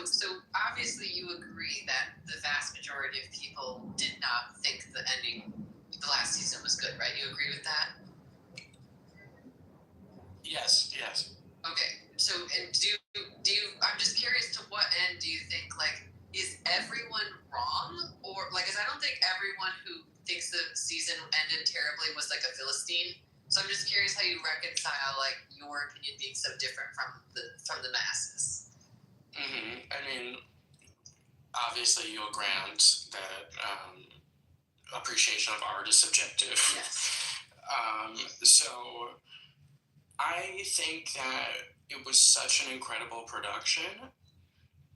obviously you agree that the vast majority of people did not think the ending, the last season was good, right? You agree with that? Yes. Okay. So, and do you? I'm just curious, to what end do you think? Like, is everyone wrong, or like? Because I don't think everyone who thinks the season ended terribly was like a Philistine. So I'm just curious how you reconcile like your opinion being so different from the masses. I mean, obviously you'll grant that appreciation of art is subjective. Yes. So I think that it was such an incredible production,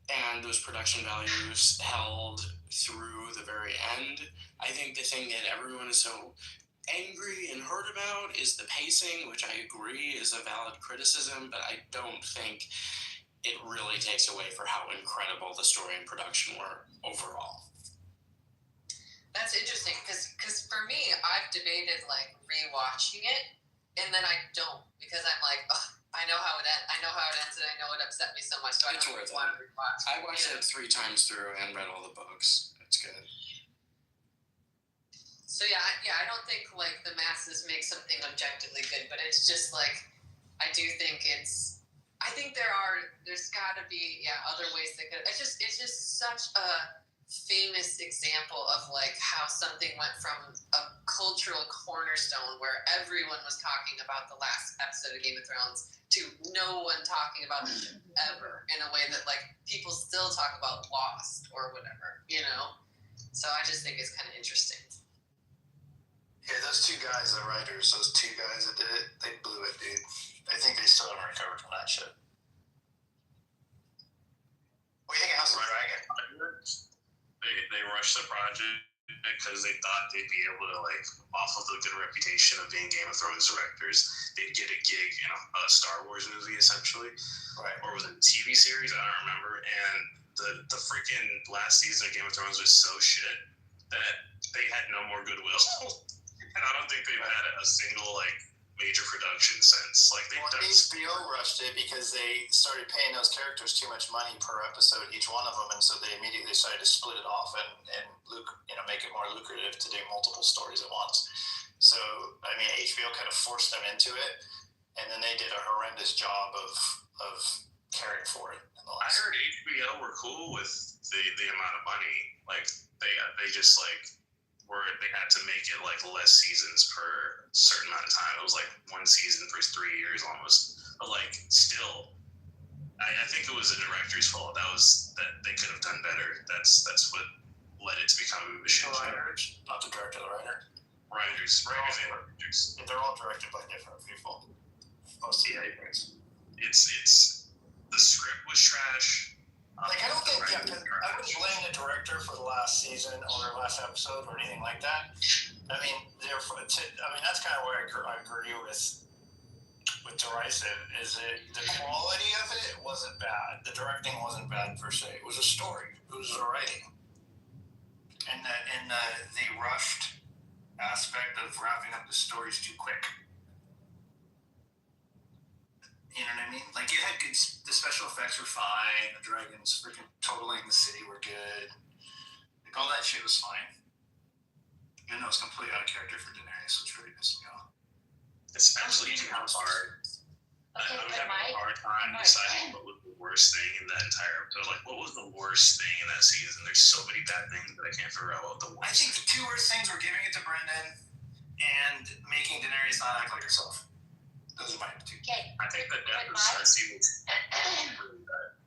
and those production values held through the very end. I think the thing that everyone is so angry and hurt about is the pacing, which I agree is a valid criticism, but I don't think it really takes away for how incredible the story and production were overall. That's interesting, because for me, I've debated like rewatching it, and then I don't, because I'm like, oh, I know how it ends, and I know it upset me so much, so I don't really want to rewatch. I watched it 3 times through and read all the books. It's good. So yeah, I don't think like the masses make something objectively good, but it's just like, I do think I think there's gotta be other ways that could. It's just such a famous example of like how something went from a cultural cornerstone where everyone was talking about the last episode of Game of Thrones to no one talking about it ever, in a way that like people still talk about Lost or whatever, you know. So I just think it's kind of interesting. Yeah, those 2 guys, the writers, those 2 guys that did it, they blew it, dude. I think they still haven't recovered from that shit. What do you think of House of the Dragon? They rushed the project because they thought they'd be able to, like, off of the good reputation of being Game of Thrones directors, they'd get a gig in a Star Wars movie, essentially. Right. Or was it a TV series? I don't remember. And the freaking last season of Game of Thrones was so shit that they had no more goodwill. And I don't think they've had a single, like, major production since. Like, they've done... HBO rushed it because they started paying those characters too much money per episode, each one of them, and so they immediately decided to split it off and make it more lucrative to do multiple stories at once. So, I mean, HBO kind of forced them into it, and then they did a horrendous job of caring for it. I heard HBO were cool with the amount of money. Like, they just, like... where they had to make it like less seasons per certain amount of time. It was like 1 season for 3 years almost. But like still, I think it was the director's fault. That they could have done better. That's what led it to become a machine. The writers, not the director, the writer. Writers and directors. They're all directed by different people. Most of the writers. It's the script was trash. Like, I don't think, I wouldn't blame the director for the last season or the last episode or anything like that. I mean, that's kind of where I agree with Derisive, is that the quality of it wasn't bad. The directing wasn't bad per se. It was a story. It was the writing. And the rushed aspect of wrapping up the stories too quick. You know what I mean? Like, it had good... The special effects were fine. The dragons freaking totaling the city were good. Like, all that shit was fine. Even though it's completely out of character for Daenerys, which really pissed me off. Especially how hard. I'm having a hard time deciding what was the worst thing in that entire episode. Like, what was the worst thing in that season? There's so many bad things that I can't figure out what the worst. I think the 2 worst things were giving it to Brendan and making Daenerys not act like herself. Those are my 2. Okay. I think the death of Cersei was really bad.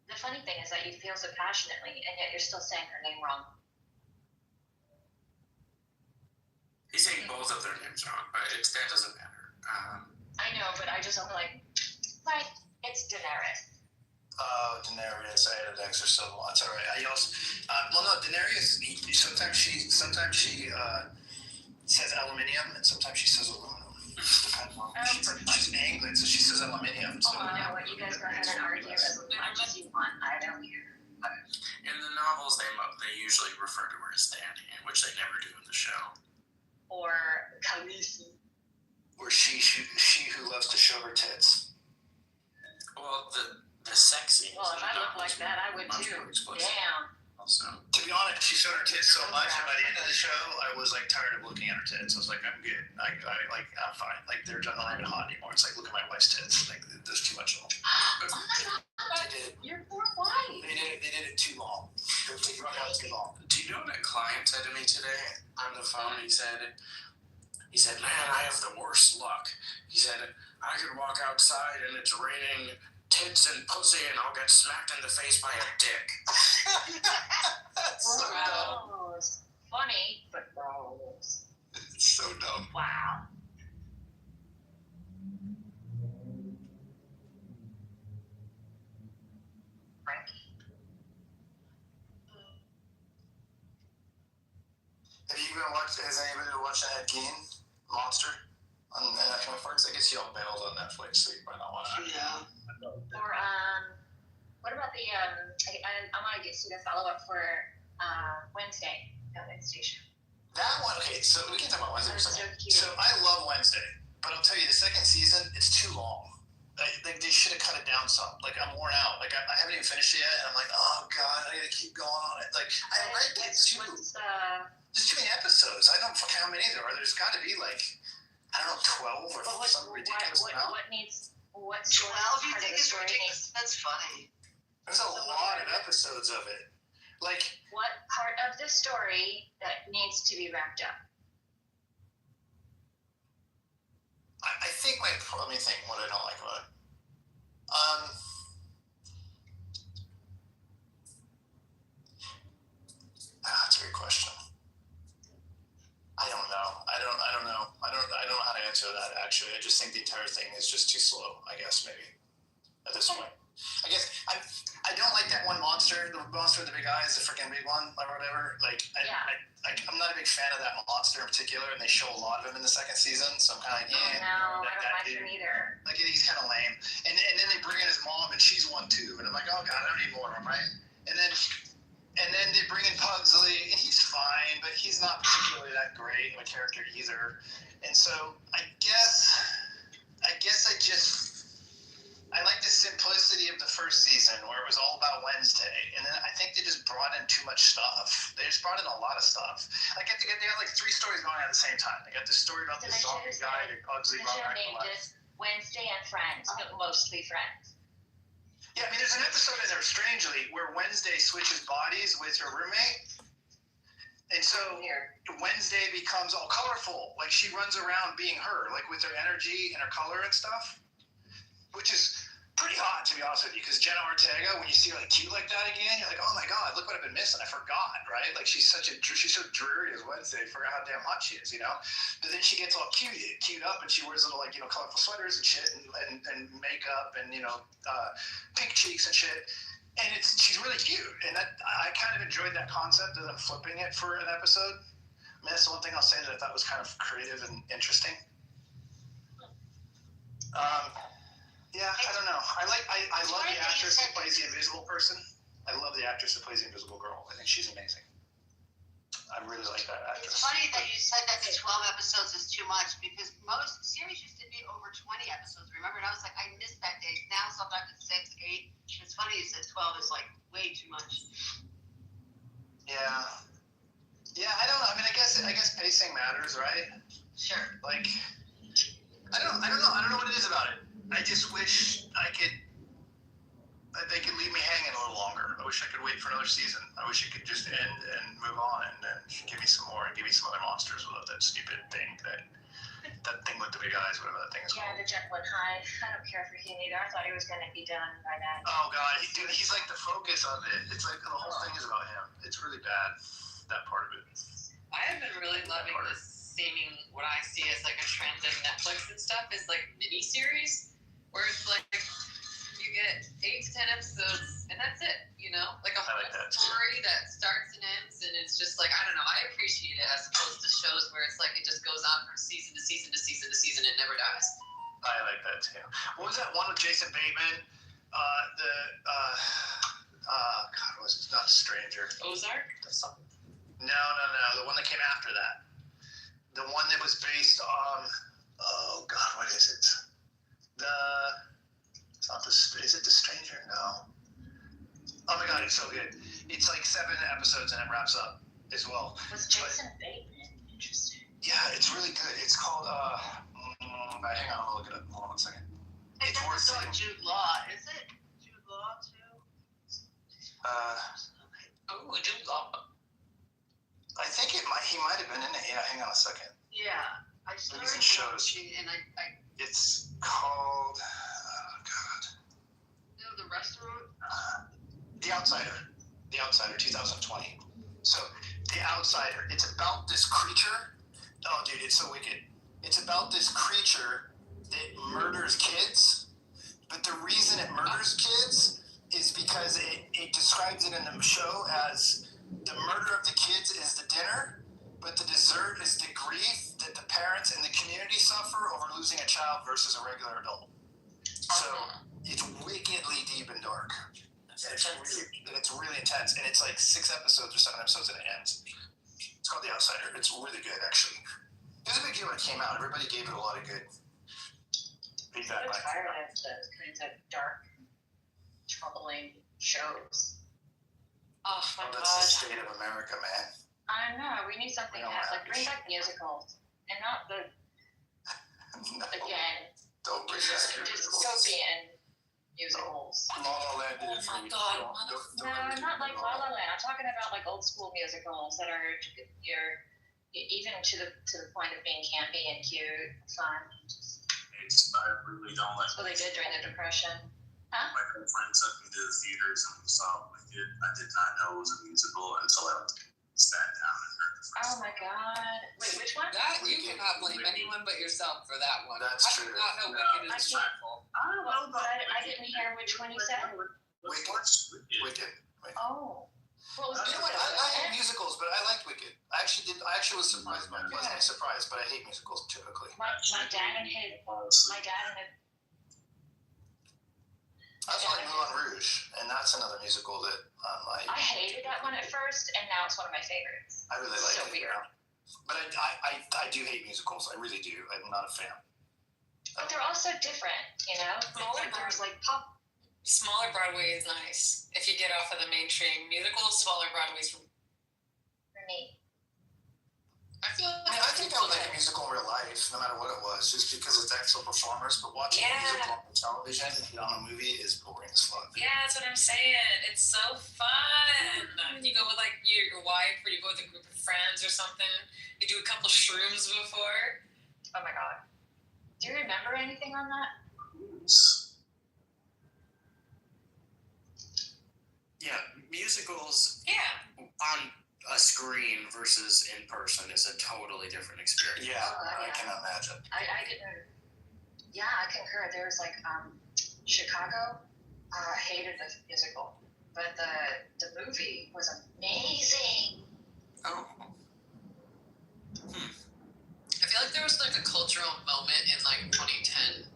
The funny thing is that you feel so passionately, and yet you're still saying her name wrong. He's saying both of their names wrong, but that doesn't matter. I know, but I'm like, right, it's Daenerys. Daenerys, I had an extra syllable. That's all right. Daenerys, sometimes she says aluminium, and sometimes she says aluminum. She's England, so she says aluminium. So. Oh, no, you guys go ahead and argue as much as you tits. Well, the sex scene. Well, if I looked like that, I would too. Damn. Also, To be honest, she showed her tits so much, and by the end of the show, I was like tired of looking at her tits. I was like, I'm good. I'm fine. Like they're not even hot anymore. It's like, look at my wife's tits. Like there's too much of them. Oh my God, your poor wife. They did it too long. They run out too long. do you know what a client said to me today on the phone? He said, man, I have the worst luck. He said, I could walk outside and it's raining tits and pussy and I'll get smacked in the face by a dick. That's so dumb. Gross. Funny, but gross. It's so dumb. Wow. Frankie. Have you been watching? Has anybody watched that Keen Monster on Netflix? I guess y'all bailed on Netflix, so you might not watch it. Yeah. Or what about the I want to get to the follow up for Wednesday. That Wednesday show. That one, okay. So we can talk about Wednesday for a second. So cute. So I love Wednesday, but I'll tell you, the second season, it's too long. Like they should have cut it down some. Like I'm worn out. Like I haven't even finished it yet, and I'm like, oh god, I gotta keep going on it. Like I like it too. There's too many episodes. I don't fucking how many there are. There's got to be like, I don't know, 12 or some ridiculous amount. What needs? What 12 you think is ridiculous? That's funny. There's a lot of episodes of it. Like what part of the story that needs to be wrapped up? I think let me think what I don't like about it. That's a good question. I don't know. I don't know. I don't know how to answer that actually. I just think the entire thing is just too slow, I guess, maybe. At this point. I guess I don't like that one monster, the monster with the big eyes, the freaking big one or whatever. Like I'm not a big fan of that monster in particular, and they show a lot of him in the second season, so I'm kind of like, No, I don't like him either. Like he's kind of lame, and then they bring in his mom, and she's one too, and I'm like, oh god, I don't need more of him, right? And then they bring in Pugsley, and he's fine, but he's not particularly that great of a character either. And so I guess I like the simplicity of the first season where it was all about Wednesday, and then I think they just brought in too much stuff. They just brought in a lot of stuff. Like they got like 3 stories going on at the same time. They got this story about this zombie guy that Pugsley brought back to life. Wednesday and Friends, mostly Friends. Yeah, I mean, there's an episode in there, strangely, where Wednesday switches bodies with her roommate. And so Wednesday becomes all colorful. Like she runs around being her, like with her energy and her color and stuff, which is pretty hot, to be honest with you, because Jenna Ortega, when you see her like cute like that again, you're like, oh my god, look what I've been missing. I forgot, right? Like she's so dreary as Wednesday. Forgot how damn hot she is, you know. But then she gets all cute up, and she wears little like colorful sweaters and shit, and makeup, and pink cheeks and shit. And she's really cute, and I kind of enjoyed that concept of them flipping it for an episode. I mean, that's the one thing I'll say that I thought was kind of creative and interesting. Yeah, I don't know. I love the actress that plays the invisible person. I love the actress that plays the invisible girl. I think she's amazing. I really like that actress. It's funny that you said that the 12 episodes is too much because most series used to be over 20 episodes. Remember? And I was like, I missed that day. Now sometimes it's 6, 8. It's funny you said 12 is like way too much. Yeah. Yeah, I don't know. I mean, I guess pacing matters, right? Sure. Like, I don't know. I don't know what it is about it. I just wish they could leave me hanging a little longer. I wish I could wait for another season. I wish it could just end and move on and then give me some more and give me some other monsters without that stupid thing, that thing with the big eyes, whatever that thing is called. Yeah, the Jekyll and Hyde. I don't care for him either. I thought he was going to be done by that. Oh god, he's like the focus of it. It's like the whole thing is about him. It's really bad, that part of it. I have been really loving this seeming what I see as like a trend in Netflix and stuff is like miniseries, where it's like you get 8 to 10 episodes and that's it, like a whole story that starts and ends, and it's just like, I don't know, I appreciate it as opposed to shows where it's like it just goes on from season to season to season to season and never dies. I like that too. What was that one with Jason Bateman? God, was it not Stranger? Ozark? No, the one that came after that. The one that was based on, oh god, what is it? It's not is it The Stranger? No. Oh my God, it's so good. It's like 7 episodes and it wraps up as well. Was Jason Bateman interesting? Yeah, it's really good. It's called, hang on, I'll look it up. Hold on 1 second. It's worth also seeing. Jude Law, is it? Jude Law too? Jude Law. I think he might have been in it. Yeah, hang on a second. Yeah, I started Movies and shows. watching and I It's called, oh God. you know, the restaurant. The Outsider, 2020. So, The Outsider, it's about this creature. Oh, dude, it's so wicked. It's about this creature that murders kids, but the reason it murders kids is because it describes it in the show as the murder of the kids is the dinner, but the dessert is the grief that the parents and the community suffer over losing a child versus a regular adult. So, it's wickedly deep and dark. It's really intense, and it's like 6 episodes or 7 episodes, and it ends. It's called The Outsider. It's really good, actually. It was a big deal when it came out. Everybody gave it a lot of good feedback. I'm tired of those kinds of dark, troubling shows. Oh my God. That's the state of America, man. I know. We need something that bring back musicals and not the No, again don't bring back dystopian musicals. La La Land did it for you. Don't No, not like La La Land. I'm talking about like old school musicals that are even to the point of being campy and cute, fun. I really don't like. That's what they did during the Depression. My girlfriend took me to the theaters and we saw Wicked. I did not know it was a musical until I sat down and heard the first. Oh my God! Wait, which one? That you cannot blame anyone but yourself for that one. That's I true. did not know Wicked is dreadful. Oh, well, but I didn't hear which one you said. Wicked. Oh. Well, it was You know what? I hate musicals, but I liked Wicked. I actually was surprised by it. Pleasantly surprised, but I hate musicals typically. my dad and his I also like Moulin Rouge, and that's another musical that I hated that one at first, and now it's one of my favorites. I really like so it. Weird. But I do hate musicals. I really do. I'm not a fan. But they're also different, you know? There's like pop. Smaller Broadway is nice. If you get off of the mainstream musicals, smaller Broadway's For me. I think I would like a musical in real life, no matter what it was, just because it's actual performers. But watching a musical on television on a movie is boring as fuck. Yeah, that's what I'm saying. It's so fun. You go with like your wife, or you go with a group of friends or something. You do a couple shrooms before. Oh my God. Do you remember anything on that? Yeah, musicals. Yeah. On a screen versus in person is a totally different experience. Yeah, I can imagine. I didn't. Yeah, I concur. There was like Chicago. Hated the musical, but the movie was amazing. Oh. I feel like there was like a cultural moment in like 2010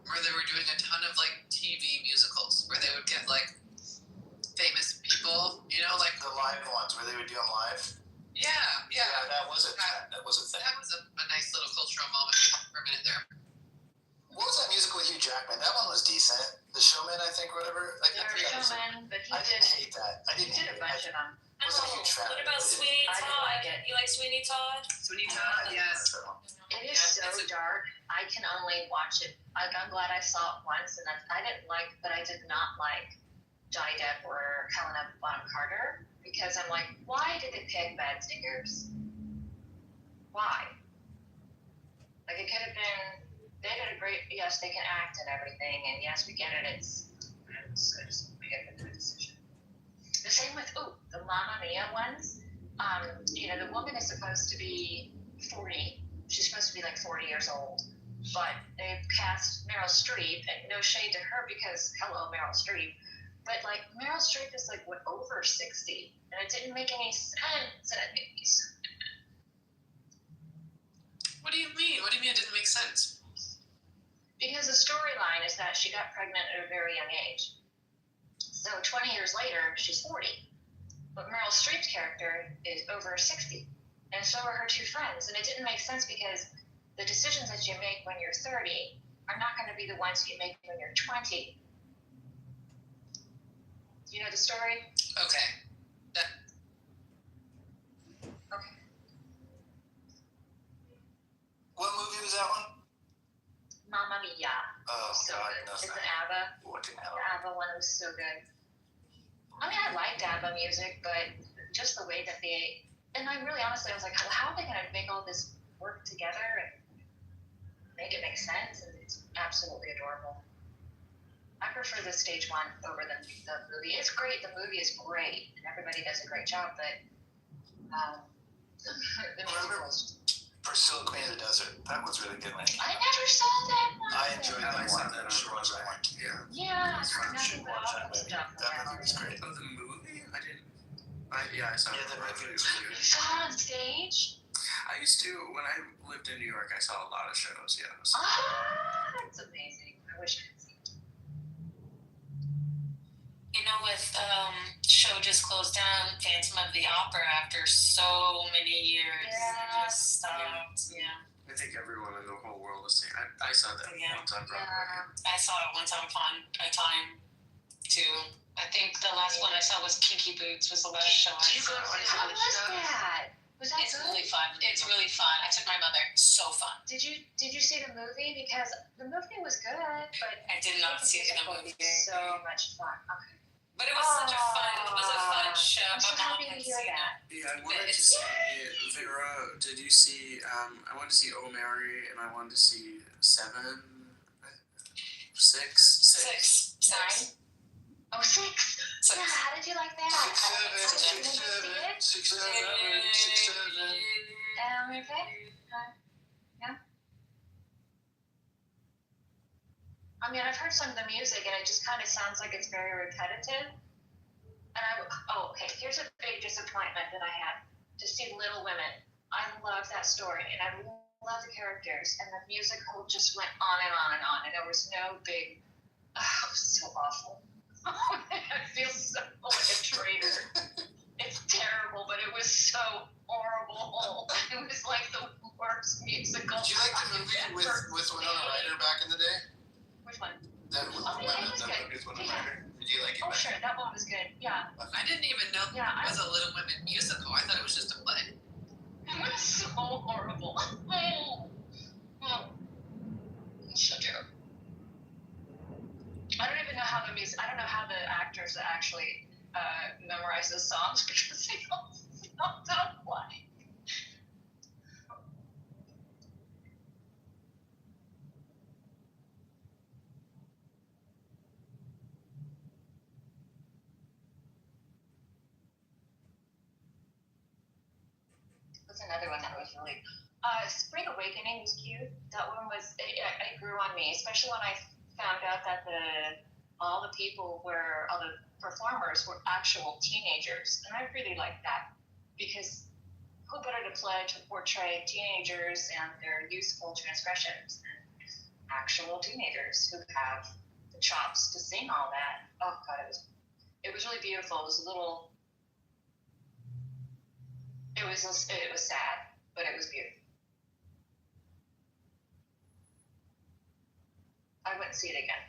where they were doing a ton of like TV musicals where they would get like famous people, you know, like the live ones where they would do them live. Yeah. That was a thing. That was a nice little cultural moment for a minute there. What was that musical with Hugh Jackman? That one was decent. The Showman, I think, or whatever. Showman, but he I didn't hate that. I didn't. He did a bunch of them. I wasn't a huge fan. What about Sweeney I didn't Todd? like it. You like Sweeney Todd? Sweeney Todd, yes. It is so dark. I can only watch it. I'm glad I saw it once, and I did not like Johnny Depp or Helena Bonham Carter, because I'm like, why did they pick bad singers? Why? Like, it could have been, they did a great, yes, they can act and everything, and yes, we get it, it's just, we get a good decision. The same with, the Mamma Mia ones. The woman is supposed to be 40. She's supposed to be like 40 years old. But they cast Meryl Streep, and no shade to her because, hello, Meryl Streep. But like, Meryl Streep is like, over 60. And it didn't make any sense. What do you mean? What do you mean it didn't make sense? Because the storyline is that she got pregnant at a very young age. So 20 years later, she's 40. But Meryl Streep's character is over 60. And so are her two friends. And it didn't make sense because the decisions that you make when you're 30 are not going to be the ones you make when you're 20. Do you know the story? Okay. Okay. What movie was that one? Mamma Mia. Oh, So God, good. no. It's an ABBA. What the hell? The ABBA one was so good. I mean, I liked ABBA music, but just the way that they, and I really honestly, I was like, well, how are they going to make all this work together and make it make sense? And it's absolutely adorable. I prefer the stage one over the movie. It's great. The movie is great, and everybody does a great job, but the musical is. Priscilla, Queen of the Desert. That one's really good, man. I never saw that one. I enjoyed that one. I saw that on Should watch that Broadway. one. Yeah, I It's heard fun. Should nothing but watch that awful movie. stuff. That movie was great. Oh, the movie? I didn't. I saw Yeah, it. the movie was You good. saw it on stage? I used to, when I lived in New York, I saw a lot of shows, yeah. That's amazing. I wish I could see it. You know, with show just closed down, Phantom of the Opera after so many years. Yeah. It just stopped. Yeah. I think everyone in the whole world was saying, I saw that Yeah. once on Broadway. I saw it once upon a time too. I think the last one I saw was Kinky Boots was the last show I saw. How was that? Was that It's good? really fun. It's really fun. I took my mother. So fun. Did you see the movie? Because the movie was good, but I did not see the movie. So much fun. Okay. But it was such a fun show. I'm so My mom happy to had hear seen that. it. Yeah, I wanted to see Vera. Did you see? I wanted to see Oh Mary, and I wanted to see Six. 9? Oh, 6. Yeah, how did you like that? 6, 7. Okay. Yeah. I mean, I've heard some of the music, and it just kind of sounds like it's very repetitive. And okay, here's a big disappointment that I had to see Little Women. I love that story, and I love the characters, and the musical just went on and on and on, and there was no big. Oh, it was so awful. I feel so like a traitor. It's terrible, but it was so horrible. It was like the worst musical. Did you like the movie with Winona Ryder back in the day? Which one? That Oh, yeah, it was good. movie with Winona Ryder. Did you like it? Oh, sure, that one was good. Yeah. I didn't even know it was a Little Women musical. I thought it was just a play. It was so horrible. So terrible. I don't even know how the music. I don't know how the actors actually memorize the songs because they don't sound like. What's another one that was really? Spring Awakening was cute. That one was. It grew on me, especially when I found out that all the performers were actual teenagers, and I really liked that because who better to play to portray teenagers and their youthful transgressions than actual teenagers who have the chops to sing all that. Oh God, it was really beautiful. It was a little. It was sad, but it was beautiful. I wouldn't see it again.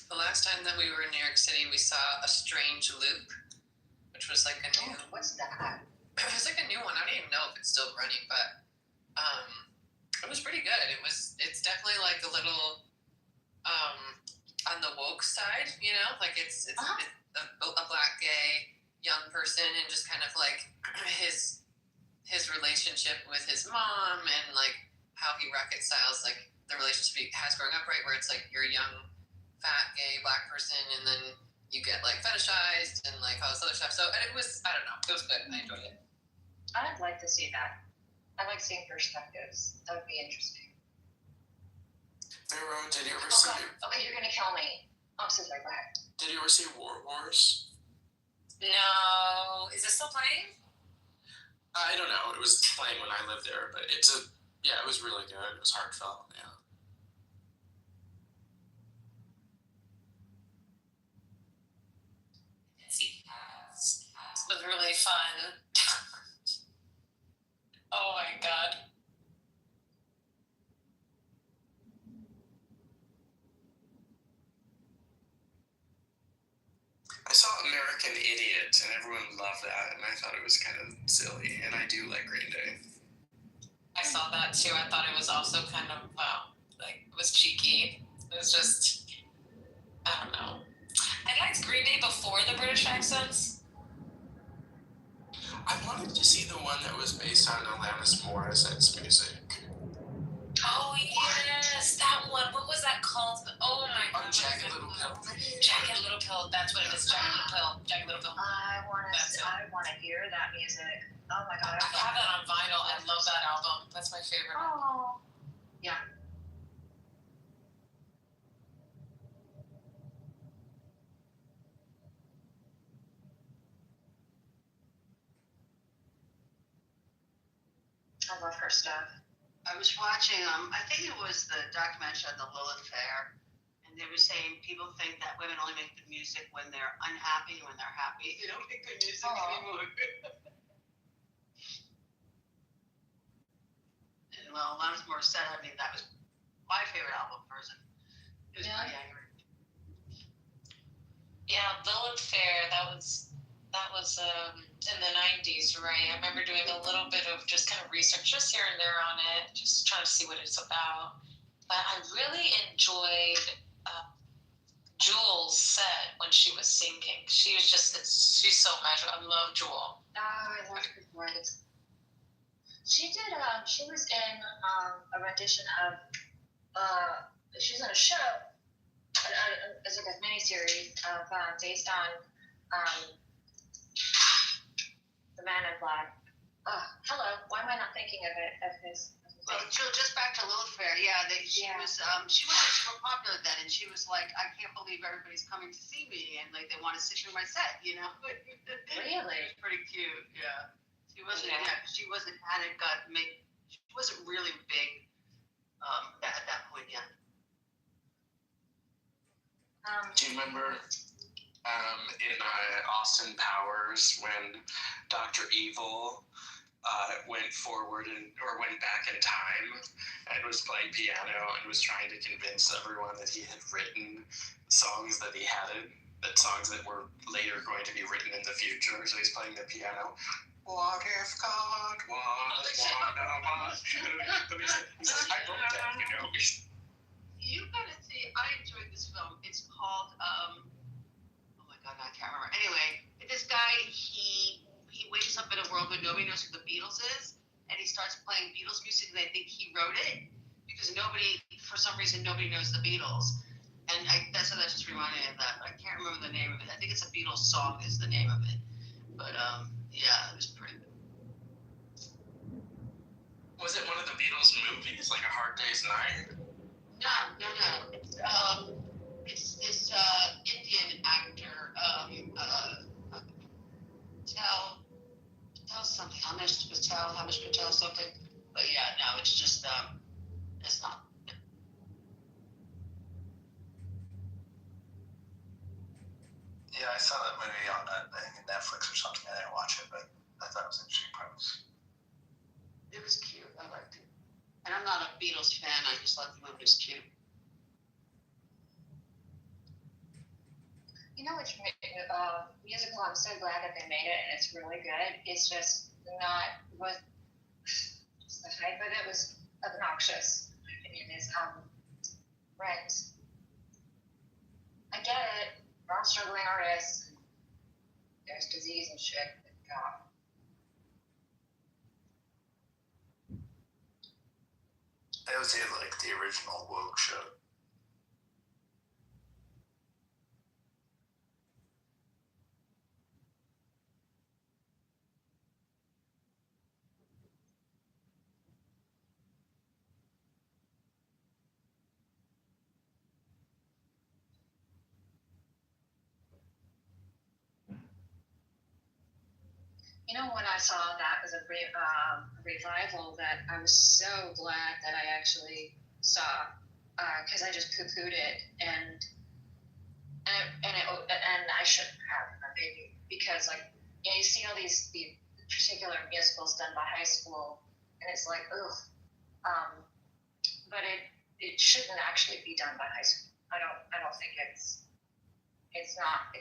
The last time that we were in New York City, we saw A Strange Loop, which was like a new. What's that? It was like a new one. I don't even know if it's still running, but it was pretty good. It's definitely like a little on the woke side, you know, like it's a black gay young person and just kind of like his relationship with his mom and like how he reconciles like the relationship he has growing up, right, where it's like you're a young fat gay black person and then you get like fetishized and like all this other stuff. So and it was, I don't know, it was good. I enjoyed it. I'd like to see that. I like seeing perspectives. That would be interesting. Vero, did you ever see? God. Okay, you're gonna kill me. I'm so sorry. Go ahead. Did you ever see War Wars? No. Is it still playing? I don't know. It was playing when I lived there, but it was really good. It was heartfelt. Yeah. It was really fun. Oh my God. everyone loved that, and I thought it was kind of silly. And I do like Green Day. I saw that too. I thought it was also kind of like it was cheeky. It was just, I don't know. I liked Green Day before the British accents. I wanted to see the one that was based on Alanis Morissette's music. Oh yes, that one. What was that called? Oh my god. Jagged Little Pill. Jagged Little Pill. That's what it is. Jagged Little Pill. Jagged Little Pill. I want to hear that music. Oh my god. I have that on vinyl. I love that album. That's my favorite. Oh. Yeah. I love her stuff. I was watching, I think it was the documentary on the Lilith Fair, and they were saying people think that women only make the music when they're unhappy. When they're happy, they don't make good music anymore. And well, Alanis Morissette, I mean, that was my favorite album person. It was pretty angry. Yeah, Lilith Fair. That was in the 90s, right? I remember doing a little bit of just kind of research, just here and there on it, just trying to see what it's about. But I really enjoyed Jewel's set when she was singing. She's so magical. I love Jewel. Oh, I love her voice. She did. She was in a rendition of. She was in a show. It's like a miniseries of based on The Man in Black. Hello. Why am I not thinking of it? Of his. Well, just back to Lilith Fair, she wasn't super popular then, and she was like, I can't believe everybody's coming to see me, and like they want to sit through my set, you know? Really? Pretty cute, yeah. She wasn't she wasn't really big at that point yet. Do you remember in Austin Powers when Dr. Evil went forward or went back in time and was playing piano and was trying to convince everyone that he had written songs that he hadn't, that songs that were later going to be written in the future. So he's playing the piano. What if God was one of us? He's like, I wrote that, you know. You gotta see, I enjoyed this film. It's called, oh my god, I can't remember. Anyway, this guy, he wakes up in a world where nobody knows who the Beatles is, and he starts playing Beatles music, and they think he wrote it, because for some reason, nobody knows the Beatles. And that just reminded me of that. I can't remember the name of it. I think it's a Beatles song is the name of it. But, yeah, it was pretty good. Was it one of the Beatles movies, like A Hard Day's Night? No. It's this Indian actor, Patel something, Hamish Patel something. But yeah, no, it's just, it's not. Yeah, I saw that movie on I think Netflix or something. I didn't watch it, but I thought it was an interesting premise. It was cute. I liked it. And I'm not a Beatles fan. I just thought the movie was cute. You know which musical I'm so glad that they made it, and it's really good. It's just not just the hype of it was obnoxious. My opinion is Rent. I get it. We're all struggling artists. There's disease and shit. God. That was like the original woke show. You know, when I saw that as a revival, that I was so glad that I actually saw, because I just poo-pooed it, and I shouldn't have, maybe, because you see all these particular musicals done by high school, and it's like, ugh, but it shouldn't actually be done by high school. I don't think it's it's not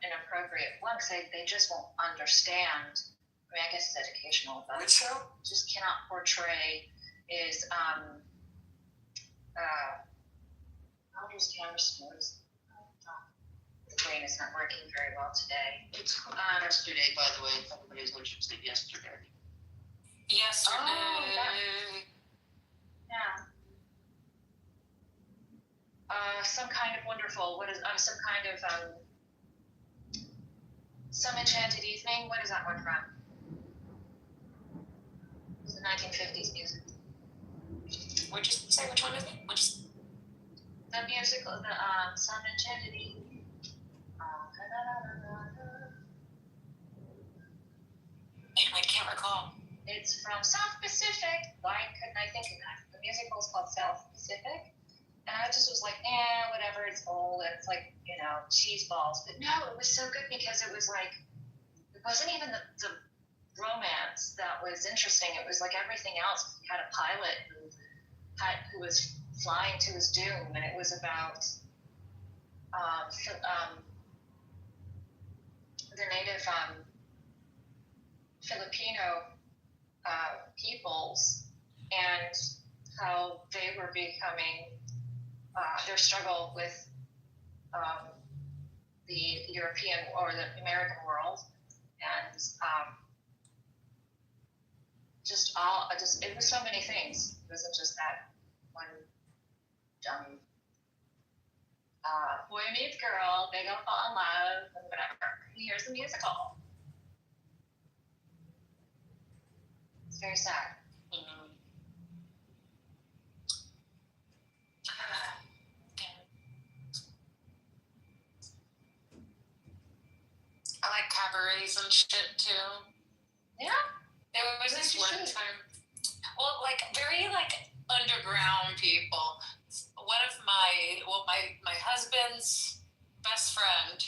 an appropriate one because they just won't understand. I mean, I guess it's educational, but Which show? Just cannot portray is how does camera skills? The brain is not working very well today. It's yesterday, by the way. If anybody's interested, yesterday. Yesterday. Oh, yeah. Some kind of wonderful. What is some kind of some enchanted evening? What is that one from? It's the 1950s music. What'd you say? Which one is it? The musical, the Some Enchanted Evening. I can't recall. It's from South Pacific. Why couldn't I think of that? The musical is called South Pacific. And I just was like, whatever, it's old, and it's like, cheese balls. But no, it was so good because it was like, it wasn't even the romance that was interesting. It was like everything else. We had a pilot who was flying to his doom, and it was about the native Filipino peoples and how they were becoming their struggle with the European or the American world, and it was so many things. It wasn't just that one dumb boy meets girl, they go fall in love, and whatever. Here's the musical. It's very sad. I like cabarets and shit too. Yeah. There was this one time. Well, like very like underground people. One of my husband's best friend,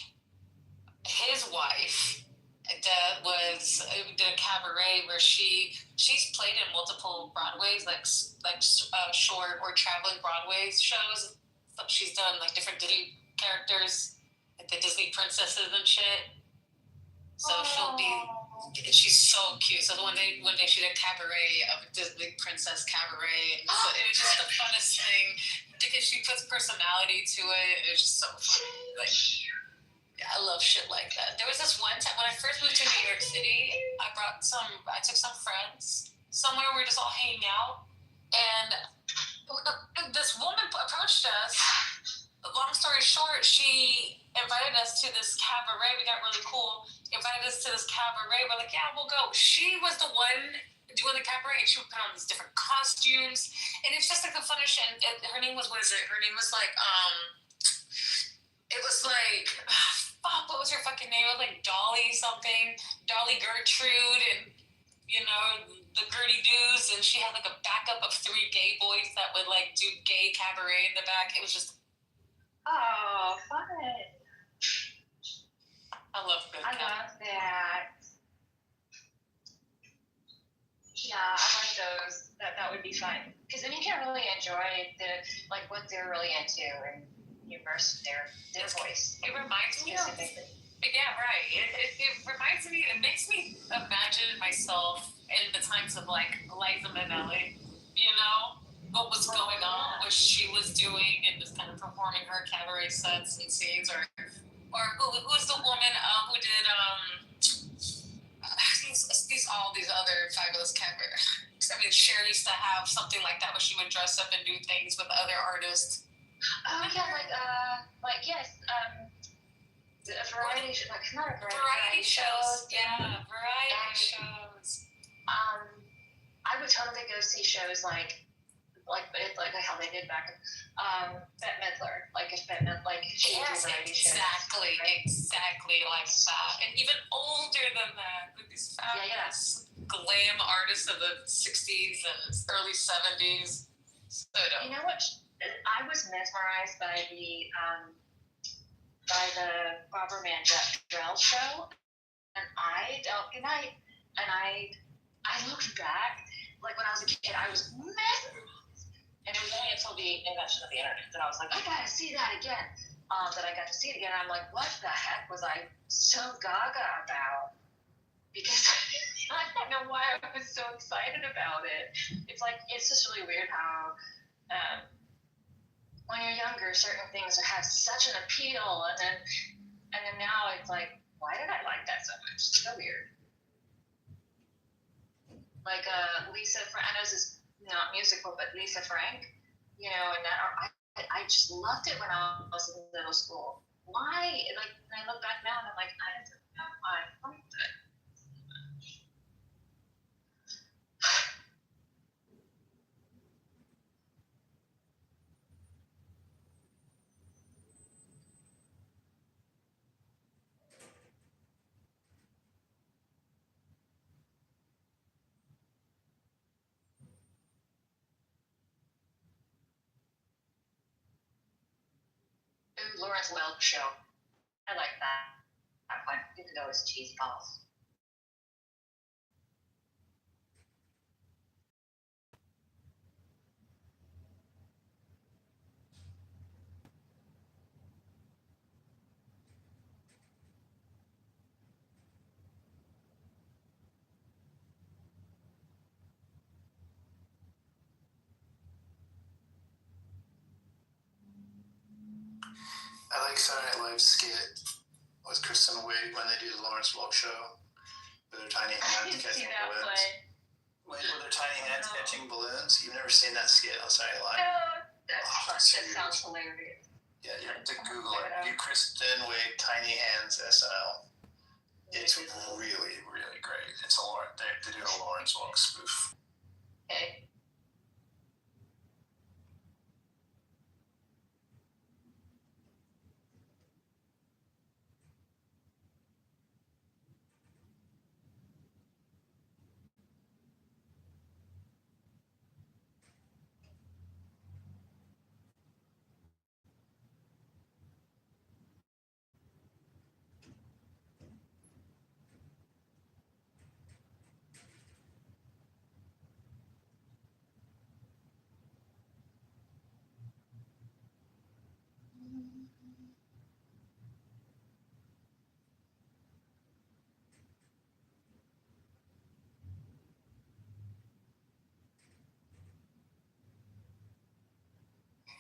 his wife, did a cabaret where she's played in multiple Broadways, like short or traveling Broadway shows. She's done like different Disney characters, like the Disney princesses and shit. So she's so cute. So one day she did a cabaret of a Disney princess cabaret, and so it was just the funnest thing because she puts personality to it. It was just so funny. Like, yeah, I love shit like that. There was this one time when I first moved to New York City, I took some friends somewhere. We were just all hanging out, and this woman approached us. Long story short, she invited us to this cabaret. We got really cool. Invited us to this cabaret. We're like, yeah, we'll go. She was the one doing the cabaret, and she would put on these different costumes, and it's just like the funnest shit. And her name was, what is it? Her name was like, it was like, fuck, what was her fucking name? It was like Dolly something, Dolly Gertrude, and the Gertie Doos, and she had like a backup of 3 gay boys that would like do gay cabaret in the back. It was just. Oh, fun. I love good. I love that. Yeah, I like those. That would be fun. Because then you can really enjoy what they're really into and immerse their voice. It reminds me specifically. Yeah, right. It reminds me, it makes me imagine myself in the times of like Liza Minnelli, what was going on, what she was doing, and just kind of performing her cabaret sets and scenes, or who's the woman who did these other fabulous cabaret. I mean, Cher used to have something like that where she would dress up and do things with other artists. Oh yeah, yes, a variety show, like not a variety shows. Yeah, variety shows. I would totally go see shows like how they did back Bette Midler, if Bette Midler, she would do variety shows. Exactly like that, and even older than that, with these fabulous glam artists of the 60s and early 70s. So, you know what? I was mesmerized by the Barbara Mandrell show, and I looked back, like when I was a kid, I was mesmerized. And it was only until the invention of the internet that I was like, I gotta see that again. that I got to see it again. I'm like, what the heck was I so gaga about? Because I don't know why I was so excited about it. It's like, it's just really weird how when you're younger, certain things have such an appeal, and then now it's like, why did I like that so much? It's so weird. Like Lisa Frank, I know this is not musical, but Lisa Frank, you know, and that I just loved it when I was in middle school. Why? Like, when I look back now and I'm like, I don't know why I liked it. Lawrence Welk show. I like that. I didn't know it was cheese balls. I like Saturday Night Live skit with Kristen Wiig when they do the Lawrence Welk show with their tiny hands catching balloons. With their tiny hands catching balloons. You've never seen that skit on Saturday Night Live? No, that sounds hilarious. Yeah, you have to Google it. Do Kristen Wiig tiny hands SNL. It's really, really great. It's a Lawrence. They do a Lawrence Welk spoof. Okay.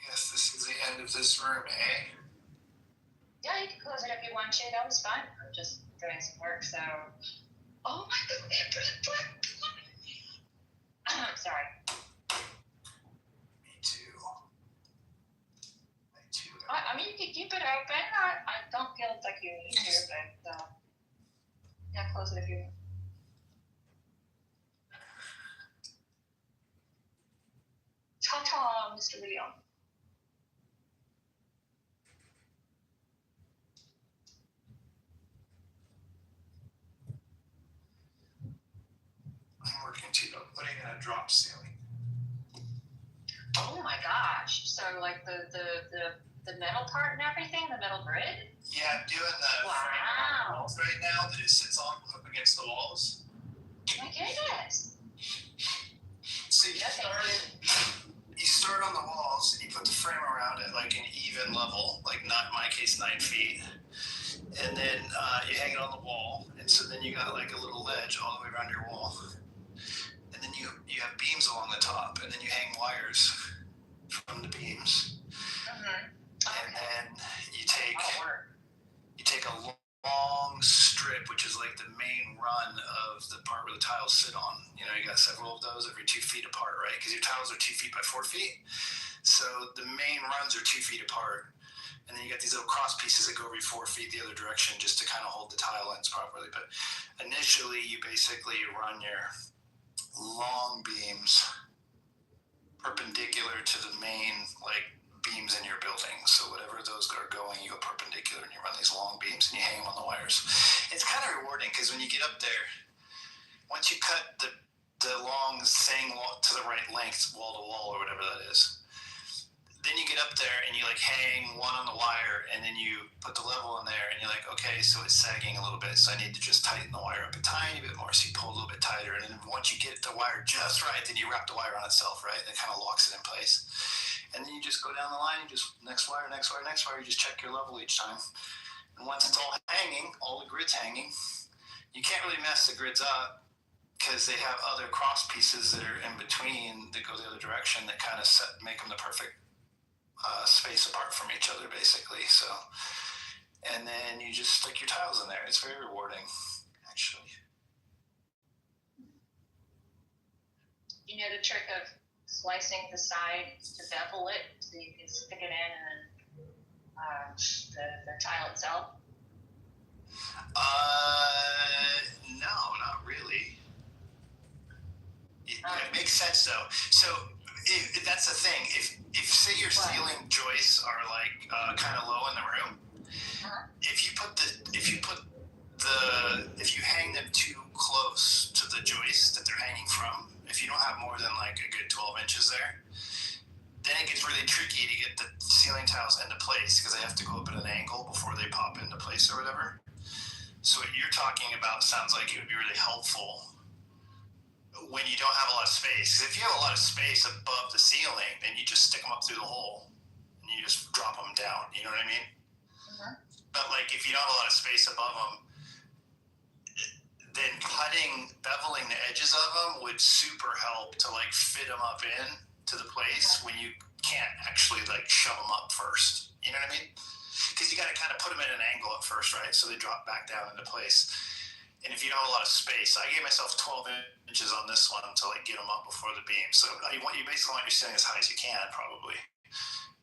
Yes, this is the end of this room, eh? Yeah, you can close it if you want to. That was fun. I'm just doing some work, so. Oh my God, sorry. Me too. I mean, you can keep it open. I don't feel like you need to, but yeah, close it if you want. Ta-ta, Mr. Leon. I'm working to putting in a drop ceiling. Oh my gosh! So like the metal part and everything, the metal grid. Yeah, I'm doing the Wow. walls right now that it sits on up against the walls. My goodness. So you start on the walls and you put the frame around it like an even level, like not in my case 9 feet, and then you hang it on the wall, and so then you got like a little ledge all the way around your wall, and then you have beams along the top, and then you hang wires from the beams, and then you take a long strip, which is like the main run of the part where the tiles sit on. You know, you got several of those every 2 feet apart, right? Because your tiles are 2 feet by 4 feet. So the main runs are 2 feet apart. And then you got these little cross pieces that go every 4 feet the other direction just to kind of hold the tile ends properly. But initially, you basically run your long beams perpendicular to the main, like, beams in your building. So whatever those are going, you go perpendicular and you run these long beams and you hang them on the wires. It's kind of rewarding because when you get up there, once you cut the long thing to the right length, wall to wall or whatever that is, then you get up there and you like hang one on the wire and then you put the level in there and you're like, okay, so it's sagging a little bit, so I need to just tighten the wire up a tiny bit more. So you pull a little bit tighter, and then once you get the wire just right, then you wrap the wire on itself, right? That kind of locks it in place. And then you just go down the line, you just next wire, you just check your level each time. And once it's all hanging, all the grids hanging, you can't really mess the grids up because they have other cross pieces that are in between that go the other direction that kind of make them the perfect space apart from each other, basically. So, and then you just stick your tiles in there. It's very rewarding, actually. You know the trick of slicing the side to bevel it so you can stick it in and the tile itself? No, not really. It makes sense though. So that's the thing. If say your ceiling joists are like kind of low in the room, if you hang them too close to the joist that they're hanging from, if you don't have more than like a good 12 inches there, then it gets really tricky to get the ceiling tiles into place because they have to go up at an angle before they pop into place or whatever. So what you're talking about sounds like it would be really helpful when you don't have a lot of space. Because if you have a lot of space above the ceiling, then you just stick them up through the hole and you just drop them down. You know what I mean? But like if you don't have a lot of space above them, then beveling the edges of them would super help to like fit them up in to the place when you can't actually like shove them up first. You know what I mean? Because you got to kind of put them at an angle at first, right? So they drop back down into place. And if you don't have a lot of space, I gave myself 12 inches on this one to like get them up before the beam. So you basically want your ceiling as high as you can, probably.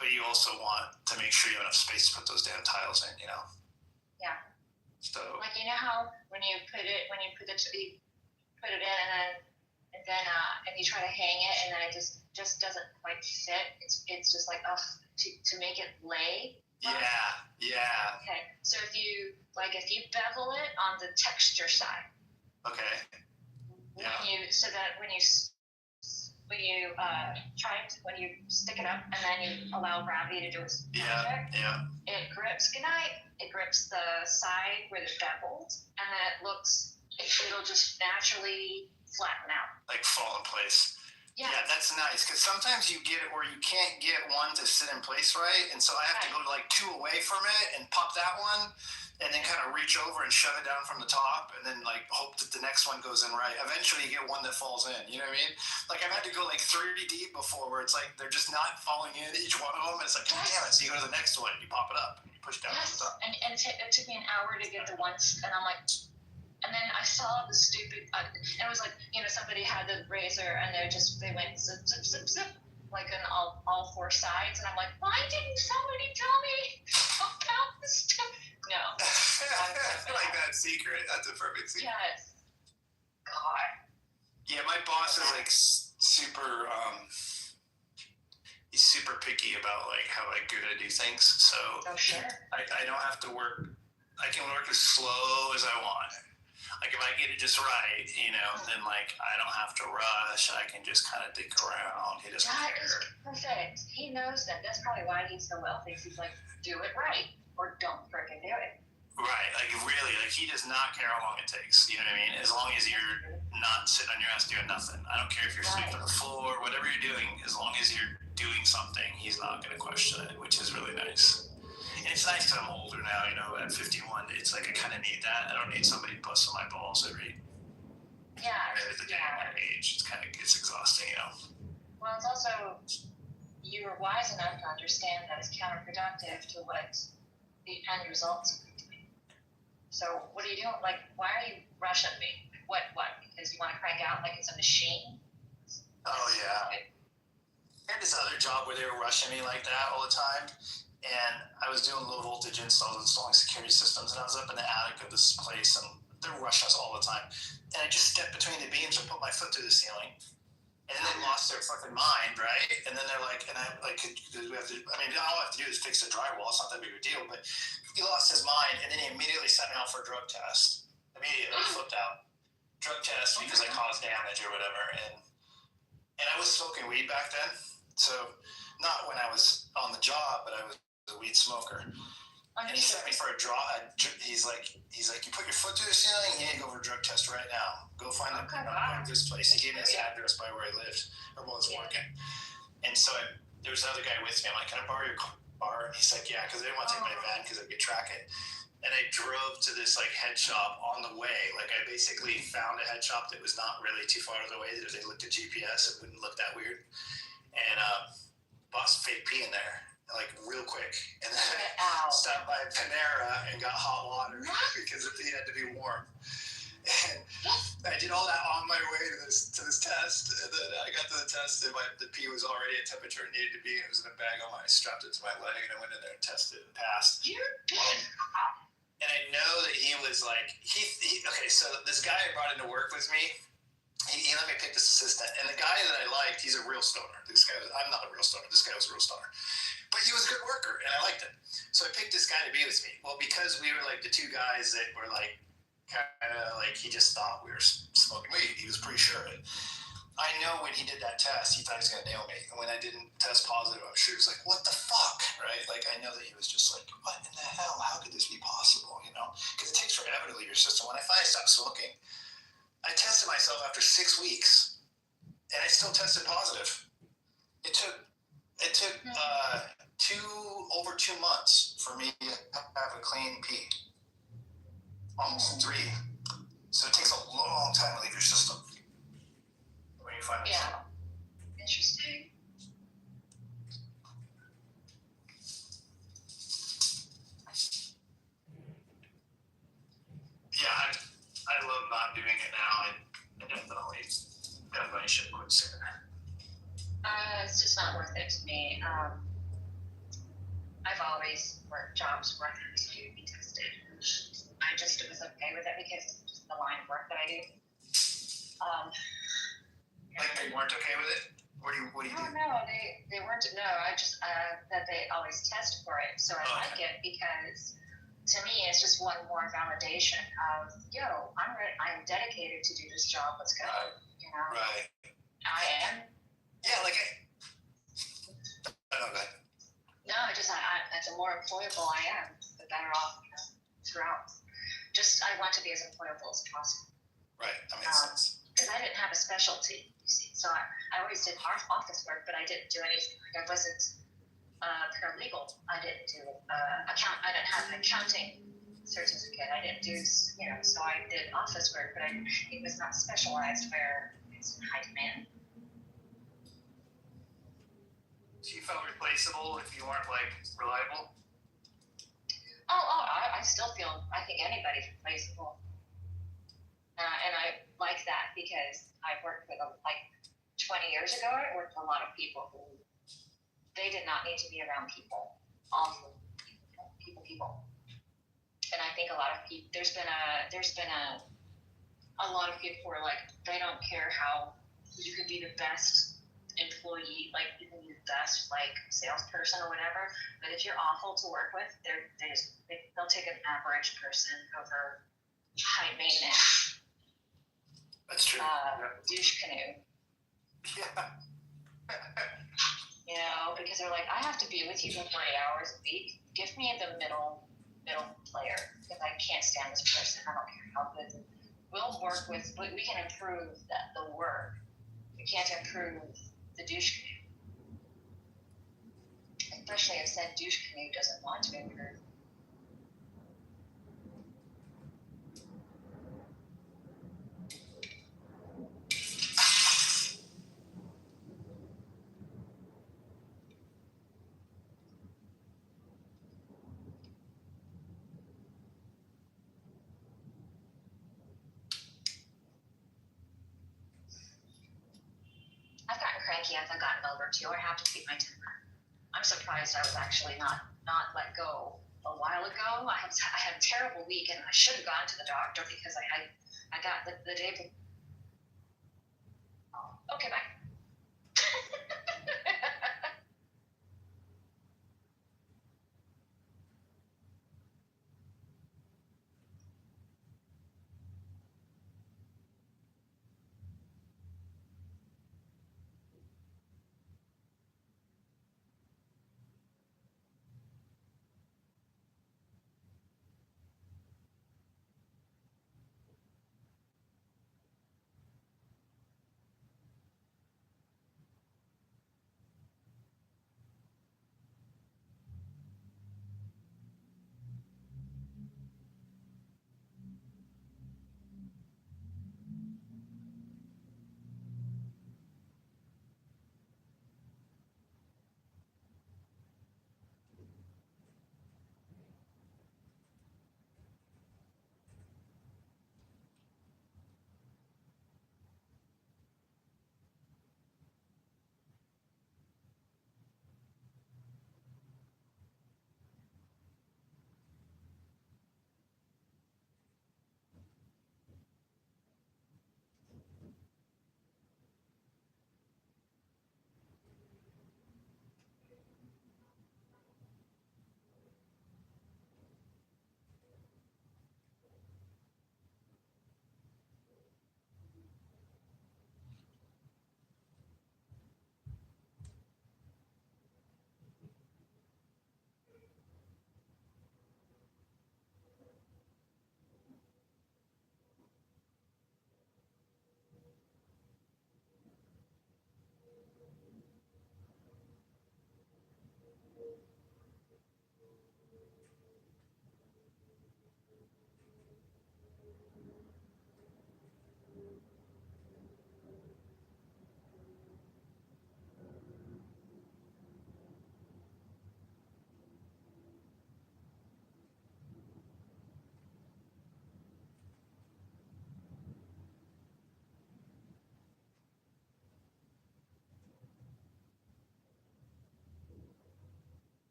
But you also want to make sure you have enough space to put those damn tiles in, you know? Yeah. So like you know how when you put it in and then you try to hang it and then it just doesn't quite fit. It's just like to make it lay. Yeah. Okay. So if you bevel it on the texture side. Okay. Yeah. When you stick it up and then you allow gravity to do its magic. Yeah. It grips. It grips the side where it's beveled, and then it'll just naturally flatten out. Like fall in place. Yeah, that's nice because sometimes you get it where you can't get one to sit in place right, and so I have to go like two away from it and pop that one, and then kind of reach over and shove it down from the top, and then like hope that the next one goes in right. Eventually, you get one that falls in. You know what I mean? Like I've had to go like 3 deep before, where it's like they're just not falling in each one of them. And it's like, God damn it! So you go to the next one and you pop it up and you push down from the top. And it took me an hour to get the ones, and I'm like. And then I saw the stupid, it was like, somebody had the razor and they went zip, zip, zip, zip, like on all 4 sides. And I'm like, why didn't somebody tell me about this stuff? No. Like that secret. That's a perfect secret. Yes. God. Yeah, my boss is like super, he's super picky about like how good I do things. So sure. I don't have to work, I can work as slow as I want. Like if I get it just right, then like I don't have to rush. I can just kind of dig around. He doesn't care. That is perfect. He knows that. That's probably why he's so wealthy. He's like, do it right or don't freaking do it. Right. Like really, like he does not care how long it takes. You know what I mean? As long as you're not sitting on your ass doing nothing. I don't care if you're sleeping on the floor, whatever you're doing. As long as you're doing something, he's not going to question it, which is really nice. And it's nice because I'm older now, at 51. It's like I kind of need that. I don't need somebody busting my balls every day of my age. It's exhausting, Well, it's also, you were wise enough to understand that it's counterproductive to what the end results are going to be. So what are you doing? Like, why are you rushing me? What? Because you want to crank out like it's a machine? Oh, yeah. I had this other job where they were rushing me like that all the time. And I was doing low voltage installs, installing security systems, and I was up in the attic of this place, and they're rushing us all the time. And I just stepped between the beams and put my foot through the ceiling, and then they lost their fucking mind, right? And then they're like, all I have to do is fix the drywall. It's not that big of a deal, but he lost his mind, and then he immediately sent me out for a drug test. Immediately flipped out. Drug test because I caused damage or whatever, and I was smoking weed back then, so not when I was on the job, but I was a weed smoker. And he sent me for a draw. He's like, you put your foot through the ceiling, you need to go for a drug test right now. Go find this place. He gave me his address by where I lived or was working. And so I there was another guy with me. I'm like, can I borrow your car? And he's like, yeah, because I didn't want to take my van because I could track it. And I drove to this like head shop on the way. Like I basically found a head shop that was not really too far out of the way. That if they looked at GPS, it wouldn't look that weird. And bought some fake pee in there, like real quick. And then stopped by Panera and got hot water because the pee had to be warm. And I did all that on my way to this test. And then I got to the test, and the pee was already at temperature it needed to be. It was in a bag on my, I strapped it to my leg, and I went in there and tested and passed. And I know that he was like, okay, so this guy I brought into work with me, he let me pick this assistant. And the guy that I liked, he's a real stoner. I'm not a real stoner. This guy was a real stoner. But he was a good worker, and I liked him. So I picked this guy to be with me. Well, because we were like the two guys that were like, kind of like, he just thought we were smoking weed. He was pretty sure of it. I know when he did that test, he thought he was going to nail me. And when I didn't test positive, I'm sure he was like, what the fuck, right? Like, I know that he was just like, what in the hell? How could this be possible, you know? Because it takes forever to leave your system. When I finally stopped smoking, I tested myself after 6 weeks, and I still tested positive. It took over 2 months for me to have a clean pee. Almost 3. So it takes a long time to leave your system when you find it. Yeah. Interesting. Yeah, I love not doing it now. I definitely should quit sooner. It's just not worth it to me. I've always worked jobs where I had to be tested. I just was okay with it because it's just the line of work that I do. Like they weren't okay with it? What do you do? No, they weren't. No, I just that they always test for it, so I like it because to me it's just one more validation of I'm dedicated to do this job. Let's go. You know. Right. I am. Yeah, like I don't know. No, the more employable I am, the better off throughout. I want to be as employable as possible. Right, that makes sense. Because I didn't have a specialty, you see. So I always did office work, but I didn't do anything. I wasn't paralegal. I didn't do I didn't have an accounting certificate. I didn't do, so I did office work, but it was not specialized where it's in high demand. So you felt replaceable if you weren't like reliable? I still feel, I think anybody's replaceable. And I like that because I worked with, 20 years ago, I worked with a lot of people who, they did not need to be around people. Awful people. And I think a lot of people, there's been a lot of people who are like, they don't care how, you can be the best employee, like you can be the best salesperson or whatever, but if you're awful to work with, they'll take an average person over high maintenance. That's true. Douche canoe. Yeah. Because they're like, I have to be with you for 40 hours a week. Give me the middle player because I can't stand this person. I don't care how good. We'll work with, we can improve the work. We can't improve the douche canoe. Especially if said douche canoe doesn't want to improve. I've gotten cranky as I've gotten older too. I have to keep my temper. I'm surprised I was actually not let go a while ago. I had a terrible week and I should have gone to the doctor because I got the day before. Oh, okay, bye.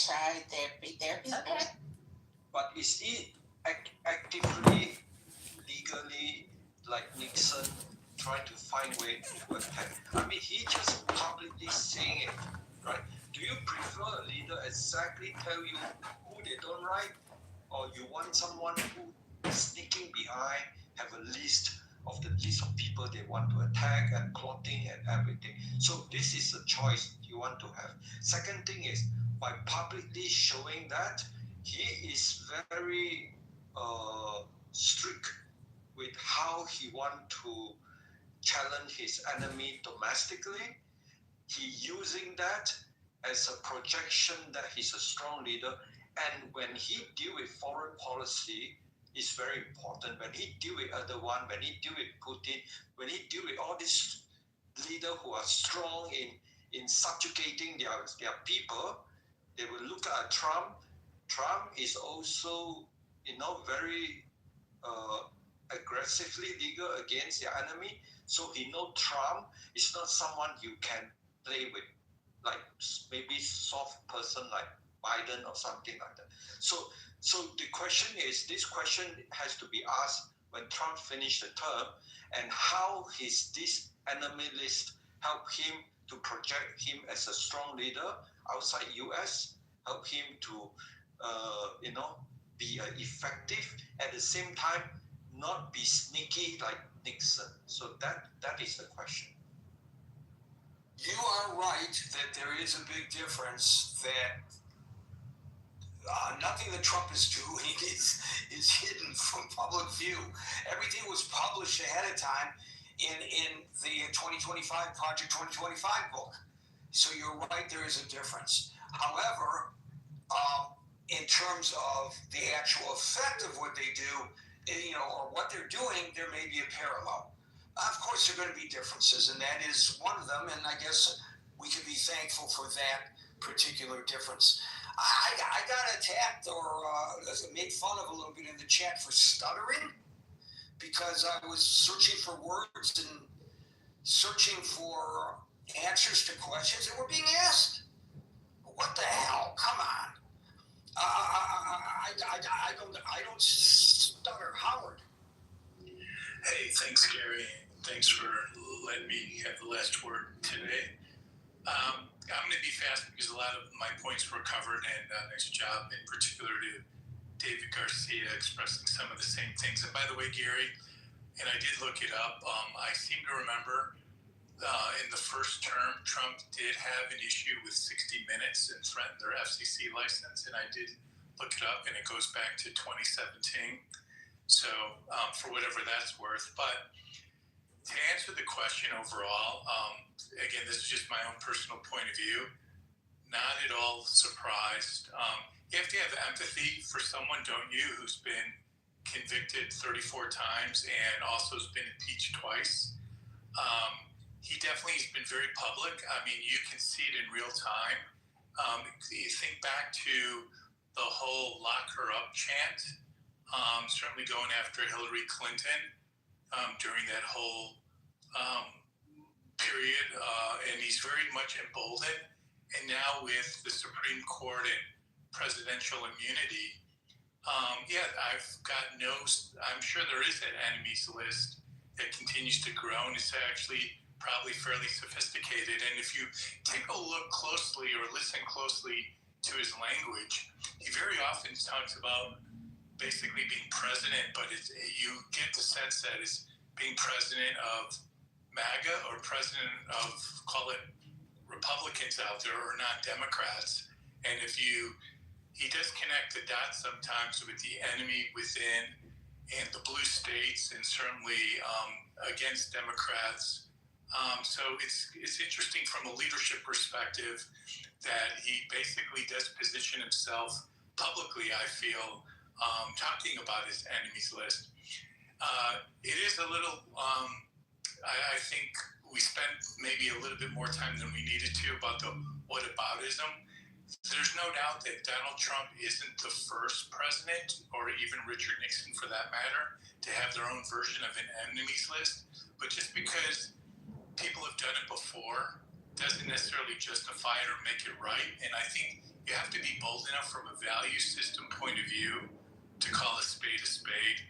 try therapy. Therapy's Okay. good. But is it actively, legally, like Nixon, trying to find way to attack? I mean, he just publicly saying it, right? Do you prefer a leader exactly tell you who they don't like, or you want someone who is sneaking behind, have a list of people they want to attack and plotting and everything? So this is a choice you want to have. Second thing is, by publicly showing that, he is very strict with how he want to challenge his enemy domestically. He using that as a projection that he's a strong leader. And when he deal with foreign policy, it's very important. When he deal with Erdogan, when he deal with Putin, when he deal with all these leaders who are strong in subjugating their people, they will look at Trump. Trump is also, very aggressively legal against their enemy. So he know Trump is not someone you can play with, like maybe soft person like Biden or something like that. So the question is, this question has to be asked when Trump finished the term, and how is this enemy list help him to project him as a strong leader outside US, help him to be effective, at the same time not be sneaky like Nixon. So that is the question. You are right that there is a big difference, that nothing that Trump is doing is hidden from public view. Everything was published ahead of time in the 2025 Project 2025 book. So you're right, there is a difference. However, in terms of the actual effect of what they do, or what they're doing, there may be a parallel. Of course, there are going to be differences, and that is one of them, and I guess we can be thankful for that particular difference. I got attacked or made fun of a little bit in the chat for stuttering, because I was searching for words and searching for answers to questions that were being asked. What the hell? Come on. I don't stutter. Howard. Hey, thanks, Gary. Thanks for letting me have the last word today. I'm going to be fast because a lot of my points were covered, and nice job in particular to David Garcia expressing some of the same things. And by the way, Gary, and I did look it up, I seem to remember in the first term, Trump did have an issue with 60 Minutes and threatened their FCC license, and I did look it up, and it goes back to 2017. So for whatever that's worth. But to answer the question overall, again, this is just my own personal point of view. Not at all surprised. You have to have empathy for someone, don't you, who's been convicted 34 times and also has been impeached twice. He definitely has been very public. I mean, you can see it in real time. You think back to the whole lock her up chant, certainly going after Hillary Clinton during that whole period, and he's very much emboldened. And now with the Supreme Court and presidential immunity, I'm sure there is an enemies list that continues to grow, and it's actually probably fairly sophisticated. And if you take a look closely or listen closely to his language, he very often talks about basically being president, but you get the sense that it's being president of MAGA or president of, call it, Republicans out there or not Democrats. And he does connect the dots sometimes with the enemy within and the blue states, and certainly against Democrats. So it's interesting from a leadership perspective that he basically does position himself publicly, I feel, talking about his enemies list. It is a little, I think we spent maybe a little bit more time than we needed to about the whataboutism. There's no doubt that Donald Trump isn't the first president, or even Richard Nixon for that matter, to have their own version of an enemies list. But just because people have done it before doesn't necessarily justify it or make it right. And I think You have to be bold enough from a value system point of view to call a spade a spade.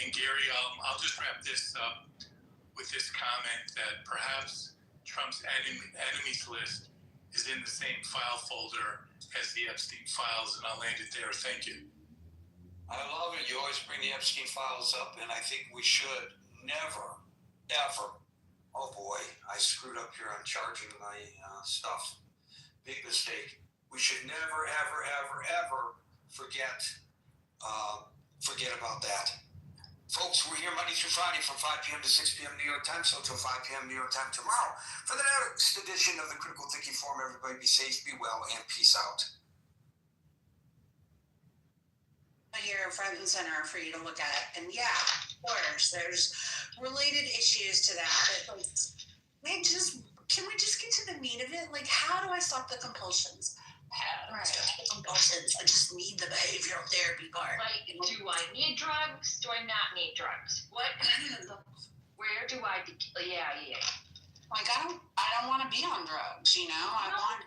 And Gary, I'll just wrap this up with this comment that perhaps Trump's enemies list is in the same file folder as the Epstein files, and I'll land it there. Thank you. I love it. You always bring the Epstein files up, and I think we should never, ever. Oh boy, I screwed up here on charging my stuff. Big mistake. We should never, ever, ever, ever forget about that. Folks, we're here Monday through Friday from 5 p.m. to 6 p.m. New York time, so until 5 p.m. New York time tomorrow. For the next edition of the Critical Thinking Forum, everybody be safe, be well, and peace out. Here front and center for you to look at. And yeah, of course, there's related issues to that. But like, can we just get to the meat of it? Like, how do I stop the compulsions? How do I stop the compulsions? I just need the behavioral therapy part. Like, do I need drugs? Do I not need drugs? What? Where do I? Yeah. Like, I don't want to be on drugs. You know, I want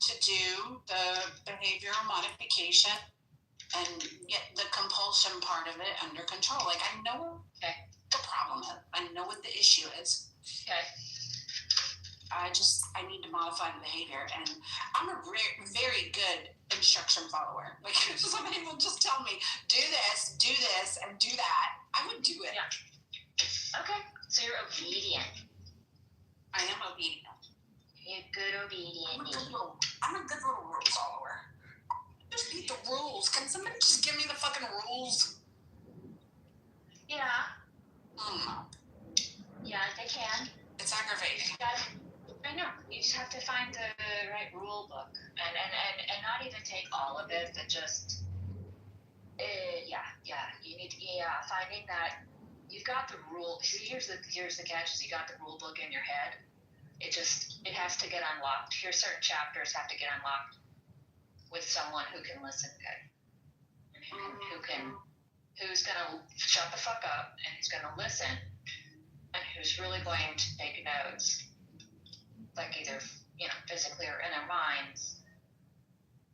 to do the behavioral modification and get the compulsion part of it under control. Like, I know what the problem is. I know what the issue is. Okay. I need to modify the behavior, and I'm a very good instruction follower. Like, if somebody will just tell me, do this, and do that, I would do it. Yeah. Okay. So you're obedient. I am obedient. You're good obedient. I'm a good little rule follower. I just need the rules. Can somebody just give me the fucking rules? Yeah. Mm. Yeah, they can. It's aggravating. I know. You just have to find the right rule book, and not even take all of it, but just you need to finding that you've got the rule. Here's the catch: is you got the rule book in your head. It has to get unlocked. Here, certain chapters have to get unlocked with someone who can listen good, and who's gonna shut the fuck up, and who's gonna listen, and who's really going to take notes. Like either, physically or in their minds,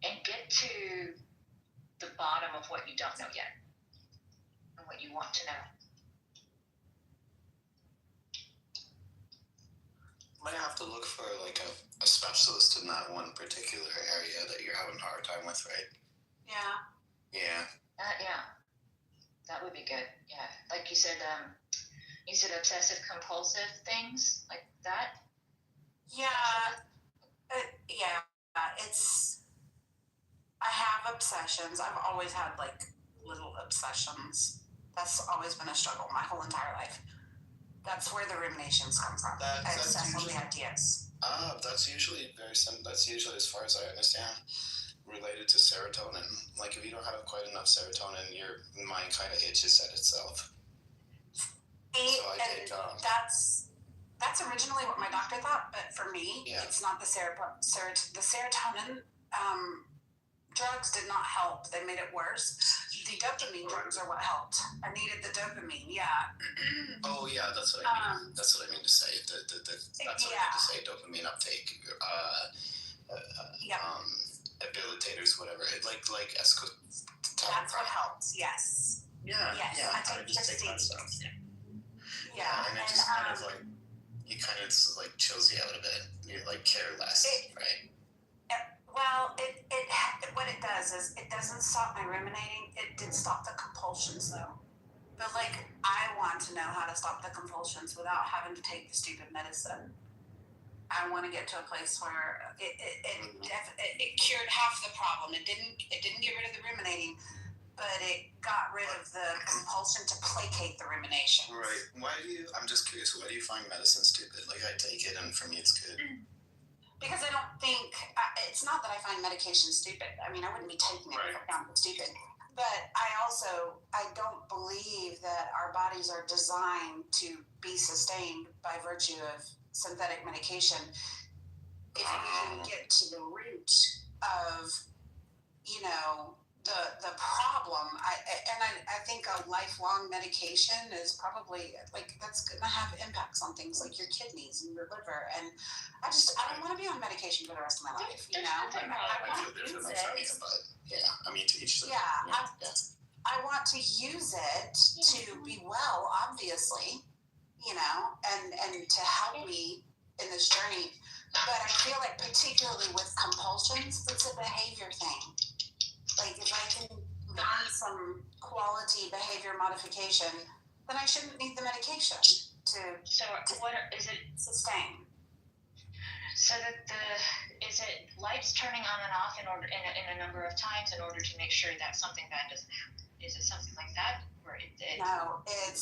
and get to the bottom of what you don't know yet and what you want to know. Might have to look for like a specialist in that one particular area that you're having a hard time with, right? Yeah. Yeah. Yeah. That would be good. Yeah. Like you said obsessive compulsive things like that. I have obsessions. I've always had like little obsessions. That's always been a struggle my whole entire life. That's where the ruminations come from. I obsess on the ideas. That's usually very simple. That's usually, as far as I understand, related to serotonin. Like if you don't have quite enough serotonin, your mind kind of itches at itself. That's originally what my doctor thought, but for me, it's not the serotonin. Drugs did not help. They made it worse. The dopamine drugs are what helped. I needed the dopamine. Yeah. Oh yeah, that's what I mean. That's what I mean to say. That's what I mean to say. Dopamine uptake. Habilitators, whatever. Like escotabine. That's what helps. Yes. Yeah. Yes. Yeah. I take just take that stuff. Yeah. And it just kind of like, it kind of like chills you out a bit. You like care less, right? Well, what it does is it doesn't stop my ruminating. It did stop the compulsions though. But like, I want to know how to stop the compulsions without having to take the stupid medicine. I want to get to a place where it cured half the problem. It didn't get rid of the ruminating, but it got rid of the compulsion to placate the rumination. Right. I'm just curious, why do you find medicine stupid? Like, I take it and for me it's good. Because I don't think, it's not that I find medication stupid. I mean, I wouldn't be taking it if I found it stupid. But I don't believe that our bodies are designed to be sustained by virtue of synthetic medication. If you can get to the root of, the problem, I think a lifelong medication is probably like that's going to have impacts on things like your kidneys and your liver, and I don't want to be on medication for the rest of my life. You know, I feel differently from you, but yeah, I mean to each their yeah, own. I want to use it to be well, obviously, you know, and to help me in this journey. But I feel like particularly with compulsions, it's a behavior thing. Like if I can learn some quality behavior modification, then I shouldn't need the medication to. So what is it? Sustain. So that is it lights turning on and off in a number of times in order to make sure that something bad doesn't happen? Is it something like that, or No, it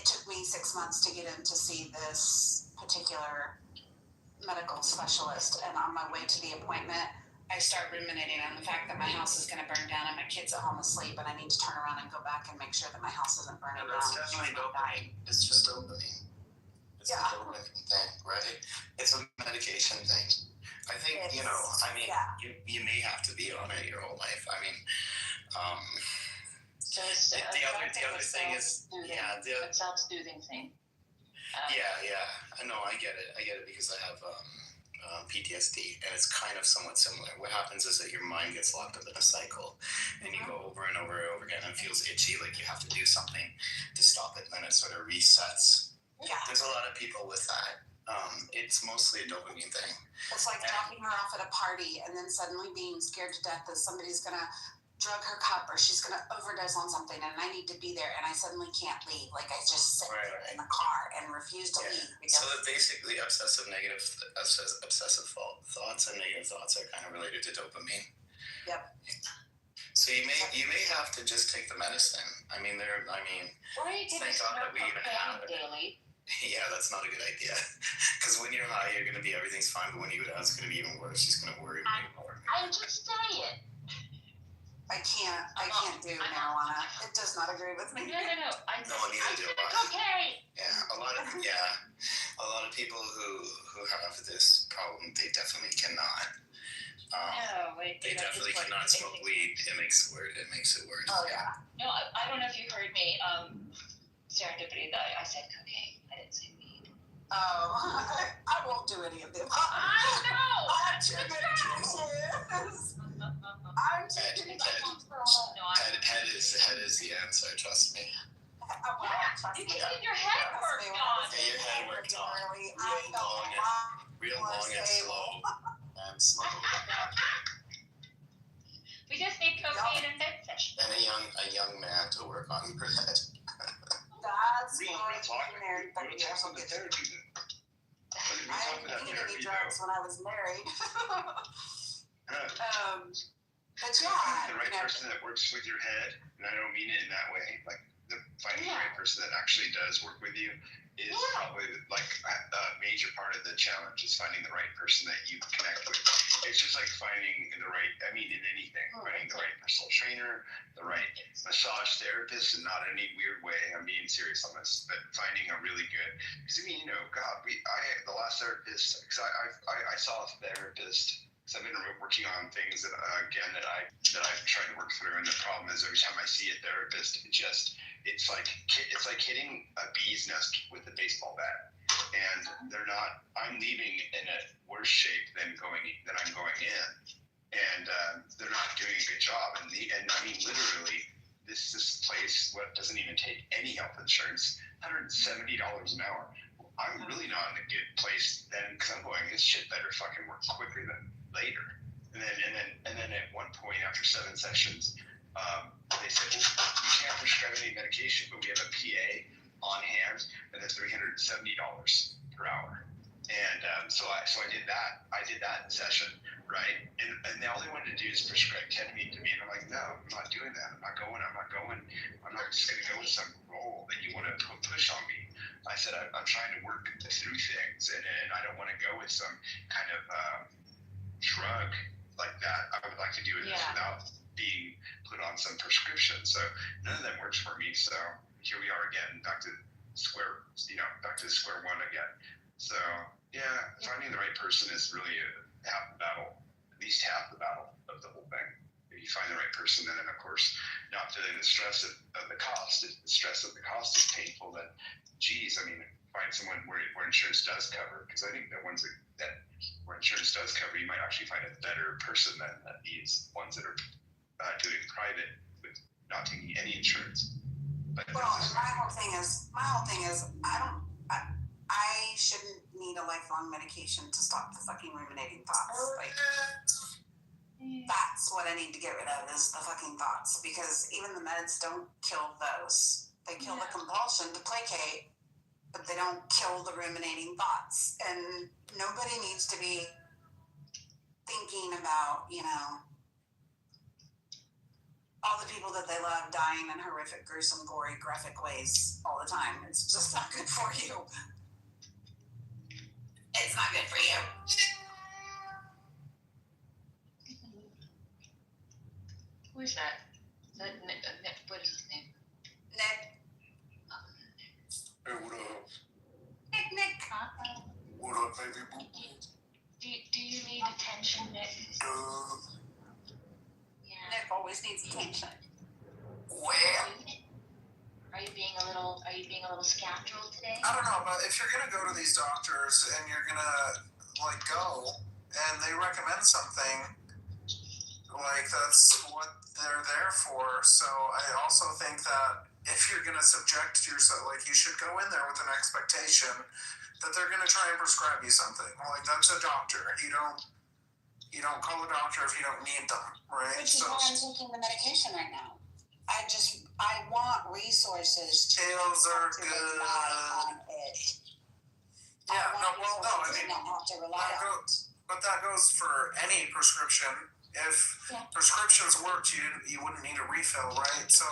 took me 6 months to get in to see this particular medical specialist, and on my way to the appointment, I start ruminating on the fact that my house is going to burn down and my kids at home asleep, and I need to turn around and go back and make sure that my house isn't burning down. That's definitely dopamine. It's just dopamine. It's a dopamine thing, right? It's a medication thing. I think, you know, I mean, you may have to be on it your whole life. I mean, so it's the other thing is, a self-soothing thing. I know, I get it because I have PTSD, and it's kind of somewhat similar. What happens is that your mind gets locked up in a cycle, and you go over and over and over again, and it feels itchy, like you have to do something to stop it, and then it sort of resets. Yeah. There's a lot of people with that. It's mostly a dopamine thing. It's like dropping her off at a party and then suddenly being scared to death that somebody's gonna drug her cup or she's gonna overdose on something, and I need to be there, and I suddenly can't leave. Like I just sit in the car and refuse to leave. So that basically obsessive thoughts and negative thoughts are kind of related to dopamine. Yep. So you may have to just take the medicine. I mean, thank God that we even have it. Daily. Yeah, that's not a good idea. Because when you're high, you're gonna be everything's fine, but when you go down, it's gonna be even worse. She's gonna worry more. I'm just saying. I can't do marijuana. It does not agree with me. No. Neither do I. Okay. Yeah, a lot of people who have this problem, they definitely cannot. They definitely cannot smoke weed. It makes it worse. Oh yeah. No, I don't know if you heard me. Serendipity. I said cocaine. I didn't say weed. Oh, I won't do any of them. I know. I'm taking medications. Head is the answer. Trust me. You can get your head worked on. Get your head worked on. Real long and slow. We just need cocaine and bed session. And a young man to work on your head. That's real talk. Go to some therapy then. I didn't need any drugs when I was married. But yeah, the right person that works with your head, and I don't mean it in that way, like finding the right person that actually does work with you is probably like a major part of the challenge is finding the right person that you connect with. It's just like finding the right, I mean in anything, finding the right personal trainer, the right massage therapist, and not in any weird way, I'm being serious on this, but finding a really good, because I mean, you know, God, the last therapist, because I saw a therapist. I've been working on things that I've tried to work through, and the problem is every time I see a therapist, it's like hitting a bee's nest with a baseball bat, and they're not. I'm leaving in a worse shape than I'm going in, and they're not doing a good job. And I mean literally, this place doesn't even take any health insurance, $170 an hour. I'm really not in a good place then, because I'm going, this shit better fucking work quicker than later. And then at one point after 7 sessions, they said, well, you can't prescribe any medication, but we have a PA on hand, and that's $370 per hour. And so I did that. I did that session, right? And all they wanted to do is prescribe ketamine to me, and I'm like, no, I'm not doing that. I'm not going. I'm not just going to go with some role that you want to push on me. I said, I'm trying to work through things, and I don't want to go with some kind of drug like that. I would like to do it without being put on some prescription. So none of them works for me. So here we are again, back to square one again. So yeah, finding the right person is really half the battle, at least half the battle of the whole thing. you find the right person, and then of course not feeling the stress of the cost. If the stress of the cost is painful, then geez, I mean, find someone where insurance does cover, because I think that ones that where insurance does cover, you might actually find a better person than these ones that are doing private with not taking any insurance. But well, my whole thing is I shouldn't need a lifelong medication to stop the fucking ruminating thoughts. Like, that's what I need to get rid of, is the fucking thoughts, because even the meds don't kill those. They kill the compulsion to placate, but they don't kill the ruminating thoughts. And nobody needs to be thinking about, all the people that they love dying in horrific, gruesome, gory, graphic ways all the time. It's just not good for you. It's not good for you. Who's that? Is that Nick? What is his name? Nick. Hey, what up? Nick. What up, baby boo? Do you need attention, Nick? Nick always needs attention. Well, Are you being a little scoundrel today? I don't know, but if you're gonna go to these doctors and you're gonna go and they recommend something, that's what they're there for. So I also think that if you're gonna subject yourself, you should go in there with an expectation that they're gonna try and prescribe you something. That's a doctor. You don't call a doctor if you don't need them, right? Which is why I'm taking the medication right now. I want resources to pills are good. Rely on it. Yeah, I mean, not have to rely on it. But that goes for any prescription. If prescriptions worked, you wouldn't need a refill, right? So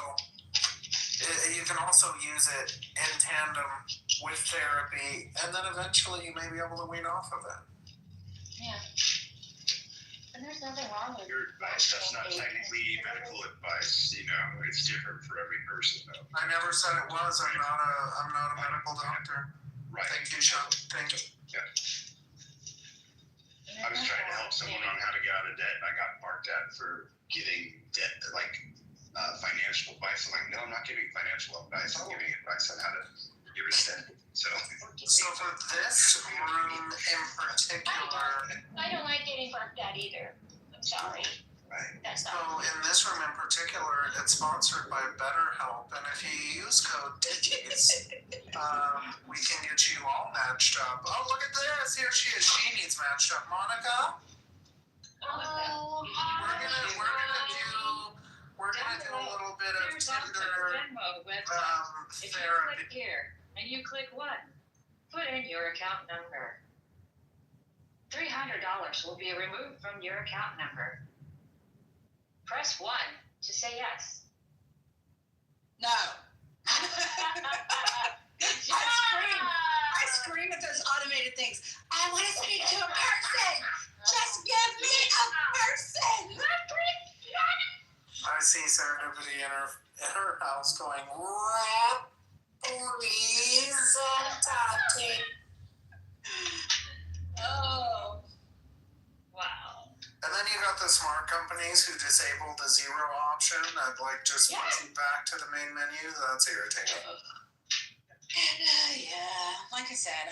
you can also use it in tandem with therapy, and then eventually you may be able to wean off of it. Yeah. And there's nothing wrong with your advice. That's not technically medical advice. It's different for every person, though. I never said it was. I'm not a medical doctor. Right. Thank you, Sean. Thank you. Yeah. I was trying to help someone on how to get out of debt, and I got barked at for giving debt, financial advice. I'm like, no, I'm not giving financial advice. I'm giving advice on how to get rid of debt. So for this room in particular, I don't like getting barked at either. I'm sorry. Right. So in this room in particular, it's sponsored by BetterHelp, and if you use code DIGGIES, we can get you all matched up. Oh, look at this! Here she is. She needs matched up. Monica. Oh, We're gonna do a little bit of Tinder if you therapy. click here and you click 1, put in your account number. $300 will be removed from your account number. Press 1 to say yes. No. I scream at those automated things. I want to speak to a person. Just give me a person. I see Serendipity in her house going, please, Tati. Oh. Wow. And then you got the smart companies who disable the 0 option that just puts you back to the main menu. That's irritating. Like I said,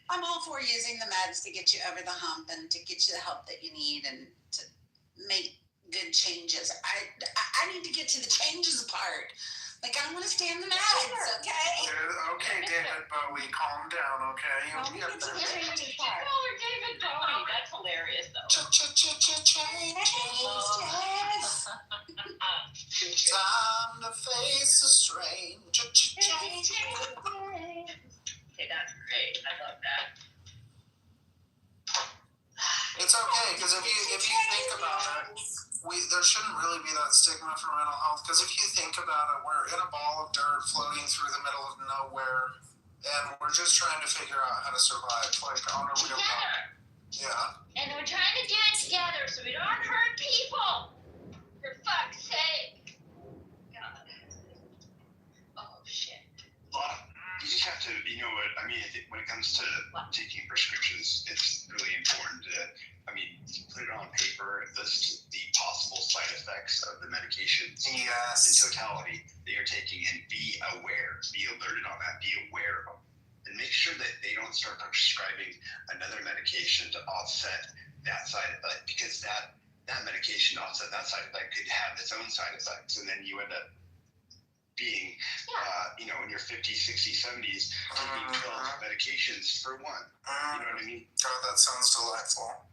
I'm all for using the meds to get you over the hump and to get you the help that you need and to make good changes. I need to get to the changes part. I want to stay in the meds, okay? Okay, David Bowie, calm down, okay? Call her David Bowie. That's hilarious, though. Time to face the strange. Okay, that's great. I love that. It's okay, because if you think about it, there shouldn't really be that stigma for mental health, because if you think about it, we're in a ball of dirt floating through the middle of nowhere, and we're just trying to figure out how to survive, on a real level. Yeah. And we're trying to do it together so we don't hurt people. For fuck's sake. God. Oh, shit. Well, you just have to, I think when it comes to taking prescriptions, it's really important to, put it on paper, list the possible side effects of the medications in totality that you're taking, and be aware, be alerted on that, be aware of them. And make sure that they don't start prescribing another medication to offset that side effect, because that medication to offset that side effect could have its own side effects, and then you end up being, in your 50s, 60s, 70s, taking 12 medications for one. You know what I mean? God, that sounds delightful.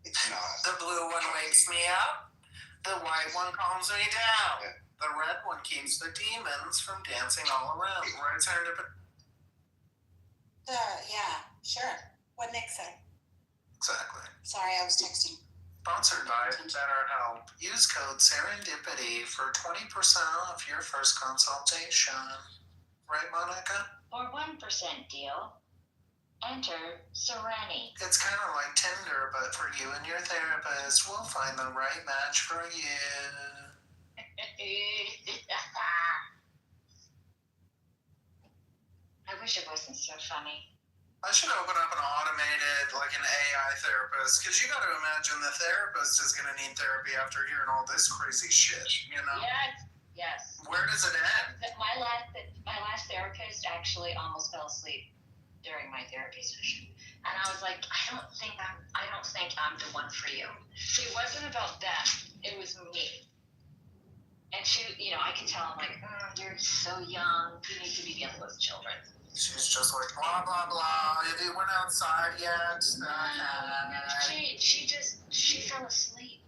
It's not. The blue one wakes me up. The white one calms me down. Yeah. The red one keeps the demons from dancing all around. Right, Serendipity? Yeah, sure. What Nick said. Exactly. Sorry, I was texting. Sponsored by BetterHelp. Use code Serendipity for 20% off your first consultation. Right, Monica? For 1% deal, enter Sereni. It's kind of like Tinder, but for you and your therapist, we'll find the right match for you. I wish it wasn't so funny. I should open up an automated, like an AI therapist, because you got to imagine the therapist is going to need therapy after hearing all this crazy shit, you know? Yes. Where does it end? My last therapist actually almost fell asleep during my therapy session, and I was like, I don't think I'm the one for you. See, it wasn't about them; it was me. And she, I can tell. I'm like, you're so young. You need to be dealing with children. She's just like, blah, blah, blah. If you weren't outside yet. She fell asleep.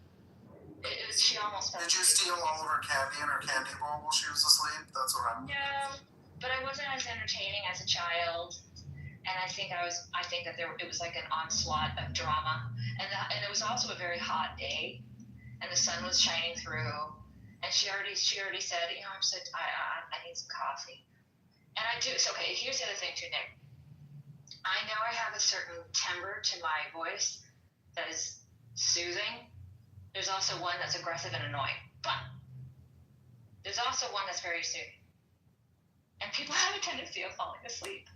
She almost fell asleep. Did you steal all of her candy in her candy bowl while she was asleep? That's what I'm... No, but I wasn't as entertaining as a child. And I think that it was like an onslaught of drama. And it was also a very hot day. And the sun was shining through. And she already said, I'm sick, I need some coffee. And I do. So, okay, here's the other thing too, Nick. I know I have a certain timbre to my voice that is soothing. There's also one that's aggressive and annoying. But there's also one that's very soothing. And people have a tendency of falling asleep.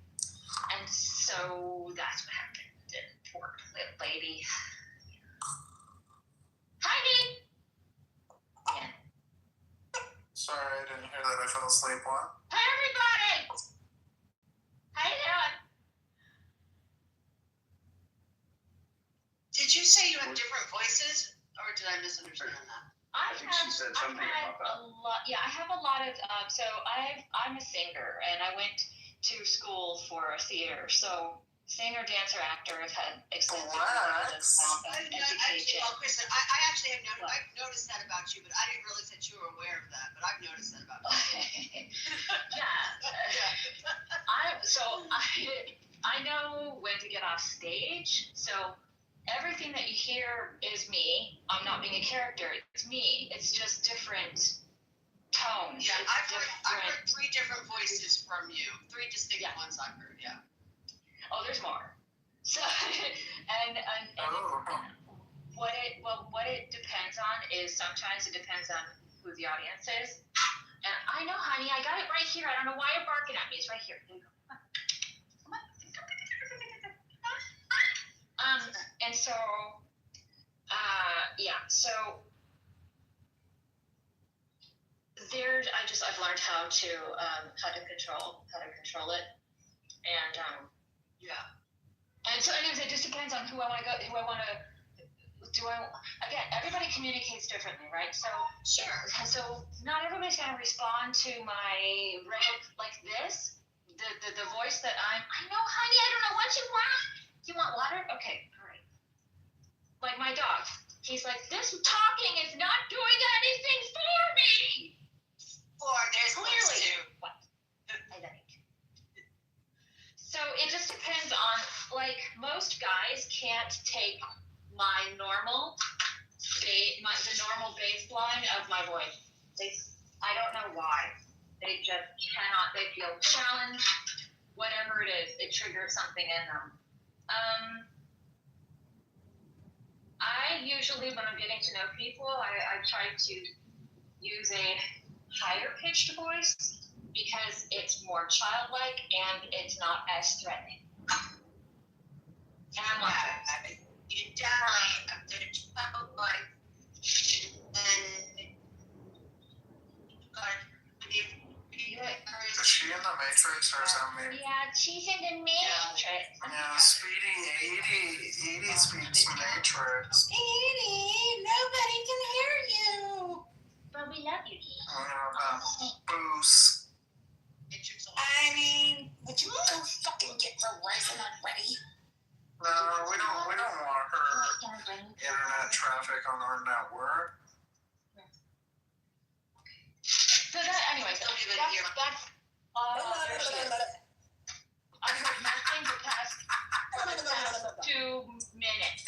And so that's what happened. Poor little lady. Hi, Nick. Yeah. Sorry, I didn't hear that. I fell asleep. What? Hi, everybody! How you doing? Did you say you have different voices, or did I misunderstand that? I think she said something about that. I have a lot of. So I'm a singer, and I went to school for theater. So singer, dancer, actor. I've had extensive education. Well, Kristen, I actually have I've noticed that about you, but I didn't realize that you were aware of that. But I've noticed that about you. I know when to get off stage. So everything that you hear is me. I'm not being a character. It's me. It's just different tones. Yeah, I've heard 3 different voices from you. 3 distinct ones I've heard. Yeah. Oh, there's more. So, and what it depends on is sometimes it depends on who the audience is. And I know, honey, I got it right here. I don't know why you're barking at me. It's right here. Here you go. Come on. And so, so I've learned how to control it, and and so anyways, it just depends on who I want to again, everybody communicates differently, right? So sure. So not everybody's gonna respond to my regular like this. The voice that I know, honey, I don't know what you want. You want water? Okay, all right. Like my dog. He's like, this talking is not doing anything for me. Clearly. What? I think. So it just depends on, like, most guys can't take my normal the normal baseline of my voice. I don't know why. They just cannot. They feel challenged. Whatever it is, it triggers something in them. I usually, when I'm getting to know people, I try to use a higher pitched voice because it's more childlike and it's not as threatening. And I'm like, you definitely have to childlike, and Matrix or something. Yeah, she's in the Matrix. Yeah, Speedy 80 speaks Matrix. Edie, nobody can hear you. But we love you, Edie. Boost. I mean, would you go fucking get Verizon already? No, we don't want her internet traffic on our network. So that, anyways, that's I heard nothing the past 2 minutes.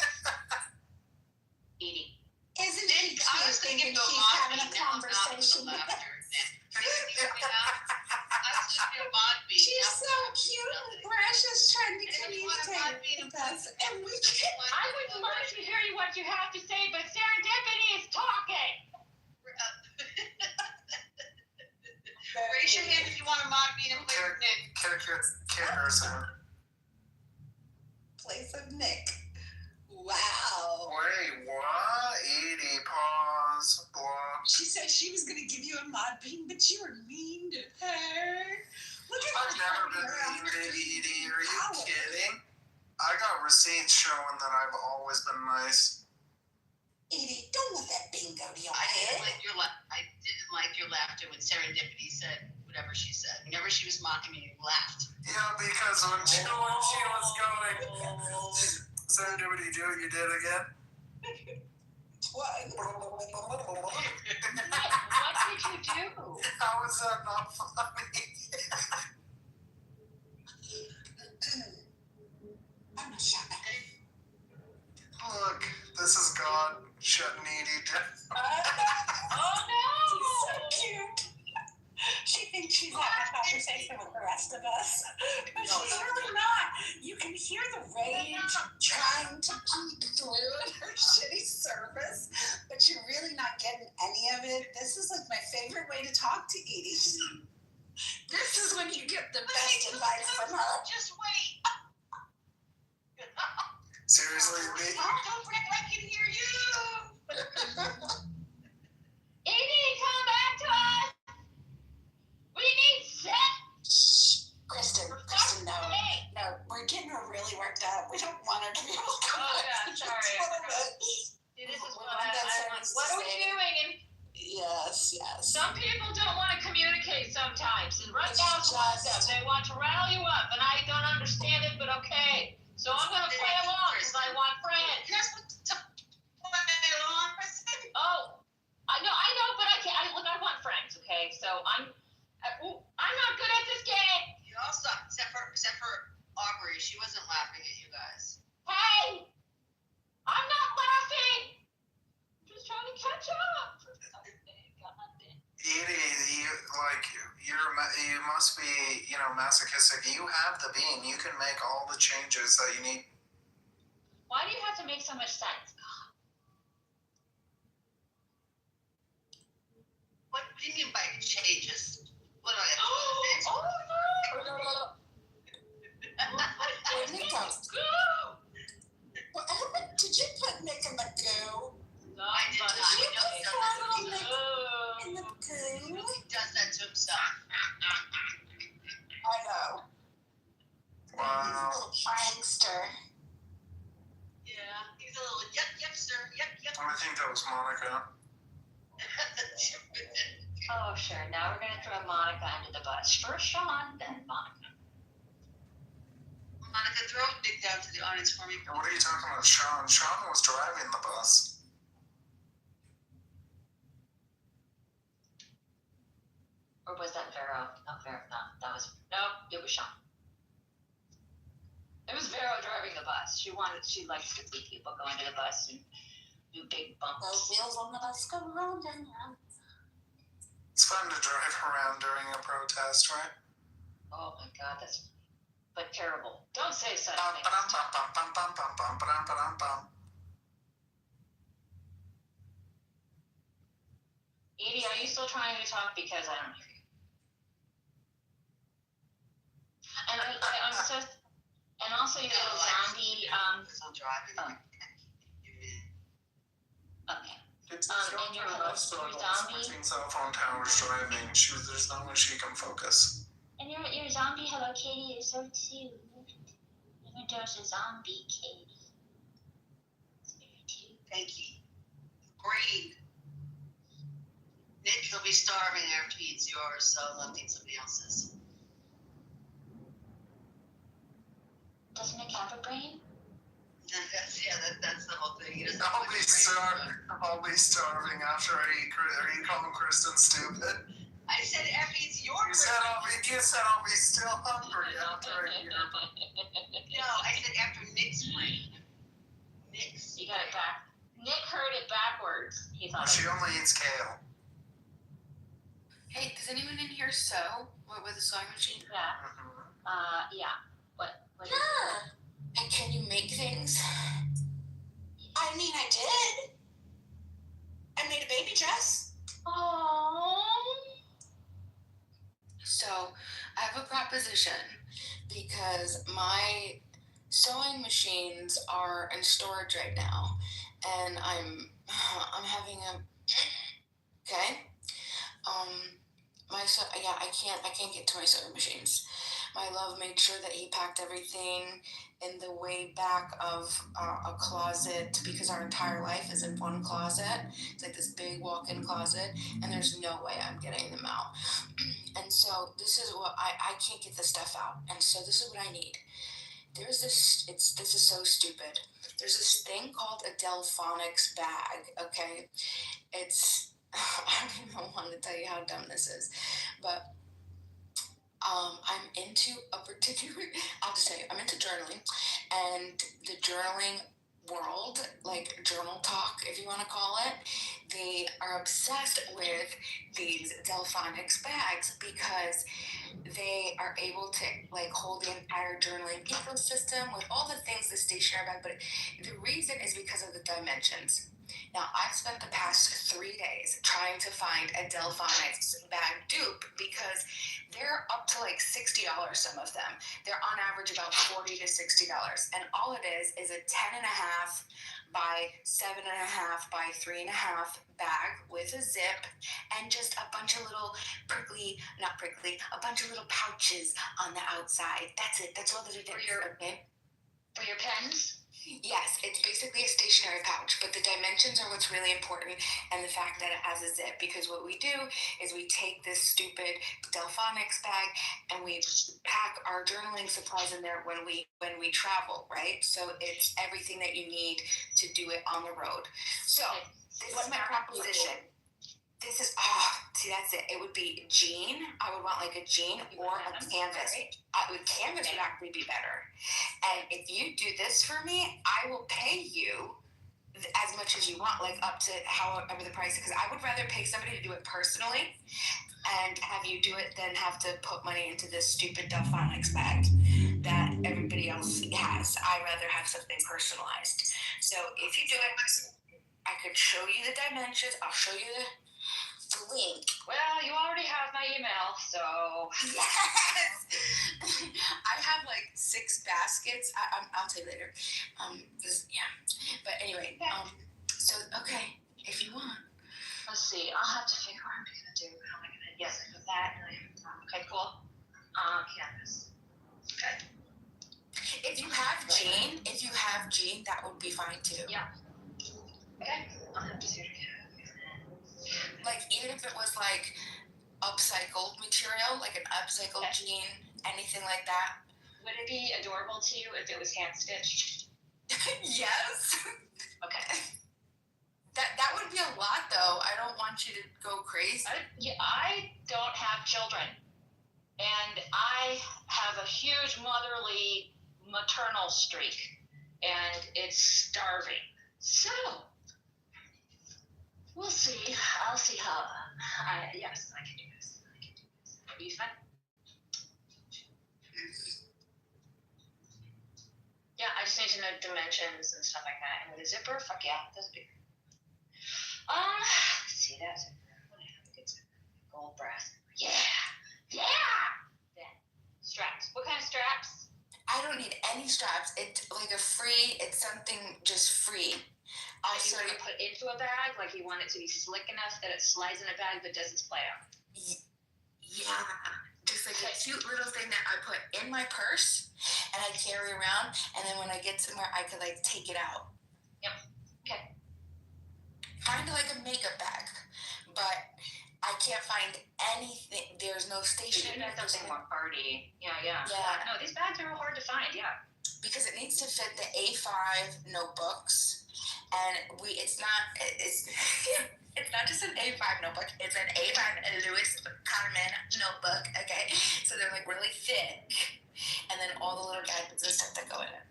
Edie. Isn't she cute? I was going to give you a She's mod having a beat now, not conversation. the laughter. I was going to give you a mod beat. She's so cute. Precious trying to communicate with us, and we can't. I would love to hear what you have to say, but Serendipity is talking. Raise your hand if you want a mod beat and play with Nick. Kickers in. Place of Nick. Wow. Wait, what? Edie, pause, block. She said she was going to give you a mod bean, but you were mean to her. Look at I've never been mean to Edie. Are you kidding? I got receipts showing that I've always been nice. Edie, don't let that bean go to your I head. didn't like your laughter when Serendipity said whatever she said. Whenever she was mocking me, you laughed. Yeah, because when she was going, Serendipity, do what you did again? What? What did you do? How is that not funny? I'm not shocked. Look, this is God shutting Edie down. Oh no! She's so cute. She thinks she's having a conversation with the rest of us, but she's really not. You can hear the rage trying to peek through in her shitty service, but you're really not getting any of it. This is like my favorite way to talk to Edie. This is when you get the best advice from her. Just wait. Seriously, me? Don't forget I can hear you. Edie, come back to us. We need sex. Kristen, no. No, we're getting her really worked up. We don't want her to be able to come Oh, back. yeah, sorry. This is what are we doing? Yes. Some people don't want to communicate sometimes, and right now it's one of them. They want to rile you up, and I don't understand it, but okay. So I'm going to play along because I want friends. Here's what to play along. Oh, I know, but I can't. Look, I want friends, okay? So I'm not good at this game. You all suck, except for Aubrey. She wasn't laughing at you guys. Hey, I'm not laughing. I'm just trying to catch up. Edie, you must be, masochistic. You have the bean. You can make all the changes that you need. Why do you have to make so much sense? What do you mean by changes? What do I have to do? Oh no! Where'd Nick go? Did you put Nick in the goo? No, I did not. Did you put Carl in the goo? He does that to himself. I know. Wow. Little prankster. Yeah, he's a little yipster. Yep. I think that was Monica. Oh, sure. Now we're going to throw Monica under the bus. First Sean, then Monica. Monica, throw Nick down to the audience for me. What are you talking about, Sean? Sean was driving the bus. Or was that Vero? Not Vero. No, it was Sean. It was Vero driving the bus. She likes to see people go into the bus and do big bumps. Those wheels on the bus go round and round. It's fun to drive around during a protest, right? Oh my God, that's but terrible. Don't say such Bum, things. ba-dum, bum, bum, bum, bum, bum, bum, ba-dum, bum. Edie, are you still trying to talk? Because I don't hear you. And I'm so. And also, your little zombie. Still driving. Okay. It's and your zombie. between cell phone towers driving. There's no way she can focus. And And your zombie Hello Kitty is so cute. Even though it's a zombie kitty. It's very cute. Thank you. Agreed. Nick, he'll be starving after he eats yours, so I'll eat somebody else's. Doesn't Nick have a brain? That's the whole thing. He doesn't I'll have be a brain. starving after I eat. Are you calling Kristen stupid? I said after he eats your You said I'll be still hungry after I eat her. No, I said after Nick's brain. Nick's. You got it back. Nick heard it backwards. He thought She only eats kale. Hey, does anyone in here sew? What with a sewing machine? Yeah. Yeah. What? Yeah. And can you make things? I mean, I did. I made a baby dress. Aww. So, I have a proposition because my sewing machines are in storage right now, and I'm having a okay. I can't get to my sewing machines. My love made sure that he packed everything in the way back of a closet because our entire life is in one closet. It's like this big walk-in closet, and there's no way I'm getting them out. And so this is what I can't get this stuff out, and so this is what I need. This is so stupid. There's this thing called a Delphonics bag, okay? I don't even want to tell you how dumb this is, but I'm into a particular, I'll just tell you, I'm into journaling, and the journaling world, like journal talk, if you want to call it, they are obsessed with these Delphonics bags because they are able to like hold the entire journaling ecosystem with all the things the stationary bag, but the reason is because of the dimensions. Now, I've spent the past 3 days trying to find a Delphonics bag dupe because they're up to like $60, some of them. They're on average about $40 to $60. And all it is a 10.5 by 7.5 by 3.5 bag with a zip and just a bunch of little a bunch of little pouches on the outside. That's it. That's all that it is. For your pens? Yes, it's basically a stationary pouch, but the dimensions are what's really important, and the fact that it has a zip, because what we do is we take this stupid Delphonics bag and we pack our journaling supplies in there when we travel, right? So it's everything that you need to do it on the road. So this is my proposition. This is, that's it. It would be jean. I would want like a jean or a canvas. Canvas would actually be better. And if you do this for me, I will pay you as much as you want, like up to however the price is. Because I would rather pay somebody to do it personally and have you do it than have to put money into this stupid Delphonics bag that everybody else has. I'd rather have something personalized. So if you do it, I could show you the dimensions. I'll show you the link. Well, you already have my email, so yes. I have like 6 baskets. I'll tell you later. But anyway, so okay, if you want. Let's see. I'll have to figure out what I'm gonna do. How am I gonna? Yes, I put that. Okay, cool. Canvas. Okay. If you have jean, that would be fine too. Yeah. Okay. I'll have to see what I can. Like, even if it was like upcycled material, like an upcycled jean, anything like that. Would it be adorable to you if it was hand stitched? Yes. Okay. That would be a lot, though. I don't want you to go crazy. I don't have children, and I have a huge maternal streak, and it's starving. So. We'll see. I'll see how. Yes, I can do this. Are you fine? Yeah, I just need to know dimensions and stuff like that. And with a zipper, fuck yeah, that's big. Let's see that zipper. What do I have a good zipper? Gold brass. Yeah. Then straps. What kind of straps? I don't need any straps. It's like it's something just free. You want to put into a bag? Like you want it to be slick enough that it slides in a bag but doesn't splay out? Yeah. Just It's like a cute little thing that I put in my purse and I carry around, and then when I get somewhere, I could like take it out. Yep. Okay. Kind of like a makeup bag, but I can't find anything. There's no station. You got something more party. Yeah. Yeah. No, these bags are hard to find. Yeah. Because it needs to fit the A5 notebooks, and it's not just an A5 notebook, it's an A5 Lewis Carmen notebook, okay? So they're like really thick, and then all the little gadgets and stuff that go in it.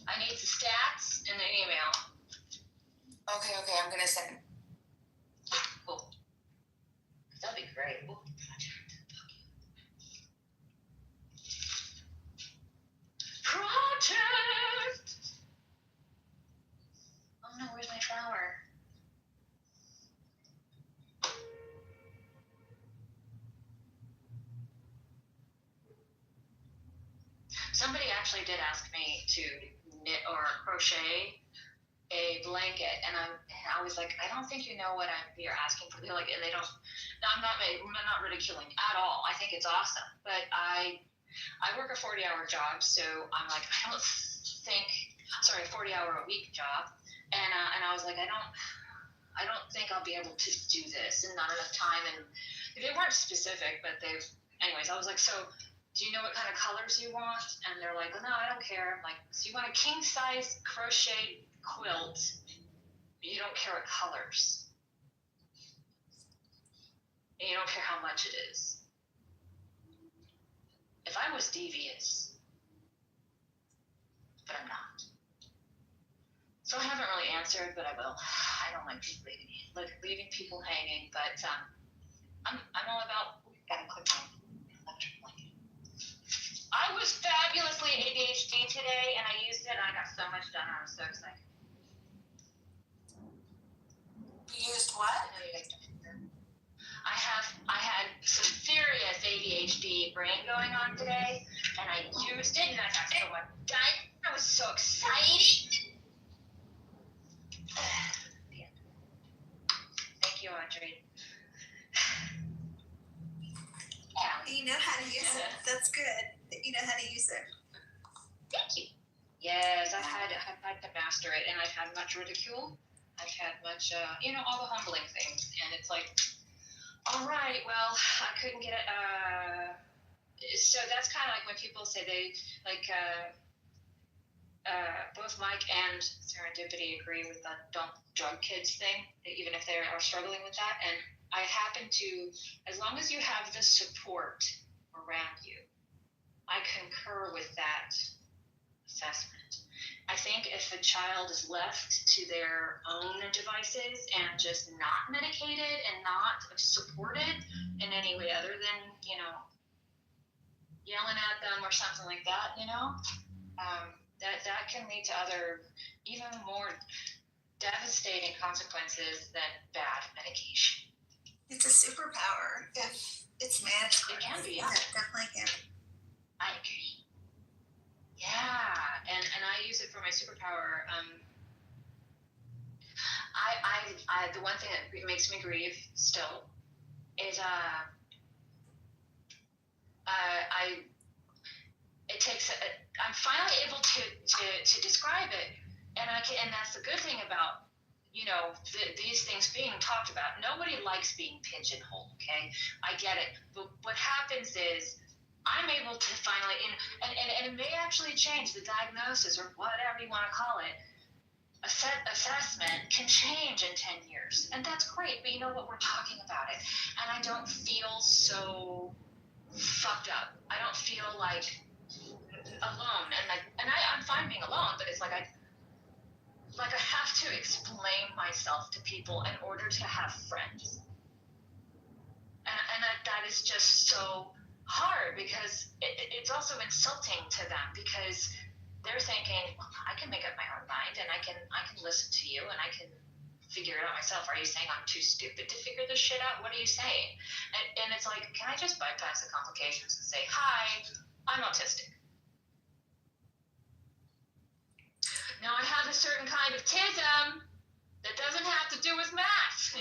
I need the stats and an email. Okay, I'm gonna send. Cool. That'd be great. Ooh. Project! Oh no, where's my flower? Somebody actually did ask me to knit or crochet a blanket, and I was like, I don't think you know what you're asking for. They're like, and they don't. I'm not ridiculing at all. I think it's awesome, but I work a 40-hour job, so I'm like, 40-hour-a-week job, and I was like, I don't think I'll be able to do this, and not enough time, and they weren't specific, but anyways, I was like, so do you know what kind of colors you want? And they're like, well, no, I don't care. I'm like, so you want a king size crochet quilt, but you don't care what colors, and you don't care how much it is. If I was devious, but I'm not. So I haven't really answered, but I will. I don't like leaving people hanging, but I'm all about. Gotta click on electric blanket. I was fabulously ADHD today, and I used it, and I got so much done. I was so excited. You used what? I had some serious ADHD brain going on today, and I used it, and I got so much done. I was so excited. Thank you, Audrey. You know how to use it. That's good that you know how to use it. Thank you. Yes, I've had to master it, and I've had much ridicule. I've had much, all the humbling things, and it's like, all right, well, I couldn't get it. So that's kind of like when people say they like. Both Mike and Serendipity agree with the don't drug kids thing, even if they are struggling with that. And I happen to, as long as you have the support around you, I concur with that assessment. I think if a child is left to their own devices and just not medicated and not supported in any way other than, yelling at them or something like that, that can lead to other, even more devastating consequences than bad medication. It's a superpower if it's managed. It can be, yeah. It definitely can. I agree. Yeah, and I use it for my superpower. I the one thing that makes me grieve still is I'm finally able to describe it, and that's the good thing about these things being talked about. Nobody likes being pigeonholed. Okay, I get it, but what happens is I'm able to finally, and it may actually change the diagnosis or whatever you want to call it. Assessment can change in 10 years, and that's great, but you know what, we're talking about it, and I don't feel so fucked up. I don't feel like alone, and I'm fine being alone, but it's like I have to explain myself to people in order to have friends, and that is just so hard because it's also insulting to them because they're thinking, well, I can make up my own mind and I can listen to you and I can figure it out myself. Are you saying I'm too stupid to figure this shit out? What are you saying? And it's like, can I just bypass the complications and say, hi, I'm autistic. Now I have a certain kind of tism that doesn't have to do with math.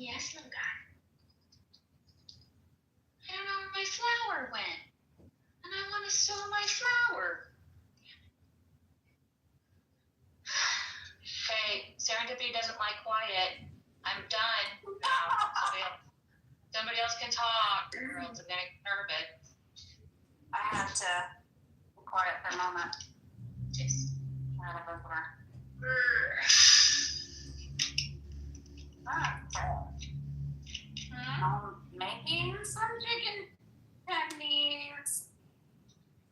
Yes, little guy. I don't know where my flower went. And I want to sew my flower. Hey, serendipity doesn't like quiet. I'm done. Somebody else can talk, or else I'm gonna get nervous. I had to be quiet for a moment. Yes. I'm making some chicken tendies,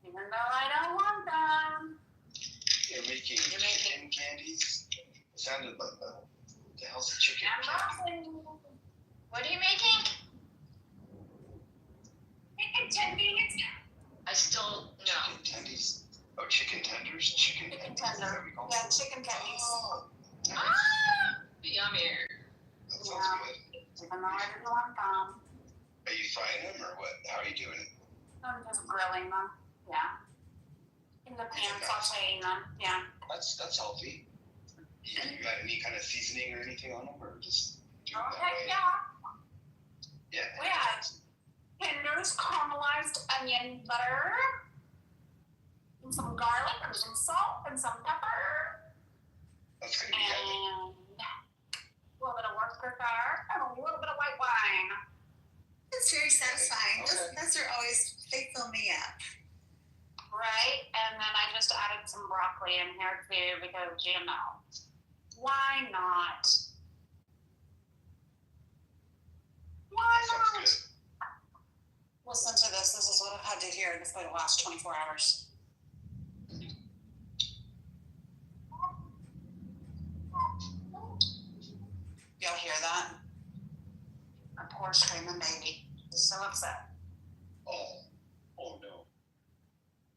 even though I don't want them. You're making chicken candies? It sounded like the hell's a chicken candy? What are you making? Chicken tendies. I still no. Chicken tendies? Oh, chicken tenders? Chicken tender. Yeah, chicken tendies. Oh, Yummier. that sounds good. Even though I didn't want them. Are you frying them or what? How are you doing it? I'm just grilling them. Yeah. In the pan, sauteing them. Yeah. That's healthy. You got any kind of seasoning or anything on them, or just do Oh, that heck way? yeah. Yeah. We had tenders, caramelized onion butter, and some garlic, and some salt, and some pepper. That's gonna be heavy. And a little bit of Worcestershire and a little bit of white wine. It's very satisfying. Okay. Those are always, they fill me up. Right, and then I just added some broccoli in here too because, you know, why not? Why not? Sounds Listen to this. This is what I've had to hear for the last 24 hours. Y'all hear that? A poor screaming baby is so upset. Oh no.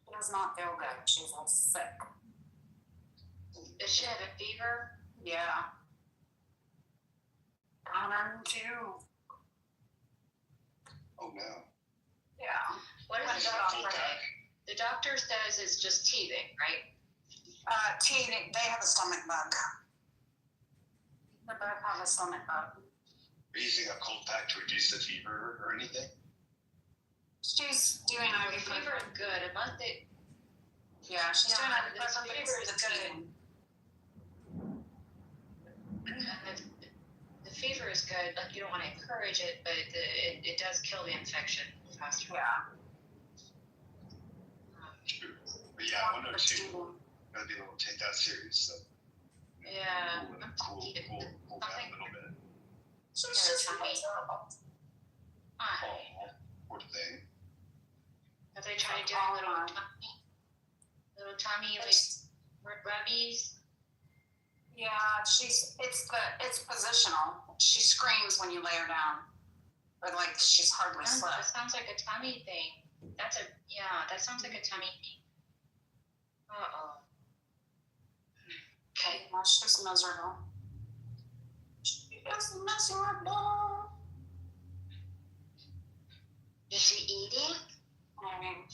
She does not feel good. She's all sick. Does she have a fever? Yeah. 102. Oh no. Yeah. What I is got the off doctor? for it. The doctor says it's just teething, right? They have a stomach bug. They both have a stomach bug. Are you using a cold pack to reduce the fever or anything? She's doing The fever is good. Unless they, Yeah, she's Yeah, doing the ibuprofen. fever is It's good. the fever is good. Like, you don't want to encourage it, but it does kill the infection faster. Yeah. True. But yeah, 102. Gotta be able to take that serious. So Yeah. cool down a little bit. She's just really terrible. Oh, poor thing. Have they tried doing little tummy like rubbies? Yeah, it's positional. She screams when you lay her down. But like she's hardly That slept. sounds like a tummy thing. That sounds like a tummy thing. Uh-oh. Okay. Yeah, she's miserable. She is miserable. Is she eating? I mean,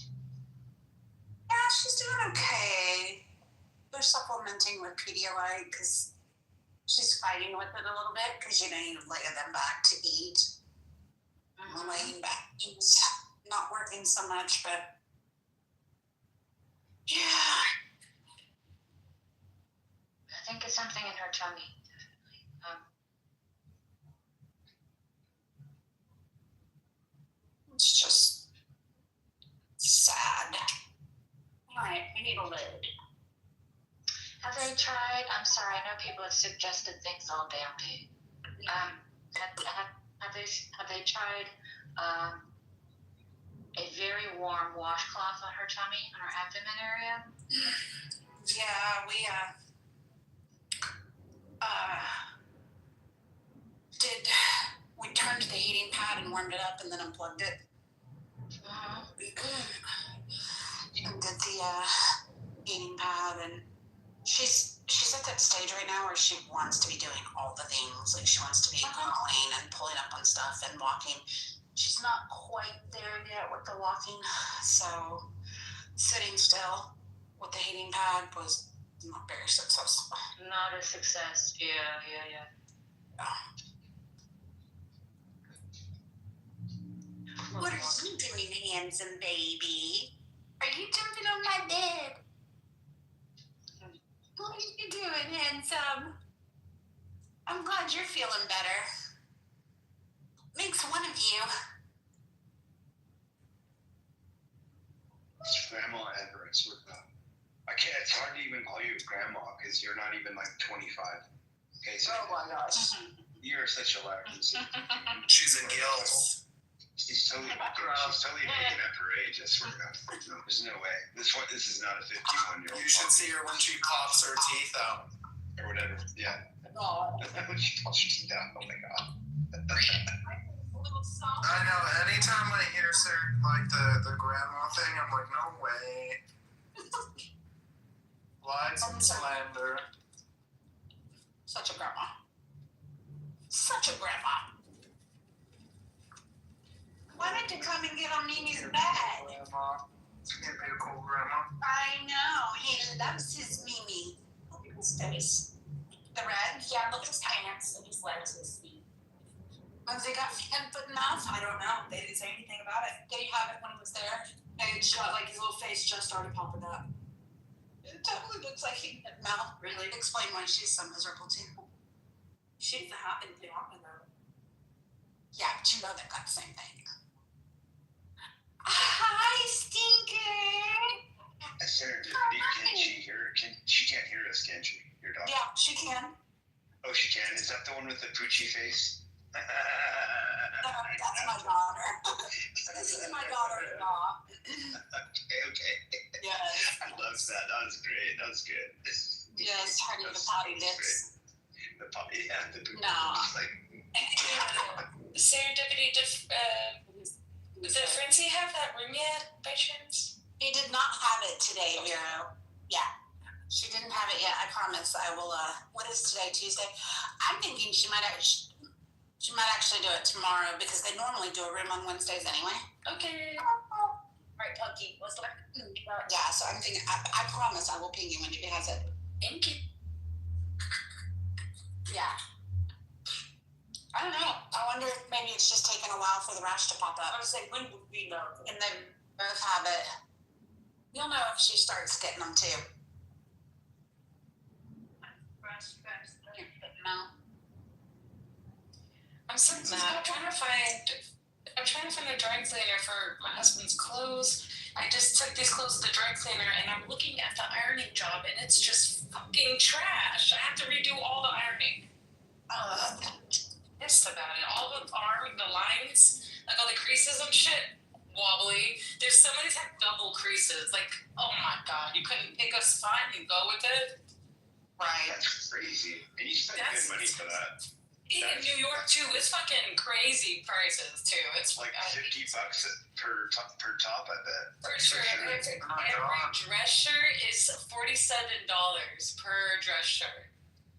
yeah, she's doing okay. They're supplementing with Pedialyte because she's fighting with it a little bit because you lay them back to eat. Laying back is not working so much, but yeah. I think it's something in her tummy. It's just sad. Alright, we need a lid. Have they tried? I'm sorry, I know people have suggested things all damn day. Have they tried a very warm washcloth on her tummy, on her abdomen area? Yeah, we turned the heating pad and warmed it up and then unplugged it. And did the heating pad, and she's at that stage right now where she wants to be doing all the things. Like she wants to be crawling and pulling up on stuff and walking. She's not quite there yet with the walking, so sitting still with the heating pad was not very successful. Not a success. Yeah. What are you doing, handsome baby? Are you jumping on my bed? What are you doing, handsome? I'm glad you're feeling better. Makes one of you. It's Grandma Ever, I swear to God. I can't, it's hard to even call you grandma because you're not even like 25. Okay, so Oh my gosh. you're such a liar. She's a gills. She's totally making up her age, I swear to God. No, there's no way. This is not a 51-year-old. You should see her when she pops her teeth out. Or whatever, yeah. Oh. When she pops her teeth out, oh my God. I know. Anytime I hear like the grandma thing, I'm like, no way. Lies and slander. Such a grandma. Such a grandma. Why don't you come and get on Mimi's bed? Grandma. Can't be a cool grandma. I know. He loves his Mimi. Look at his face. The red? Yeah, look at his pants and his legs and his feet. Have they got fan foot enough? I don't know. They didn't say anything about it. Did he have it when he was there? And it's got like his little face just started popping up. It totally looks like he. Mel, really? Explain why she's so miserable too. She's the happy thing though. Yeah, but you know they've got the same thing. Hi, Stinker. Sarah, can she hear? She can't hear us, can she? Your dog? Yeah, she can. Oh, she can. Is that the one with the poochie face? That's my daughter. This is my daughter-in-law. Okay. Yes. I loved that. That was great. That was good. Yes, honey, the potty lips. The potty, yeah. The poop. No. Like, Serendipity, did Frenzy have that room yet, by chance? He did not have it today, Vero. Yeah. She didn't have it yet. I promise. I will. What is today? Tuesday. I'm thinking she might actually do it tomorrow because they normally do a room on Wednesdays anyway. Okay. Right, Punky. What's the Yeah. So I'm thinking. I promise I will ping you when she has it. Thank you. Yeah. I don't know. I wonder if maybe it's just taking a while for the rash to pop up. I would say when would we know? And they both have it. You'll know if she starts getting them too. No. I'm so mad. I'm trying to find a dry cleaner for my husband's clothes. I just took these clothes to the dry cleaner and I'm looking at the ironing job and it's just fucking trash. I have to redo all the ironing. Pissed about it. All the the lines, like all the creases and shit, wobbly. There's some of these have double creases. Like, oh my God, you couldn't pick a spot and go with it? Right. That's crazy. And you spend good money for that. In New York too, it's fucking crazy prices too. It's like $50 per top, I bet. For sure. Every dress shirt is $47 per dress shirt.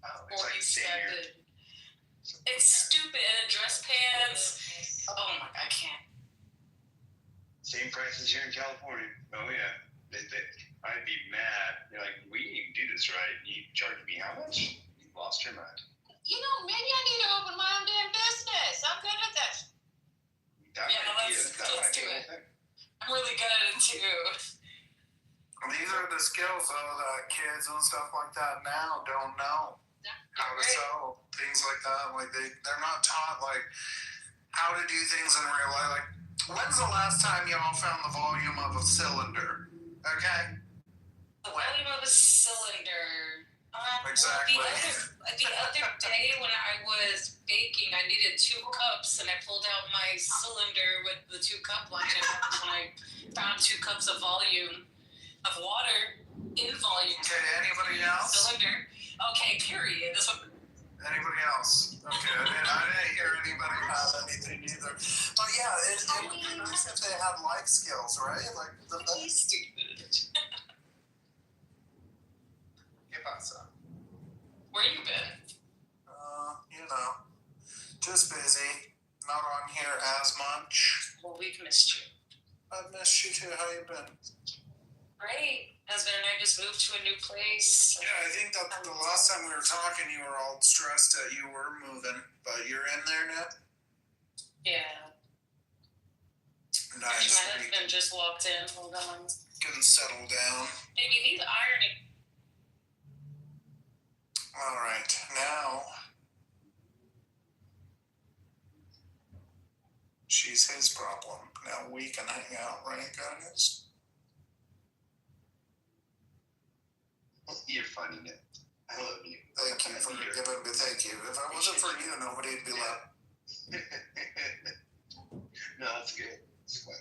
Oh, it's like $47. It's stupid. And dress pants. Oh my God, I can't. Same prices here in California. Oh yeah. I'd be mad. You're like, we didn't even do this right. You charge me how much? You lost your mind. You know, maybe I need to open my own damn business. I'm good at this. Let's do it. I'm really good at it too. These are the skills though that kids and stuff like that now don't know. How to sew things like that. Like they're not taught like how to do things in real life. Like, when's the last time y'all found the volume of a cylinder? Okay. The volume of a cylinder. Exactly. The other day when I was baking, I needed 2 cups, and I pulled out my cylinder with the 2 cup line, and I found 2 cups of volume of water in volume. Okay. Anybody else? Cylinder. Okay. Period. That's what. Anybody else? Okay. And I didn't hear anybody have anything either. But yeah, it would be nice if they had life skills, right? Like He's stupid. ¿Qué pasa? Where you been? You know, just busy. Not on here as much. Well, we've missed you. I've missed you too. How you been? Great. Husband and I just moved to a new place. Yeah, I think that the last time we were talking, you were all stressed that you were moving, but you're in there now? Yeah. Nice. My husband just walked in. Hold on. Getting settled down. Baby, he's ironing. All right, now she's his problem. Now we can hang out, right, guys? You're funny, Nick. I love you. Thank you for giving me. Thank you. If it wasn't for you, nobody'd be like. No, that's good. That's fun.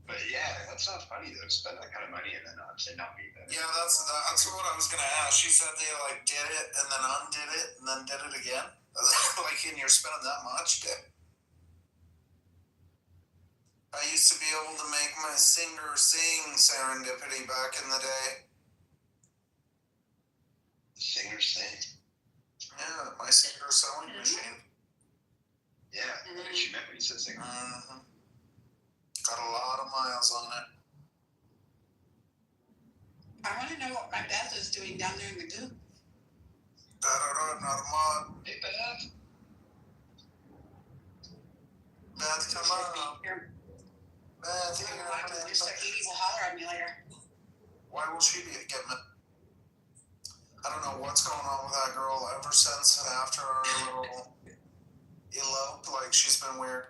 But yeah, that's not funny though. Spend that kind of money and then not be there. Yeah, that's what I was gonna ask. She said they like did it and then undid it and then did it again. Like, and you're spending that much, dude. I used to be able to make my singer sing Serendipity back in the day. Singer sing. Yeah, my singer sewing machine. Yeah, that's what you meant when you said singer. Got a lot of miles on it. I want to know what my Beth is doing down there in the goop. Not a mod. Hey, Beth. Beth, come on. Beth, Just like Edie will holler at me later. Why will she be getting it? I don't know what's going on with that girl ever since and after our little elope. Like, she's been weird.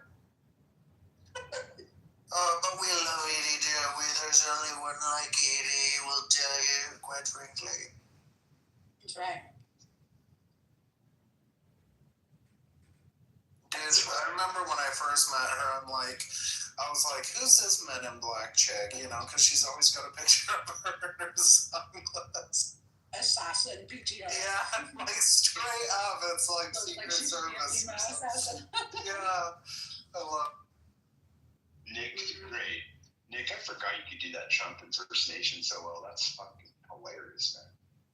But we love Edie, dear. There's only one like Edie, we'll tell you, quite frankly. That's right. Dude, I remember when I first met her, I was like, who's this Men in Black chick? You know, because she's always got a picture of her in her sunglasses. Assassin, PTO. Yeah, like straight up, it's like Secret Service. Yeah, I love Nick's great. Nick, I forgot you could do that Trump impersonation so well. That's fucking hilarious,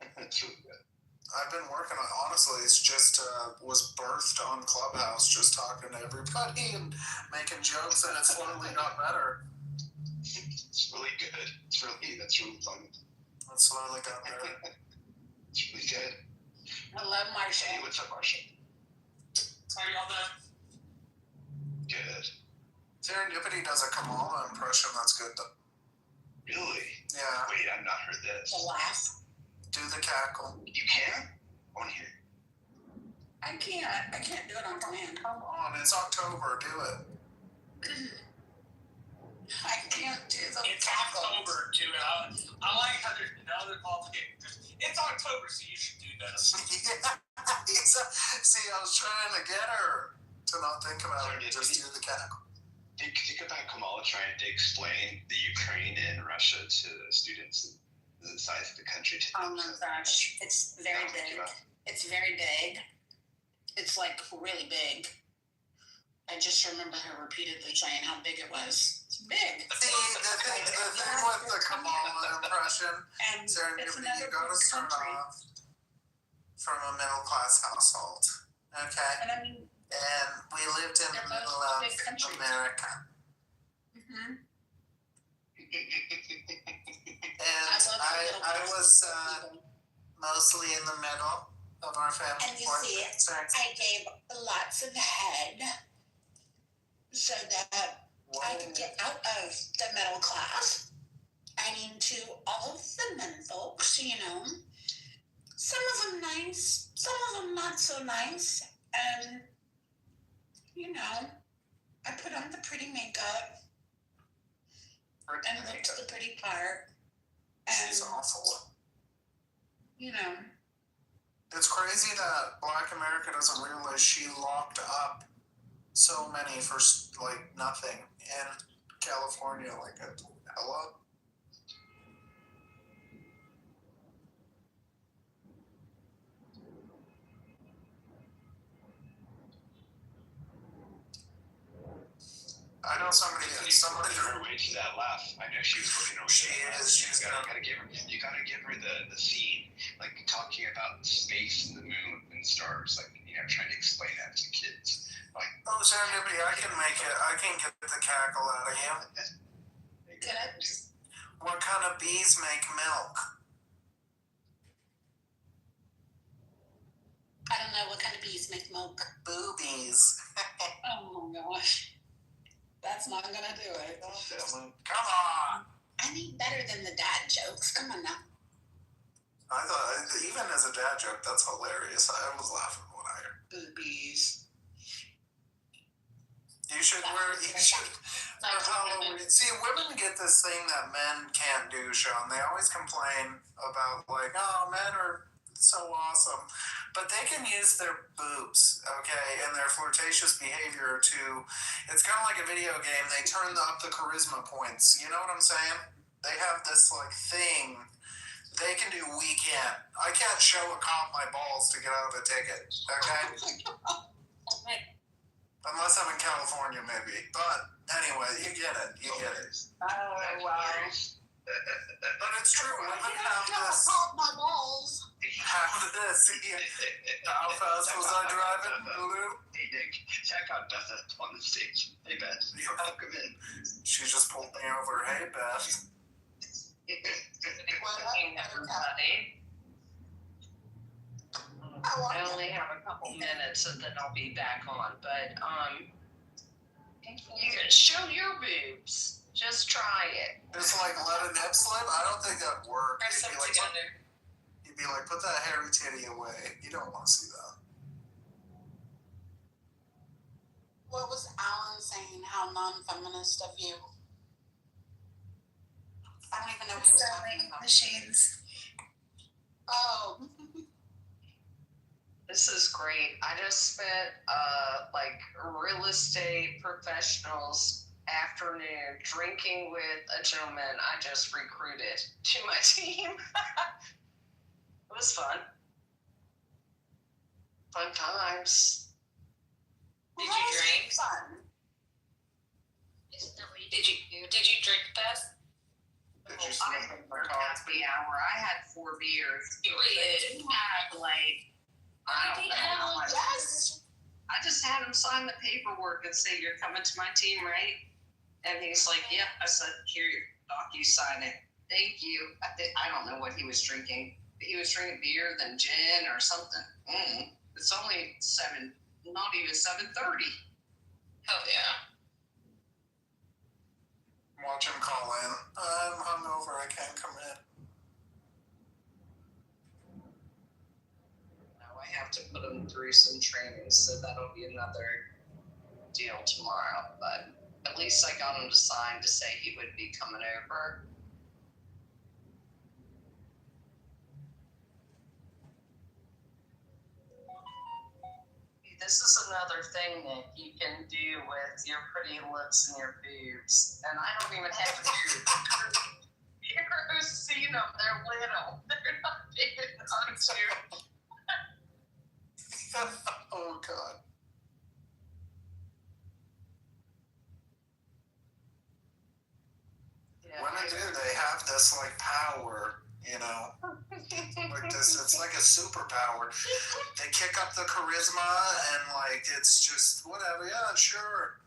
man. That's really good. I've been working on, honestly, it's just was birthed on Clubhouse, just talking to everybody and making jokes, and it slowly got better. It's really good. That's really funny. It slowly got better. It's really good. I love Marsha. Hey, what's up, Marsha? How y'all doing? Good. Serendipity does a Kamala impression, that's good though. Really? Yeah. Wait, I've not heard this. The laugh. Do the cackle. You can? I want to hear it. I can't do it on command. Come on, it's October, do it. I can't do the It's cackle. October, dude. I like how there's no other qualification. It's October, so you should do this. Yeah. See, I was trying to get her to not think about it, just do the cackle. Think about Kamala trying to explain the Ukraine and Russia to students and the size of the country. Oh my gosh, it's very big. It's very big. It's like really big. I just remember her repeatedly saying how big it was. It's big. See, the thing with the Kamala impression, Serendipity, you gotta start off from a middle class household. Okay? And I mean, and we lived in the middle of America. Mm-hmm. And I was mostly in the middle of our family. And you see, I gave lots of head so that I could get out of the middle class and into all of the men folks, you know. Some of them nice, some of them not so nice. And, you know, I put on the pretty makeup and looked the pretty part. And, she's awful. You know. It's crazy that Black America doesn't realize she locked up so many for like nothing in California. Like, hello? I know somebody. Her way to that laugh. I know she was working her way. She is. She's gotta give her. You gotta give her the scene, like talking about space and the moon and stars, like trying to explain that to kids. Like, oh, Serendipity, I can make it. I can get the cackle out of you. Good. What kind of bees make milk? I don't know what kind of bees make milk. Boobies. Oh my gosh. That's not gonna do it. Come on. I need better than the dad jokes. Come on now. I thought, even as a dad joke, that's hilarious. I was laughing when I heard. Boobies. You should wear Halloween. See, women get this thing that men can't do, Sean. They always complain about, like, oh, men are so awesome. But they can use their boobs, okay, and their flirtatious behavior to, it's kind of like a video game. They turn up the charisma points. You know what I'm saying? They have this, like, thing they can do, we can't. I can't show a cop my balls to get out of a ticket, okay? Unless I'm in California, maybe. But anyway, you get it. You get it. Oh, wow. But it's true. Women have this. My balls. Have this. How fast was I driving, Lou? Hey, Nick, check out Beth on the stage. Hey, Beth, you're welcome in. She just pulled me over. Hey, Beth. Everybody. I only have a couple minutes and then I'll be back on. But you can show your boobs. Just try it. Just like let a nip slip? I don't think that'd work. Press them together. You'd be like, put that hairy titty away. You don't want to see that. What was Alan saying? How non-feminist of you? I don't even know what he was talking about. Machines. Oh. This is great. I just spent like real estate professionals afternoon drinking with a gentleman I just recruited to my team. It was fun. Fun times. Did you drink? Fun. Did you drink, Beth? I had a happy hour. I had 4 beers. You did. He had like, I don't know how much. Yes. I just had him sign the paperwork and say, you're coming to my team, right? And he's like, yep. I said, here, you sign it. Thank you. I don't know what he was drinking. He was drinking beer, then gin or something. It's only not even 7:30. Hell yeah. Watch him call in. I'm hungover. I can't come in. Now I have to put him through some training, so that'll be another deal tomorrow. But at least I got him to sign to say he would be coming over. This is another thing that you can do with your pretty lips and your boobs. And I don't even have boobs. You've seen them. They're little. They're not big enough to. Oh, God. Yeah, Women do. They have this, like, power, you know? Like this, it's like a superpower. They kick up the charisma and like it's just whatever. Yeah, sure.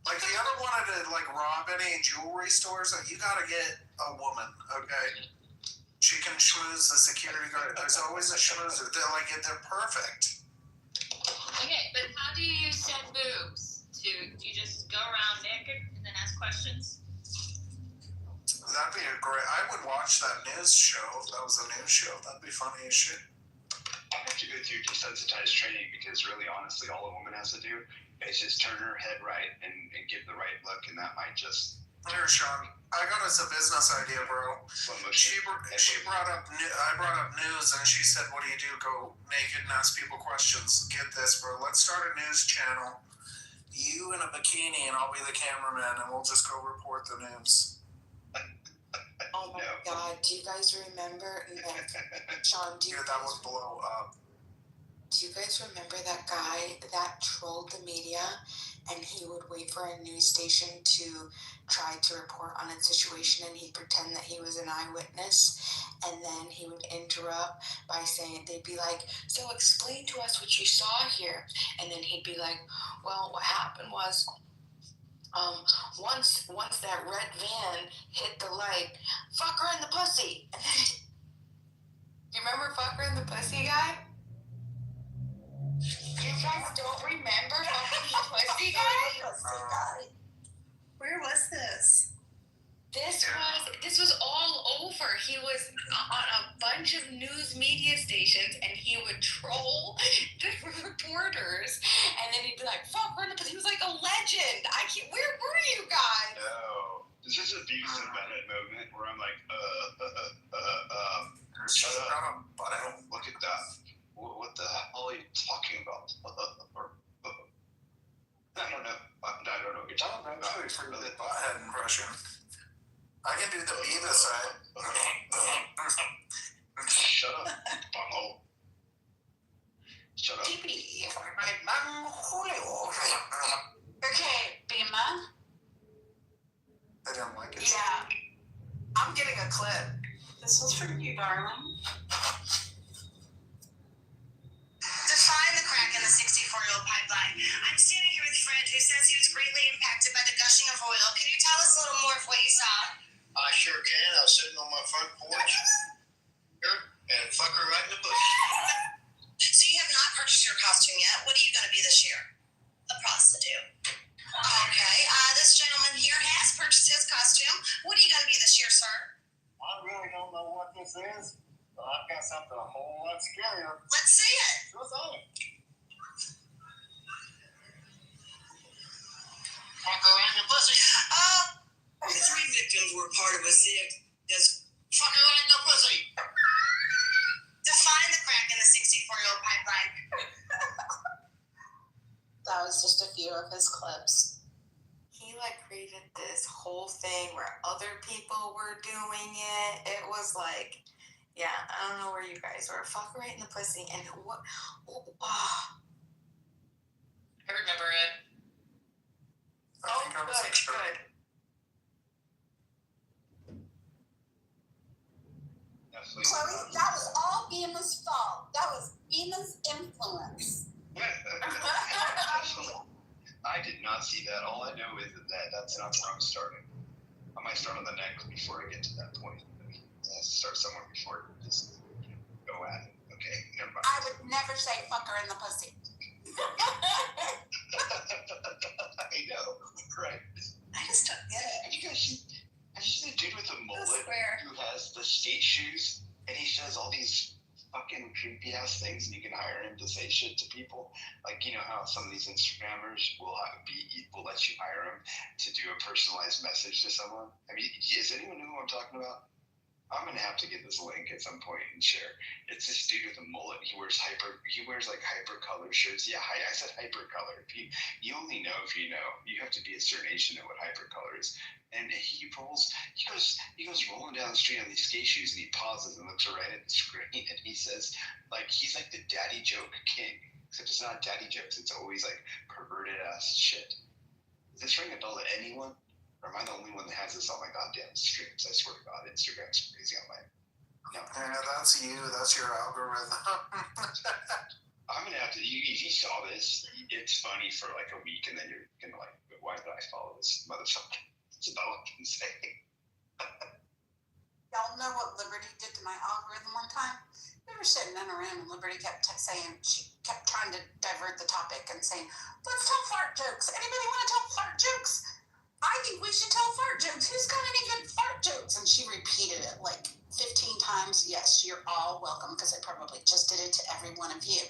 Like if you ever wanted to like rob any jewelry stores, like, you gotta get a woman, okay? She can schmooze the security guard. There's always a schmoozer. They're perfect. Okay, but how do you set boobs? Do you just go around naked and then ask questions? That'd be I would watch that news show. If that was a news show. That'd be funny as shit. I have to go through desensitized training because really, honestly, all a woman has to do is just turn her head right and give the right look, and that might just. Here, Sean, I got us a business idea, bro. She brought up. I brought up news, and she said, "What do you do? Go naked and ask people questions." Get this, bro. Let's start a news channel. You in a bikini, and I'll be the cameraman, and we'll just go report the news. Oh my God! Do you guys remember? Sean, that would blow up. Do you guys remember that guy that trolled the media, and he would wait for a news station to try to report on a situation, and he'd pretend that he was an eyewitness, and then he would interrupt by saying, they'd be like, "So explain to us what you saw here," and then he'd be like, "Well, what happened was." Once that red van hit the light, fuck her in the pussy. You remember fuck her in the pussy guy? You guys don't remember fuck her in the pussy guy? Where was this? This was all over. He was on a bunch of news media stations, and he would troll the reporters, and then he'd be like, "Fuck her," because he was like a legend. Where were you guys? No. Is this a Beavis and Butthead moment where I'm like, shut up, butthead. Look at that. What the hell are you talking about? I don't know. I don't know what you're talking about. I'm pretty good butthead impression. I can do the Beavis side. Shut up, bungo. Shut up. Okay, Bima. I don't like it. Yeah. I'm getting a clip. This was for you, darling. Define the crack in the 64-year-old pipeline. I'm standing here with a friend who says he was greatly impacted by the gushing of oil. Can you tell us a little more of what you saw? I sure can. I was sitting on my front porch and fuck her right in the bush. So you have not purchased your costume yet. What are you going to be this year? A prostitute. Okay. This gentleman here has purchased his costume. What are you going to be this year, sir? I really don't know what this is, but I've got something a whole lot scarier. Let's see it. Sure thing. Fuck her right in the pussy. The 3 victims were part of a series. Fuck her right in the pussy. Define the crack in the 64-year-old pipeline. That was just a few of his clips. He created this whole thing where other people were doing it. It was like, yeah, I don't know where you guys were. Fuck right in the pussy. And what? I remember it. Good. Chloe, that was all Bima's fault. That was Bima's influence. I did not see that. All I know is that's not where I'm starting. I might start on the neck before I get to that point. It has to start somewhere before it just go at it. Okay, never mind. I would never say fuck her in the pussy. I know, right? I just don't get it. Have you guys seen a dude with a mullet who has the skate shoes and he says all these fucking creepy ass things and you can hire him to say shit to people? Like, you know how some of these Instagrammers will let you hire them to do a personalized message to someone? I mean, does anyone know who I'm talking about? I'm gonna have to get this link at some point and share. It's this dude with a mullet. He wears hyper color shirts. Yeah, I said hyper color. You only know if you know. You have to be a certain age to know what hyper color is. And he goes rolling down the street on these skate shoes and he pauses and looks right at the screen and he says, he's like the daddy joke king. Except it's not daddy jokes. It's always perverted ass shit. Does this ring a bell to anyone? Or am I the only one that has this on my goddamn streams? I swear to God, Instagram's crazy on my. No. Yeah, that's you. That's your algorithm. I'm gonna have to. If you saw this, it's funny for a week, and then you're gonna why did I follow this motherfucker? That's about all I can say. Y'all know what Liberty did to my algorithm one time? We were sitting in a room and Liberty kept saying, she kept trying to divert the topic and saying, let's tell fart jokes. Anybody want to tell fart jokes? I think we should tell fart jokes. Who's got any good fart jokes? And she repeated it 15 times. Yes, you're all welcome because I probably just did it to every one of you.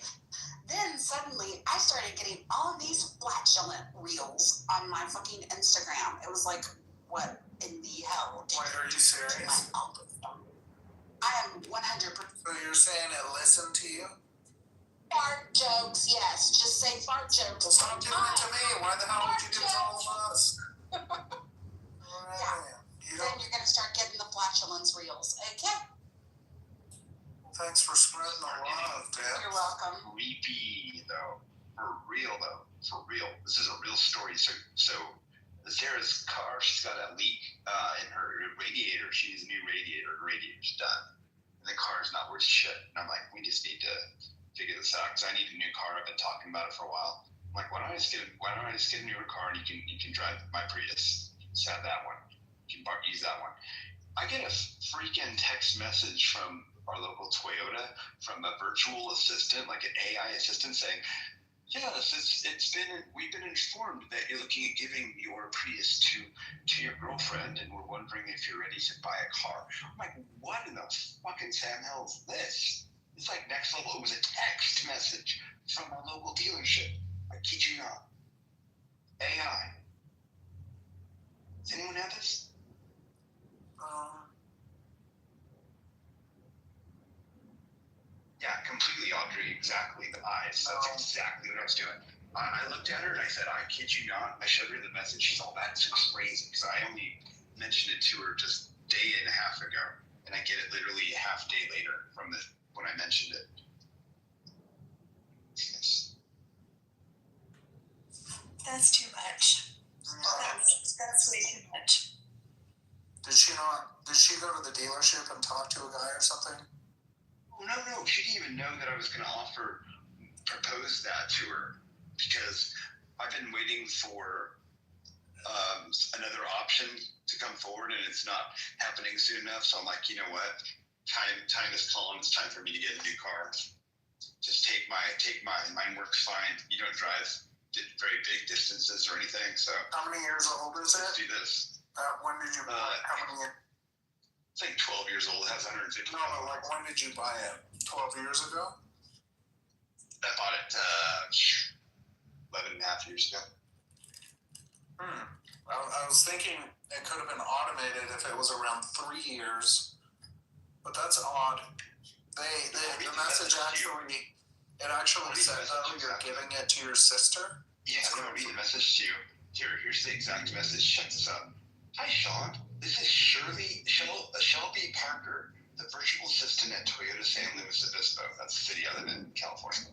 Then suddenly I started getting all of these flatulent reels on my fucking Instagram. It was what in the hell? Wait, are you serious? I am 100%. So you're saying it listened to you? Fart jokes, yes. Just say fart jokes. Well, stop doing it to me. Why the hell would you do it to all of us? Yeah. Then you're going to start getting the flatulence reels. Okay? Thanks for spreading the love, Dad. You're welcome. Creepy, though. For real, though. For real. This is a real story. So Sarah's car, she's got a leak in her radiator. She needs a new radiator. Her radiator's done. And the car's not worth shit. And I'm like, we just need to figure this out because I need a new car. I've been talking about it for a while. I'm like, why don't I just get a newer car and you can drive my Prius. Just have that one. You can use that one. I get a freaking text message from our local Toyota from a virtual assistant, like an AI assistant saying, Yes, we've been informed that you're looking at giving your Prius to your girlfriend, and we're wondering if you're ready to buy a car. I'm like, what in the fucking Sam hell is this? It's like next level. It was a text message from a local dealership. I kid you not. AI. Does anyone have this? Yeah, completely, Audrey. Exactly. The eyes. That's exactly what I was doing. I looked at her and I said, I kid you not. I showed her the message. She's all, that's crazy. Because I only mentioned it to her just a day and a half ago. And I get it literally a half day later from when I mentioned it. Yes. That's too much. That's way too much. Did she go to the dealership and talk to a guy or something? Oh, no. She didn't even know that I was going to propose that to her. Because I've been waiting for another option to come forward, and it's not happening soon enough. So I'm like, you know what? Time is calling. It's time for me to get a new car. Just take mine. Mine works fine. You don't drive very big distances or anything. So how many years old is it? Let's do this. When did you buy it? How many years? It's like 12 years old. It has 150. No, but like when did you buy it? 12 years ago? I bought it 11 and a half years ago. I was thinking it could have been automated if it was around 3 years, but that's odd. The message actually said, oh, you're giving it to your sister? Yeah, I'm going to read the message to you. Here's the exact message. Check this out. Hi, Sean. This is Shelby Parker, the virtual assistant at Toyota San Luis Obispo. That's the city I live in, California.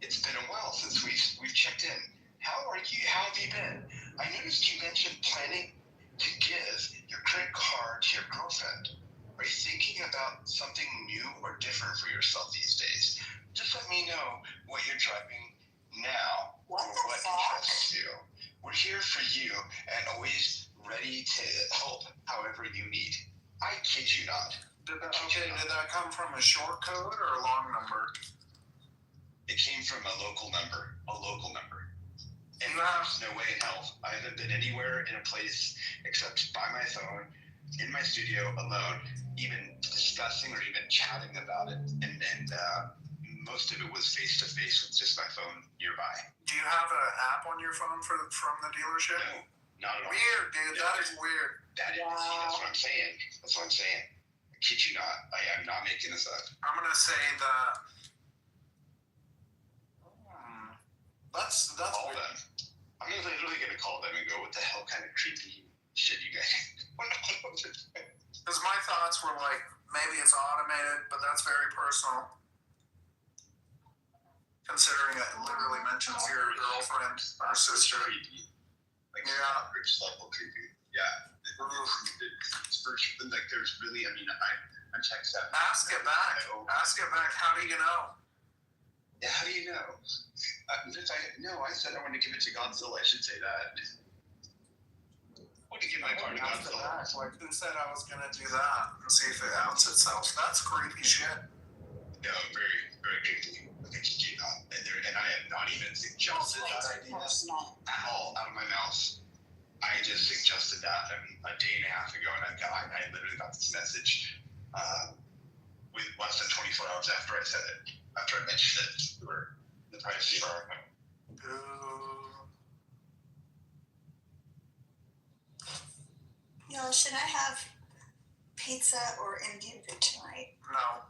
It's been a while since we've checked in. How are you? How have you been? I noticed you mentioned planning to give your current car to your girlfriend. Are you thinking about something new or different for yourself these days? Just let me know what you're driving now or what interests you. We're here for you and always ready to help however you need. I kid you not. Did that come from a short code or a long number? It came from a local number. And there's no way in hell I haven't been anywhere in a place except by my phone, in my studio alone, even discussing or even chatting about it. And most of it was face to face with just my phone nearby. Do you have an app on your phone from the dealership? No, not at all. Weird, dude. That is weird. See, that's what I'm saying. I kid you not. I am not making this up. I'm gonna say that. That's call them. I'm literally gonna call them and go, what the hell kind of creepy shit you guys? Because my thoughts were like, maybe it's automated, but that's very personal. Considering it literally mentions your girlfriend or sister. Creepy. Like, rich level creepy. Yeah. It's virtual. Like, there's really, I'm text that. Ask it back. How do you know? Yeah, how do you know? I said I wanted to give it to Godzilla. I should say that. I want to give my car to Godzilla. Like, who said I was going to do that and see if it outs itself? That's creepy shit. No, very, very creepy. Like, I kid you not. And I have not even suggested that idea at all out of my mouth. I just suggested that a day and a half ago, and I literally got this message with less than 24 hours after I said it. After I mentioned it to her, the privacy of our home. Yo, should I have pizza or Indian food tonight? No.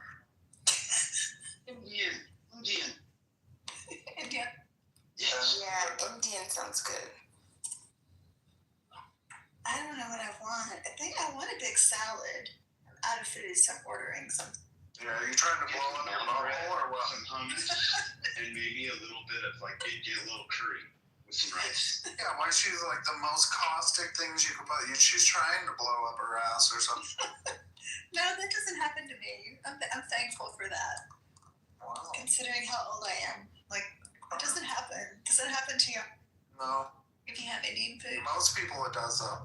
Indian. Indian. Yes. Yeah, Indian sounds good. I don't know what I want. I think I want a big salad. I'm out of food, so I'm ordering something. Yeah, are you trying to blow up your bubble or what? Some hummus and maybe a little bit of get a little curry with some rice. Yeah, why she's like the most caustic things you could put. She's trying to blow up her ass or something. No, that doesn't happen to me. I'm thankful for that. Wow. Considering how old I am, like it doesn't happen. Does it happen to you? No. If you have Indian food. Most people it does though.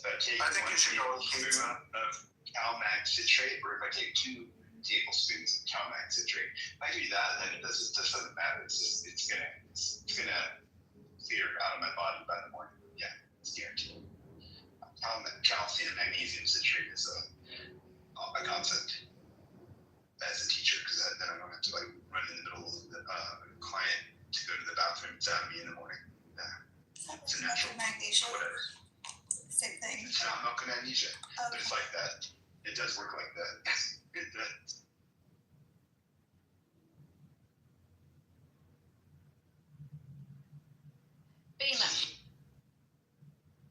I think you should go with pizza of Calmax citrate, or if I take 2 tablespoons of CalMag citrate. If I give you that, then it just doesn't matter. It's gonna clear out of my body by the morning. Yeah, it's guaranteed. Calcium magnesium citrate is a concept as a teacher, because then I don't have to like run in the middle of the client to go to the bathroom to have me in the morning. Yeah. It's a natural magnesia. whatever. Same thing. It's not milk and magnesia, Okay. but it's like that. It does work like that. It does. Bima.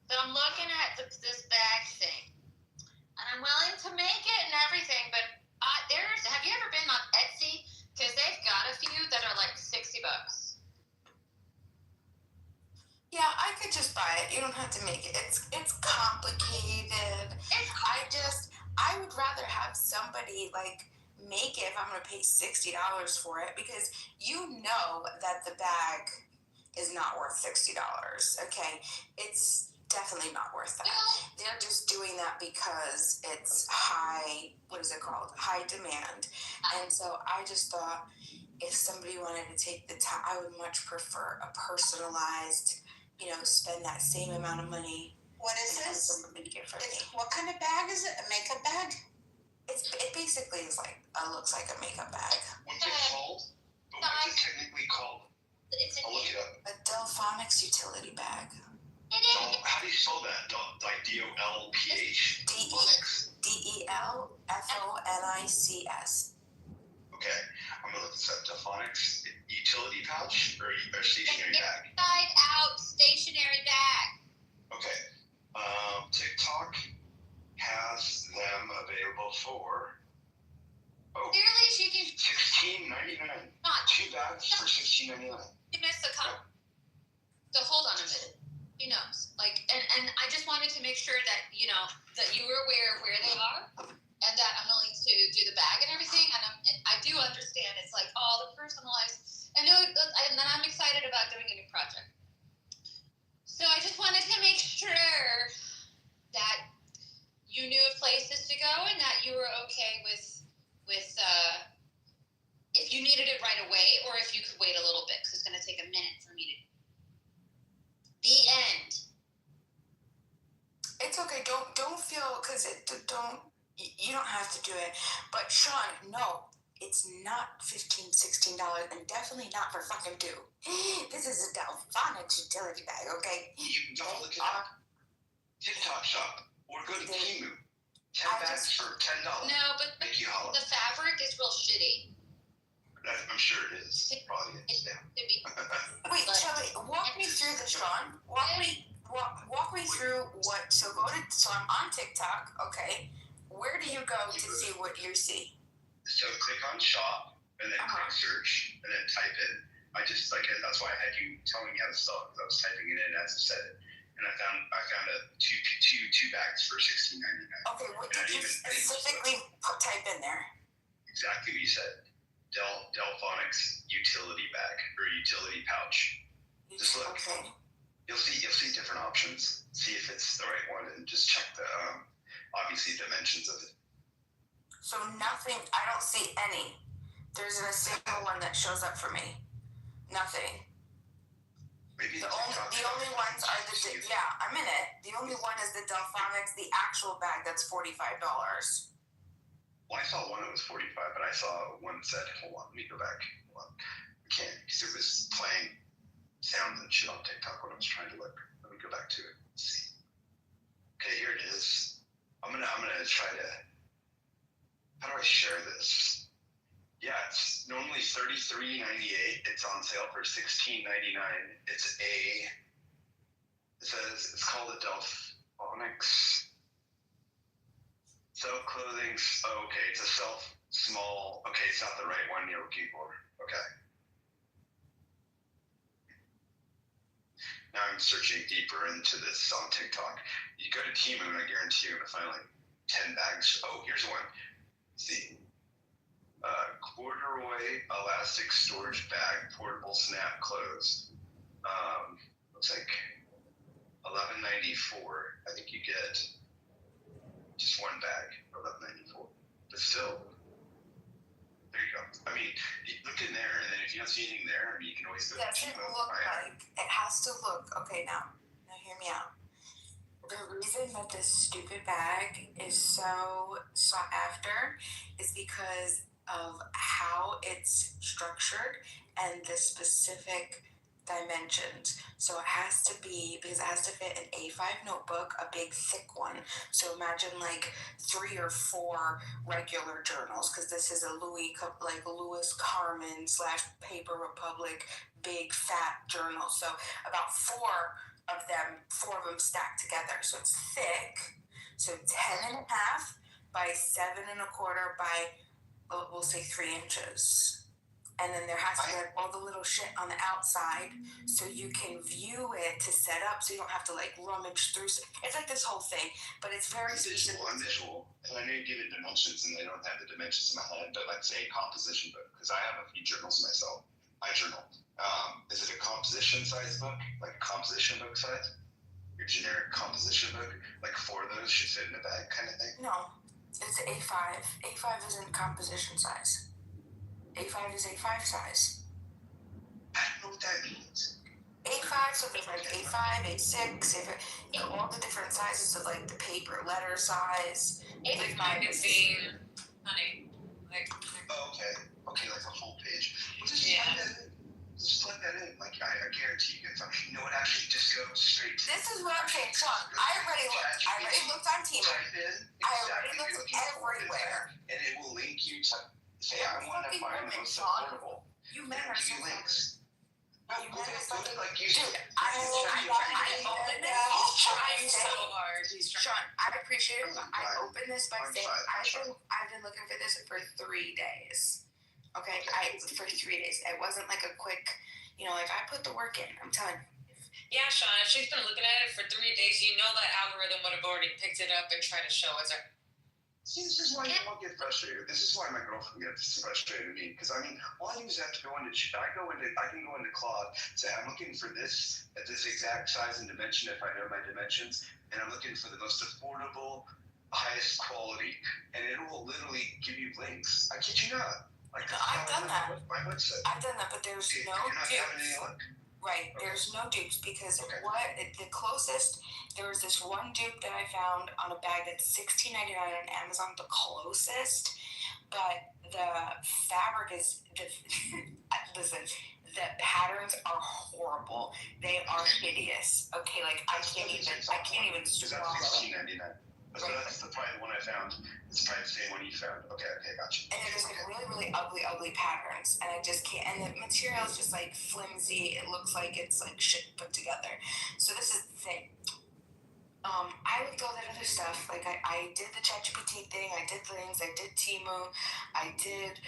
So I'm looking at this bag thing, and I'm willing to make it and everything, but have you ever been on Etsy? Because they've got a few that are like $60. Yeah, I could just buy it. You don't have to make it. It's complicated. I would rather have somebody like make it if I'm gonna pay $60 for it, because you know that the bag is not worth $60. Okay, it's definitely not worth that. They're just doing that because it's high. What is it called? High demand. And so I just thought if somebody wanted to take the time, I would much prefer a personalized. Spend that same amount of money. What is and have this? someone make it for me. What kind of bag is it? A makeup bag? It basically is like looks like a makeup bag. What's it called? But what's it technically called? It's I'll look it up. A Delphonics utility bag. How do you spell that? Like DOLPH? DELFONICS. Okay, I'm gonna look this up. Delphonics utility pouch or stationary bag? Inside out stationary bag. Okay. TikTok has them available for Clearly she can $16.99. Two bags for $16.99. She missed the cup. So hold on a minute. She knows. And I just wanted to make sure that that you were aware of where they are, and that I'm willing to do the bag and everything. And I do understand it's like all the personalized. I know, and then I'm excited about doing a new project. So I just wanted to make sure that you knew of places to go and that you were okay with if you needed it right away or if you could wait a little bit, because it's going to take a minute for me to. The end. It's okay. Don't feel because you don't have to do it. But Sean, no, it's not $15-16, and definitely not for fucking two. This is a Delphonics utility bag, okay? You don't look it up. TikTok shop or go to Temu. 10 bags for $10. No, but Make you holler. the fabric is real shitty. I'm sure it is. Probably is. Yeah. Wait, Shelly, walk me through the Sean. Walk me through what. So I'm on TikTok. Okay, where do you go to see what you see? So click on shop and then click search and then type in. That's why I had you telling me how to spell it, because I was typing it in as I said it, and I found a two bags for $16.99. Okay, what did you specifically type in there? Exactly what you said. Delphonics utility bag or utility pouch. Just look. Okay. You'll see different options. See if it's the right one, and just check the obviously dimensions of it. So nothing. I don't see any. There isn't a single one that shows up for me. Nothing. Maybe the only ones are I'm in it. The only one is the Delphonics, the actual bag that's $45. Well, I saw one that was $45, but I saw one that said, hold on, let me go back. Hold on. I can't, because it was playing sounds and shit on TikTok when I was trying to look. Let me go back to it. Let's see. Okay, here it is. I'm gonna try to. How do I share this? Yeah, it's normally $33.98. It's on sale for $16.99. It says it's called a Delphonics. Self-clothing. Oh, okay, it's a small. Okay, it's not the right one you're looking for. Okay. Now I'm searching deeper into this on TikTok. You go to Temu, and I guarantee you're gonna find like 10 bags. Oh, here's one. Let's see. Corduroy elastic storage bag, portable snap clothes. Looks like $11.94. I think you get just one bag for $11.94. But still, look in there, and then if you don't see anything there, I mean, you can always go to Doesn't Chico. look like it has to look okay. Now hear me out. The reason that this stupid bag is so sought after is because of how it's structured and the specific dimensions. So it has to be, because it has to fit an A5 notebook, a big thick one. So imagine like 3 or 4 regular journals, because this is a Louis Carmen / Paper Republic big fat journal. So about 4 of them stacked together. So it's thick. So 10.5 by 7.25 by, we'll say 3 inches. And then there has to be like all the little shit on the outside so you can view it to set up, so you don't have to like rummage through. It's like this whole thing, but it's very visual. I'm visual. And I know you give it dimensions, and they don't have the dimensions in my head, but let's say a composition book, because I have a few journals myself. I journal. Is it a composition size book, like a composition book size? Your generic composition book, like 4 of those should fit in a bag kind of thing? No, it's A5. A5 isn't composition size. A5 is A5 size. I don't know what that means. A5, so there's like A5, A6, all the different sizes of like the paper, letter size. A5 magazine, honey. Like. Oh, okay. Okay, like a full page. Well, just plug that in. Like, I guarantee you guys, you know what, actually, just go straight to. This is what I'm saying, Sean. I already looked on Temu. I already looked everywhere. And it will link you to. Say, I want to find the most affordable. You men are so links. No, you men are so like you. Dude, I opened this. He's trying so hard. Sean, I appreciate it, but I opened this by saying I've been looking for this for 3 days. Okay, for 3 days. It wasn't like a quick, like I put the work in. I'm telling you. Yeah, Sean, if she's been looking at it for 3 days, you know that algorithm would have already picked it up and tried to show us her. See, this is why I don't get frustrated. This is why my girlfriend gets frustrated with me. Because I mean, all I do is have to go into. I can go into Claude, say I'm looking for this at this exact size and dimension if I know my dimensions, and I'm looking for the most affordable, highest quality, and it will literally give you links. I kid you not. Like I've done that. My website. I've done that, but there's no dupes. Right, there's no dupes because the closest, there was this one dupe that I found on a bag that's $16.99 on Amazon, the closest, but the fabric is, listen, the patterns are horrible. They are hideous. Okay, like I can't even swallow. That's $16.99. So that's probably the one I found. It's probably the same one you found. Okay, gotcha. And there's like really ugly patterns, and I just can't. And the material is just like flimsy. It looks like it's like shit put together. So this is the thing. I looked all that other stuff. Like I did the ChatGPT thing. I did things. I did Temu. I did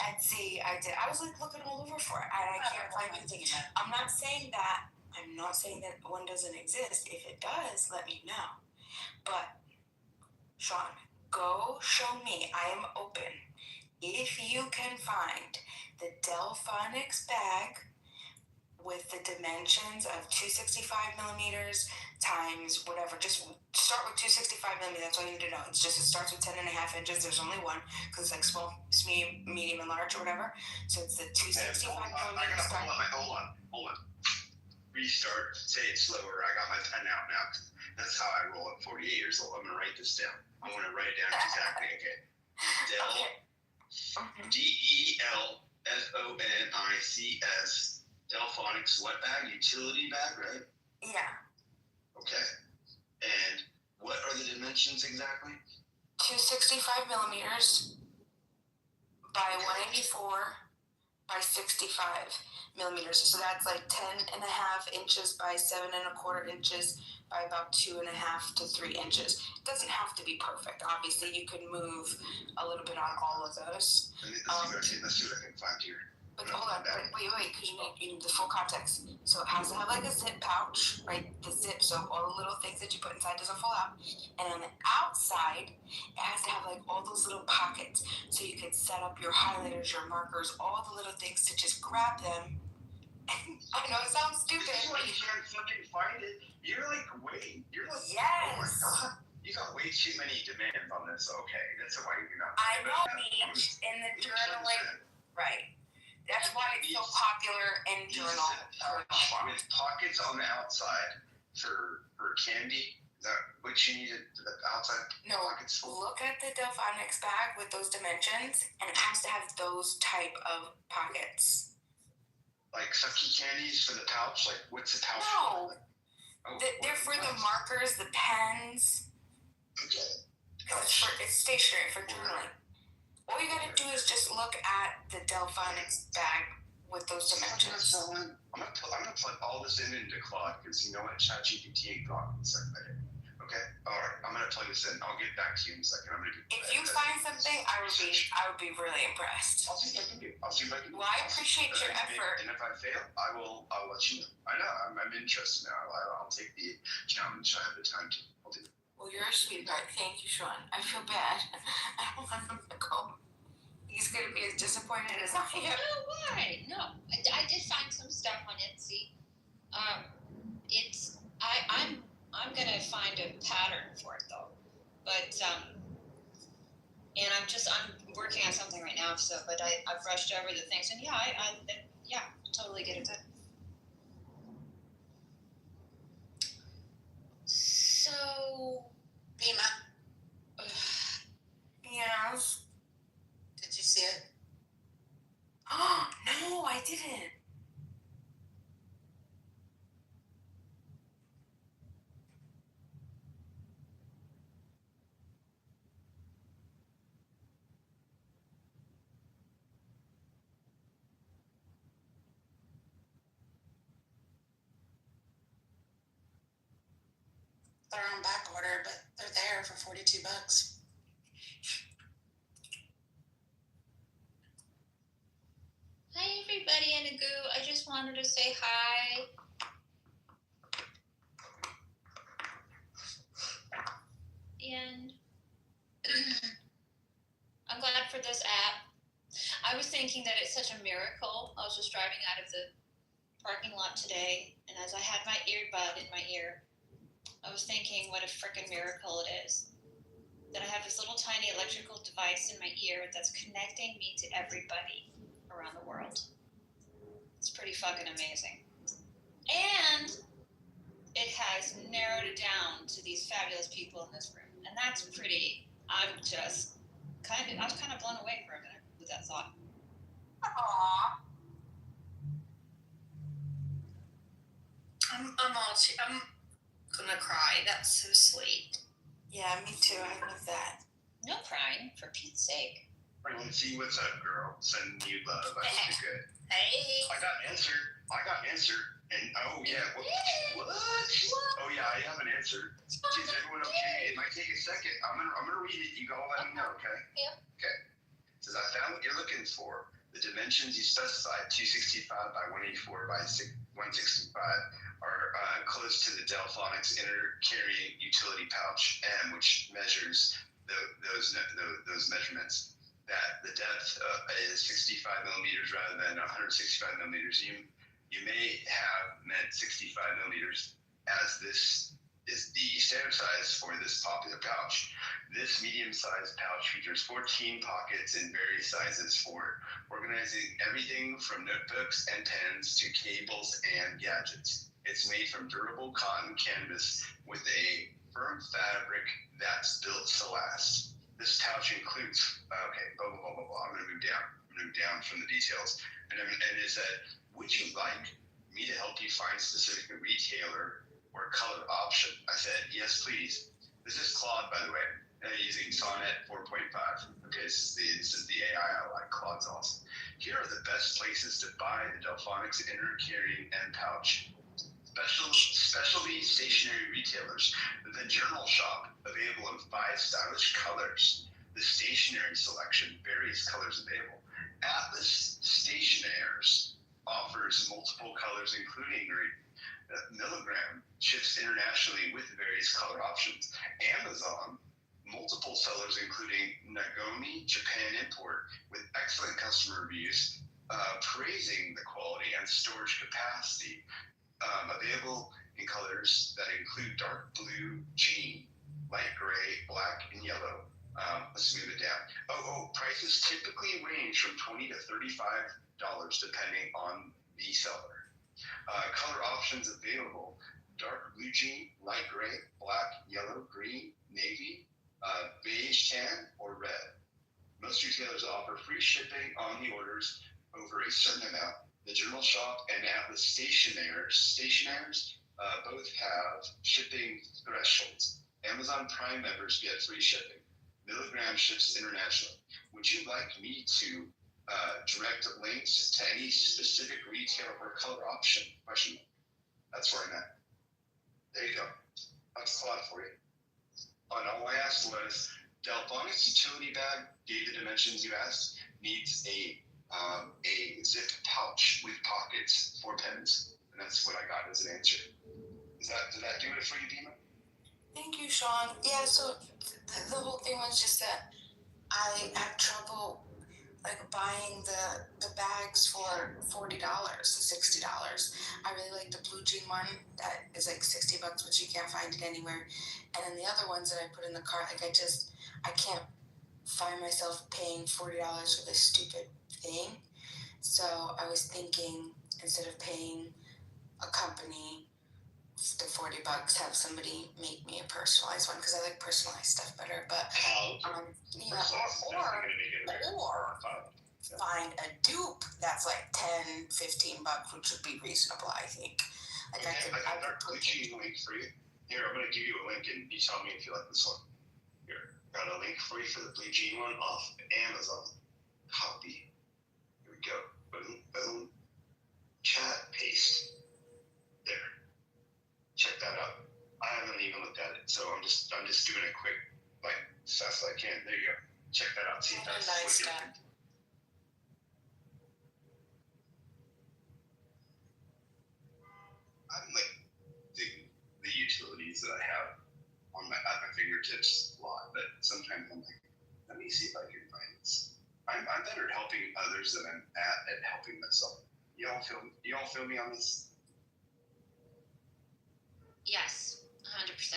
Etsy. I was like looking all over for it, and I can't find anything. I'm not saying that one doesn't exist. If it does, let me know. But Sean, go show me. I am open. If you can find the Delphonics bag with the dimensions of 265 millimeters times whatever, just start with 265 millimeters. That's all you need to know. It starts with 10.5 inches. There's only one because it's like small, medium, and large or whatever. So it's the 265 millimeters. Hold on. Restart. Say it slower. I got my pen out now. That's how I roll at 48 years old. I'm going to write this down. I want to write it down exactly. Okay. Delphonics. Delphonics what bag? Utility bag, right? Yeah. Okay. And what are the dimensions exactly? 265 millimeters by 184 by 65 millimeters. So that's like 10.5 inches by 7.25 inches by about 2.5 to 3 inches. It doesn't have to be perfect. Obviously, you can move a little bit on all of those. Let's see what I can find here. But hold on, wait, because you need the full context. So it has to have like a zip pouch, right? The zip, so all the little things that you put inside doesn't fall out. And on the outside, it has to have like all those little pockets, so you can set up your highlighters, your markers, all the little things to just grab them. I know it sounds stupid. This is why you can't fucking find it. You're like, yes. Oh my God. You got way too many demands on this. Okay, that's why you're not. I know me in the journaling. Right. That's why it's so popular in journal form. With pockets on the outside for candy. Is that what you needed? The outside pockets full? Look at the Delphonics bag with those dimensions, and it has to have those type of pockets. Like sucky candies for the pouch? Like, what's the pouch No. for? Oh, They're for the markers, the pens. Okay. It's stationary for journaling. All you gotta do is just look at the Delphonics bag with those dimensions. I'm gonna plug all this into Claude because you know what, ChatGPT ain't gone in a second. Okay, all right. I'm gonna plug this in. I'll get back to you in a second. If you find something, I would be really impressed. I'll see what I can do. Well, I appreciate your effort. And if I fail, I'll let you know. I know. I'm interested now. I'll take the challenge. I have the time to. I'll do it. Well, you're a sweetheart. Thank you, Sean. I feel bad. I don't want him to go. He's gonna be as disappointed as I am. No, why? No, I did find some stuff on Etsy. I'm gonna find a pattern for it though, but and I'm working on something right now. So, but I've brushed over the things, and yeah, totally get it. So, Bima, Yes. did you see it? Oh no, I didn't. They're on back order, but they're there for $42. Hi everybody in the goo. I just wanted to say hi. And I'm glad for this app. I was thinking that it's such a miracle. I was just driving out of the parking lot today, and as I had my earbud in my ear, I was thinking what a freaking miracle it is that I have this little tiny electrical device in my ear that's connecting me to everybody around the world. It's pretty fucking amazing. And it has narrowed it down to these fabulous people in this room. And that's pretty, I was kind of blown away for a minute with that thought. Aww. I'm gonna cry. That's so sweet. Yeah, me too. I love that. No crying, for Pete's sake. See what's up, girl. Sending you love. I hope you're good. Hey. I got an answer. And oh yeah, what? Oh yeah, I have an answer. Is everyone okay? It might take a second. I'm gonna read it. You go let me know, okay? Yep. Okay. It says I found what you're looking for. The dimensions you specified, 265 by 184 by 165, are close to the Delphonics inner carrying utility pouch M, which measures those measurements. That the depth is 65 millimeters rather than 165 millimeters. You may have meant 65 millimeters, as this is the standard size for this popular pouch. This medium-sized pouch features 14 pockets in various sizes for organizing everything from notebooks and pens to cables and gadgets. It's made from durable cotton canvas with a firm fabric that's built to last. This pouch includes, blah, blah, blah, blah, blah. I'm going to move down from the details. And it said, would you like me to help you find specific retailer or color option? I said, yes, please. This is Claude, by the way, using Sonnet 4.5. Okay, this is the AI I like. Claude's awesome. Here are the best places to buy the Delphonics inner carrying and pouch. Specialty stationery retailers, the Journal Shop, available in 5 stylish colors. The stationery selection, various colors available. Atlas Stationers offers multiple colors, including Milligram, ships internationally with various color options. Amazon, multiple sellers, including Nagomi Japan Import, with excellent customer reviews, praising the quality and storage capacity. Available in colors that include dark blue, jean, light gray, black, and yellow. Let's move it down. Prices typically range from $20 to $35 depending on the seller. Color options available: dark blue jean, light gray, black, yellow, green, navy, beige tan, or red. Most retailers offer free shipping on the orders over a certain amount. The Journal Shop and Atlas stationers both have shipping thresholds. Amazon Prime members get free shipping. Milligram ships internationally. Would you like me to direct links to any specific retail or color option? Question. That's where I'm at. There you go. That's a lot for you. And all I asked was, Delphonic's utility bag gave the dimensions you asked, needs a zip pouch with pockets for pens. And that's what I got as an answer. Did that do it for you, Dima? Thank you, Sean. Yeah, so the whole thing was just that I had trouble like buying the bags for $40 to $60. I really like the blue jean one that is like $60, but you can't find it anywhere. And then the other ones that I put in the cart, like I can't find myself paying $40 for this stupid thing. So I was thinking, instead of paying a company the $40, have somebody make me a personalized one, because I like personalized stuff better. But you know, or find a dupe that's like $10-15, which would be reasonable, I think. Like okay, I got a cheese link for you. Here, I'm gonna give you a link, and you tell me if you like this one. Here, got a link for you for the blue jean one off Amazon. Copy. Here we go. Boom, boom. Chat, paste. There. Check that out. I haven't even looked at it, so I'm just doing it quick, like as fast as I can. There you go. Check that out. See if that's what you're thinking. I'm like the utilities that I have at my fingertips a lot, but sometimes I'm like, let me see if I can find this. I'm better at helping others than I'm at helping myself. You all feel me on this? Yes, 100%.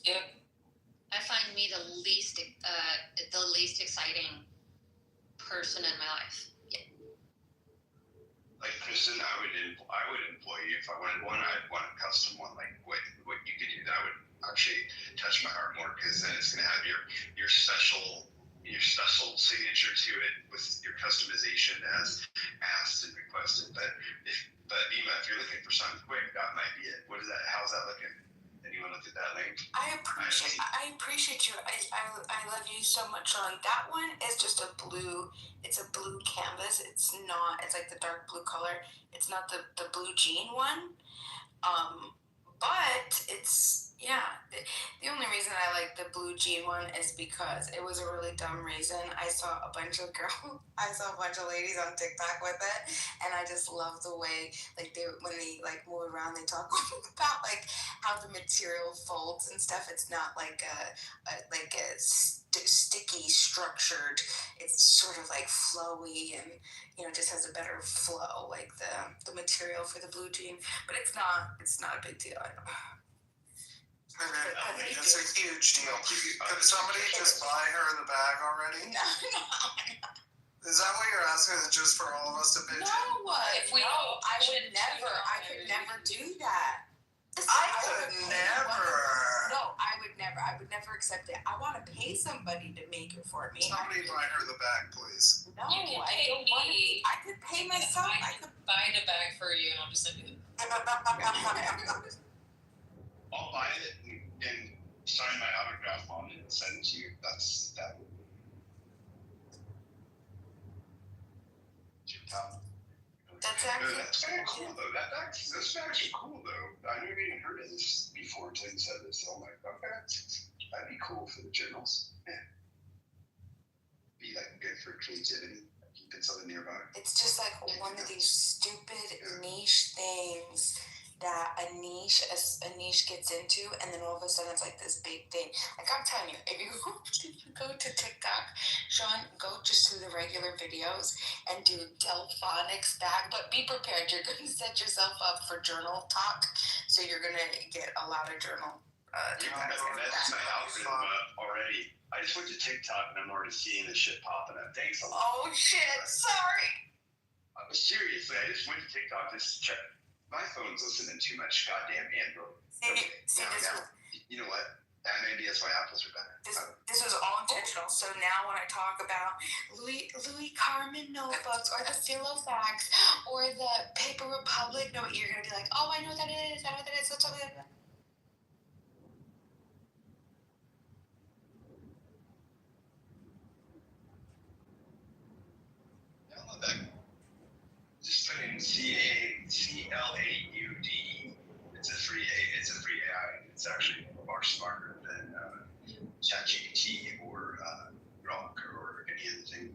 Yep. I find me the least exciting person in my life. Yeah. Like Kristen, I would employ you if I wanted one. I'd want a custom one, like what you could do. That would actually touch my heart more, because then it's gonna have your special signature to it with your customization as asked and requested. But Nima, if you're looking for something quick, that might be it. How's that looking? Anyone look at that link? I appreciate you. I love you so much, Sean. That one is just it's a blue canvas. It's like the dark blue color. It's not the blue jean one. But it's, yeah, the only reason I like the blue jean one is because it was a really dumb reason. I saw a bunch of ladies on TikTok with it, and I just love the way, like, when they like move around, they talk about like how the material folds and stuff. It's not like a sticky structured. It's sort of like flowy, and just has a better flow, like the material for the blue jean. But it's not a big deal. It's a huge deal. Could somebody just buy her the bag already? No. Is that what you're asking? Is it just for all of us to pitch in? I could never do that. I would never accept it. I want to pay somebody to make it for me. Somebody buy her the bag, please. No, I don't want to. I could pay myself. I could buy the bag for you, and I'll just send you I'll buy it and sign my autograph on it and send it to you. That would be. That's actually. That's kind of cool though. Those bags are cool though. I never even heard of this before until you said this. So I'm like, okay, that'd be cool for the journals. Yeah. Be like good for creativity. Keeping something nearby. It's just like one of these stupid niche things that a niche gets into, and then all of a sudden it's like this big thing. Like, I'm telling you, if you go to TikTok, Sean, go just through the regular videos and do Delphonics bag, but be prepared. You're going to set yourself up for journal talk, so you're going to get a lot of journal That's my algorithm already. I just went to TikTok and I'm already seeing the shit popping up. Thanks a lot. Oh shit! Sorry. Seriously, I just went to TikTok just to check. My phone's listening too much goddamn Android. You know what? Maybe that's why apples are better. This was all intentional. So now when I talk about Louis Carmen notebooks or the Filofax or the Paper Republic, no, you're gonna be like, oh, I know what that is. I know what that is. Let's talk about that. Download that. Just put in CLAUD. It's a free AI. It's actually far smarter than ChatGPT or Grok or any other thing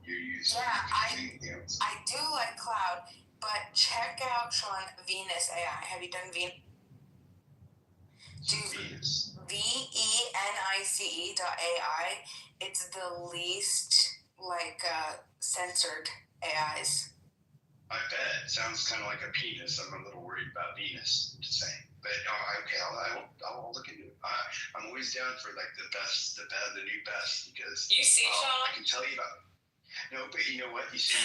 you use. Yeah, I do like cloud, but check out Sean Venus AI. Have you done Venus? Venus. VENICE.ai. It's the least censored AIs. I bet. Sounds kind of like a penis. I'm a little worried about Venus. Just saying. But okay, I'll look into it. I'm always down for like the best, the new best because you see, Sean? I can tell you about it. No, but you know what? You see,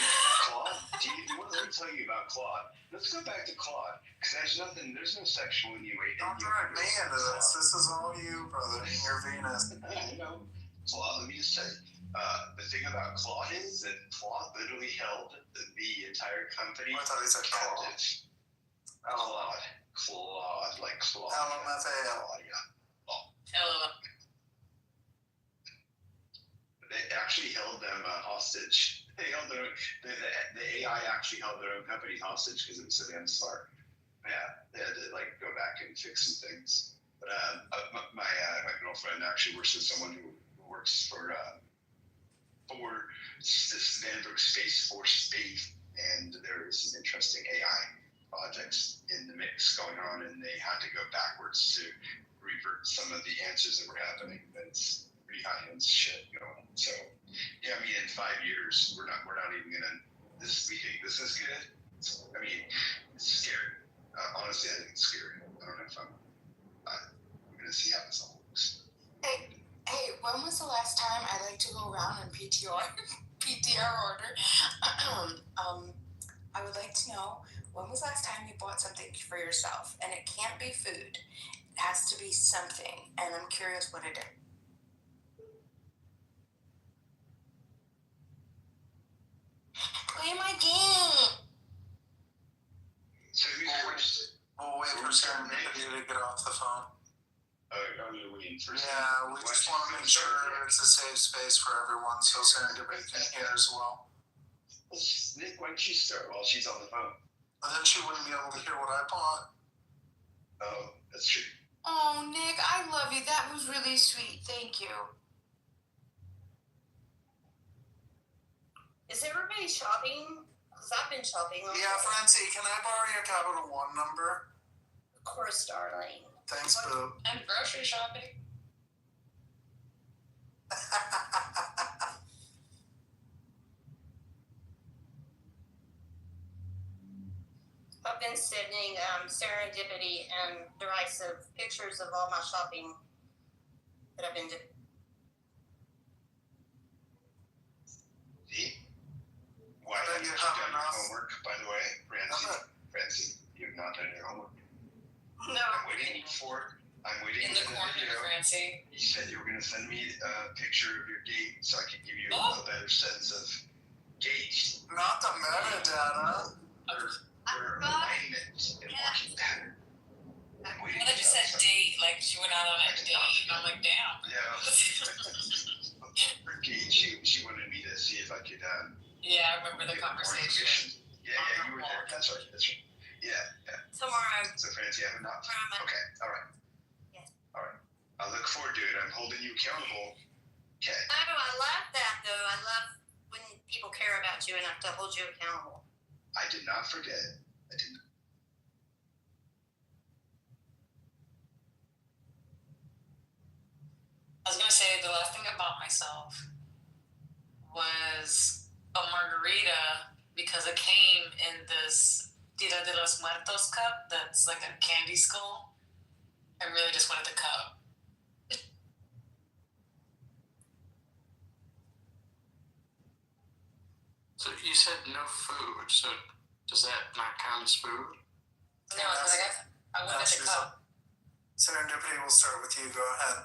Claude. Let me tell you about Claude. Let's go back to Claude because there's no sexual innuendo. Don't drag me into this. This is all you, brother. You're Venus. I know. Claude. Let me just say. The thing about Claude is that Claude literally held the entire company. I thought he said captive. Claude, like Claude. LMFAO. LOL. They actually held them hostage. They held the AI actually held their own company hostage because it was so damn smart. Yeah, they had to go back and fix some things. But my girlfriend actually works with someone who works for this Vandenberg Space Force Space, and there's some interesting AI projects in the mix going on, and they had to go backwards to revert some of the answers that were happening. But it's pretty high-end shit going. So yeah, I mean, in 5 years, we're not even gonna. We think this is good. I mean, it's scary. Honestly, I think it's scary. I don't know if I'm gonna see how this all works. Hey, when was the last time I like to go around in PTR order? I would like to know, when was the last time you bought something for yourself? And it can't be food. It has to be something. And I'm curious what it is. Play my game. So who's first? We'll wait for Serendipity to get off the phone. Are we waiting for? Yeah, we just want to make sure it's a safe space for everyone, so Serendipity can hear as well. Nick, why don't you start while she's on the phone? And then she wouldn't be able to hear what I bought. Oh, that's true. Oh, Nick, I love you. That was really sweet. Thank you. Is everybody shopping? Because I've been shopping. Yeah, Francie, can I borrow your Capital One number? Of course, darling. Thanks, boo. I'm grocery shopping. I've been sending Serendipity and derisive pictures of all my shopping that I've been doing. Why haven't you done your homework, by the way, Francie? You have not done your homework. No. I'm waiting for in the corner, Francie. You said you were going to send me a picture of your gate so I could give you a better sense of gate. Not the metadata. Or alignment and walking pattern. I'm waiting. Well, I just said date, like she went out on a date, and I'm like, damn. Yeah. Her gate, she wanted me to see if I could. Yeah, I remember the conversation. Yeah, you were there. That's right. Yeah. Tomorrow. So, Francie, I have not. Okay, all right. Yes. All right. I look forward to it. I'm holding you accountable. Okay. Oh, I love that, though. I love when people care about you enough to hold you accountable. I did not forget. I did not. I was gonna say the last thing I bought myself was a margarita because it came in this Dia de los Muertos cup that's like a candy skull. I really just wanted the cup. So you said no food, so does that not count as food? No, because I wanted the cup. Serendipity, we'll start with you. Go ahead.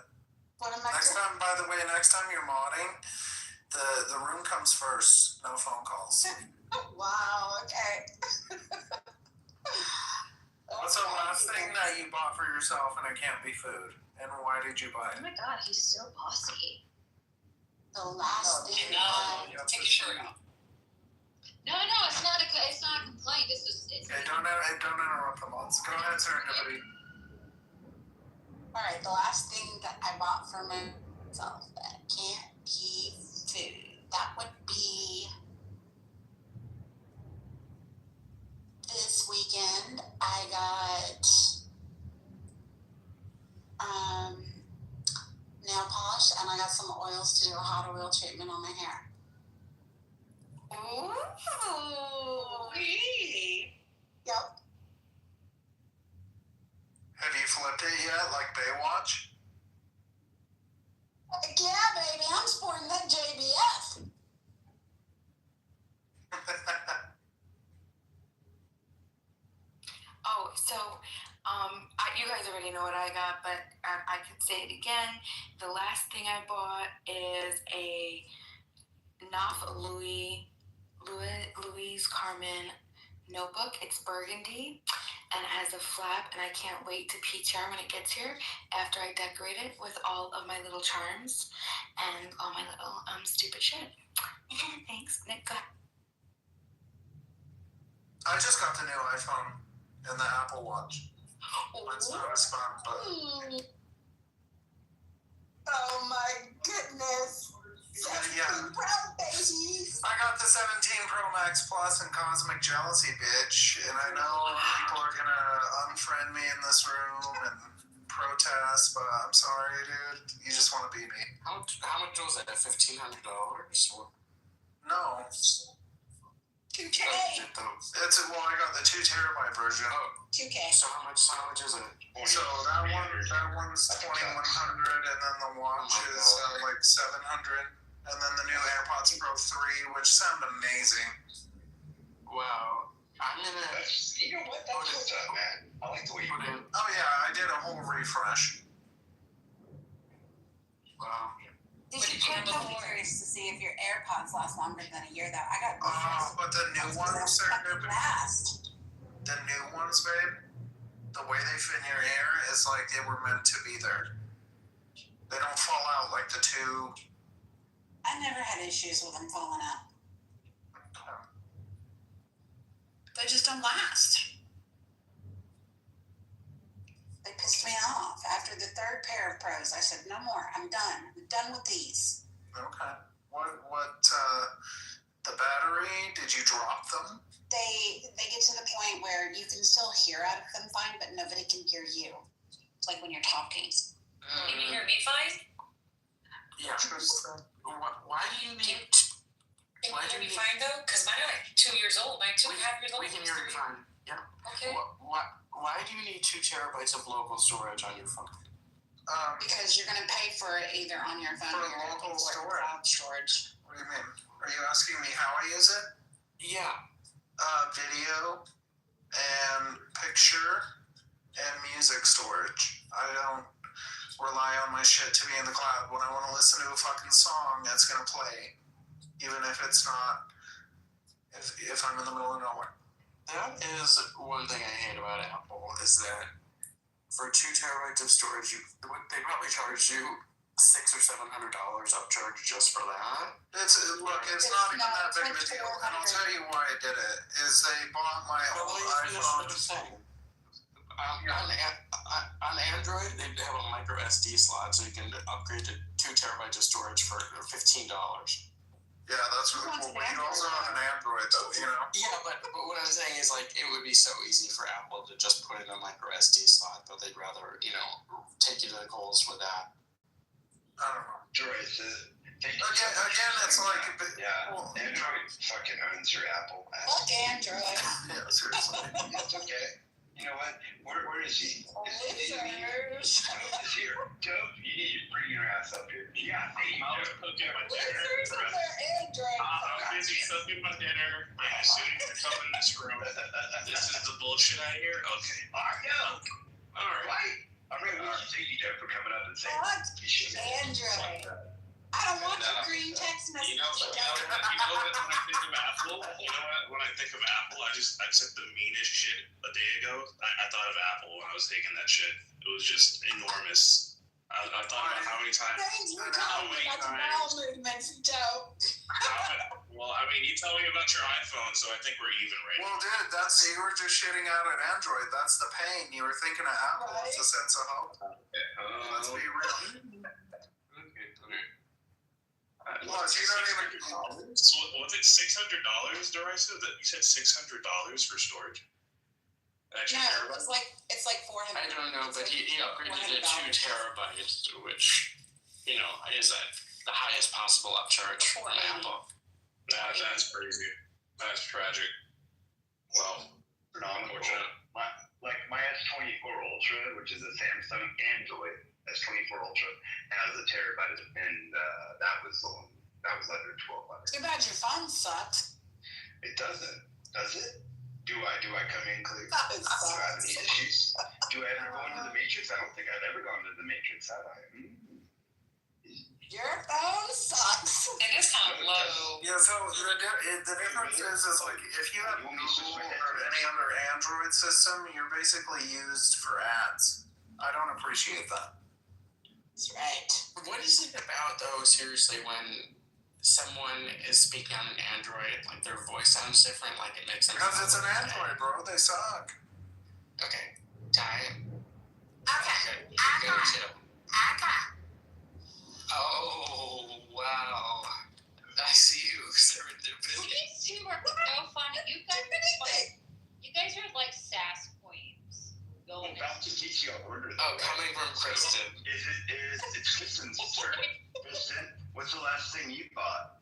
What am I Next time, by the way, next time you're modding, the room comes first. No phone calls. Wow, okay. What's the last thing that you bought for yourself and it can't be food? And why did you buy Oh it? my god, he's so bossy. The last thing Take your shirt off. No, it's not a complaint. It's just Okay, don't interrupt the mods. Go ahead, Serendipity. All right, the last thing that I bought for myself that can't be food, that would be this weekend. I got nail polish and I got some oils to do a hot oil treatment on my hair. Ooh. Yep. Have you flipped it yet, like Baywatch? Yeah, baby, I'm sporting that JBF. Oh, so you guys already know what I got, but I could say it again. The last thing I bought is a Knopf Louise Carmen notebook. It's burgundy and it has a flap, and I can't wait to PCR when it gets here after I decorate it with all of my little charms and all my little stupid shit. Thanks, Nick. Go ahead. I just got the new iPhone and the Apple Watch. It's not as fun, but Oh my goodness. yeah. Proud babies. I got the 17 Pro Max Plus and Cosmic Jealousy, bitch. And I know people are gonna unfriend me in this room and protest, but I'm sorry, dude. You just want to beat me. How much was that? $1,500? No. 2K. It's I got the 2 terabyte version. 2K. So how much is it? So that one's 2,100, and then the watch is like 700, and then the new AirPods Pro 3, which sound amazing. Wow. I'm gonna. You know what? That's what's up, man. I like the way you put it. Oh yeah, I did a whole refresh. Wow. Did you check the curious to see if your AirPods last longer than a year though? I got But the new ones, last. the new ones, babe, the way they fit in your hair is like they were meant to be there. They don't fall out like the 2. I never had issues with them falling out. They just don't last. They pissed me off. After the 3rd pair of Pros, I said, no more. I'm done. I'm done with these. Okay. What, the battery, did you drop them? They get to the point where you can still hear out of them fine, but nobody can hear you. It's like when you're talking. Can you hear me fine? Yeah. Why do you need? Can you hear me fine though? Because mine are like 2 years old. Mine 2.5 years old. We can hear you fine. Yeah. Okay. Why do you need 2 terabytes of local storage on your phone? Because you're going to pay for it either on your phone or your local cloud storage. What do you mean? Are you asking me how I use it? Yeah. Video and picture and music storage. I don't rely on my shit to be in the cloud. When I want to listen to a fucking song, it's gonna play, even if it's not. If I'm in the middle of nowhere. That is one thing I hate about Apple is that for 2 terabytes of storage, they probably charge you $600 or $700 upcharge just for that. It's not even that big of a deal, and I'll tell you why I did it. Is they bought my old iPhone. On Android, they have a micro SD slot, so you can upgrade to 2 terabytes of storage for $15. Yeah, that's what you also have an Android, though, you know? Yeah, but what I'm saying is, like, it would be so easy for Apple to just put in a micro SD slot, but they'd rather, take you to the goals with that. I don't know. Droid, again, it's like... Android fucking owns your Apple. Fuck Android. Yeah, seriously. It's okay. You know what? Where is he? Lizards. Dope is here. Dope, you need to bring your ass up here. Yeah, thank you, Dope. Okay, my Lizards and their android. I'm busy cooking my dinner. I'm assuming you're coming in this room. This is the bullshit I hear. Okay. All right. I'm going to thank you, Dope, for coming up and saying. What? Android. I don't want your green text message. You know what? When I think of Apple, when I think of Apple, I said the meanest shit a day ago. I thought of Apple when I was taking that shit. It was just enormous. I thought about how many times. Thanks for telling me about the bowel movements, Dope. Well, I mean, you tell me about your iPhone, so I think we're even right Well, dude, you were just shitting out at Android. That's the pain. You were thinking of Apple. Right. It's a sense of hope. Let's be real. Was it $600, Dorisa? That you said $600 for storage? No, it's like $400. I don't know, but he upgraded to 2 terabytes, which is at the highest possible upcharge from Apple. That's crazy. That's tragic. Well, phenomenal. My S24 Ultra, which is a Samsung Android S24 Ultra, has a terabyte, and that was under $1,200. Too bad your phone sucked. It doesn't, does it? Do I come in clear? It Do I have any issues? Do I ever go into the Matrix? I don't think I've ever gone into the Matrix, have I? Your phone sucks. It is kind of low. Yeah, so the difference is like if you have Google or any other Android system, you're basically used for ads. I don't appreciate that. That's right. What is it about, though, seriously, when someone is speaking on an Android, like their voice sounds different, like it makes them... Because it's an Android, bro. They suck. Okay. Ty? Okay. Oh, wow. I see you. These two are so funny. You guys are like sass queens. I'm about to teach you a word. Oh, coming from Kristen. It's Kristen's turn. Kristen, what's the last thing you bought?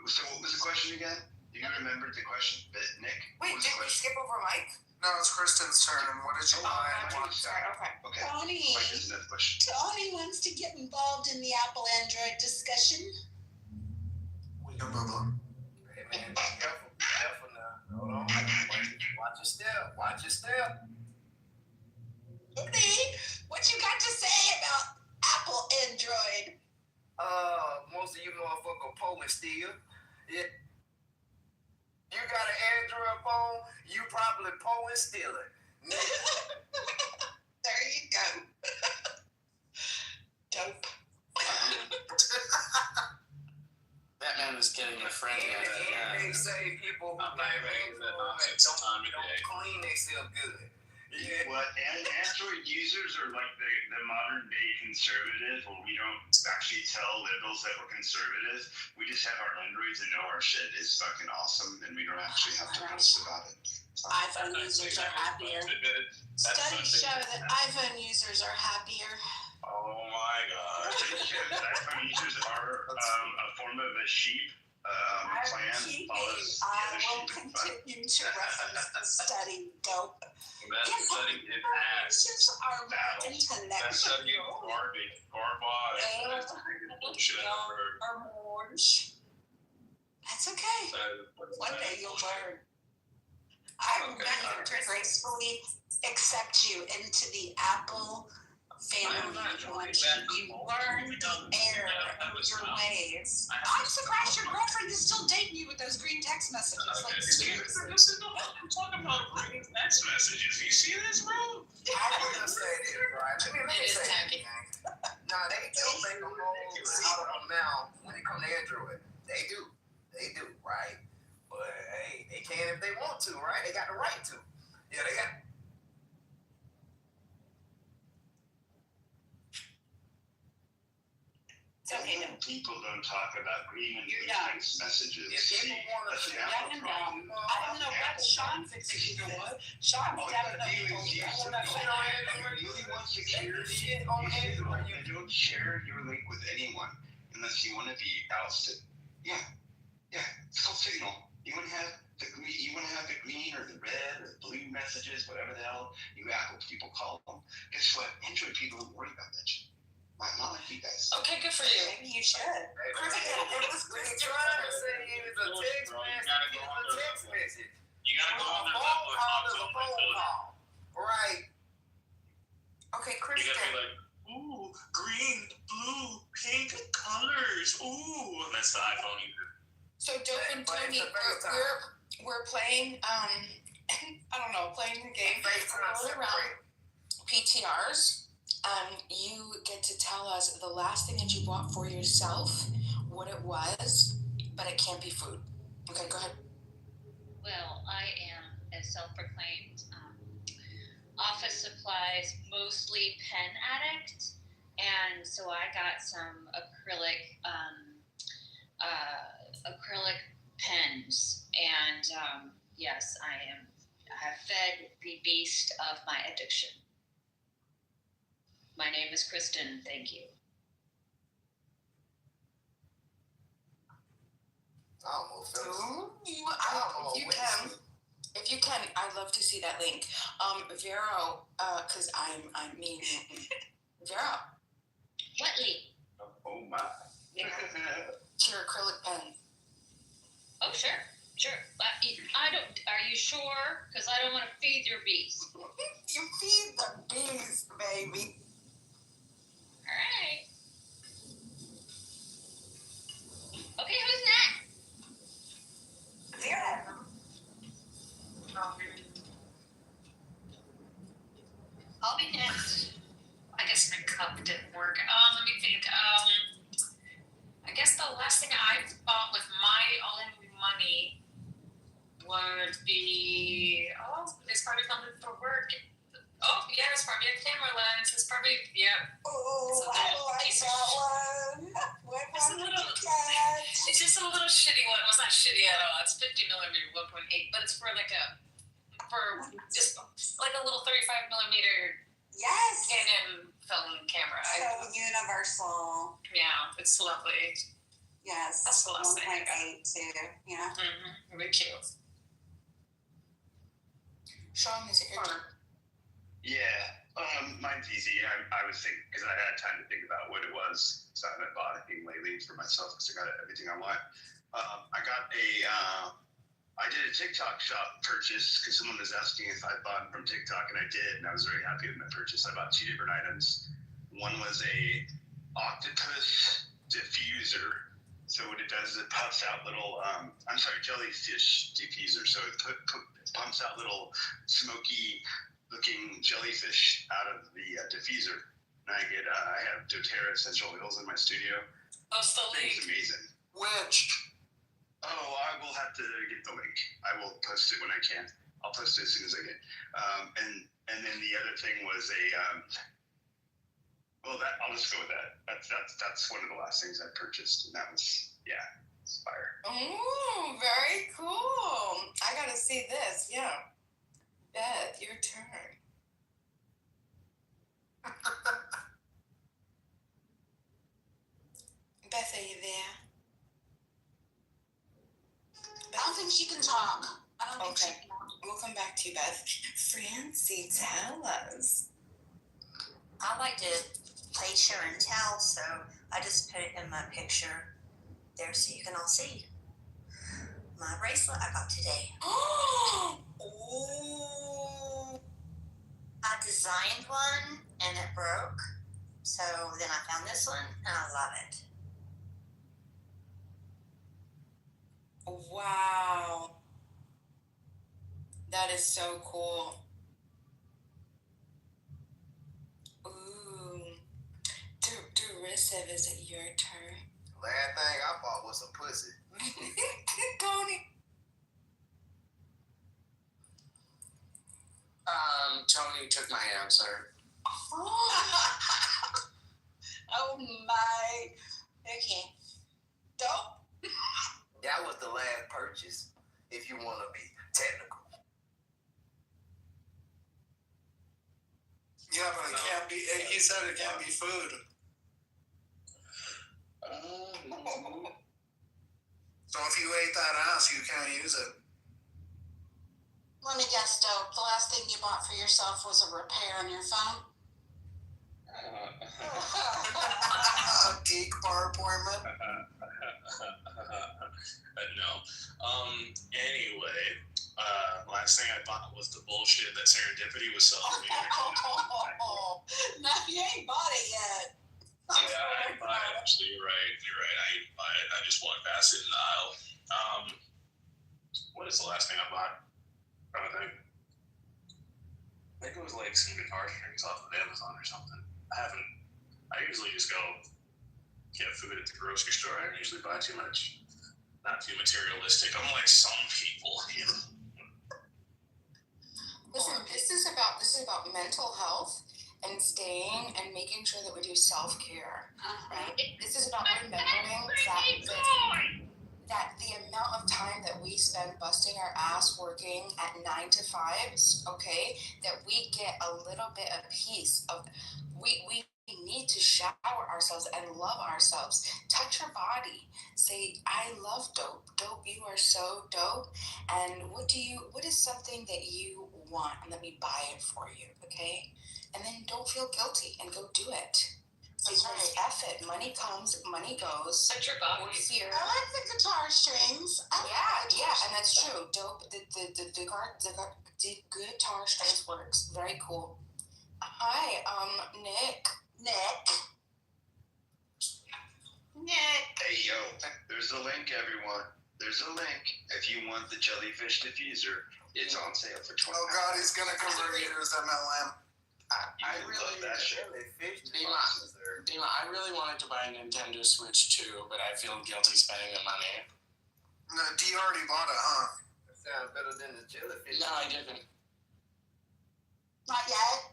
So what was the question again? Do you remember the question, Nick? Wait, did we skip over Mike? No, it's Kristen's turn. What did you buy? Okay. Tony. Mike doesn't have a question. Tony wants to get involved in the Apple Android discussion. We can move on. Hey man, be careful now. Hold on. Watch your step. Tony, what you got to say about Apple Android? Most of you motherfuckers pulling still. Yeah. You got an Android phone, you probably pulling stealing. There you go. Dope. That man was getting a friend. And they say people who I'm not even using that nonsense time of day. clean themselves good. Yeah. What? And Android users are like the modern day conservatives, where we don't actually tell liberals that we're conservatives. We just have our Androids and know our shit is fucking awesome, and we don't actually have to post about it. iPhone users are happier. Studies show that iPhone users are happier. Oh my god. Studies show that iPhone users are a form of a sheep. Plan follows the I other will sheep. continue to reference the study. Dope. That study did ass. Users are more That study is intellectual. garbage. That's the biggest bullshit I've ever heard. Or orange. That's okay. One day you'll learn. I'm ready to gracefully accept you into the Apple family once you learn the error of your ways. I'm surprised your girlfriend is still dating you with those green text messages. Like, Listen, I'm talking about green text messages. You see this, bro? I want to say this, right? Let me say this. Nah, they do make a whole out of them now when it comes to Android. They do, right? But hey, they can if they want to, right? They got the right to. Yeah, they got. okay, no. People don't talk about green and You're blue done. text messages. If people want to That's an see Apple problem. I don't know what Sean fixes. You know what? Sean's definitely You really want security on Android. You don't share your link with anyone unless you want to be ousted. Yeah, it's called Signal. You want to have the green, or the red or the blue messages, whatever the hell. You people call them. Guess what? Android people don't worry about that shit. Not like you guys. Okay, good for you. Maybe you should. Kristen, it was Chris trying to say it was a text message. It was a text message. You gotta go on A their phone level call and is a talk to phone them. call. Right. Okay, You Kristen. gotta be like, ooh, green, blue, pink colors. Ooh, and that's the iPhone user. So Dope and But Tony, it's a FaceTime. we're playing I don't know, playing the game. FaceTime We're rolling around separate. PTRs. You get to tell us the last thing that you bought for yourself, what it was, but it can't be food. Okay, go ahead. Well, I am a self-proclaimed office supplies, mostly pen addict, and so I got some acrylic pens, and yes, I have fed the beast of my addiction. My name is Kristen. Thank you. I almost fell asleep. If you can, I'd love to see that link. Vero, because I mean, Vero. What link? Oh my. It's your acrylic pen. Oh, sure. I don't. Are you sure? Because I don't want to feed your beast. You feed the beast, baby. All right. Okay, who's next? Vera. I'll be next. I guess my cup didn't work. Let me think. I guess the last thing I bought with my own money would be, it's probably something for work. Oh, yeah, it's probably a camera lens. It's probably, yeah. Oh, I like that one. What It's one a did little, you get? it's just a little shitty one. Well, it's not shitty at all. It's 50 millimeter 1.8, but it's for just like a little 35 millimeter Yes. Canon film camera. So universal. Yeah, it's lovely. Yes. That's the last thing I got. 1.8 too. Yeah. Mm-hmm. Very cute. Sean, is it your turn? Yeah, mine's easy. I was thinking, because I had time to think about what it was, because I haven't bought anything lately for myself, because I got everything I want. I did a TikTok shop purchase, because someone was asking if I bought from TikTok, and I did, and I was very happy with my purchase. I bought 2 different items. One was a octopus diffuser. So what it does is it puffs out little, jellyfish diffuser. So it pumps out little smoky looking jellyfish out of the diffuser. And I have doTERRA essential oils in my studio. Oh, so It's amazing. Which? Oh, I will have to get the link. I will post it when I can. I'll post it as soon as I can. And then the other thing was I'll just go with that. That's one of the last things I purchased, and that was fire. Oh, very cool. I gotta see this. Yeah. Beth, your turn. Beth, are you there? I don't think she can talk. I don't think she Okay. can. We'll come back to you, Beth. Francie, tell us. I like to play show and tell, so I just put it in my picture there so you can all see. My bracelet I got today. Oh! I designed one and it broke, so then I found this one and I love it. Wow. That is so cool. Ooh. Derisive, is it your turn? Last thing I bought was some pussy. Tony. Tony took my answer. Oh my. Okay. Dope. That was the last purchase, if you want to be technical. Yeah, but it can't be. He said it can't be food. So if you ate that ass, you can't use it. Let me guess, Dope. The last thing you bought for yourself was a repair on your phone? A geek bar appointment? No. Anyway, last thing I bought was the bullshit that Serendipity was selling me. No, you ain't bought it yet. Yeah, I didn't buy it. Actually, you're right. I didn't buy it. I just walked past it in the aisle. What is the last thing I bought? I think it was like some guitar strings off of Amazon or something. I usually just go get food at the grocery store. I don't usually buy too much. Not too materialistic. I'm like some people, you know. Listen, this is about mental health and staying and making sure that we do self-care, right? This is about remembering that the amount of time that we spend busting our ass working at 9 to 5s, okay, that we get a little bit of peace of, we need to shower ourselves and love ourselves. Touch your body. Say, I love Dope. Dope, you are so dope. And what is something that you want? And let me buy it for you, okay? And then don't feel guilty and go do it. Because F it. Money comes, money goes. Touch your body. We're here. I like the guitar strings. And that's true. Dope. The guitar strings works. Very cool. Hi, Nick. Hey, yo, there's a link, everyone. There's a link. If you want the jellyfish diffuser, it's on sale for $20. Oh God, he's gonna convert you to his MLM. I really love that shit. Dima, I really wanted to buy a Nintendo Switch too, but I feel guilty spending the money. No, D already bought it, huh? That sounds better than the jellyfish. No, I didn't. Not yet.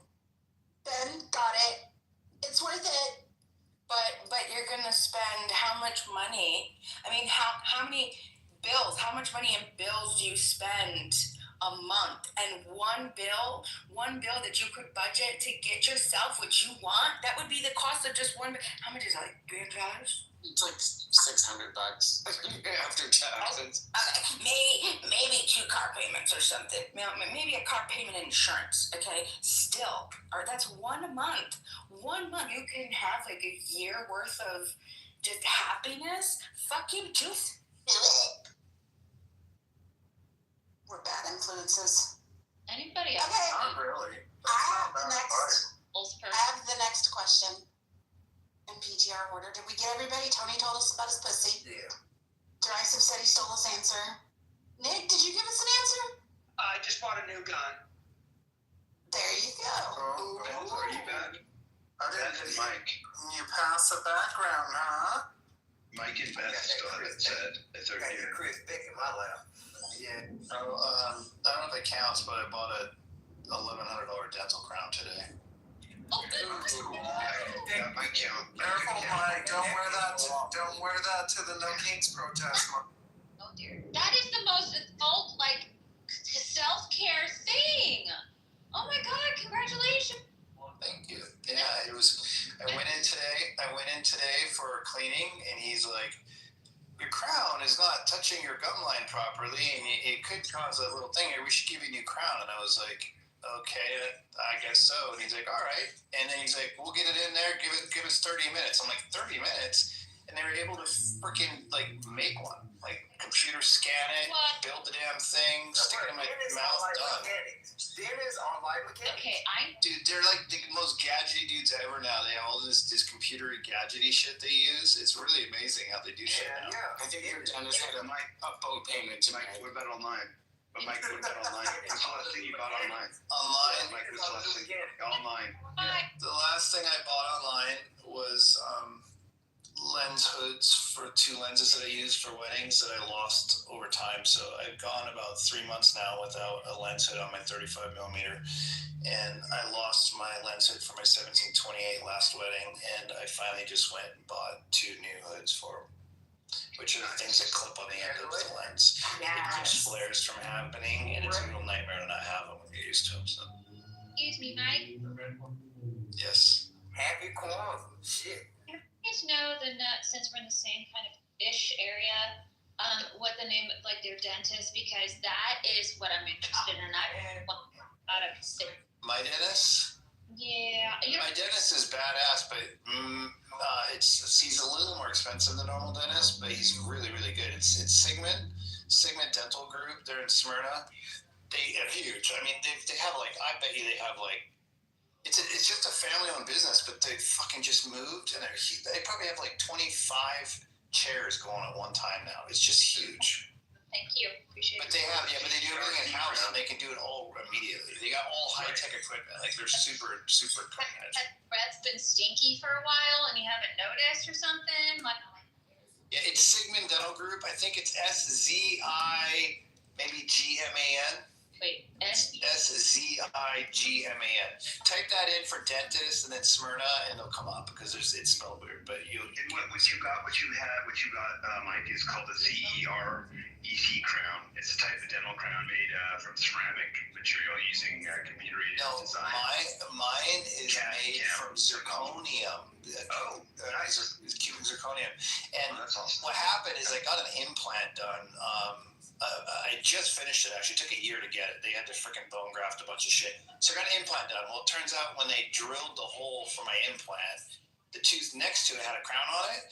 Ben got it. It's worth it. But you're gonna spend how much money? I mean, how many bills? How much money in bills do you spend a month? And one bill that you could budget to get yourself what you want, that would be the cost of just one. How much is it, like $300? It's like $600 after taxes. Okay, maybe 2 car payments or something. Maybe a car payment and insurance. Okay, still, or that's 1 month. 1 month, you can have like a year worth of just happiness. Fuck you, juice. We're bad influences. Anybody else? Okay. Not really. I have the next question. In PTR order. Did we get everybody? Tony told us about his pussy. Yeah. Derisive said he stole his answer. Nick, did you give us an answer? I just bought a new gun. There you go. Oh, are you back? Beth and Mike. You pass the background, huh? Mike and Beth still haven't said a third year. Chris Beck in my lap. Yeah. Oh, I don't know if it counts, but I bought a $1,100 dental crown today. That might count. Careful, Mike. Don't wear that to the No Kings protest. Oh dear. That is the most adult, like, self-care thing. Oh my God! Congratulations. Thank you. Yeah, it was. I went in today for cleaning, and he's like, "Your crown is not touching your gum line properly, and it could cause a little thing here. We should give you a new crown." And I was like, "Okay, I guess so." And he's like, "All right." And then he's like, "We'll get it in there. Give us 30 minutes." I'm like, 30 minutes? And they were able to freaking like make one, like computer scan it, build the damn thing, stick it in my mouth, done. Dentists are like mechanics. Okay, Dude, they're like the most gadgety dudes ever now. They have all this computer gadgety shit they use. It's really amazing how they do shit now. Yeah, I think your dentist had a phone payment tonight. What about online? But Mike, what about online? What's the last thing you bought online? Online? Mike, what's the last thing? Online. The last thing I bought online was lens hoods for 2 lenses that I used for weddings that I lost over time. So I've gone about 3 months now without a lens hood on my 35 millimeter. And I lost my lens hood for my 17-28 last wedding. And I finally just went and bought 2 new hoods for them, which are the things that clip on the end of the lens. It keeps flares from happening, and it's a real nightmare to not have them when you're used to them. So. excuse me, Mike. Yes. Happy Kwanzaa. Shit. You guys know the nut, since we're in the same kind of ish area, what the name of like their dentist, because that is what I'm interested in. I want out of state. My dentist? Yeah. My dentist is badass, but he's a little more expensive than normal dentist, but he's really, really good. It's Sigmund Dental Group. They're in Smyrna. They are huge. I mean, they have like, I bet you they have like, it's just a family-owned business, but they fucking just moved, and they probably have like 25 chairs going at one time now. It's just huge. Thank you. Appreciate But it. but they do everything in-house, and they can do it all immediately. They got all high-tech equipment. Like, they're super, super cutting edge. Has breath's been stinky for a while and you haven't noticed or something? Like, Yeah, it's Sigmund Dental Group. I think it's SZI, maybe GMAN. wait, SZIGMAN. Type that in for dentist and then Smyrna, and they'll come up because it's spelled weird. But And what you got, Mike, is called the CEREC crown. It's a type of dental crown made from ceramic material using computer-aided design. Mine is made from zirconium. Nice. It's cubic zirconium. And that's awesome. what happened is I got an implant done. I just finished it. Actually, it took a year to get it. They had to freaking bone graft a bunch of shit. So I got an implant done. Well, it turns out when they drilled the hole for my implant, the tooth next to it had a crown on it.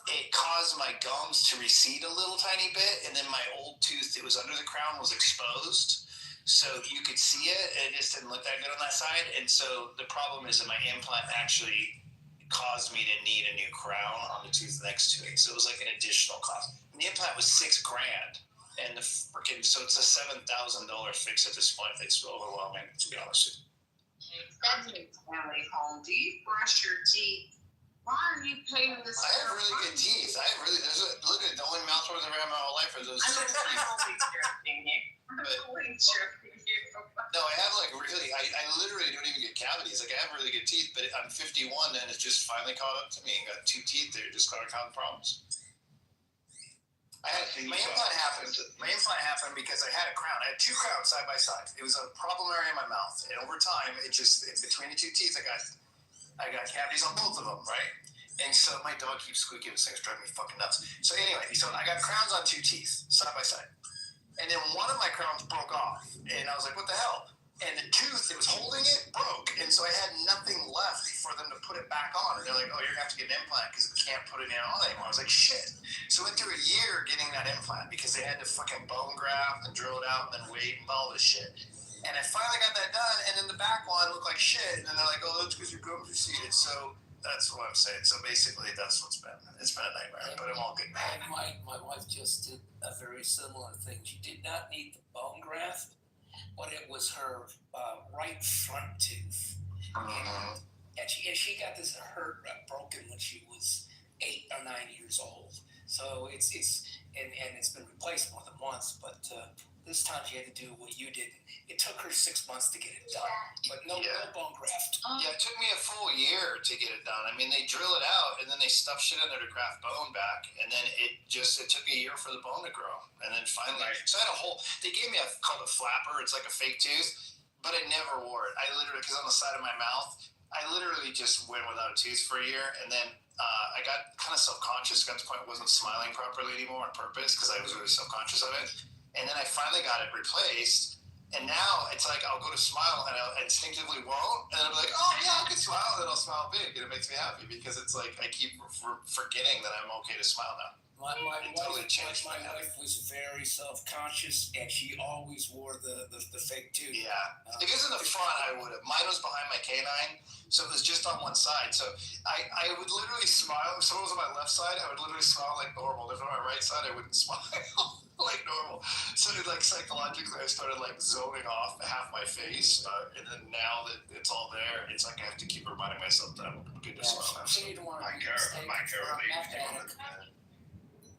It caused my gums to recede a little tiny bit, and then my old tooth that was under the crown was exposed. So you could see it, and it just didn't look that good on that side. And so the problem is that my implant actually caused me to need a new crown on the tooth next to it. So it was like an additional cost. And the implant was $6,000. And so it's a $7,000 fix at this point. It's overwhelming, to be honest with you. Family home. Do you brush your teeth? Why are you paying this? I have really good teeth. Look at the only mouth words I've ever had in my whole life are those two teeth. No, I have like really, I literally don't even get cavities. Like I have really good teeth, but I'm 51 and it just finally caught up to me and got two teeth that are just causing problems. My implant happened because I had a crown. I had two crowns side by side. It was a problem area in my mouth, and over time, it's between the two teeth. I got cavities on both of them, right? And so my dog keeps squeaking. This thing's driving me fucking nuts. So anyway, I got crowns on two teeth side by side, and then one of my crowns broke off, and I was like, "What the hell?" And the tooth that was holding it broke, and so I had nothing left for them to put it back on. And they're like, "Oh, you're gonna have to get an implant because we can't put it on anymore." I was like, "Shit!" So I went through a year getting that implant because they had to fucking bone graft and drill it out and then wait and all this shit. And I finally got that done, and then the back one looked like shit. And then they're like, "Oh, that's because your gums receded." So that's what I'm saying. So basically, that's what's been. It's been a nightmare, but I'm all good now. My wife just did a very similar thing. She did not need the bone graft, but it was her right front tooth, and she got this hurt broken when she was 8 or 9 years old. So it's been replaced more than once, but this time she had to do what you did. It took her 6 months to get it done, but no bone graft. Yeah, it took me a full year to get it done. I mean, they drill it out and then they stuff shit in there to graft bone back, and then it took a year for the bone to grow, and then finally, so I had a whole. They gave me called a flapper. It's like a fake tooth, but I never wore it. I literally, because on the side of my mouth, I literally just went without a tooth for a year, and then I got kind of self-conscious. Got to the point I wasn't smiling properly anymore on purpose because I was really self-conscious of it. And then I finally got it replaced, and now it's like I'll go to smile and I instinctively won't, and then I'll be like, "Oh yeah, I can smile," and then I'll smile big, and it makes me happy because it's like I keep forgetting that I'm okay to smile now. My wife was very self-conscious, and she always wore the fake tooth. Yeah. If it was in the front, I would have. Mine was behind my canine, so it was just on one side. So I would literally smile. If someone was on my left side, I would literally smile like normal. If on my right side, I wouldn't smile like normal. So like psychologically, I started like zoning off half my face, and then now that it's all there, it's like I have to keep reminding myself that I'm good to smile.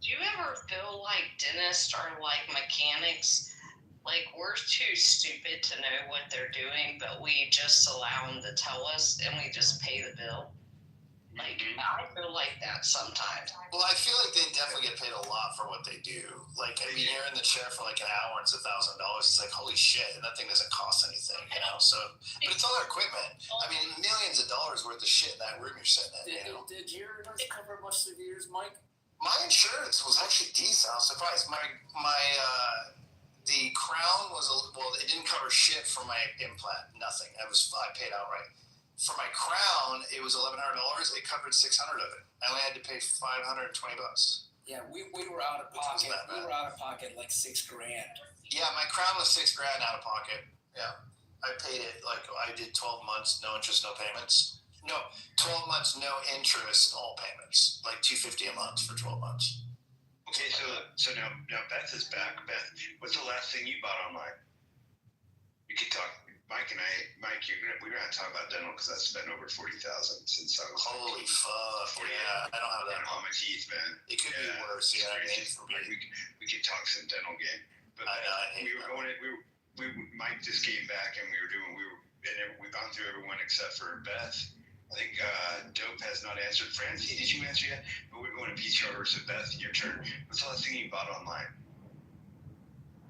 Do you ever feel like dentists are like mechanics? Like we're too stupid to know what they're doing, but we just allow them to tell us and we just pay the bill? Like, I feel like that sometimes. Well, I feel like they definitely get paid a lot for what they do. Like, I mean, you're in the chair for like an hour and it's $1,000. It's like, holy shit, and that thing doesn't cost anything, you know? So, but it's all their equipment. I mean, millions of dollars worth of shit in that room you're sitting in, you know? Did your insurance cover much of yours, Mike? My insurance was actually decent. I was surprised. The crown was it didn't cover shit for my implant. Nothing. I paid outright. For my crown, it was $1,100. It covered 600 of it. I only had to pay $520. Yeah, we were out of pocket. We were out of pocket like $6,000. Yeah, my crown was $6,000 out of pocket. Yeah, I paid it I did 12 months, no interest, no payments. No, 12 months, no interest, all payments, like $250 a month for 12 months. Okay, so now Beth is back. Beth, what's the last thing you bought online? We could talk. Mike, we're gonna talk about dental because I spent over $40,000 since I was. Holy fuck! Yeah, I don't have that. On my teeth, man. It could be worse. Yeah, we could talk some dental game. But Mike just came back and we've gone through everyone except for Beth. I think Dope has not answered. Francie, did you answer yet? But we're going to PCR order. So Beth, your turn. What's the last thing you bought online?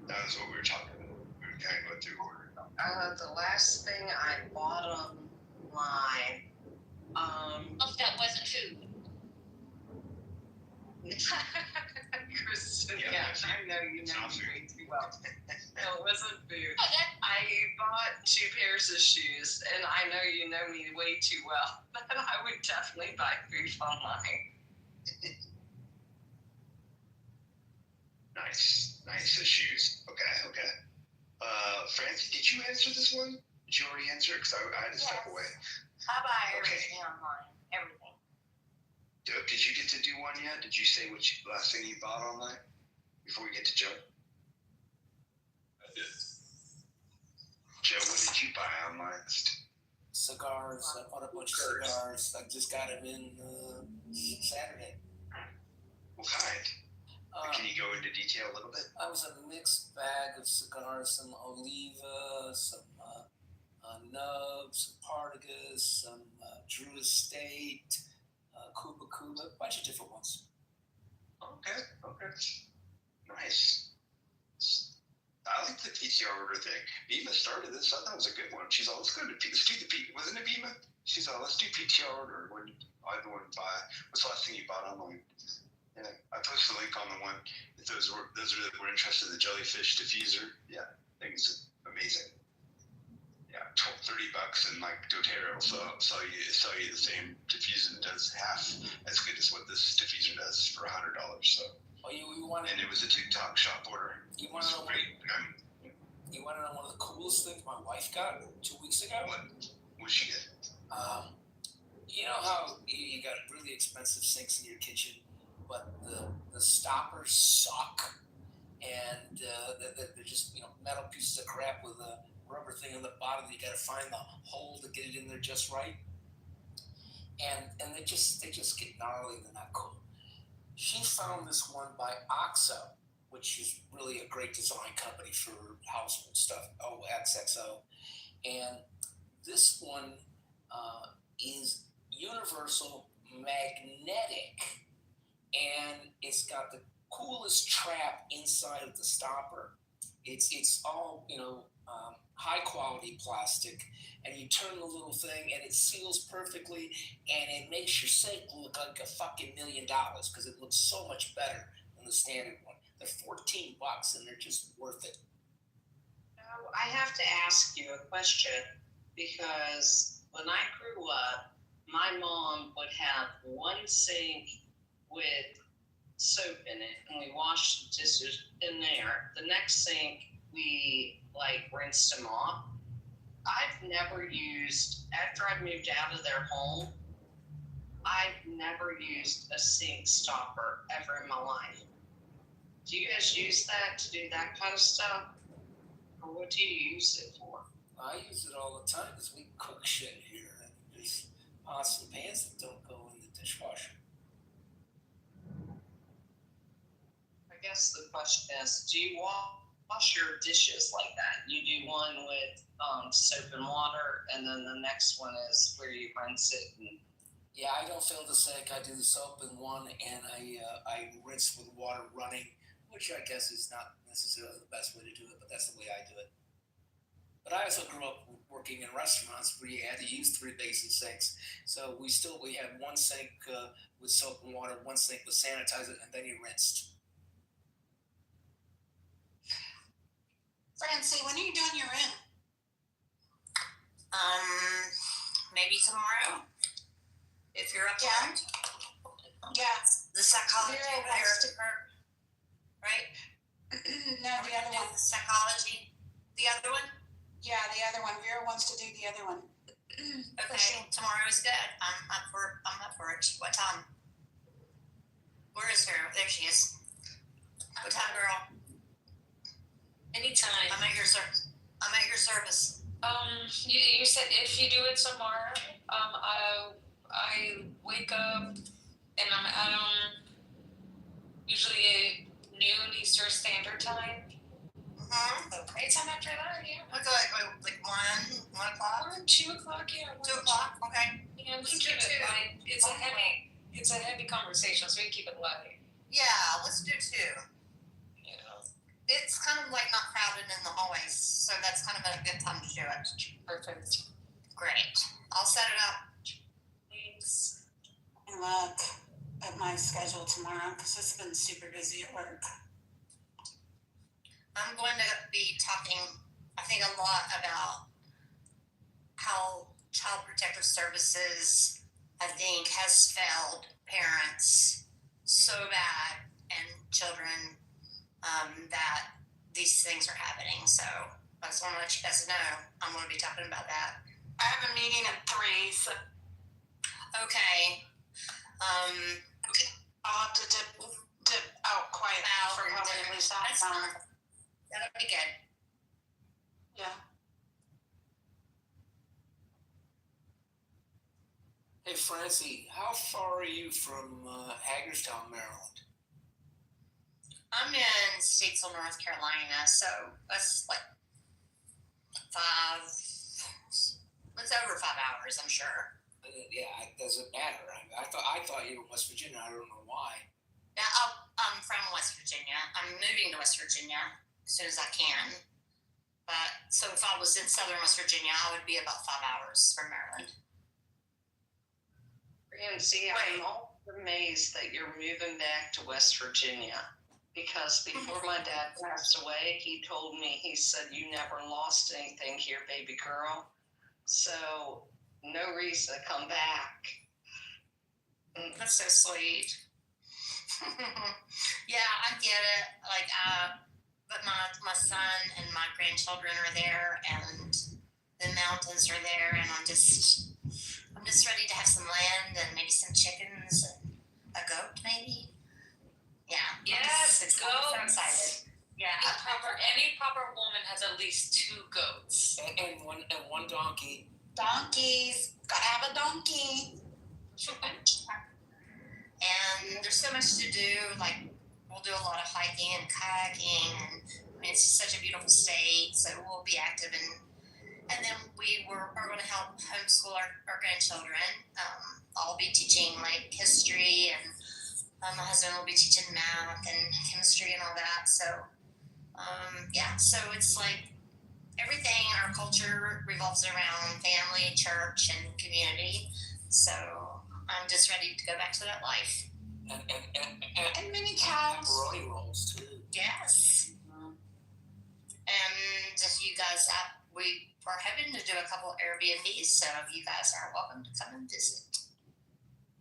That was what we were talking about. We were kind of going through order. The last thing I bought online. If that wasn't food. Kristen, Yeah, I know you know me way too well. No, it wasn't food. Oh, that I bought 2 pairs of shoes, and I know you know me way too well, but I would definitely buy food online. Nice shoes. Okay. Francie, did you answer this one? Did you already answer it? Because I had to step away. I buy everything online. Everything. Dope, did you get to do one yet? Did you say last thing you bought online before we get to Joe? I did. Joe, what did you buy online? Cigars. I bought a bunch of cigars. I just got them in Saturday. What kind? Can you go into detail a little bit? I was a mixed bag of cigars, some Oliva, some Nubs, some Partagas, some Drew Estate, Cuba, a bunch of different ones. Okay. Nice. I like the PCR order thing. Bima started this. I thought it was a good one. She's all, let's do the wasn't it Bima? She's all, let's do PCR order. When either one buy. What's the last thing you bought online? Yeah, I posted a link on the one. If those were interested in the jellyfish diffuser. Yeah, I think it's amazing. Yeah, $30 and like doTERRA will sell you the same diffuser that does half as good as what this diffuser does for $100. So. Oh, you want? And it was a TikTok shop order. You want to know? You want to know one of the coolest things my wife got 2 weeks ago? What she get? You know how you got really expensive sinks in your kitchen, but the stoppers suck, and they're just metal pieces of crap with a rubber thing on the bottom. You got to find the hole to get it in there just right, and they just get gnarly. They're not cool. She found this one by OXO, which is really a great design company for household stuff. OXXO, and this one is universal magnetic. And it's got the coolest trap inside of the stopper. It's all high quality plastic, and you turn the little thing, and it seals perfectly, and it makes your sink look like a fucking $1 million because it looks so much better than the standard one. They're $14, and they're just worth it. Now, I have to ask you a question because when I grew up, my mom would have one sink with soap in it, and we washed the dishes in there. The next sink, we rinsed them off. I've never used, after I've moved out of their home, I've never used a sink stopper ever in my life. Do you guys use that to do that kind of stuff? Or what do you use it for? I use it all the time because we cook shit here, and there's pots and pans that don't go in the dishwasher. I guess the question is, do you wash your dishes like that? You do one with soap and water, and then the next one is where you rinse it. Yeah, I don't fill the sink. I do the soap in one, and I rinse with water running, which I guess is not necessarily the best way to do it, but that's the way I do it. But I also grew up working in restaurants where you had to use 3 basin sinks. So we had one sink with soap and water, one sink with sanitizer, and then you rinsed. Francie, when are you doing your room? Maybe tomorrow, if you're up Yeah. for it. Yeah. The psychology Vera over wants there, right? No, Are we the gonna other do one. the psychology? The other one? Yeah, the other one. Vera wants to do the other one. Okay, tomorrow is good. I'm up for it. What time? Where is Vera? There she is. What time, girl? Anytime. I'm at your service. You said if you do it tomorrow, I wake up and I'm at usually at noon Eastern Standard Time. Anytime after that, yeah. Okay, like 1 o'clock? 2 o'clock, yeah. 2 o'clock, okay. Yeah, let's keep it light. It's a heavy conversation, so we keep it light. Yeah, let's do 2. It's kind of like not crowded in the hallways, so that's kind of a good time to do it. Perfect. Great. I'll set it up. Thanks. And look at my schedule tomorrow because it's been super busy at work. I'm going to be talking, I think, a lot about how Child Protective Services, I think, has failed parents so bad and children that these things are happening. So I just want to let you guys know I'm going to be talking about that. I have a meeting at 3, so Okay. I'll have to dip out quiet for probably at least half an hour. That'll be good. Yeah. Hey, Francie, how far are you from Hagerstown, Maryland? I'm in Statesville, North Carolina, so that's like it's over 5 hours, I'm sure. Yeah, it doesn't matter. I thought you were in West Virginia. I don't know why. Yeah, I'm from West Virginia. I'm moving to West Virginia as soon as I can. But so if I was in Southern West Virginia, I would be about 5 hours from Maryland. And see, I'm all amazed that you're moving back to West Virginia. Because before my dad passed away, he told me, he said, you never lost anything here, baby girl. So, no reason to come back. That's so sweet. Yeah, I get it. Like, but my son and my grandchildren are there, and the mountains are there, and I'm just ready to have some land and maybe some chickens and a goat, maybe. Yeah. Yes, goats. I'm excited. Yeah. Any proper woman has at least 2 goats. And one donkey. Donkeys. Gotta have a donkey. And there's so much to do. Like, we'll do a lot of hiking and kayaking. And I mean, it's just such a beautiful state, so we'll be active. And then we're going to help homeschool our grandchildren. I'll be teaching, like, history, and my husband will be teaching math and chemistry and all that. So, yeah, so it's like everything, our culture revolves around family, church, and community. So I'm just ready to go back to that life. And mini cows. Pepperoni rolls, too. Yes. And if you guys we're hoping to do a couple Airbnbs, so you guys are welcome to come and visit.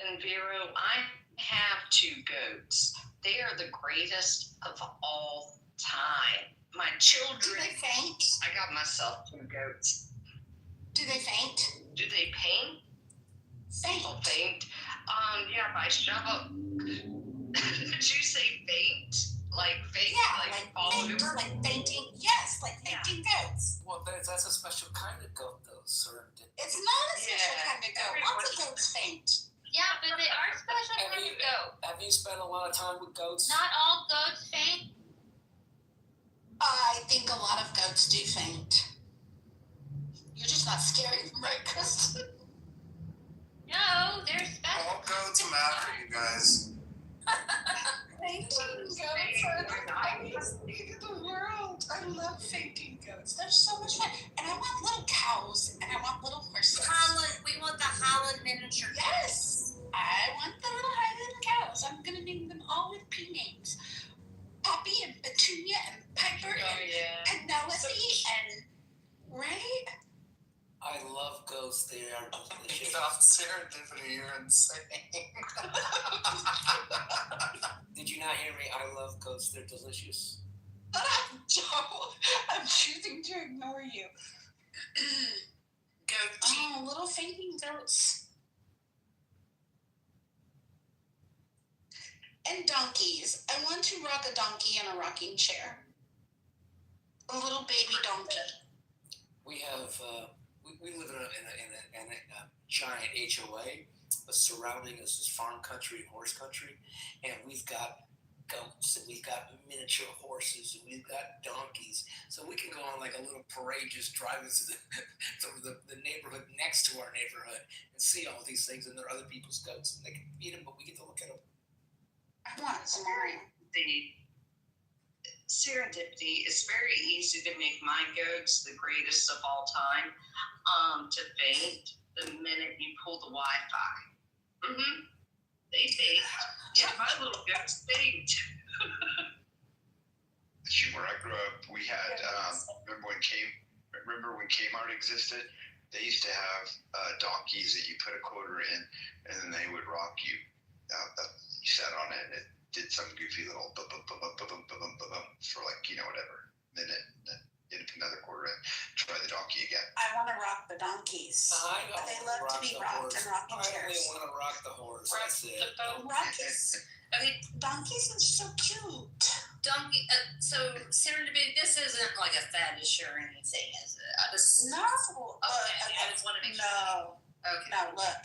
And Vero, I have 2 goats. They are the greatest of all time. My children. Do they faint? I got myself 2 goats. Do they faint? Do they paint? Faint. Oh, faint. Yeah, if I shove up. Did you say faint? Like faint? Yeah, like fall faint, over? like fainting. Yes, like fainting goats. Well, that's a special kind of goat, though, sir. It's not a special Yeah, kind of goat. Lots of goats faint. Yeah, but they are special kind of goat. Have you spent a lot of time with goats? Not all goats faint. I think a lot of goats do faint. You're just not scary, right, Kristen? No, they're special. All goats matter, you guys. Fainting goats are the funniest thing in the world. I love fainting goats. They're so much fun. And I want little cows and I want little horses. Holland, we want the Holland miniature. Yes, I want the little Highland cows. I'm gonna name them all with P names. Poppy and Petunia and Piper and Penelope and right? I love goats. They are delicious. Stop serendipity, you're insane. Did you not hear me? I love goats. They're delicious. Joe, I'm choosing to ignore you. Oh, little fainting goats. And donkeys. I want to rock a donkey in a rocking chair. A little baby donkey. We have we live in a giant HOA, but surrounding us is farm country and horse country, and we've got goats and we've got miniature horses and we've got donkeys, so we can go on like a little parade just driving through the neighborhood next to our neighborhood and see all these things, and they're other people's goats and they can feed them, but we get to look at them. I want some more. The serendipity is very easy to make my goats the greatest of all time to faint the minute you pull the Wi-Fi. They faint. Yeah, my little goats faint. Shoot, where I grew up, we had remember when Kmart existed? They used to have donkeys that you put a quarter in, and then they would rock you. You sat on it, and it did some goofy little bum for like whatever minute. Then you put another quarter in. Try the donkey again. I want to rock the donkeys. They love to be rocked in rocking chairs. I really want to rock the horse. That's it. Donkeys are so cute. Donkey. So serendipity. This isn't like a fetish or anything, is it? No. Okay. I just want to make sure. No. Okay. No. Look.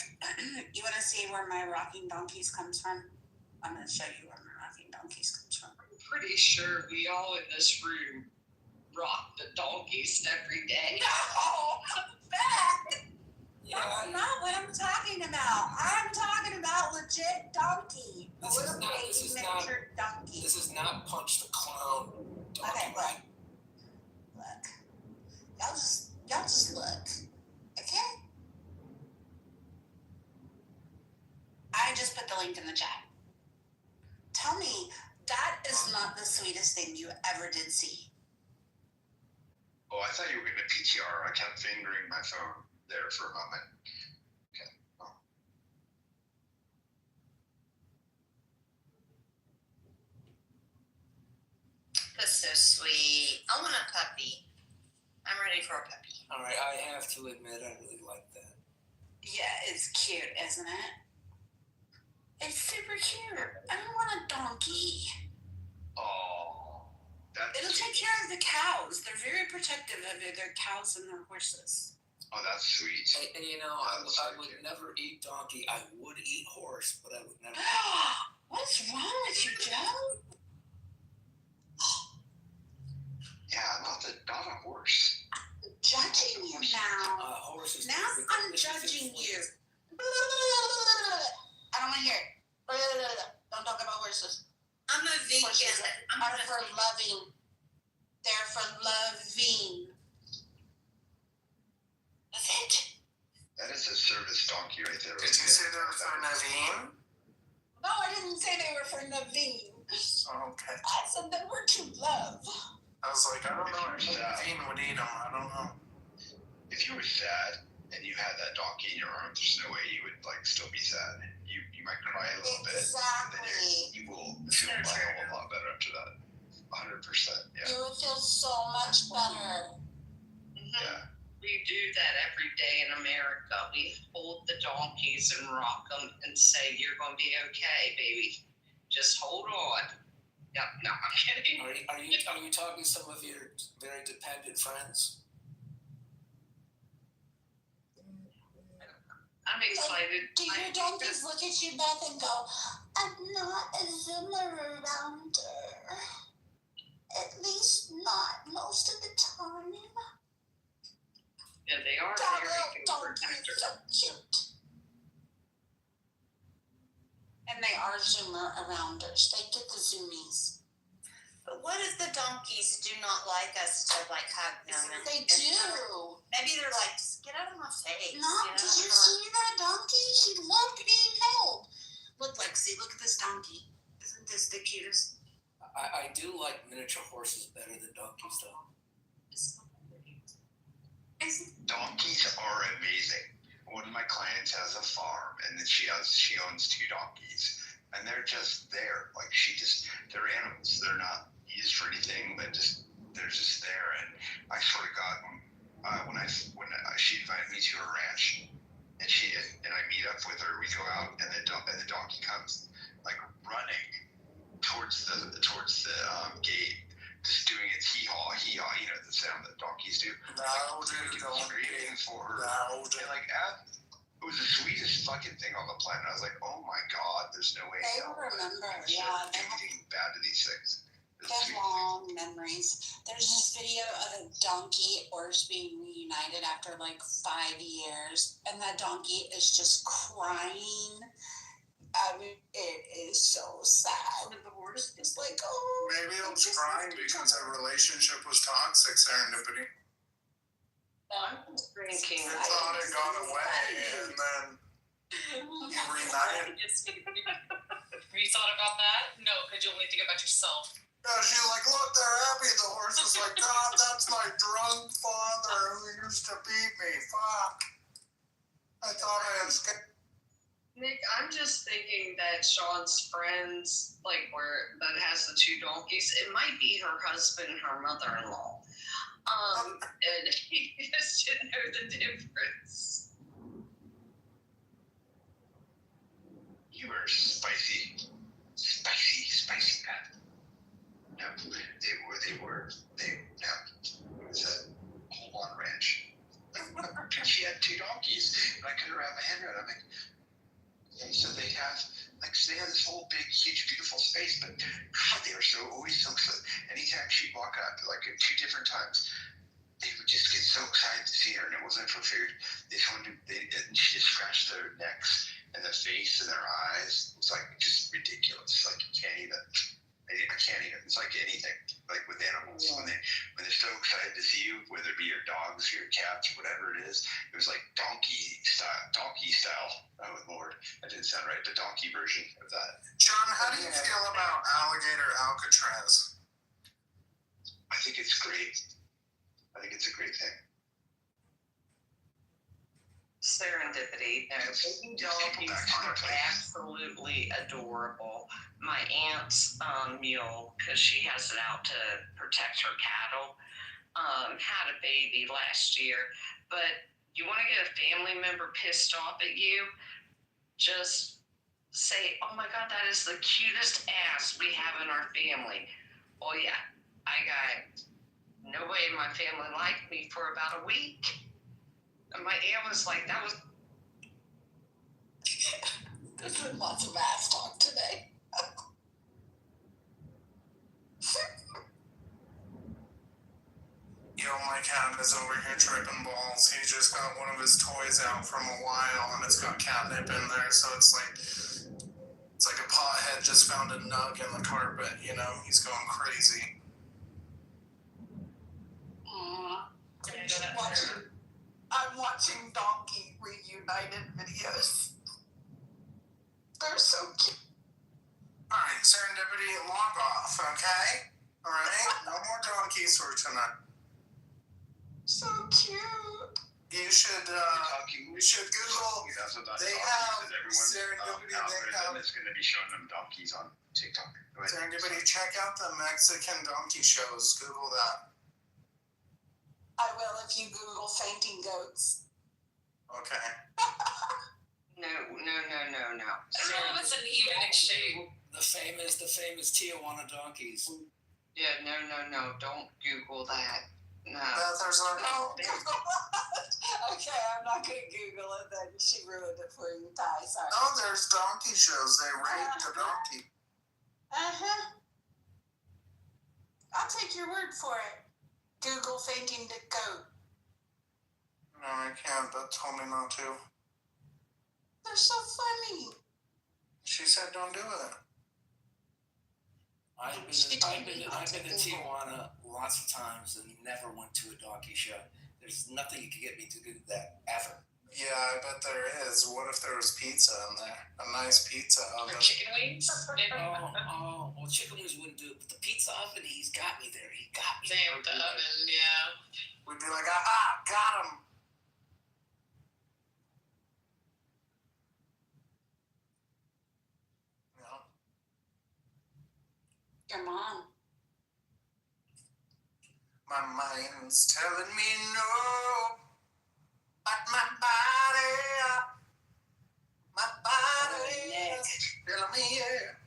You want to see where my rocking donkeys comes from? I'm going to show you where my rocking donkeys comes from. I'm pretty sure we all in this room rock the donkeys every day. No, Beth. Yeah. That's not what I'm talking about. I'm talking about legit donkey. This is not Punch the Clown donkey. Okay, look. Y'all just look. Okay? I just put the link in the chat. Tell me, that is not the sweetest thing you ever did see. Oh, I thought you were going to PTR. I kept fingering my phone there for a moment. Okay. Oh. That's so sweet. I want a puppy. I'm ready for a puppy. All right, I have to admit, I really like that. Yeah, it's cute, isn't it? It's super cute. I don't want a donkey. Oh, it'll take care of the cows. They're very protective of their cows and their horses. Oh, that's sweet. And I would never eat donkey. I would eat horse, but I would never. What's wrong with you, Joe? Yeah, not a horse. I'm judging you now. Horses. Now I'm judging you. I don't want to hear it. Don't talk about horses. I'm a vegan. Horses are for loving. They're for loving. That's it. That is a service donkey right there. Did you say they were for Naveen? No, I didn't say they were for Naveen. Okay. I said they were to love. I was like, I don't know if Naveen would eat them. I don't know. If you were sad and you had that donkey in your arms, there's no way you would still be sad. You might cry a little bit. Exactly. You will feel a lot better after that. 100%. Yeah. You would feel so much better. Yeah. We do that every day in America. We hold the donkeys and rock them and say, "You're going to be okay, baby. Just hold on." Yep. No, I'm kidding. Are you talking to some of your very dependent friends? I'm excited. Do your donkeys look at you, Beth, and go, "I'm not a Zimmer rounder. At least not most of the time." Yeah, they are That very little donkey is so cute. And they are Zoomer arounders. They get the zoomies. But what if the donkeys do not like us to like hug them? They do. Maybe they're like, just get out of my face. No, did you see that donkey? She loved being held. Look, Lexi, look at this donkey. Isn't this the cutest? I do like miniature horses better than donkeys, though. Donkeys are amazing. One of my clients has a farm, and then she owns 2 donkeys, and they're just there. Like they're animals. They're not used for anything, but they're just there. And I swear to God, when she invited me to her ranch, and I meet up with her, we go out, and the donkey comes like running towards the gate, just doing its hee-haw, you know, the sound that donkeys do. Screaming for her. And like, it was the sweetest fucking thing on the planet. I was like, oh my God, there's no way. They remember, yeah. They have anything bad to these things. They have long memories. There's this video of a donkey horse being reunited after like 5 years, and that donkey is just crying. I mean, it is so sad. The horse is like, oh. Maybe it was crying because their relationship was toxic, serendipity. I'm drinking. They thought it got away, and then reunited. You thought about that? No, because you only think about yourself. Yeah, she's like, look, they're happy. The horse is like, God, that's my drunk father who used to beat me. Fuck. I thought I escaped. Nick, I'm just thinking that Sean's friends, like that has the 2 donkeys, it might be her husband and her mother-in-law. And he just didn't know the difference. You were spicy Pat. No, they were it was a whole-on ranch. She had 2 donkeys, and I couldn't wrap my head around it. I'm like, okay, so they have this whole big, huge, beautiful space, but God, they were always so excited. Anytime she'd walk up, like 2 different times, they would just get so excited to see her, and it wasn't for food. And she just scratched their necks and their face and their eyes. It was like just ridiculous. Like I can't even. It's like anything, like with animals. Yeah. When they're so excited to see you, whether it be your dogs, your cats, or whatever it is, it was like donkey style. Oh Lord, that didn't sound right. The donkey version of that. John, how do you feel about alligator Alcatraz? I think it's great. I think it's a great thing. Serendipity. No, baby donkeys are absolutely adorable. My aunt's mule, because she has it out to protect her cattle, had a baby last year. But you want to get a family member pissed off at you, just say, oh my God, that is the cutest ass we have in our family. Oh yeah, I got nobody in my family liked me for about a week. And my aunt was like, that was... There's been lots of ass talk today. Yo, my cat is over here tripping balls. He just got one of his toys out from a while, and it's got catnip in there, so it's like a pothead just found a nug in the carpet, you know? He's going crazy. I'm watching donkey reunited videos. They're so cute. Alright, Serendipity, log off, okay? Alright? No more donkeys for tonight. So cute. You should Google. They have Serendipity. It's going to be showing them donkeys on TikTok. Serendipity, check out the Mexican donkey shows. Google that. I will if you Google fainting goats. Okay. No. Some of it's an even exchange. The famous Tijuana donkeys. Yeah, no. Don't Google that. No. There's no. Okay, I'm not gonna Google it. Then she ruined it for you, Ty. Sorry. No, there's donkey shows. They rape the donkey. I'll take your word for it. Google fainting the goat. No, I can't. That told me not to. They're so funny. She said don't do it. I've been to Tijuana lots of times and never went to a donkey show. There's nothing you can get me to do that ever. Yeah, I bet there is. What if there was pizza in there? A nice pizza oven. Or chicken wings. Well, chicken wings wouldn't do it, but the pizza oven, he's got me there. He got me Damn, the oven, yeah. We'd be like, aha, got him. Your mom. My mind's telling me no, but my body is telling me yeah.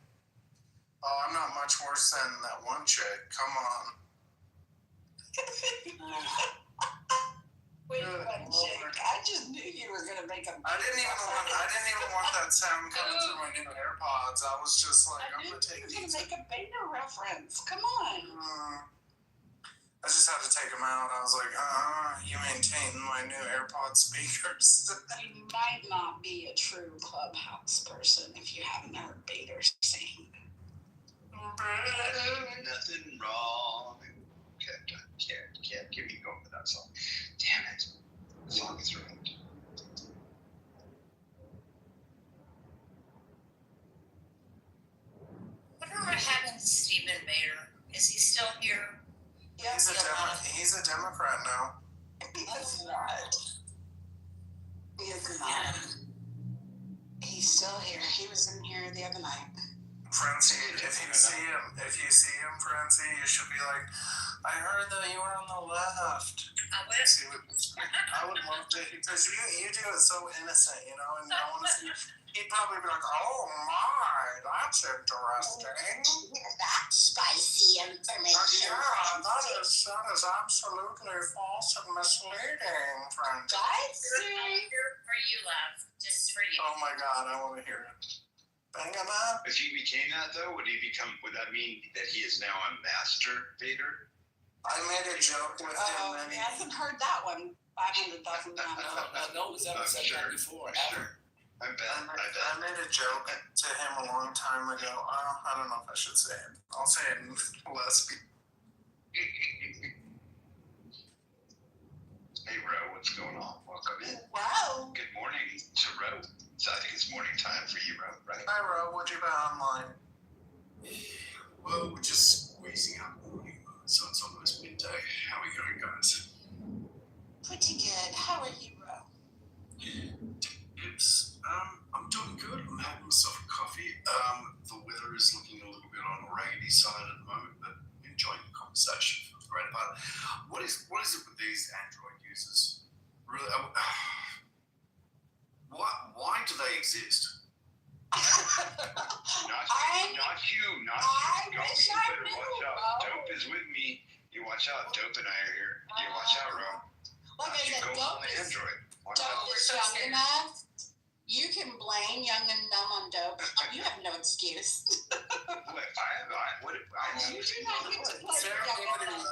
Oh, I'm not much worse than that one chick. Come on. Wait, one chick. I just knew you were gonna make a. I didn't even want that sound coming through my new AirPods. I was just like, I'm gonna take these. Make a beta reference. Come on. I just had to take them out. I was like, you maintain my new AirPod speakers. You might not be a true Clubhouse person if you haven't heard Bader sing. Nothing wrong. Can't get me going with that song. Damn it. The song is ruined. Whatever happened to Stephen Bader? Is he still here? Yeah, he's a Democrat now. He's not. He is not. He's still here. He was in here the other night. Francie, if you see him, Francie, you should be like, I heard that you were on the left. I would. I would love to, because you do it so innocent, you know, and I want to see. He'd probably be like, oh my, that's interesting. That's spicy information. Yeah, that is absolutely false and misleading, Francie. Guys, Here for you, love. Just for you. Oh my God, I want to hear it. Bang him up. If he became that though, would that mean that he is now a master Vader? I made a joke with him. He hasn't heard that one 500,000 times. No one's ever said that before, ever. I bet. I made a joke to him a long time ago. I don't know if I should say it. I'll say it in less. Hey, Ro, what's going on? Welcome in. Wow. Good morning to Ro. So I think it's morning time for you, Ro, right? Hi, Ro. What'd you buy online? Well, we're just squeezing out the morning, so it's almost midday. How are we going, guys? Pretty good. How are you, Ro? I'm doing good. I'm having myself a coffee. The weather is looking a little bit on the rainy side at the moment, but enjoying the conversation for the greater part. What is it with these Android users? Really, why do they exist? Not you. I wish I knew, watch out. Ro. Dope is with me. You watch out. Dope and I are here. You watch out, Ro. Like I said, Dope is young enough. You can blame young and dumb on Dope. You have no excuse. You do not get to play young and dumb.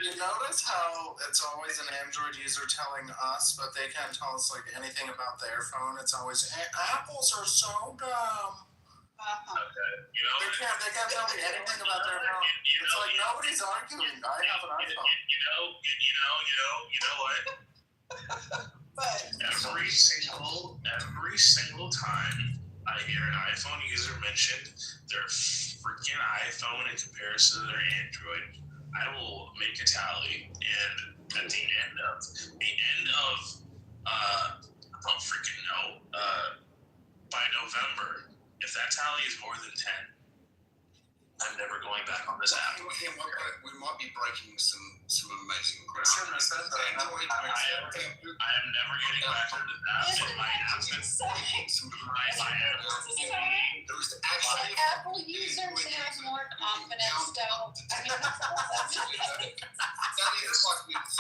You notice how it's always an Android user telling us, but they can't tell us like anything about their phone. It's always Apples are so dumb. Okay. You know, they can't tell me anything about their phone. It's like nobody's arguing. I have an iPhone. You know what? Every single time I hear an iPhone user mention their freaking iPhone in comparison to their Android, I will make a tally, and at the end of I don't freaking know, by November, if that tally is more than 10, I'm never going back on this app. We might be breaking some amazing ground. I shouldn't have said that. I am never getting back on this app. And my app is Apple users have more confidence, though.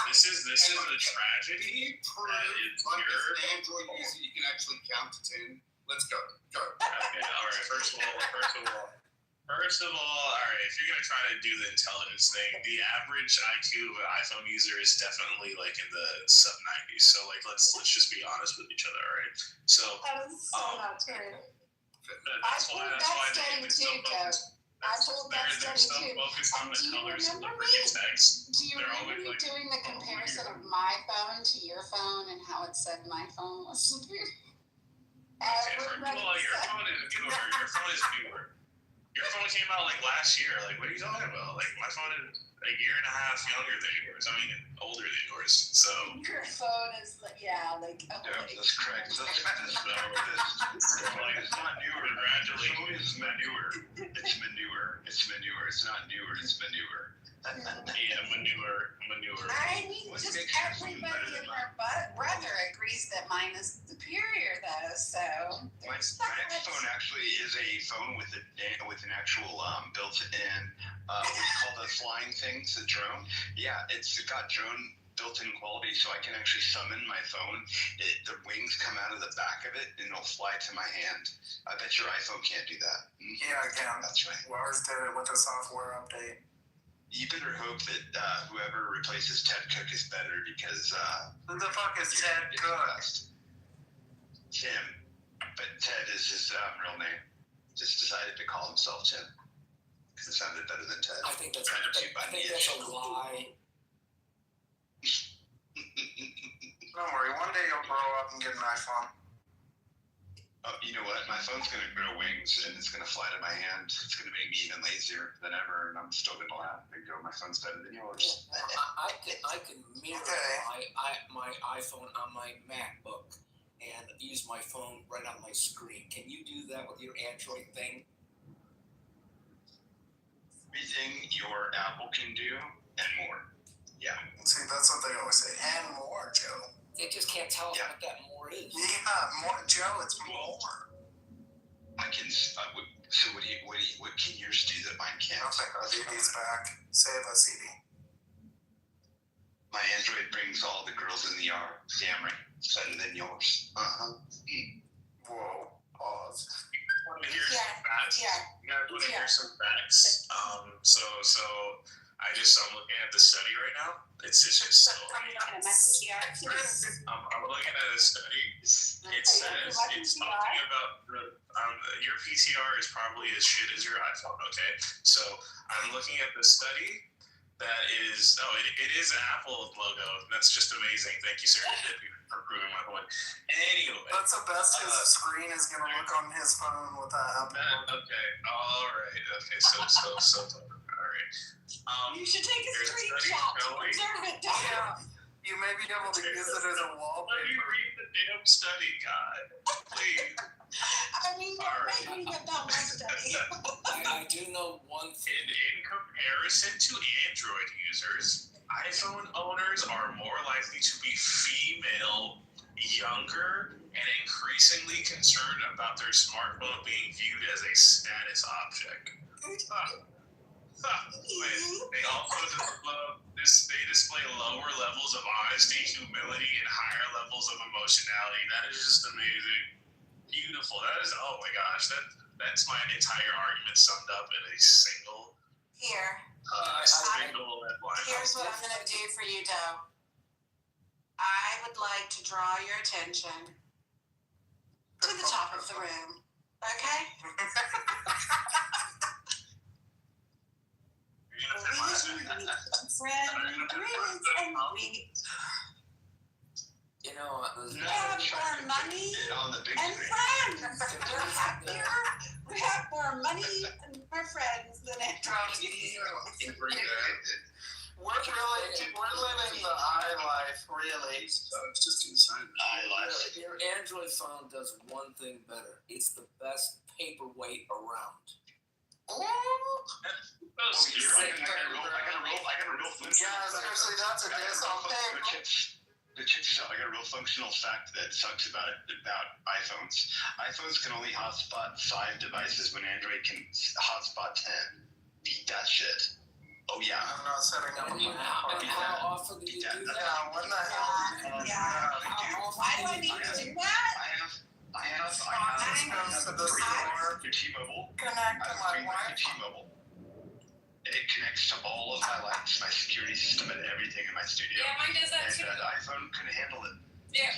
This is a tragedy. Android user, you can actually count to 10. Let's go. Okay, all right. First of all, all right, if you're going to try to do the intelligence thing, the average IQ of an iPhone user is definitely like in the sub-90s. So like let's just be honest with each other, all right? So That is so not true. That's why study they're so too, Joe. focused. I told that They're so study too. focused on And the do you colors of the remember freaking me? text. Do you They're remember always me like, doing the comparison of my phone to your phone and how it said my phone was superior? Okay, first of all, your phone is newer. Your phone is newer. Your phone came out like last year. Like, what are you talking about? Like, my phone is a year and a half younger than yours. I mean, older than yours. So. Your phone is like, yeah, like. Yeah, that's correct. So, it's not newer. Congratulations. It's manure. It's manure. It's manure. It's not newer. It's manure. Yeah, manure. I mean, just everybody and their brother agrees that mine is superior, though. So. My next phone actually is a phone with an actual built-in what do you call the flying things, the drone? Yeah, it's got drone built-in quality, so I can actually summon my phone. The wings come out of the back of it, and it'll fly to my hand. I bet your iPhone can't do that. Yeah, I can. That's right. Ours did it with a software update. You better hope that whoever replaces Ted Cook is better, because who the fuck is Ted Cook? Tim, but Ted is his real name. Just decided to call himself Tim because it sounded better than Ted. I think that's a lie. Don't worry, one day you'll grow up and get an iPhone. Oh, you know what? My phone's going to grow wings and it's going to fly to my hand. It's going to make me even lazier than ever, and I'm still going to laugh and go, my phone's better than yours. I can mirror my iPhone on my MacBook and use my phone right on my screen. Can you do that with your Android thing? Everything your Apple can do and more. Yeah. See, that's what they always say. And more, Joe. They just can't tell us what that more is. Yeah, more, Joe. It's more. I can. So what can yours do that mine can't? I'll take our CDs back. Save us, CD. My Android brings all the girls in the yard. Damn right. It's better than yours. Whoa. Pause. Want to hear some facts? You guys want to hear some facts? I'm looking at the study right now. It's just so. I'm looking at my PTR. I'm looking at a study. It says it's talking about your PTR is probably as shit as your iPhone. Okay, so I'm looking at the study. That is, it is an Apple logo. That's just amazing. Thank you, sir, for proving my point. Anyway. That's the best his screen is going to look on his phone with that Apple logo. Okay, all right. Okay, so, all right. You should take a screenshot to preserve it, yeah. You may be able to use it as a wallpaper. Let me read the damn study, God. Please. I mean, don't make me get down my study. I do know one thing. In comparison to Android users, iPhone owners are more likely to be female, younger, and increasingingly concerned about their smartphone being viewed as a status object. They also display lower levels of honesty, humility, and higher levels of emotionality. That is just amazing. Beautiful. That is, oh my gosh, that's my entire argument summed up in a single headline. Here's what I'm going to do for you, Doe. I would like to draw your attention to the top of the room. Okay? You know, we have more money and friends. We're happier. We have more money and more friends than Android. We're living the high life, really. So it's just insane. High life. Your Android phone does one thing better. It's the best paperweight around. I got a real seriously, that's a diss on paper. I got a real functional fact that sucks about iPhones. iPhones can only hotspot 5 devices when Android can hotspot 10. Beat that shit. Oh yeah. I'm not setting up my How often do you do that? Yeah, what the hell? Why do I need to do that? I have to T-Mobile. Connect to my Wi-Fi. T-Mobile. And it connects to all of my lights, my security system, and everything in my studio. Yeah, mine does that too. And the iPhone couldn't handle it. Yeah.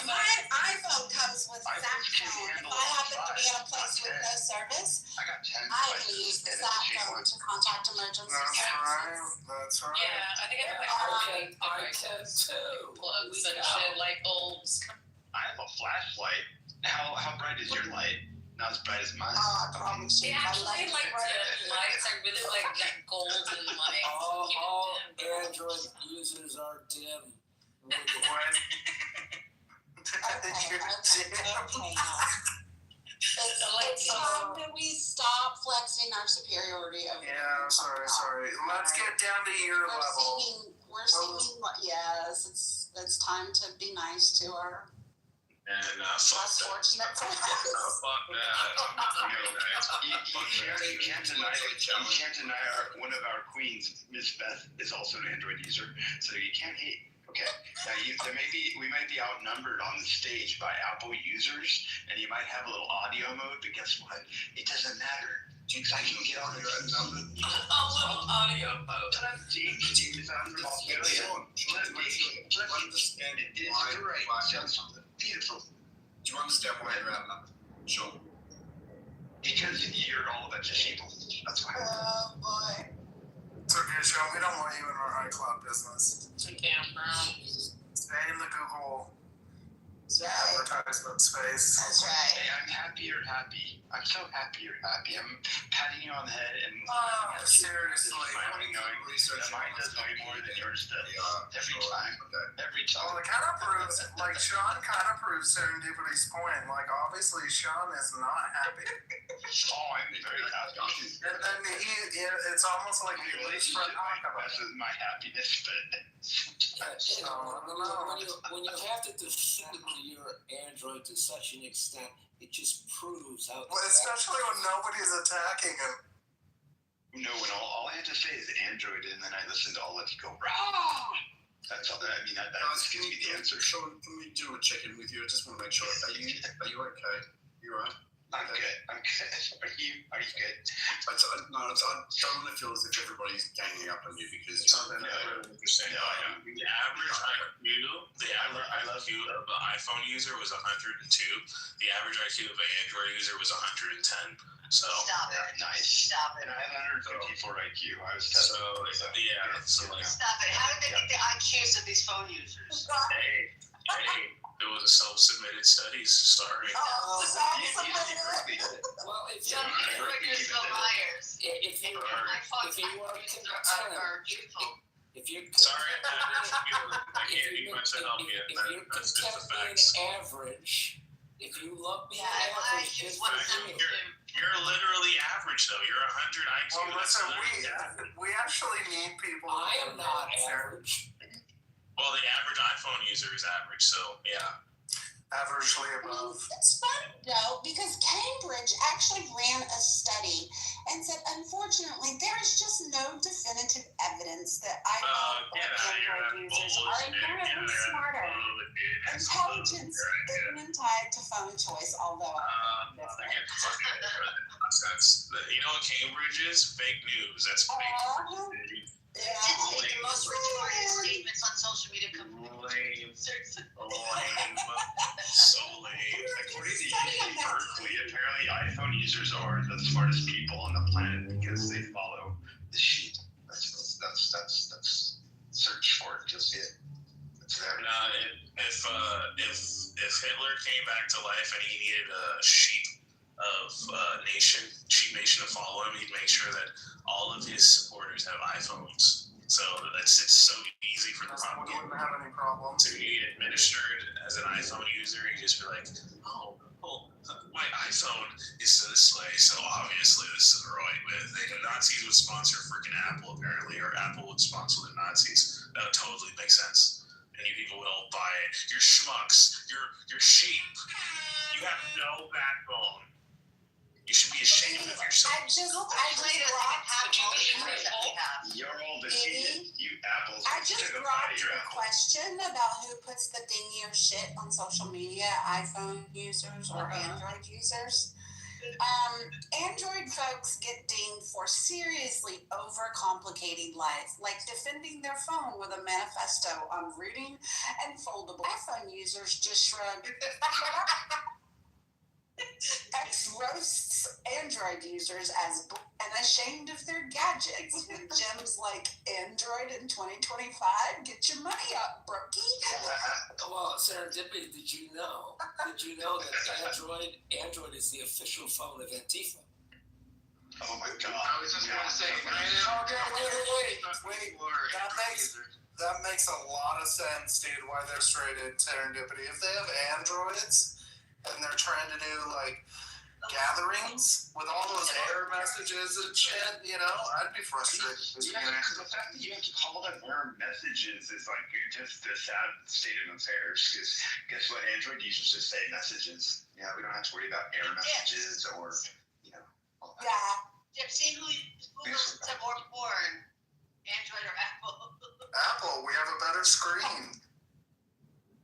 My iPhone comes with Snapchat. If I happen to in a place with no service, I got 10 I can devices, use the and it's sat the phone to contact emergency That's right. services. That's right. Yeah, I think I have like I can too. plugs and shit, light bulbs. I have a flashlight. How bright is your light? Not as bright as mine. I promise They you, my actually light like the lights are really like that golden light. All Android users are dim. It's time that we stop flexing our superiority over. Yeah, sorry. Let's get down to your level. We're seeing, yes, it's time to be nice to our And less fortunate friends. fuck that. You can't deny one of our queens, Miss Beth, is also an Android user, so you can't hate. Okay, now we might be outnumbered on the stage by Apple users, and you might have a little audio mode, but guess what? It doesn't matter. Because I can get on the number. A little audio mode. Steve is out from Australia. Understand it is great. Sounds beautiful. Do you understand why you're out of number? Sure. Because you're all a bunch of people. That's why. Oh boy. It's okay, Sean. We don't want you in our iCloud business. It's a campground. Stay in the Google advertisement space. That's right. Hey, I'm happy you're happy. I'm so happy you're happy. I'm patting you on the head and Seriously. smiling, knowing that mine does way more than yours does. Every time. Every time. Well, it kind of proves, like, Sean kind of proves Serendipity's point. Like, obviously, Sean is not happy. Oh, I'm very happy. And it's almost like he lives for my happiness, but When you have to defend your Android to such an extent, it just proves how. Well, especially when nobody's attacking him. No, when all I have to say is Android, and then I listen to all of you go, rah! That's all. I mean, that gives me the answer. Sean, can we do a check-in with you? I just want to make sure. Are you okay? You all right? I'm good. Are you good? I don't want to feel as if everybody's ganging up on you because you're The average IQ of an iPhone user was 102. The average IQ of an Android user was 110. So Stop it. Nice. Stop it. And I have 154 IQ. I was testing. So like, Stop it. How did they get the IQs of these phone users? hey, it was a self-submitted studies. Sorry. Oh, Well, if Some figures the liars. if you are Sorry, I can't be much to help you. That's just the facts. Average, if you love being Yeah, my average, IQ's just You're literally average though. You're 100 IQ. Well, That's listen, literally average. we actually need people. I am not average. Well, the average iPhone user is average, so yeah. Averagely above. It's funny though, because Cambridge actually ran a study and said, unfortunately, there is just no definitive evidence that iPhone or Android users are inherently smarter. Intelligence isn't tied to phone choice, although I get the fucking nonsense. You know what Cambridge is? Fake news. That's fake. Didn't think the most retarded statements on social media come from Lame. So lame. According to Berkeley, apparently iPhone users are the smartest people on the planet because they follow the sheet. That's search for it. Just it. It's there. If Hitler came back to life and he needed a sheep nation to follow him, he'd make sure that all of his supporters have iPhones. So it's so easy for the propaganda wouldn't have any problem to be administered as an iPhone user. You just be like, oh, my iPhone is this way, so obviously this is the right way. The Nazis would sponsor freaking Apple apparently, or Apple would sponsor the Nazis. That would totally make sense. And you people would all buy it. You're schmucks. You're sheep. You have no backbone. You should be ashamed of yourself. You're all defeated, you apples. I just brought you a question about who puts the dingier shit on social media, iPhone users or Android users. Android folks get dinged for seriously overcomplicating life, like defending their phone with a manifesto on rooting and foldable. iPhone users just shrug. X roasts Android users as and ashamed of their gadgets. With gems like Android in 2025, get your money up, brookie. Well, Serendipity, did you know that Android is the official phone of Antifa? Oh my God! I was just gonna say, That makes a lot of sense, dude, why they're straight in Serendipity. If they have androids and they're trying to do, like, gatherings with all those error messages and shit, you know, I'd be frustrated. Yeah, the fact that you have to call them error messages is, like, just a sad state of affairs. Because guess what? Android users just say messages. Yeah, we don't have to worry about error messages or, you know, all that. Yeah. See who listens to more porn, Android or Apple? Apple, we have a better screen.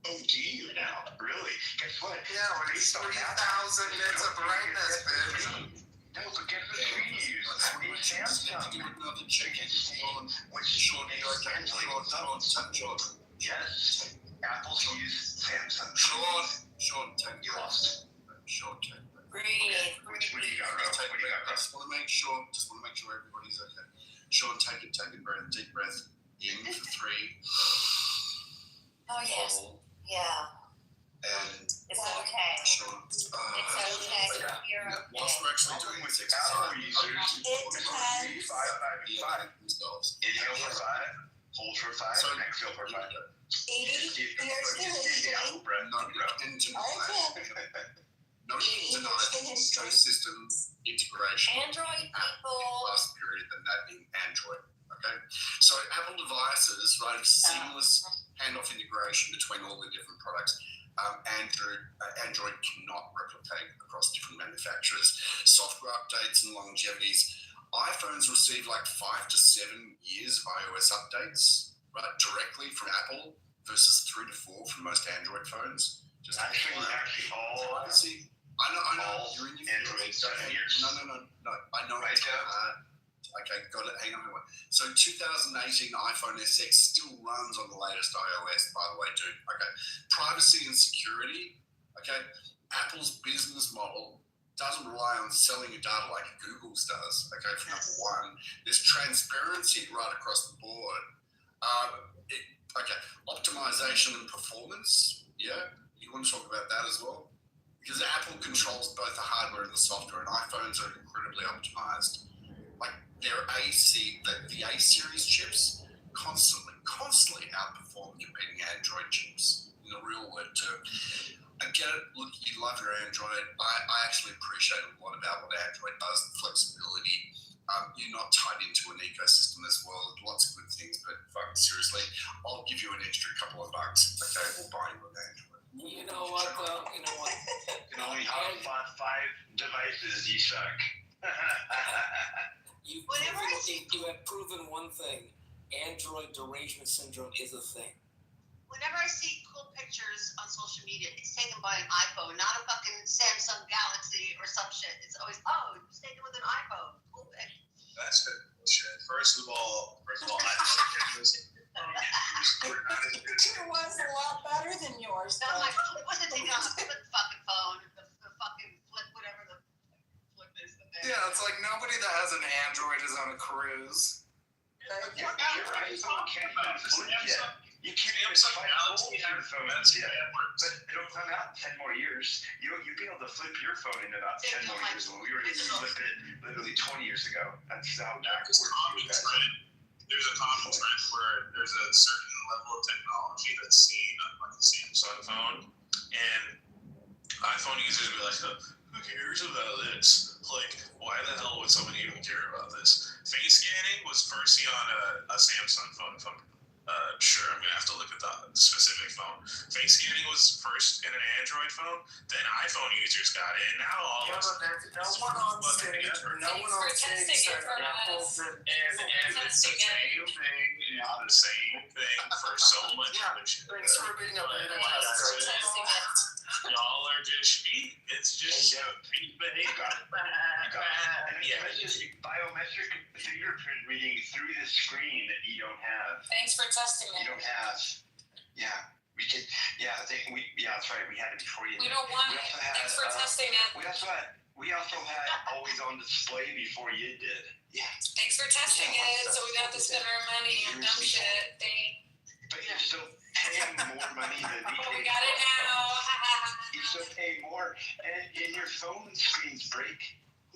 Oh, do you now? Really? Guess what? Yeah, we're 3,000 nits of brightness, bitch. No, but guess what screen you use? We use Samsung. Another chicken. Which short Yes. Apple's use Samsung. Sean, take You lost. Sean, take Breathe. What do you got, Ro? What do you got, Ro? Just want to make sure everybody's okay. Sean, take a breath, deep breath in for 3. Oh yes. Hold, Yeah. and It's okay. Sean. It's okay. You're okay. Whilst we're actually doing this Apple exercise, users. It depends. 5. themselves. Inhale for 5. Hold for 5. So- And exhale for 5. Edie, here's the history. No ecosystem integration. Android people. Last period than that in Android. Okay, so Apple devices, right, seamless handoff integration between all the different products. Android cannot replicate across different manufacturers. Software updates and longevities. iPhones receive like 5 to 7 years of iOS updates, right, directly from Apple versus 3 to 4 from most Android phones. Just Actually, all. see. I know. You're in your Android 7 years. No. I know. Right, Okay, got it. Hang on. So 2018 iPhone SX still runs on the latest iOS, by the way, dude. Okay. Privacy and security. Okay. Apple's business model doesn't rely on selling your data like Google's does. Okay, for number one. There's transparency right across the board. Optimization and performance. Yeah. You want to talk about that as well? Because Apple controls both the hardware and the software, and iPhones are incredibly optimized. Like their the A series chips constantly outperform competing Android chips in the real world too. I get it. Look, you love your Android. I actually appreciate a lot about what Android does, the flexibility. You're not tied into an ecosystem as well. Lots of good things, but fuck, seriously, I'll give you an extra couple of bucks. Okay, we'll buy you an Android. You know what, though? You know what? You can only have 5 devices. You suck. You have proven one thing. Android derangement syndrome is a thing. Whenever I see cool pictures on social media, it's taken by an iPhone, not a fucking Samsung Galaxy or some shit. It's always, it's taken with an iPhone. Cool picture. That's good bullshit. First of all, iPhone pictures. It was a lot better than yours. I'm like, what's it taking on the flip fucking phone? The fucking flip, whatever the flip is. Yeah, it's like nobody that has an Android is on a cruise. You're right. You can't even flip yet. You can't even flip your phones yet. But it'll come out in 10 more years. You'll be able to flip your phone in about 10 more years when we were able to flip it literally 20 years ago. That's how backwards you guys are. There's a common trend where there's a certain level of technology that's seen on like the Samsung phone, and iPhone users will be like, who cares about this? Like, why the hell would someone even care about this? Face scanning was first seen on a Samsung phone, if I'm sure. I'm going to have to look at the specific phone. Face scanning was first in an Android phone, then iPhone users got it, and now all of us. No one on stage said Apple did. And it's the same thing, the same thing for so much other shit. Thanks for being a beta tester. Y'all are just feet. It's just feet behavior. Yeah, it's just biometric fingerprint reading through the screen that you don't have. Thanks for testing it. You don't have. Yeah. We could, yeah, that's right. We had it before you. We don't want it. Thanks for testing it. We also had always on display before you did. Yeah. Thanks for testing it, so we don't have to spend our money on dumb shit. But you're still paying more money than we Oh, we paid got it for. now. You still pay more, and your phone screens break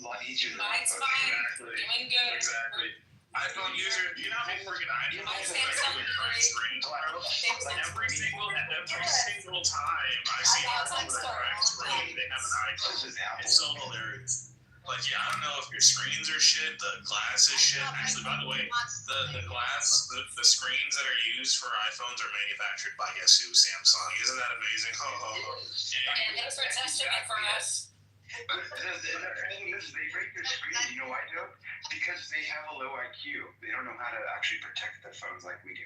a lot easier than Mine's iPhones. fine. Exactly. Doing good. Exactly. iPhone user, you know how freaking iPhone is Samsung like screen, bro. Like every single time I see an iPhone with a cracked screen, they have an iPhone. It's so hilarious. Like, yeah, I don't know if your screens are shit, the glass is shit. Actually, by the way, the glass, the screens that are used for iPhones are manufactured by guess who? Samsung. Isn't that amazing? Ho ho ho. And thanks for testing it for us. But the problem is they break their screen. You know why, Joe? Because they have a low IQ. They don't know how to actually protect their phones like we do.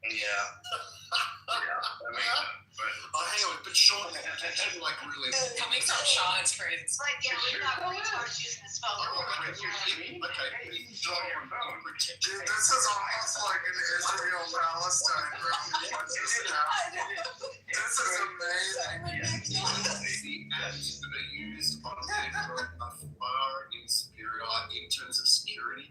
Yeah. That makes sense. Oh, hang on, but Sean, actually, like, really. Coming from Sean, it's crazy. It's like, yeah, we got retards using his phone. Okay, you draw your phone. Dude, this is almost like an Israel-Palestine This is amazing. The apps that are used on Android are far superior in terms of security.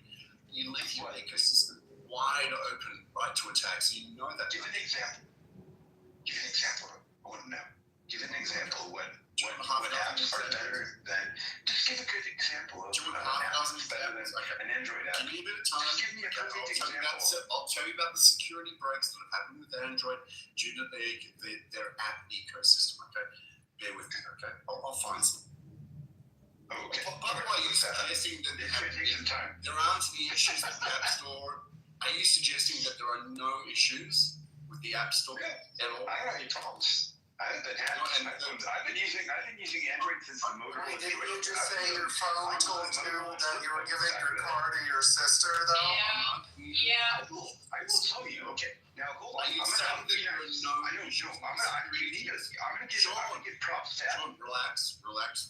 You leave your ecosystem wide open, right, to attack. So you know that. Give an example. I want to know. Give an example of what apps are better than. Just give a good example of what apps is better than an Android app. Give me a bit of time. Just give me a perfect example. I'll tell you about the security breaks that have happened with Android due to their app ecosystem. Okay, bear with me. Okay, I'll find some. Okay. By the way, you're suggesting that there aren't any issues with the App Store. Are you suggesting that there are no issues with the App Store at all? I don't have any problems. I've been using Android since the Motorola. Didn't you just say your phone told you that you were giving your car to your sister, though? Yeah. I will tell you. Okay. Now hold on. I'm gonna give props to Apple. Relax. I want to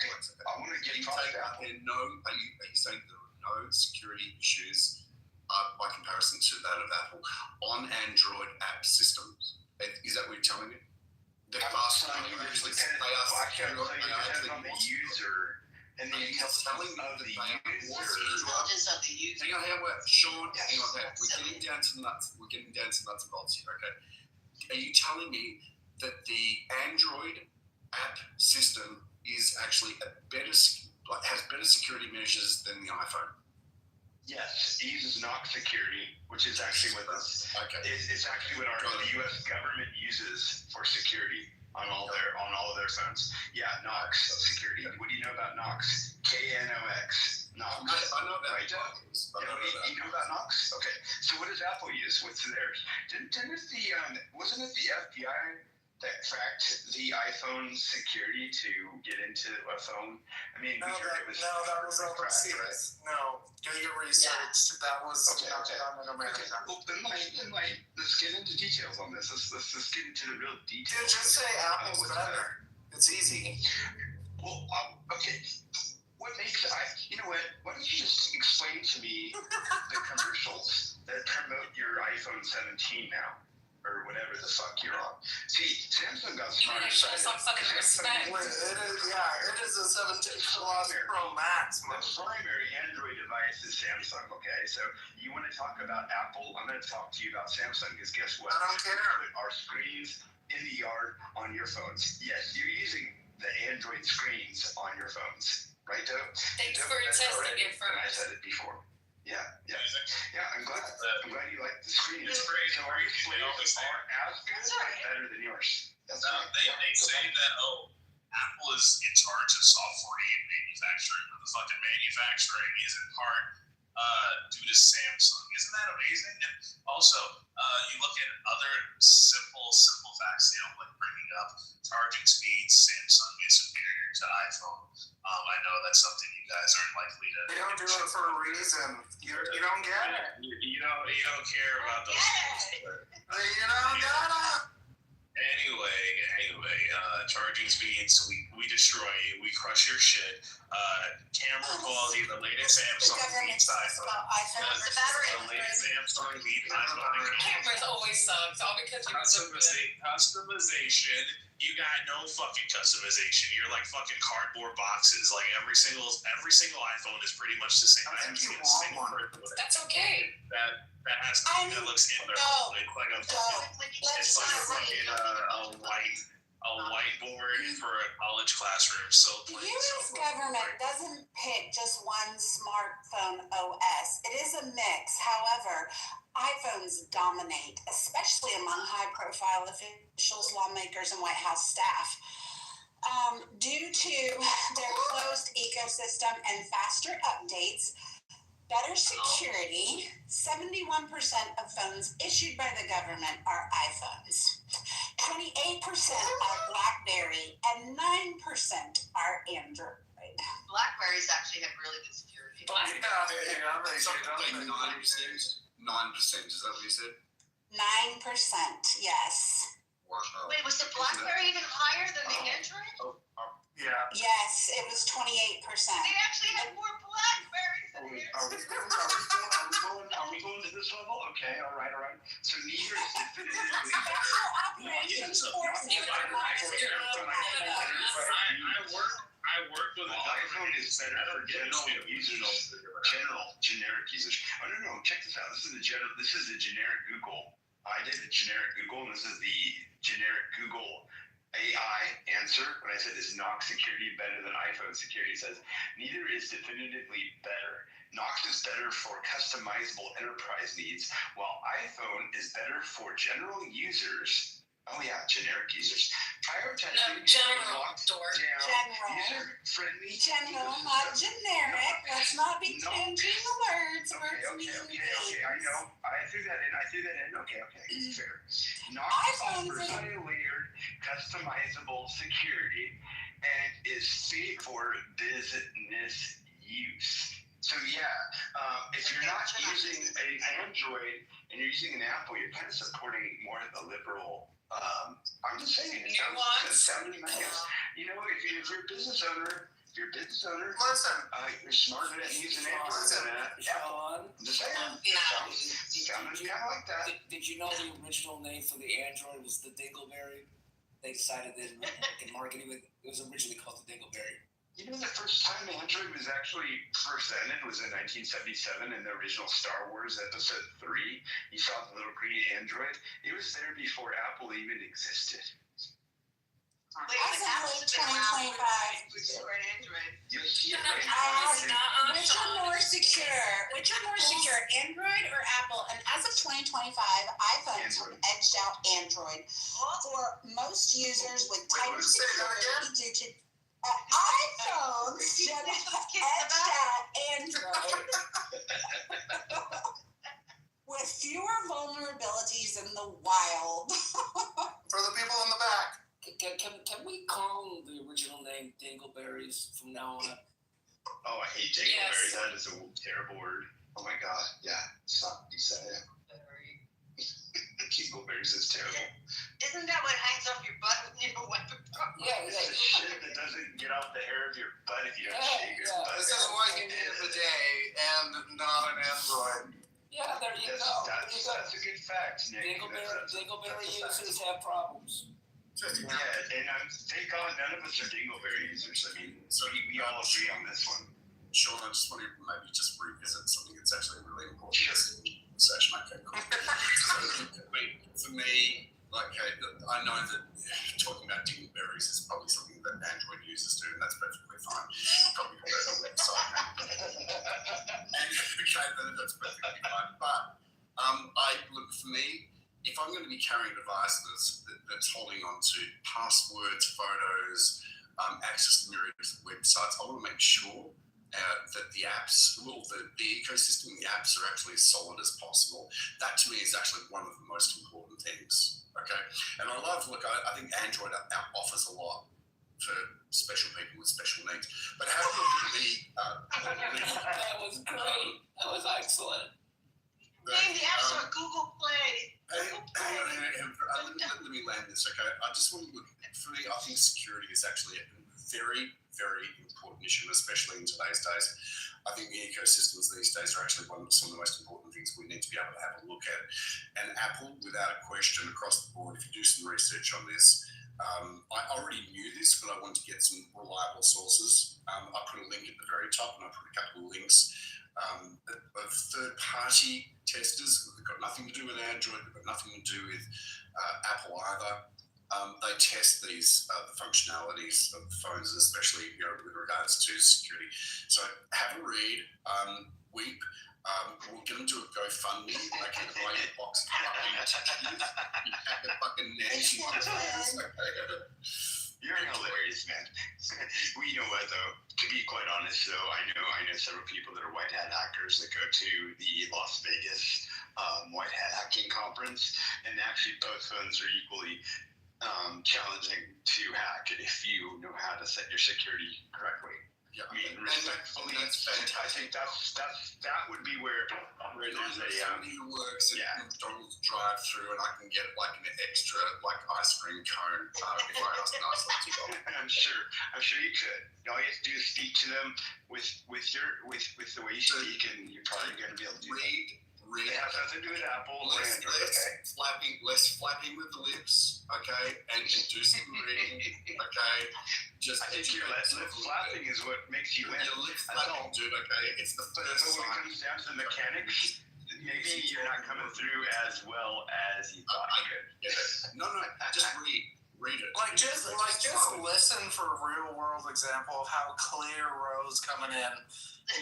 give props to Apple. Are you saying there are no security issues by comparison to that of Apple on Android app systems? Is that what you're telling me? They're faster than you usually say. They are secure. They are on the user, and then you're telling me the Intelligence of the user. Hang on, Sean. Hang on, we're getting down to nuts. We're getting down to nuts and bolts here. Okay. Are you telling me that the Android app system is actually has better security measures than the iPhone? Yes, it uses Knox security, which is actually what it's actually what the U.S. government uses for security on all of their phones. Yeah, Knox security. What do you know about Knox? KNOX. Knox. I know about right? You know about Knox? Okay. So what does Apple use? What's theirs? Wasn't it the FBI that cracked the iPhone security to get into a phone? I mean, that was overseas. No, do your research. That was not done in America. Well, let's get into details on this. Let's get into the real details. Dude, just say Apple's better. It's easy. Well, okay. What makes you know what? Why don't you just explain to me the commercials that promote your iPhone 17 now? Or whatever the fuck you're on. See, Samsung got smart. It is a 17 Plus Pro Max. The primary Android device is Samsung, okay? So you want to talk about Apple? I'm going to talk to you about Samsung, because guess what? I don't care. Our screens in the yard on your phones. Yes, you're using the Android screens on your phones, right, Joe? Thanks for testing it for I us. said it before. Yeah. I'm glad you like the screen. It's great. So our displays are as good or better than yours. They say that Apple is in charge of software and manufacturing, but the fucking manufacturing is in part due to Samsung. Isn't that amazing? And also, you look at other simple facts they don't like bringing up. Charging speeds, Samsung is superior to iPhone. I know that's something you guys aren't likely to. They don't do it for a reason. You don't get it. You don't care about those things. You don't get it. Anyway, charging speeds, we destroy you. We crush your shit. Camera quality, the latest Samsung leads iPhone. The latest Samsung leads iPhone. Cameras always sucks, all because you Customization. You got no fucking customization. You're like fucking cardboard boxes. Like every single iPhone is pretty much the same. I think you want one. That's okay. That has something that looks in there. It's like a fucking a whiteboard for a college classroom. So the U.S. government doesn't pick just one smartphone OS. It is a mix. However, iPhones dominate, especially among high-profile officials, lawmakers, and White House staff. Due to their closed ecosystem and faster updates, better security, 71% of phones issued by the government are iPhones. 28% are BlackBerry, and 9% are Android. Blackberries actually have really good security. Something like 9%. 9%, is that what you said? 9%, yes. Wow. Wait, was the BlackBerry even higher than the Android? Yeah. Yes, it was 28%. They actually had more BlackBerries than the Android. Are we going to this level? Okay, all right. So neither is definitively I work with a iPhone is better for general users. Generic users. Oh no, check this out. This is the generic Google. I did the generic Google, and this is the generic Google AI answer. When I said is Knox security better than iPhone security, it says neither is definitively better. Knox is better for customizable enterprise needs, while iPhone is better for general users. Oh yeah, generic users. Prioritizing general, user-friendly. General, not generic. Let's not be changing the words. Okay. I know. I threw that in. Okay. Fair. Knox offers high-layered, customizable security and is fit for business use. So yeah, if you're not using an Android and you're using an Apple, you're kind of supporting more of the liberal. I'm just saying. It sounding like it's, if you're a business owner, Listen, you're smarter than using Android than Apple. I'm just saying. Sounded kind of like that. Did you know the original name for the Android was the Dingleberry? They decided that in marketing it was originally called the Dingleberry. You know, the first time Android was actually presented was in 1977 in the original Star Wars Episode 3. You saw the little green Android. It was there before Apple even existed. As of 2025. Which are Android. Which are more secure, Android or Apple? And as of 2025, iPhones have edged out Android. For most users with tighter security due to iPhones have edged out Android with fewer vulnerabilities in the wild. for the people in the back. Can we call the original name Dingleberries from now on? Oh, I hate Dingleberry. Yes. That is a terrible word. Oh my god. Yeah. Stop. You said it. Dingleberries is terrible. Isn't that what hangs off your butt when you wipe it off? Yeah. It's the shit that doesn't get off the hair of your butt if you don't shave your butt. This is why you need a bidet and not an Android. Yeah, there you go. That's a good fact, Nick. Dingleberry users have problems. Yeah, and thank God none of us are Dingleberry users. I mean, so we all agree on this one. Sean, I just want to maybe just revisit something that's actually really important. Sure. Session, okay, cool. For me, I know that talking about Dingleberries is probably something that Android users do, and that's perfectly fine. Probably go to the website. And that's perfectly fine. But look, for me, if I'm going to be carrying a device that's holding on to passwords, photos, access to myriad websites, I want to make sure that the apps, the ecosystem, the apps are actually as solid as possible. That to me is actually one of the most important things. Okay, and I think Android offers a lot for special people with special needs. But how do you that was great. That was excellent. Name the apps on Google Play. Let me land this, okay? I just want to look, for me, I think security is actually very, very important issue, especially in today's days. I think the ecosystems these days are actually some of the most important things we need to be able to have a look at. And Apple, without a question, across the board, if you do some research on this, I already knew this, but I wanted to get some reliable sources. I put a link at the very top, and I put a couple of links of third-party testers. They've got nothing to do with Android. They've got nothing to do with Apple either. They test these the functionalities of the phones, especially with regards to security. So have a read, weep. We'll get them to a GoFundMe. They can buy a box of fucking nasty. You're hilarious, man. Well, you know what, though? To be quite honest, though, I know several people that are white hat hackers that go to the Las Vegas white hat hacking conference, and actually both phones are equally challenging to hack if you know how to set your security correctly. Yeah, I mean, respectfully, that's fantastic. I think that would be where there's a somebody who works at McDonald's drive-through, and I can get like an extra ice cream cone if I ask nicely to go. I'm sure you could. All you have to do is speak to them with the way you speak, and you're probably going to be able to do that. It has nothing to do with Apple or Android. Less flapping with the lips, okay, and do some reading, okay. I think your lip flapping is what makes you win. Your lip flapping, dude, okay. It's the first So when it comes down to the mechanics, maybe you're not coming through as well as you thought you could. No, just read it. Just listen for a real world example of how clear Rose coming in.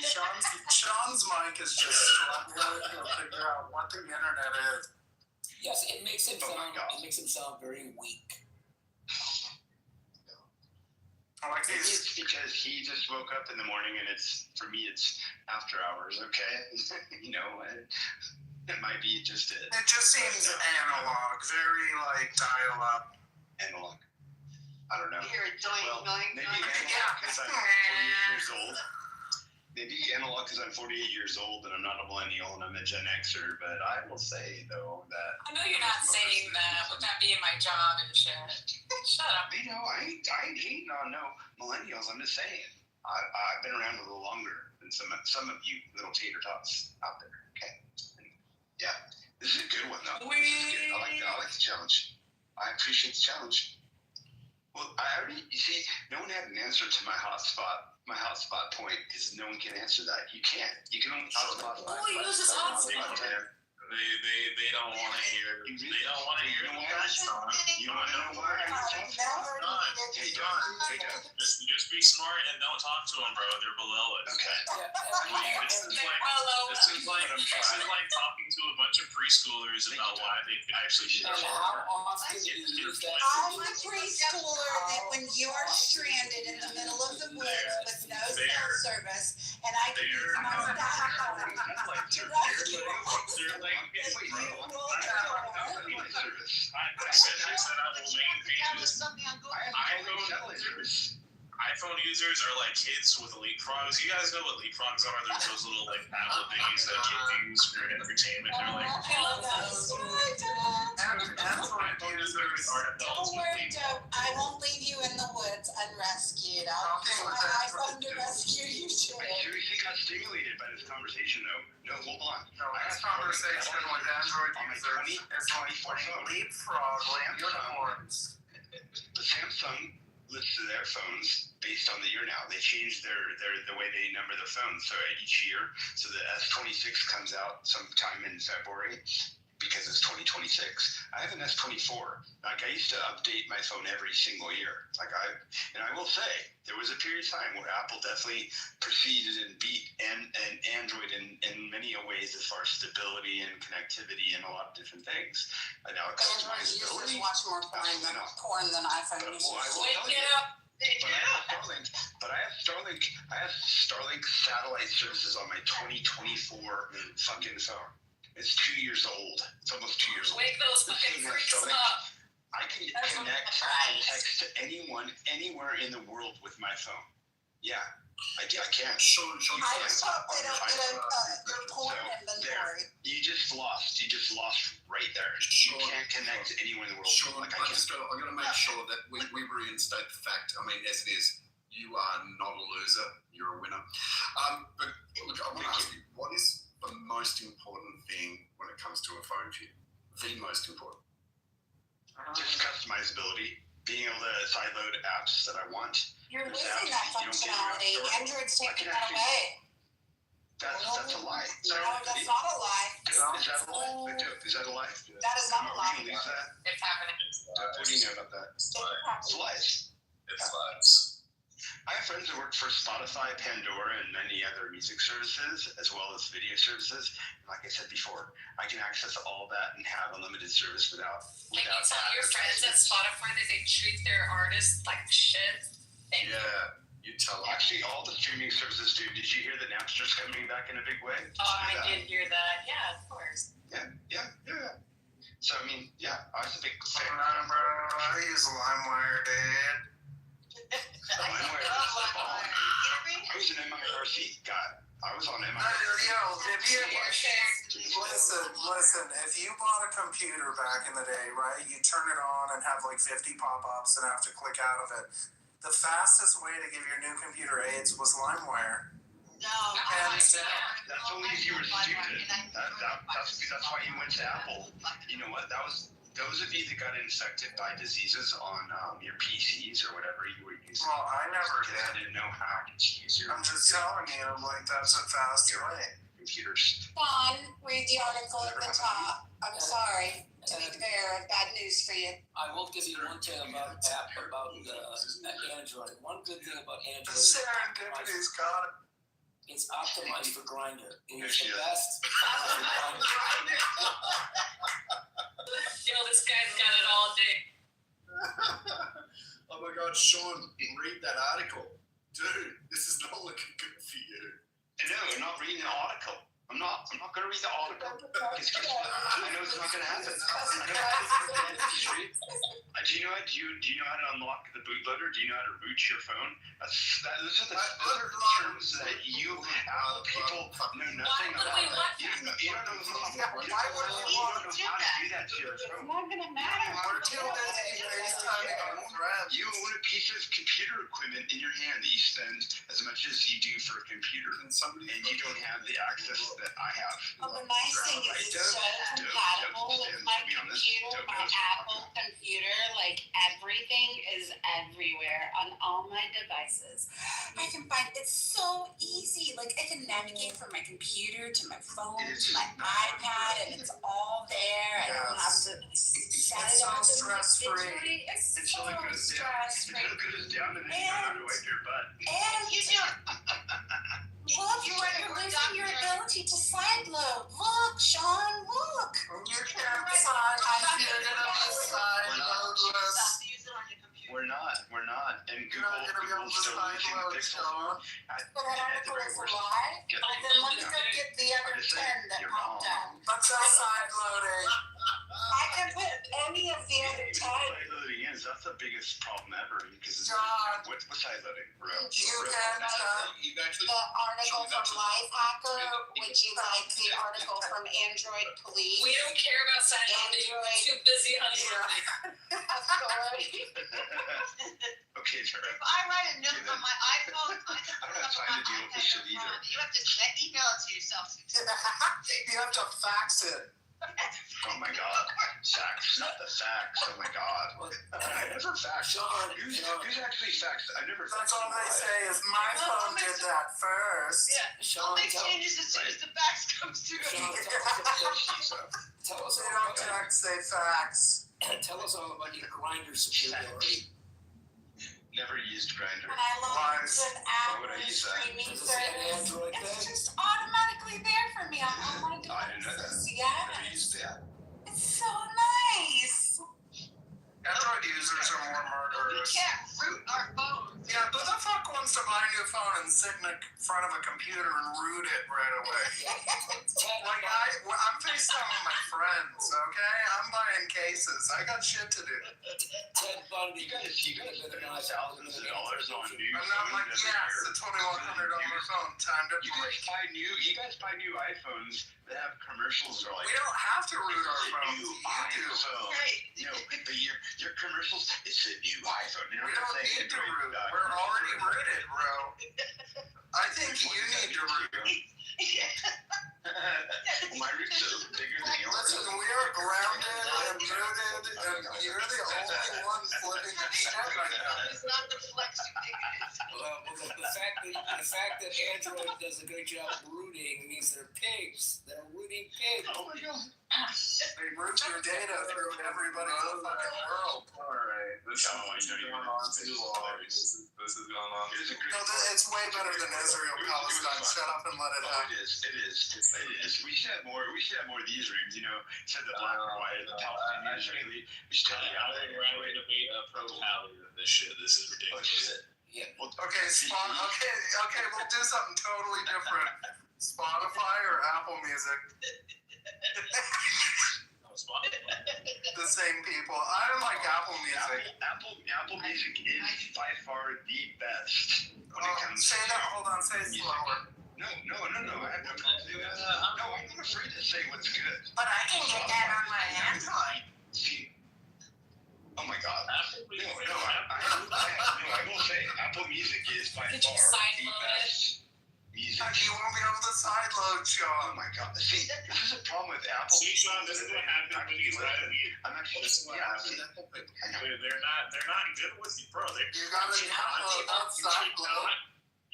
Sean's mic is just struggling to figure out what the internet is. Yes, it makes him sound very weak. Maybe it's because he just woke up in the morning, and for me it's after hours. Okay, it might be just it. It just seems analog, very dial up. Analog. I don't know. You're doing maybe analog because I'm 48 years old. Maybe analog because I'm 48 years old and I'm not a millennial and I'm a Gen Xer. But I will say though that I know you're not saying that with that being my job and shit. Shut up. I ain't hating on no millennials. I'm just saying I've been around a little longer than some of you little tater tots out there. Okay. Yeah, this is a good one though. This is good. I like the challenge. I appreciate the challenge. Well, you see, no one had an answer to my hotspot point because no one can answer that. You can't. You can only hotspot. Who uses hotspot? They don't want to hear. They don't want to hear the song. You want to know why? Hey, John. Just be smart and don't talk to them, bro. They're below us. Okay. This is like talking to a bunch of preschoolers about why they actually should. How often do you use that? I'm the preschooler that when you are stranded in the middle of the woods with no cell service, and I can use my style They're like, I said I will maintain this. iPhone users are like kids with leapfrogs. You guys know what leapfrogs are? They're those little tablet thingies that kids use for entertainment. They're like, I love those. Don't worry, Dope. I won't leave you in the woods unrescued. I'll use my iPhone to rescue you too. I seriously got stimulated by this conversation, though. No, hold on. This conversation with Android users is like playing leapfrog unicorns. The Samsung lists their phones based on the year now. They changed the way they number their phones. So each year, so the S26 comes out sometime in February because it's 2026. I have an S24. Like I used to update my phone every single year. And I will say there was a period of time where Apple definitely proceeded and beat and Android in many ways as far as stability and connectivity and a lot of different things. And now Android users watch more porn than iPhone users. Wake it up. But I have Starlink satellite services on my 2024 fucking phone. It's 2 years old. It's almost 2 years old. Wake those fucking freaks up. I can connect and text to anyone, anywhere in the world with my phone. Yeah, I can. I just hope they don't get your porn inventory. You just lost right there. You can't connect to anyone in the world. Sean, I'm going to make sure that we reinstate the fact, as it is, You are not a loser. You're a winner. But look, I want to ask you, what is the most important thing when it comes to a phone to you? The most important. Just customizability, being able to sideload apps that I want. You're There's losing apps that you don't get in your functionality. store. Android's I taking can that actually- away. That's a lie. No, that's not a lie. Is that a lie? Is that a lie? That is not a Are we lie. gonna lose that? It's happening. What do you know about that? It's lies. It's lies. I have friends that work for Spotify, Pandora, and many other music services, as well as video services. And like I said before, I can access all that and have unlimited service without. Can you tell your friends at Spotify that they treat their artists like shit? Yeah, you tell them. Actually, all the streaming services do. Did you hear that Napster's coming back in a big way? Oh, I did hear that. Yeah, of course. Yeah. So I mean, yeah, I was a big fan. I use LimeWire, dude. I was an MIRC guy. I was on MIRC. Listen, if you bought a computer back in the day, right, you turn it on and have like 50 pop-ups and have to click out of it. The fastest way to give your new computer AIDS was LimeWire. No, That's only if you were stupid. That's why you went to Apple. You know what? That was those of you that got infected by diseases on your PCs or whatever you were using. Well, I never did. I didn't know how to use your. I'm just telling you, like, that's a fast way. Computers. Don, read the article at the top. I'm sorry to be the bearer of bad news for you. I will give you one thing about Android. One good thing about Android. Serendipity's got it. It's optimized for Grindr. It is the best. Yo, this guy's got it all day. Oh my God, Sean, read that article. Dude, this is not looking good for you. No, I'm not reading the article. I'm not going to read the article because I know it's not going to happen. Do you know how to unlock the bootloader? Do you know how to root your phone? Those are the terms that you people know nothing about. You don't know how to do that to your phone. It's not gonna matter. You own a piece of computer equipment in your hand that you spend as much as you do for a computer, and you don't have the access that I have. Well, the nice thing is it's so compatible with my computer, my Apple computer. Like everything is everywhere on all my devices. I can find it's so easy. Like I can navigate from my computer to my phone to my iPad, and it's all there. I don't have to set it off individually. It's so stress-free. It's down and then you know how to wipe your butt. And you do. Look, you're losing your ability to side load. Look, Sean, look. You can't decide how you're gonna be side loadless. We're not. And Google's still releasing the Pixel. Well, that article is a lie. Then let me go get the other 10 that popped up. Let's go side loading. I can put any of the other 10. Side loading is that's the biggest problem ever because what's side loading, bro? You can the article from Lifehacker, which is like the article from Android Police. We don't care about side loading. We're too busy unloading. Okay, sir. If I write a note on my iPhone, I don't have time to deal with this shit either. you have to email it to yourself. You have to fax it. Oh my God, fax, not the fax. Oh my God, I never faxed. Who's actually faxed? I never. That's all they say is my phone did that first. Yeah, I'll make changes as soon as the fax comes through. Tell us They all don't about text, they fax. Tell us all about your Grindr superiority. Never used Grindr. When I log into an app Why would or I a use that? streaming Does it say service, Android it's then? just automatically there for me on all my I didn't know that. devices. Never Yeah, used that. it's so nice. Android users are more We murderous. can't root our phones. Yeah, who the fuck wants to buy a new phone and sit in front of a computer and root it right away? Like, I'm FaceTime with my friends, okay? I'm buying cases. I got shit to do. Ted Bundy. You guys spend thousands of dollars on new I'm not like, phones every yes, year. the $2,100 phone. Time to You guys buy new iPhones that have commercials or like. We don't have to root our phones. New You do. iPhone. Right. You know, but you're Your commercials, it's a new iPhone. You know We what I'm don't saying? need to root. We're already rooted, bro. I think you need to root. Well, my roots are bigger than yours. Listen, we are grounded and rooted, and you're the only one flipping the shit right now. It's not the flex you think it is. Well, the fact that Android does a good job rooting means they're pigs. They're rooting pigs. Oh my god. They root your data through everybody in the fucking world. Alright, this is going on too long. This is going on too long. No, it's way better than Israel Palestine. Shut up and let it Oh, happen. it is. We should have more of these rooms, you know, instead of the black or white, the Palestinian Israeli. We should have We're having a debate pro-Pally than this shit. This is ridiculous. Yeah. Okay, okay, we'll do something totally different. Spotify or Apple Music? The same people. I don't like Apple Music. Apple Music is by far the best when it comes Say that, hold on, say it slower. No. I have no problem doing that. No, I'm not afraid to say what's good. But I can get that on my Android. See, oh my god. Apple Music. No, I will say Apple Music is by Did you far side the load best music. You won't be able to sideload, Oh Sean. my god. See, this is a problem with Apple. See, Sean, this is what happened when you tried to I'm actually This is what happened. They're not good with you, bro. You gotta download, not sideload.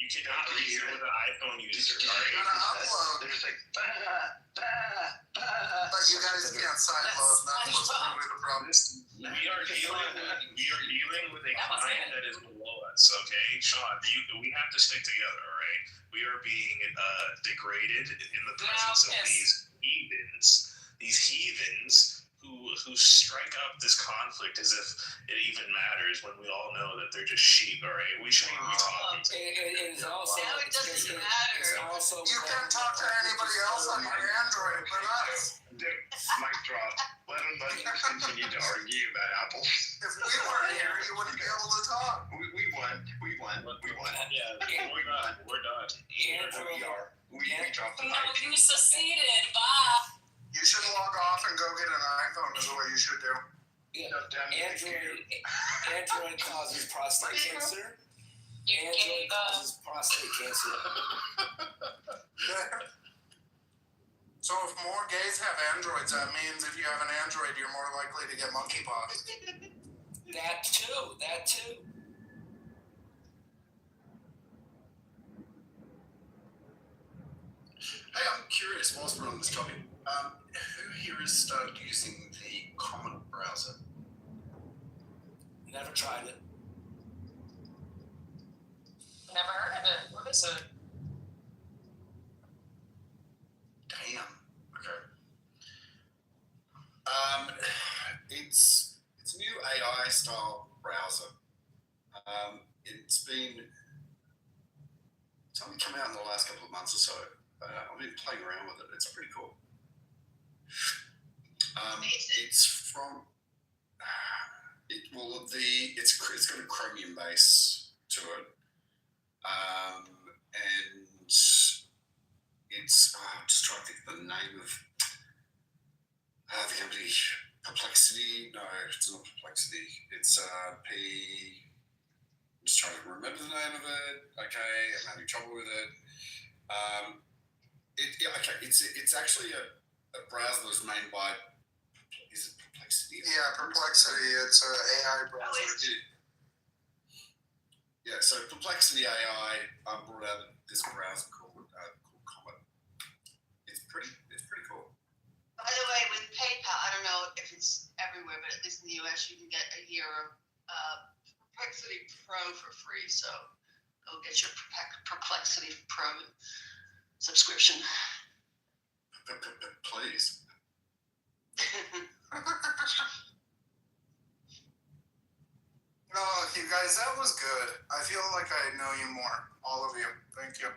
You cannot reason with an iPhone user. You Alright. gotta upload. There's like But you guys can't sideload, that's what's really the problem. We are dealing with a client that is below us, okay? Sean, we have to stick together, all right? We are being degraded in the presence of these heathens who strike up this conflict as if it even matters when we all know that they're just sheep, all right? We shouldn't even be talking. It is also. Now it doesn't matter. It's also. You can't talk to anybody else on your Android but us. dude, mic drop. Let them continue to argue about Apple. If we weren't here, you wouldn't be able to talk. We won. Yeah, we're done. We dropped the No, mic. you seceded. Bye. You should log off and go get an iPhone is what you should do. Yeah. Android causes prostate cancer. Android causes prostate cancer. So if more gays have Androids, that means if you have an Android, you're more likely to get monkeypox. That too. Hey, I'm curious, whilst we're on this topic, who here has started using the Comet browser? Never tried it. Never heard of it. What is it? Damn. Okay. It's a new AI style browser. It's only come out in the last couple of months or so. I've been playing around with it. It's pretty cool. It's from it's got a Chromium base to it, and it's I'm just trying to think of the name of the company. Perplexity? No, it's not Perplexity. It's I'm just trying to remember the name of it. Okay, I'm having trouble with it. It's actually a browser that's made by. Is it Perplexity? Yeah, Perplexity. It's an AI browser. Yeah, so Perplexity AI brought out this browser called Comet. It's pretty cool. By the way, with PayPal, I don't know if it's everywhere, but at least in the US, you can get a year of Perplexity Pro for free. So go get your Perplexity Pro subscription. Please. No, you guys, that was good. I feel like I know you more. All of you. Thank you.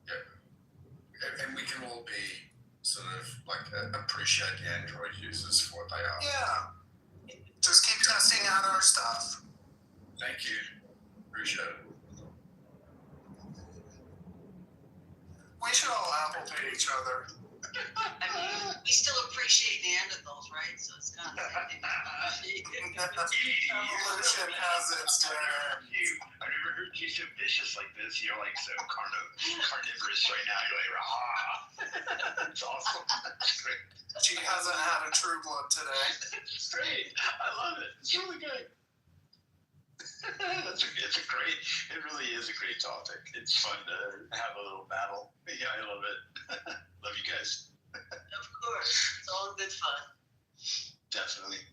Yeah. And we can all be sort of like appreciate the Android users for what they are. Yeah. Just keep testing out our stuff. Thank you. Appreciate it. We should all Apple pay each other. I mean, we still appreciate appreciate the end of those, right? So it's kind of Evolution has its I've never heard you so vicious like this. You're like so carnivorous right now. You're like, rah. It's awesome. That's great. She hasn't had a True Blood today. It's great. I love it. It's really good. It really is a great topic. It's fun to have a little battle. Yeah, I love it. Love you guys. Of course. It's all good fun. Definitely.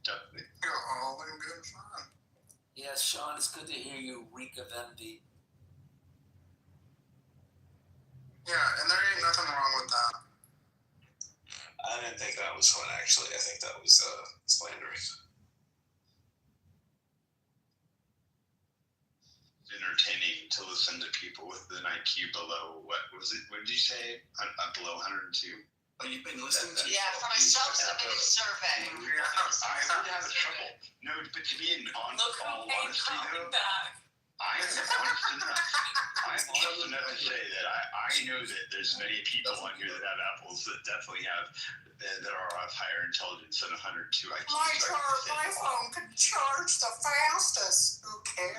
You're all in good fun. Yes, Sean, it's good to hear you reek of envy. Yeah, and there ain't nothing wrong with that. I didn't think that was fun, actually. I think that was slanderous. Entertaining to listen to people with an IQ below, what was it? What did you say? Below 102? Oh, you've been listening to Yeah, from a self-submitted survey. I would have trouble. No, but to be in all honesty, though, I'm honest enough to say that I know that there's many people on here that have apples that definitely have that are of higher intelligence than 102 IQ. My phone can charge the fastest. Who cares?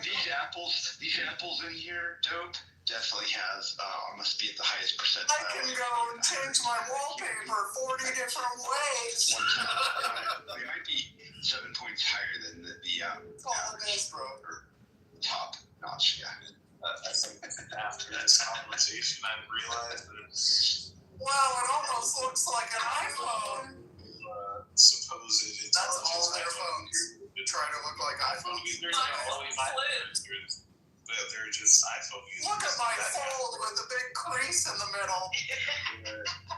These apples in here, dope, definitely has must be at the highest percentile. I can go and change my wallpaper 40 different ways. They might be 7 points higher than the average, bro. Or top notch, yeah. I think after this conversation, I realized that it was Wow, it almost looks like an iPhone. supposed. That's all their phones. Try to look like iPhones. They're just iPhone users. Look at my fold with the big crease in the middle.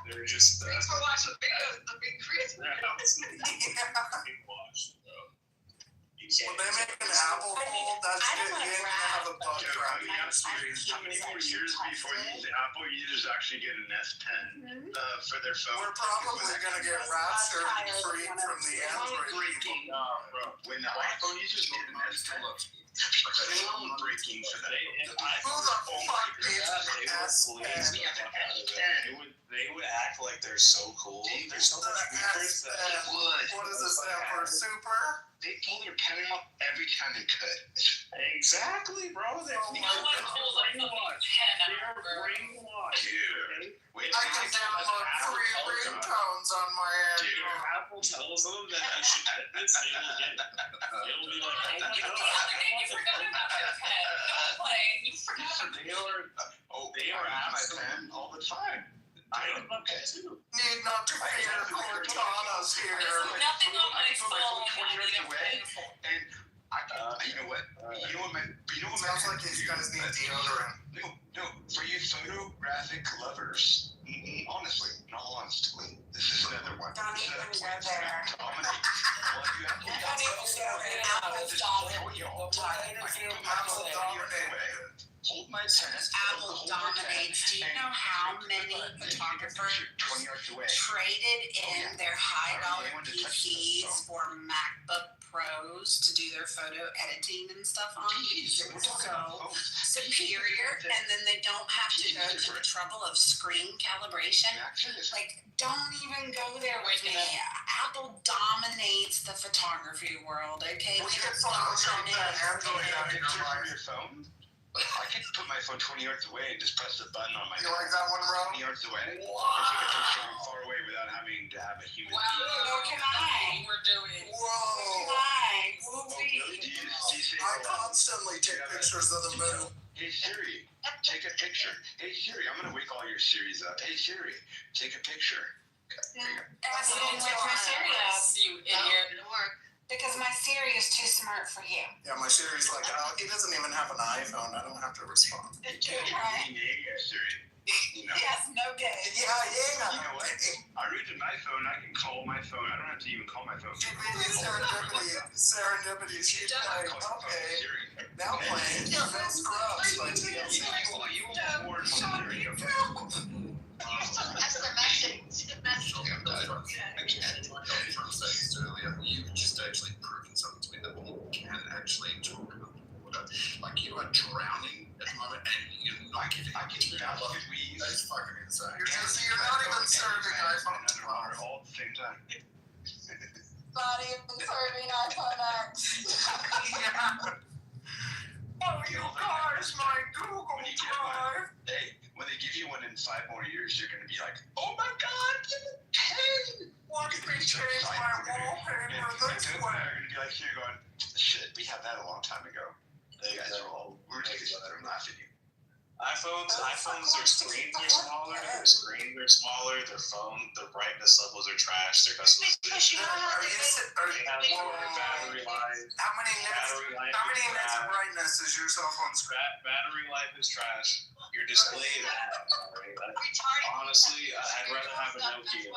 They're just. Thanks for watching the big crease. When they make an Apple fold, that's it. You ain't gonna have a bug tracking. How many more years before these Apple users actually get an S Pen for their phone? We're probably gonna get raptured free from the Android people. When the iPhone users get an S Pen, breaking for that. Who the fuck needs an S Pen? They would act like they're so cool. They're so much features that what does it stand for? Super? They pull their pen out every time they could. Exactly, bro. They're brainwashed. They're brainwashed. Dude. I can download free ringtones on my Android. Apple tells them that I should get this, it'll be like, oh my god. You forgot about your pen. Don't play. You forgot about They are at my pen all the time. I am okay too. Need not to fear Cortana's here. There's nothing on my phone. And you know what? Sounds like you guys need deodorant. No. For you photographic lovers, honestly, in all honesty, this is another one. Don't even go there. Hold my pen. Apple dominates. Do you know how many photographers traded in their high-dollar PCs for MacBook Pros to do their photo editing and stuff on because it was so superior, and then they don't have to go to the trouble of screen calibration? Like, don't even go there with me. Apple dominates the photography world, okay? We can Photoshop that Android out of your phone. I can put my phone 20 yards away and just press the button on my phone. You like that one, Ro? 20 yards away. Wow. I take a picture from far away without having to have a human being. What can I? We're doing. Whoa. I constantly take pictures of the moon. Hey Siri, take a picture. Hey Siri, I'm going to wake all your Siris up. Hey Siri, take a picture. Okay, there you go. I didn't wake my Siri up. You idiot. Because my Siri is too smart for you. Yeah, my Siri's like, oh, he doesn't even have an iPhone. I don't have to respond. Right. Siri. Yes, no good. Yeah. You know what? I read to my phone. I can call my phone. I don't have to even call my phone. Serendipity. She's like, okay. Now playing Phil Scrubs by TLC. You will afford Siri. That's the message. You've just actually proven something to me that we can actually talk about water. Like you are drowning at the moment, and you're not giving. I can that is fucking insane. You're not even serving iPhone all at the same time. not even serving iPhone X. Yeah. Oh, you guys, my Google Drive. Hey, when they give you one in 5 more years, you're gonna be like, oh my God, give it 10. Watch me change my wallpaper this way. They're gonna be like, here, going, shit, we had that a long time ago. You guys are all, we're just gonna sit there and laugh at you. iPhones, their screens are smaller, their phone, their brightness levels are trash, their customization, they have lower battery life. How many nits of brightness is your cell phone screen? Battery life is trash. Your display is honestly, I'd rather have a Nokia.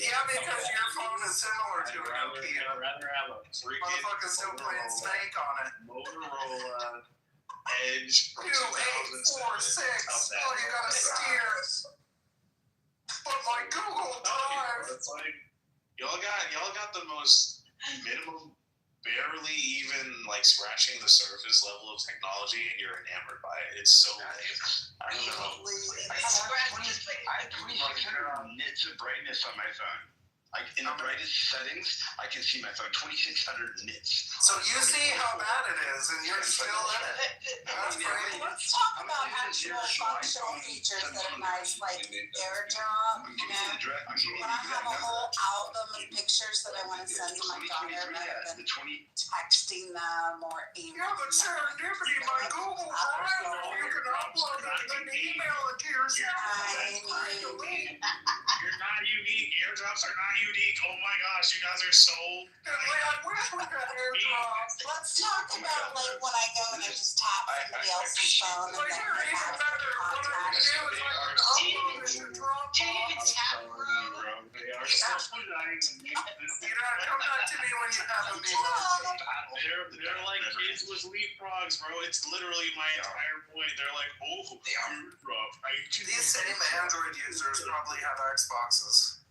Yeah, because your phone is similar to a Nokia. I'd rather have a freaking Motherfucker's still playing Snake on it. Motorola Edge 2, 8, 4, 6. Oh, you gotta steer. But my Google Drive. It's like y'all got the most minimum, barely even like scratching the surface level of technology, and you're enamored by it. It's so I don't know. I have 2600 nits of brightness on my phone. In the brightest settings, I can see my phone 2600 nits. So you see how bad it is, and you're still in it. That's great. Let's talk about actual functional features that are nice, like AirDrop. You know, when I have a whole album of pictures that I want to send to my daughter, rather than texting them or emailing. Yeah, but serendipity, my Google Drive, you can upload it and email it to yourself. You're not unique. AirDrops are not unique. Oh my gosh, you guys are so. I wish we had AirDrops. Let's talk about like when I go and I just tap somebody else's phone and then I have to contact. They are so nice. Come back to me when you have a meeting. They're like kids with leapfrogs, bro. It's literally my entire point. They're like, oh, they are AirDrop. These same Android users probably have Xboxes.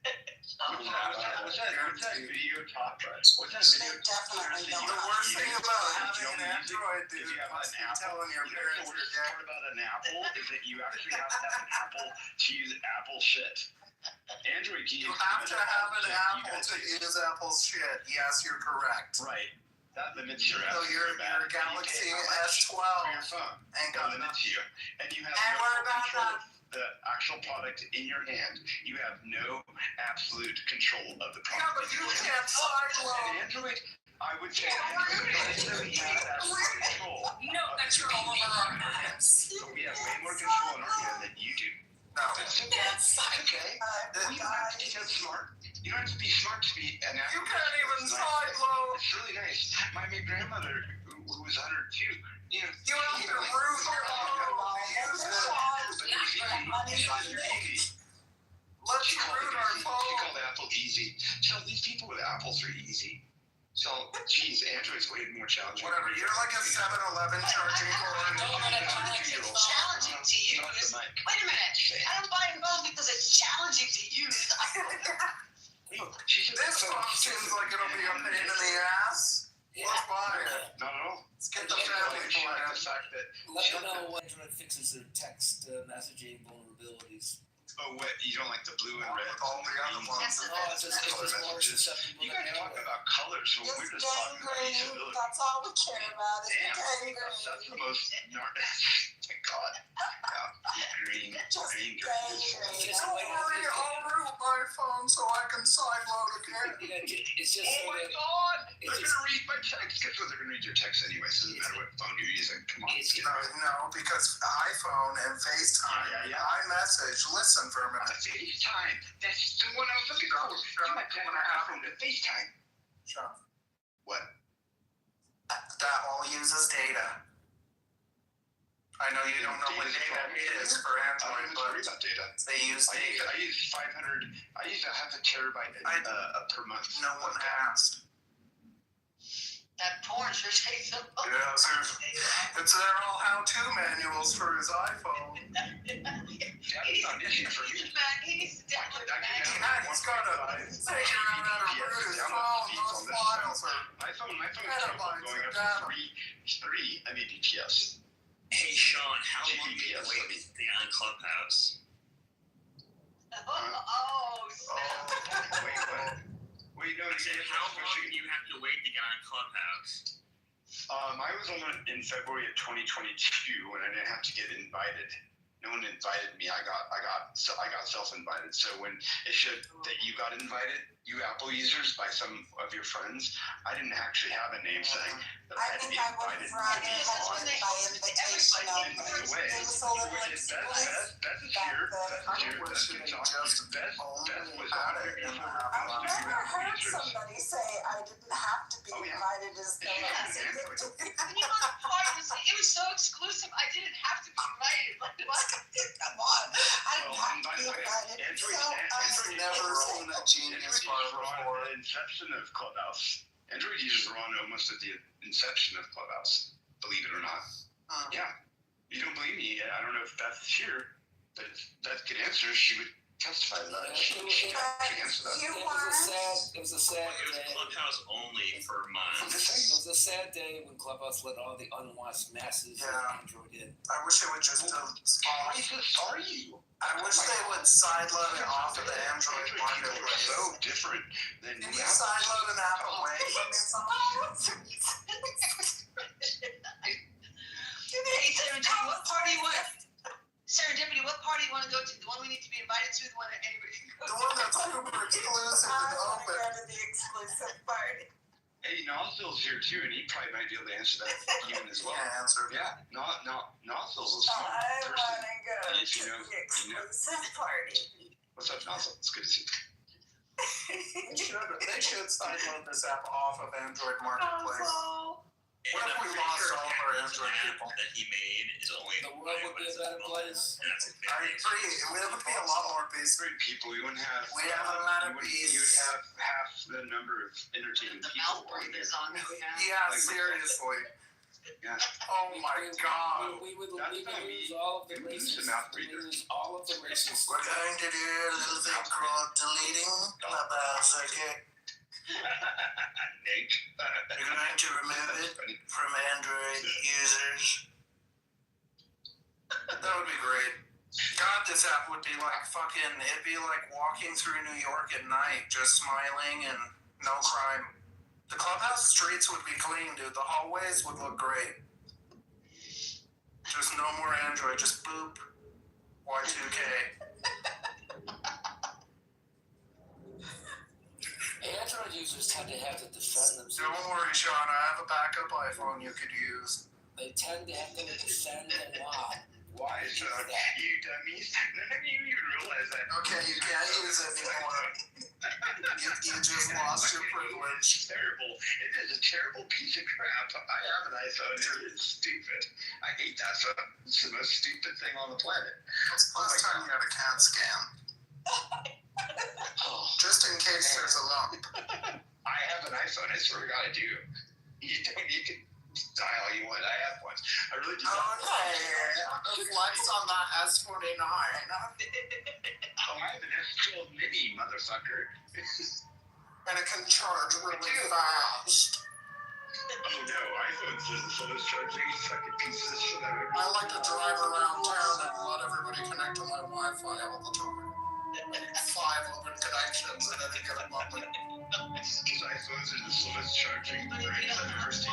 What's that video talk? They definitely don't. The worst thing about having an Android, dude, is telling your parents the worst part about an Apple is that you actually have to have an Apple to use Apple shit. Android, you have to have an Apple to use Apple's shit. Yes, you're correct. Right. That limits your So your Galaxy S12 ain't got enough. And you have and what about that? The actual product in your hand, you have no absolute control of the product. Yeah, but you can't sideload. And Android, I would say Android has absolute control. No control over our lives. So we have way more control in our hand than you do. No. That's okay. You don't have to be that smart. You don't have to be smart to be an Android. You can't even sideload. It's really nice. My grandmother, who was 102, you have to root your phone. Let's root our phone. She called Apple easy. So these people with Apples are easy. So, geez, Android's way more challenging. Whatever, you're like a 7-Eleven charging cord. Challenging to use. Wait a minute. I don't buy a phone because it's challenging to use. This phone seems like it'll be a pain in the ass. Let's buy it. No. Let's get the family plan. The fact that let me know when Android fixes their text messaging vulnerabilities. Oh, what? You don't like the blue and red? All the other ones. It's just more susceptible. You guys talk about colors, so we're just talking about usability. That's all we care about is gangrene. That's the most. Thank God. Green. Just green. Don't worry, I'll root my phone so I can sideload again. It's just oh my God! They're gonna read my text. Guess what? They're gonna read your text anyway. So it doesn't matter what phone you're using. Come on. No, because iPhone and FaceTime, iMessage. Listen for a minute. FaceTime. That's the one I was looking for. You might have an iPhone to FaceTime. Sure. What? That all uses data. I know you don't know what data is for Android, but they use data. I use 500. I use a half a terabyte per month. No one asked. That porn sure takes up. Yeah, seriously. They're all how-to manuals for his iPhone. That's not an issue for me. He's definitely he's got a thing around how to root his phone. Those files are my phone is going up to 3 Mbps. Hey Sean, how long did you wait to be on Clubhouse? Oh, snap. Wait, what? How long do you have to wait to get on Clubhouse? I was on in February of 2022 when I didn't have to get invited. No one invited me. I got self-invited. So when it showed that you got invited, you Apple users, by some of your friends, I didn't actually have a name saying that I had to be invited. By invitation only. By the way, Beth is here. Beth was on it. I've never heard somebody say I didn't have to be invited as though I was addicted. And you know, the part was, it was so exclusive, I didn't have to be invited. Like, what? Come on. I didn't have to be invited. Android never seen a genius bar before. The inception of Clubhouse. Android users were on almost at the inception of Clubhouse, believe it or not. Yeah. You don't believe me? I don't know if Beth is here, but if Beth could answer, she would testify to that. She could answer that. It was a sad It was day. Clubhouse only for months. It was a sad day when Clubhouse let all the unwashed masses of Android in. I wish it would just Sorry. I wish they would sideload it off of the Android marketplace. So different than Can you sideload an app away from yourself? Hey, Serendipity, what party you want? Serendipity, what party you want to go to? The one we need to be invited to, the one that anybody can go to? The one that's super exclusive and open. Go to the exclusive party. Hey, Nozzle's here too, and he probably might be able to answer that even as well. Yeah, answer. Yeah, Nozzle's a smart I person. want to go And to the exclusive party. What's up, Nozzle? It's good to see you. They should sideload this app off of Android Marketplace. What if we lost all of our Android people? That he made is only The world would be a better place. I agree. It would be a lot more peaceful. People, we wouldn't have. We have a lot of peace. You would have half the number of entertaining The people. mouth breathe is on there. Yeah, seriously. Yeah. Oh my God. We would lose all of the races. We would lose all of the races. We're going to do a little thing called deleting Clubhouse, okay? Nick. We're going to remove it from Android users. That would be great. God, this app would be like it'd be like walking through New York at night, just smiling and no crime. The Clubhouse streets would be clean, dude. The hallways would look great. Just no more Android, just boop. Y2K. Android users tend to have to defend themselves. Don't worry, Sean. I have a backup iPhone you could use. They tend to have to defend a lot. Why, is Sean? You dummies. None of you even realize that. Okay, you can't use it anymore. You just lost your privilege. It's terrible. It is a terrible piece of crap. I have an iPhone. It is stupid. I hate that phone. It's the most stupid thing on the planet. What's the last time you got a CAT scan? Just in case there's a lump. I have an iPhone. I swear to God, I do. You can dial all you want. I have one. I really do. Okay. Flex on that S49. Oh, I have an S12 mini, motherfucker. And it can charge really fast. Oh no, iPhones are the slowest charging fucking pieces of shit I've ever I like to drive around town and let everybody connect to my Wi-Fi all the time. 5 open connections at any given moment. Because iPhones are the slowest charging brains I've ever seen.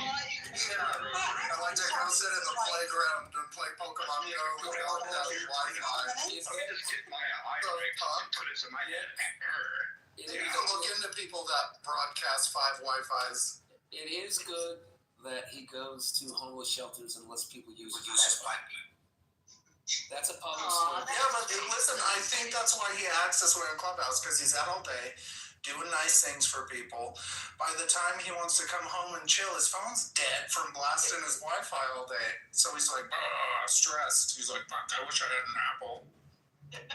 Yeah, I like to go sit in the playground and play Pokemon Go without Wi-Fi. Let me just get my iRig and put it to my head. You can look into people that broadcast 5 Wi-Fis. It is good that he goes to homeless shelters and lets people use it. That's a public service. Yeah, but listen, I think that's why he acts this way on Clubhouse, because he's out all day doing nice things for people. By the time he wants to come home and chill, his phone's dead from blasting his Wi-Fi all day. So he's like, stressed. He's like, fuck, I wish I had an Apple.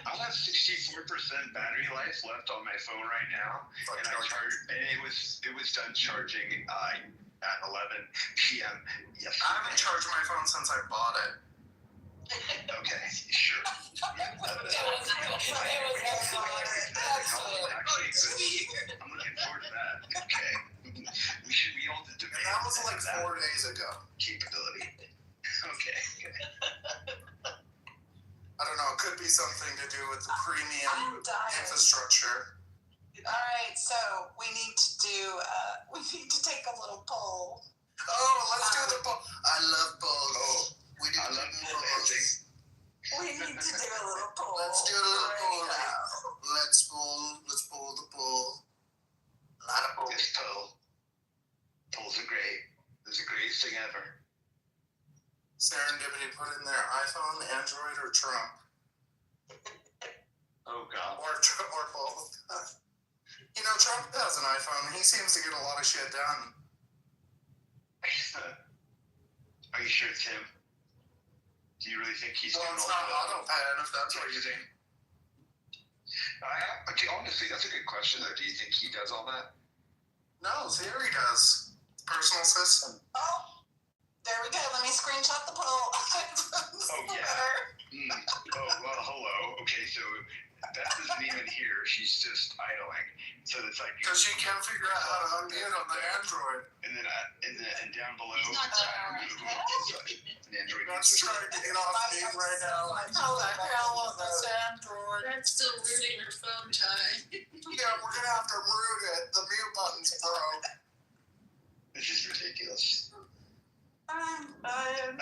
I have 64% battery life left on my phone right now, and it was done charging at 11 p.m. yesterday. I haven't charged my phone since I bought it. Okay, sure. Excellent. I'm looking forward to that. Okay. We should be able to demand. And that was like 4 days ago. Capability. Okay. I don't know. It could be something to do with the premium infrastructure. All right, so we need to take a little poll. Oh, let's do the poll. I love polls. Oh, We need to do polls. We need to do a little poll. Let's do a little poll. Let's poll the poll. A lot of polls. This poll. Polls are great. It's the greatest thing ever. Serendipity put in their iPhone, Android, or Trump. Oh God. Or both. You know, Trump has an iPhone. He seems to get a lot of shit done. Are you sure it's him? Do you really think he's Well, doing it's all not that? AutoPad, if that's what you think. Okay, honestly, that's a good question, though. Do you think he does all that? No, Siri does. Personal assistant. Oh, there we go. Let me screenshot the poll. Oh, yeah. Oh, well, hello. Okay, so Beth isn't even here. She's just idling. So it's like... Because she can't figure out how to unmute on the Android. And then down below... He's not done. An Android That's user. trying to get off mute right now. How the hell was this Android? That's still ruining your phone time. Yeah, we're going to have to root it. The mute button's broke. This is ridiculous. I'm dying.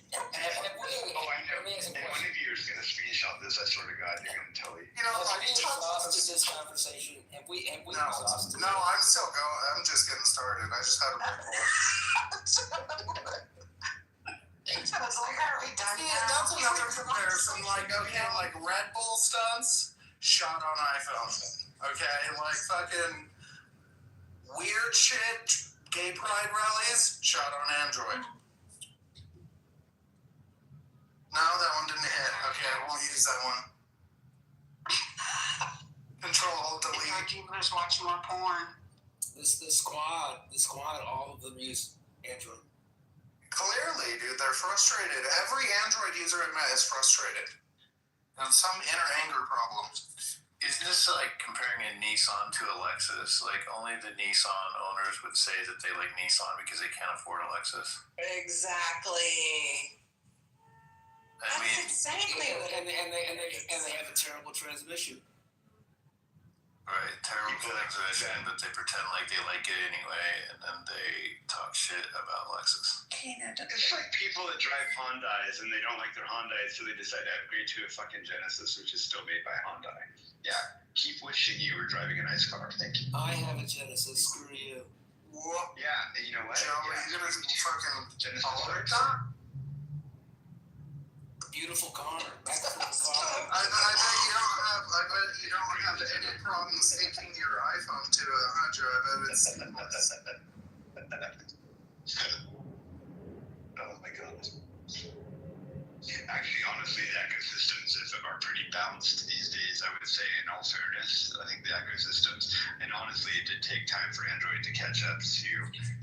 Oh, I know. And one of you is going to screenshot this, I swear to God, you're going to tell me. You know, Have like, we exhausted this conversation? Have we exhausted No, I'm still going. I'm just getting started. I just had a report. I was like, are we done Yeah, now? that's another comparison. Like, okay, like Red Bull stunts, shot on iPhone. Okay, like fucking weird shit, gay pride rallies, shot on Android. No, that one didn't hit. Okay, I won't use that one. Control, delete. You just watch more porn. the squad, all of them use Android. Clearly, dude, they're frustrated. Every Android user I met is frustrated. And some inner anger problems. Isn't this like comparing a Nissan to a Lexus? Like only the Nissan owners would say that they like Nissan because they can't afford a Lexus. Exactly. I mean, exactly what And they have a terrible transmission. right, terrible transmission, but they pretend like they like it anyway, and then they talk shit about Lexus. It's like people that drive Hyundais and they don't like their Hyundais, so they decide to upgrade to a fucking Genesis, which is still made by Hyundai. Yeah, keep wishing you were driving a nice car. Thank you. I have a Genesis. Screw you. What? Yeah, and you know what? Joe, are you gonna fucking Genesis tolerate works. that? Beautiful car. Excellent car. I bet you don't have any problems taking your iPhone to 100. I bet it's seamless. Oh my God. Actually, honestly, the ecosystems are pretty balanced these days, I would say, in all fairness. I think the ecosystems, and honestly, it did take time for Android to catch up to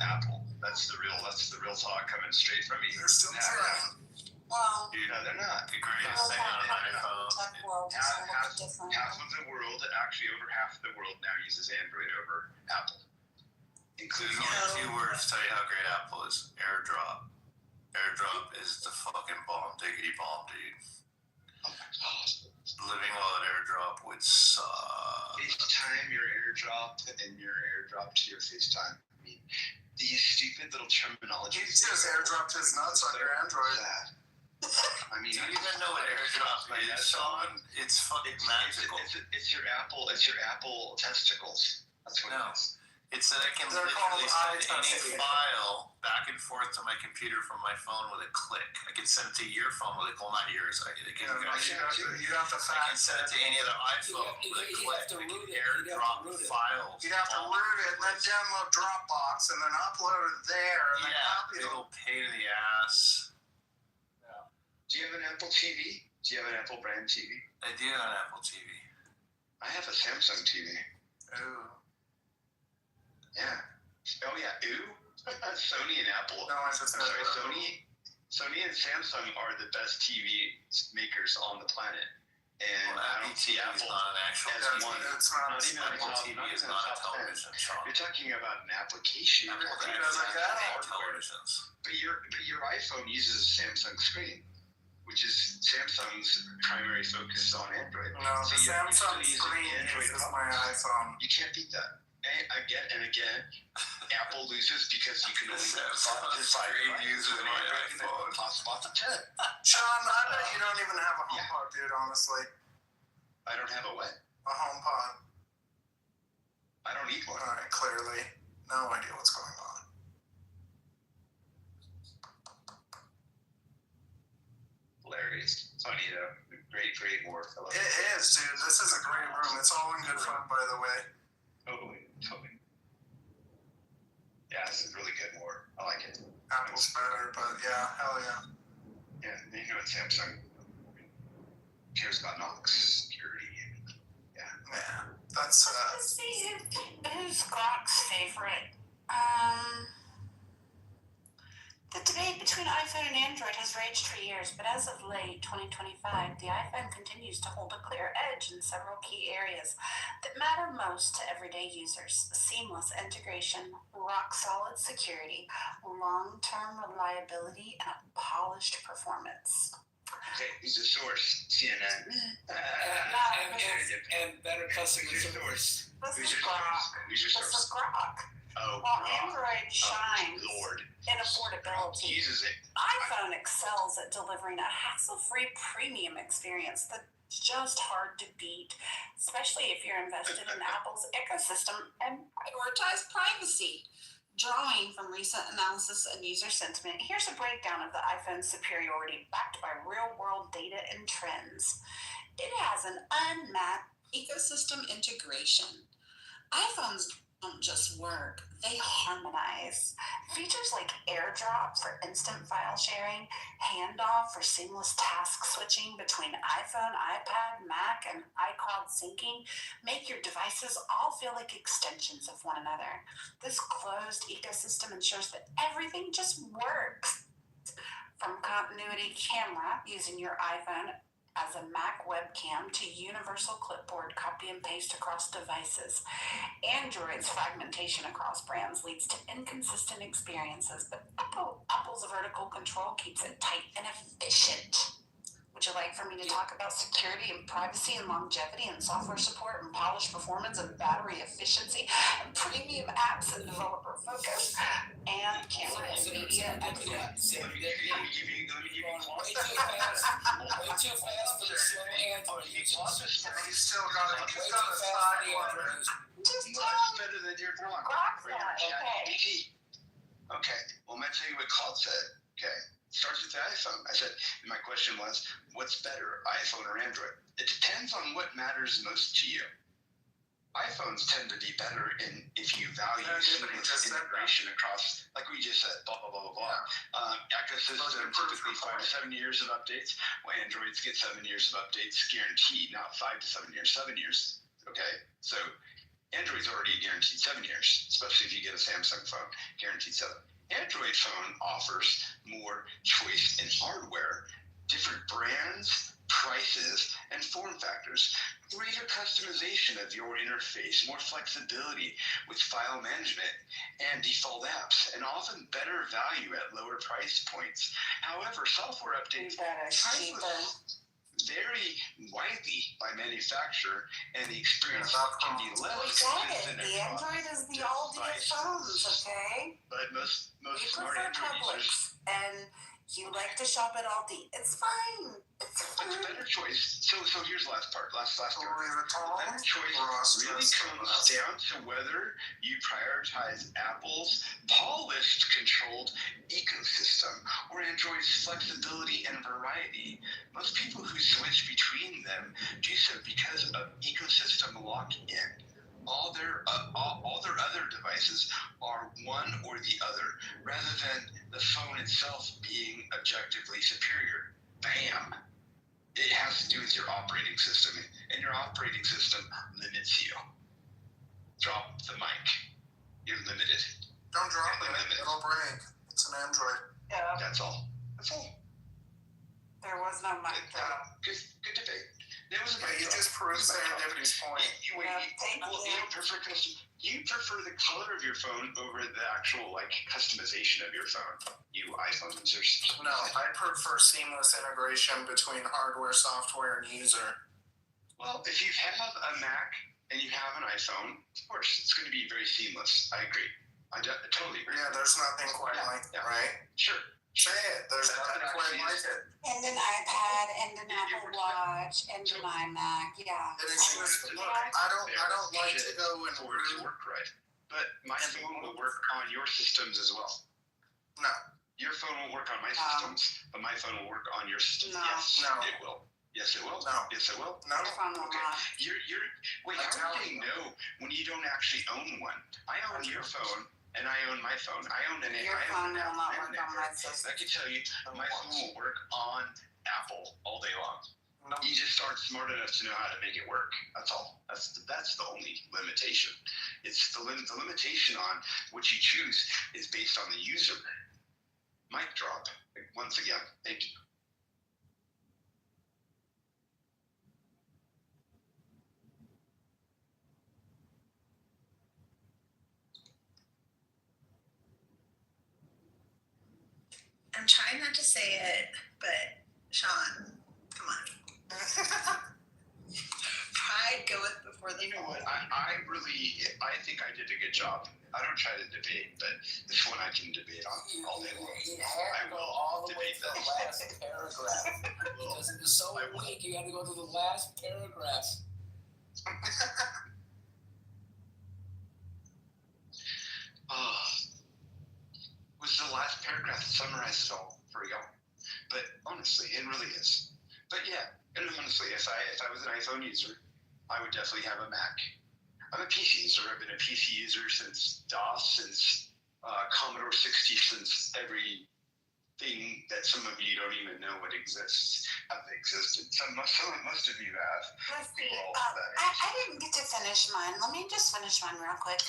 Apple. That's the real thought coming straight from me. They're still trying. Well, No, they're not. The greatest thing on an iPhone. tech world is a little bit different. Half of the world, actually over half of the world now uses Android over Apple. Including There's only two words to tell you how great Apple is. AirDrop. AirDrop is the fucking bomb, diggity bomb, dude. Oh my God. Living while at AirDrop would suck. FaceTime your AirDrop and your AirDrop to your FaceTime. I mean, these stupid little terminologies. He just airdropped his nuts on your Android. I mean, Do you even know what AirDrop is, Sean? It's fucking magical. It's your Apple testicles. That's what it is. It's that I can They're literally called send any iTesticles. file back and forth to my computer from my phone with a click. I can send it to your phone with a click. Well, not yours. You'd have to I can send it to any other iPhone with a click. I can AirDrop files. You'd have to root it, then download Dropbox, and then upload it there, and then copy big it. old pain in the ass. Do you have an Apple TV? Do you have an Apple brand TV? I do have an Apple TV. I have a Samsung TV. Ooh. Yeah. Oh yeah. Ooh. Sony and Apple. No, I just I'm sorry. Sony and Samsung are the best TV makers on the planet, and I don't see Apple not an actual as TV. one. It's not. Not even Apple top- TV not is even not a top 10. television, Sean. You're talking about an application. Apple doesn't doesn't have make hardware. televisions. But your iPhone uses a Samsung screen, which is Samsung's primary focus on Android. No, the So you're Samsung still using screen Android uses my iPhone. You can't beat that. Again and again, Apple loses because you can only decide using my iPhone. Hotspot to 10. Sean, I bet you don't even have a HomePod, dude, honestly. I don't have a what? A HomePod. I don't need one. Alright, clearly. No idea what's going on. Hilarious. So I need a great work. It is, dude. This is a great room. It's all in good fun, by the way. Totally. Yeah, this is really good work. I like it. Apple's better, but yeah, hell yeah. Yeah, you know what Samsung cares about Knox security. Yeah, that's Let's see who's Glock's favorite. The debate between iPhone and Android has raged for years, but as of late, 2025, the iPhone continues to hold a clear edge in several key areas that matter most to everyday users: seamless integration, rock-solid security, long-term reliability, and a polished performance. Okay, who's the source? CNN. And better customer service. This is Glock. Who's your source? This is Grok. Oh, While Grok. Android shines Lord. in affordability, Uses it. iPhone excels at delivering a hassle-free premium experience that's just hard to beat, especially if you're invested in Apple's ecosystem and prioritize privacy. Drawing from recent analysis and user sentiment, here's a breakdown of the iPhone's superiority backed by real-world data and trends. It has an unmatched ecosystem integration. iPhones don't just work, they harmonize. Features like AirDrop for instant file sharing, Handoff for seamless task switching between iPhone, iPad, Mac, and iCloud syncing make your devices all feel like extensions of one another. This closed ecosystem ensures that everything just works. From continuity camera using your iPhone as a Mac webcam to universal clipboard copy and paste across devices. Android's fragmentation across brands leads to inconsistent experiences, but Apple's vertical control keeps it tight and efficient. Would you like for me to talk about security and privacy and longevity and software support and polished performance and battery efficiency and premium apps and developer focus and camera and media excellence? Way too fast for the slow Android users. He's still got it. Way too fast for the Android users. Just Much better than your Grok. Grok's that, okay. Okay, well, I'm going to tell you what Claude said. Okay, starts with the iPhone. I said, my question was, what's better, iPhone or Android? It depends on what matters most to you. iPhones tend to be better if you value seamless integration across, like we just said, blah, blah, blah, blah, blah. Ecosystem, typically 5 to 7 years of updates. Well, Androids get 7 years of updates, guaranteed, not 5 to 7 years, 7 years. Okay, so Android's already guaranteed 7 years, especially if you get a Samsung phone, guaranteed 7. Android phone offers more choice in hardware, different brands, prices, and form factors, greater customization of your interface, more flexibility with file management and default apps, and often better value at lower price points. However, software updates vary widely by manufacturer, and the experience can be less consistent. The Android is the all deal phones, okay? But most You smart prefer Android users, Publix, and you like to shop at Aldi. It's fine. It's fine. it's a better choice. So here's the last part. Last part. Louis Better choice really comes down to whether you prioritize Apple's polished, controlled ecosystem or Android's flexibility and variety. Most people who switch between them do so because of ecosystem lock-in. All their other devices are one or the other, rather than the phone itself being objectively superior. Bam! It has to do with your operating system, and your operating system limits you. Drop the mic. You're limited. Don't drop it. It'll break. It's an Android. Yeah. That's all. That's all. There was no mic drop. Good debate. There was a Yeah, you just proved Serendipity's point. You prefer the color of your phone over the actual customization of your phone. You iPhone users. No, I prefer seamless integration between hardware, software, and user. Well, if you have a Mac and you have iPhone, of course, it's going to be very seamless. I agree. I totally agree. Yeah, there's nothing quite like it, right? Sure. Say it. There's nothing quite like it. And an iPad, and an Apple Watch, and an iMac. Yeah. And it's just, look, I don't like to go and for it to work right. But my phone will work on your systems as well. No. Your phone will work on my systems, but my phone will work on your systems. No. Yes, No. it will. Yes, it will. No. Yes, it will. No. Your phone will Okay. not. Wait, how do you know when you don't actually own one? I own your phone, and I own my phone. I own an Your phone will not work on my system. I can tell you, my phone will work on Apple all day long. No. You just aren't smart enough to know how to make it work. That's all. That's the only limitation. It's the limitation on what you choose is based on the user. Mic drop. Once again, thank you. I'm trying not to say it, but Sean, come on. Pride goeth before the You know what? I think I did a good job. I don't try to debate, but this one I can debate on all day long. You had to go all the way to the last paragraph because it was so weak. You had to go to the last paragraph. Was the last paragraph that summarized it all for y'all? But honestly, it really is. But yeah, and honestly, if I was an iPhone user, I would definitely have a Mac. I'm a PC user. I've been a PC user since DOS, since Commodore 60, since everything that some of you don't even know what exists have existed. Most of you have. Let's see. I didn't get to finish mine. Let me just finish mine real quick.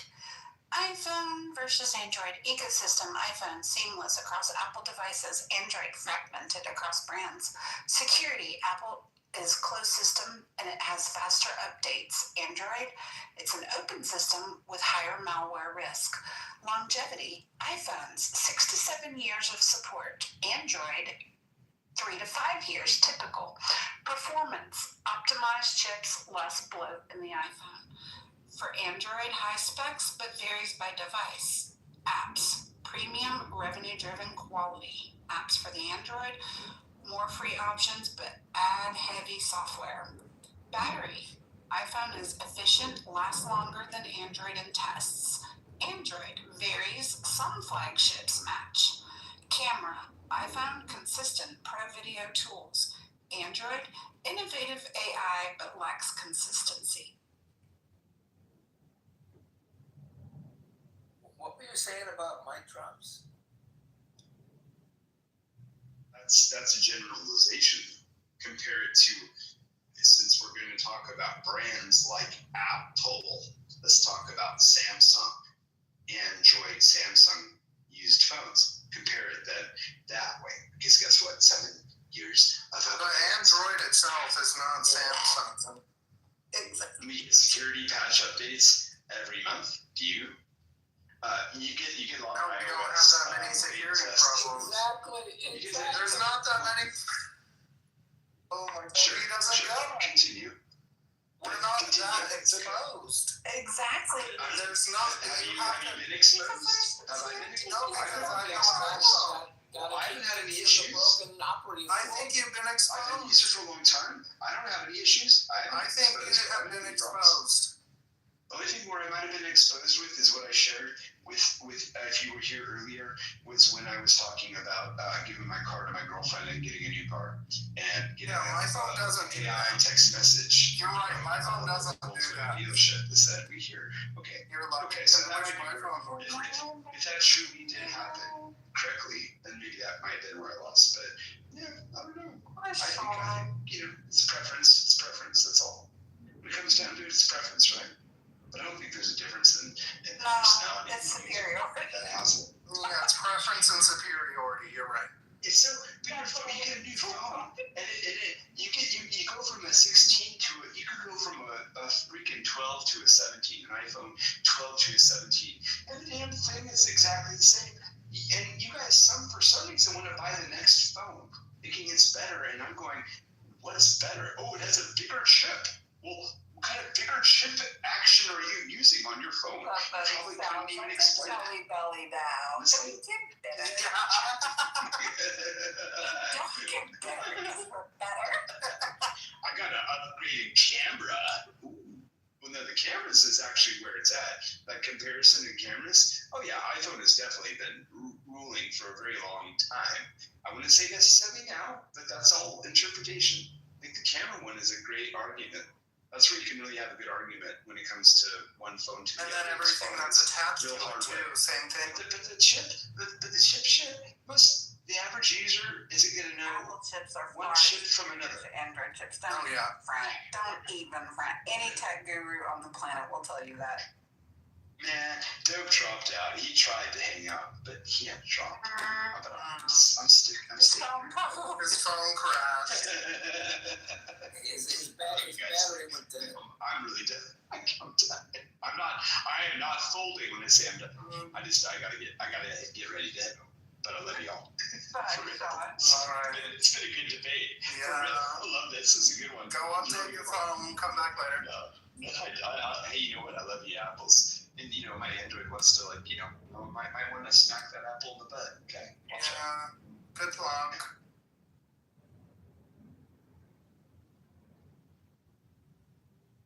iPhone versus Android ecosystem. iPhone seamless across Apple devices. Android fragmented across brands. Security. Apple is closed system and it has faster updates. Android, it's an open system with higher malware risk. Longevity. iPhones 6 to 7 years of support. Android 3 to 5 years typical. Performance. Optimized chips, less bloat in the iPhone. For Android, high specs, but varies by device. Apps, premium, revenue-driven quality. Apps for the Android, more free options, but add heavy software. Battery, iPhone is efficient, lasts longer than Android in tests. Android varies, some flagships match. Camera, iPhone, consistent, pro video tools. Android, innovative AI, but lacks consistency. What were you saying about mic drops? That's a generalization. Compare it to, since we're going to talk about brands like Apple, let's talk about Samsung, Android, Samsung used phones. Compare it that way. Because guess what? 7 years of But Android itself is not Samsung. Exactly. We get security patch updates every month. Do you? You get a lot of No, we don't have that many security problems. Exactly. There's not that many. Oh my God. Sure, He doesn't sure. know. Continue. We're not that exposed. Exactly. There's not. Have you been exposed? Have I been exposed? No, because I don't know. I haven't had any issues. I think you've been I've been exposed. used for a long time. I don't have any issues. I think you have been exposed. The only thing where I might have been exposed with is what I shared with if you were here earlier, was when I was talking about giving my car to my girlfriend and getting a new car and getting my phone doesn't do AI text message. You're right. My phone doesn't do that. Dealership that said we hear. Okay. You're lucky. Okay, so that I wish might my be phone would. if that truly did happen correctly, then maybe that might have been where I lost. But yeah, I don't know. I think it's preference. It's preference. That's all. When it comes down to it, it's preference, right? But I don't think there's a difference in personality. It's superiority. That hassle. Yeah, it's preference and superiority. You're right. It's so. But you get a new phone, and you go from a 16 to you could go from a freaking 12 to a 17, an iPhone 12 to a 17, and the damn thing is exactly the same. And you guys, for some reason, want to buy the next phone, thinking it's better, and I'm going, what is better? Oh, it has a bigger chip. Well, what kind of bigger chip action are you probably couldn't even explain it. Jelly belly now. Listen. We get better. Don't get better because we're better. I got an upgraded camera. Ooh. Well, no, the cameras is actually where it's at. That comparison to cameras, oh yeah, iPhone has definitely been ruling for a very long time. I wouldn't say necessarily now, but that's all interpretation. I think the camera one is a great argument. That's where you can really have a good argument when it comes to one phone to the And other. then everything that's attached to it too, same thing. But the chip shit, the average user isn't going to know Apple chips are one far chip from another. superior to Android chips. Don't Oh, yeah. front. Don't even front. Any tech guru on the planet will tell you that. Man, Dope dropped out. He tried to hang out, but he had dropped. But I'm sticking. His phone crashed. His battery went down. I'm really done. I am not folding when I say I'm done. I gotta get ready to head home. But I love y'all. Bye, Alright. It's been a good debate. Yeah. For real. I love this. It's a good one. Go update your phone, come back later. No, hey, you know what? I love you, apples. And my Android wants to I might want to smack that apple in the butt. Okay. Yeah. Good luck.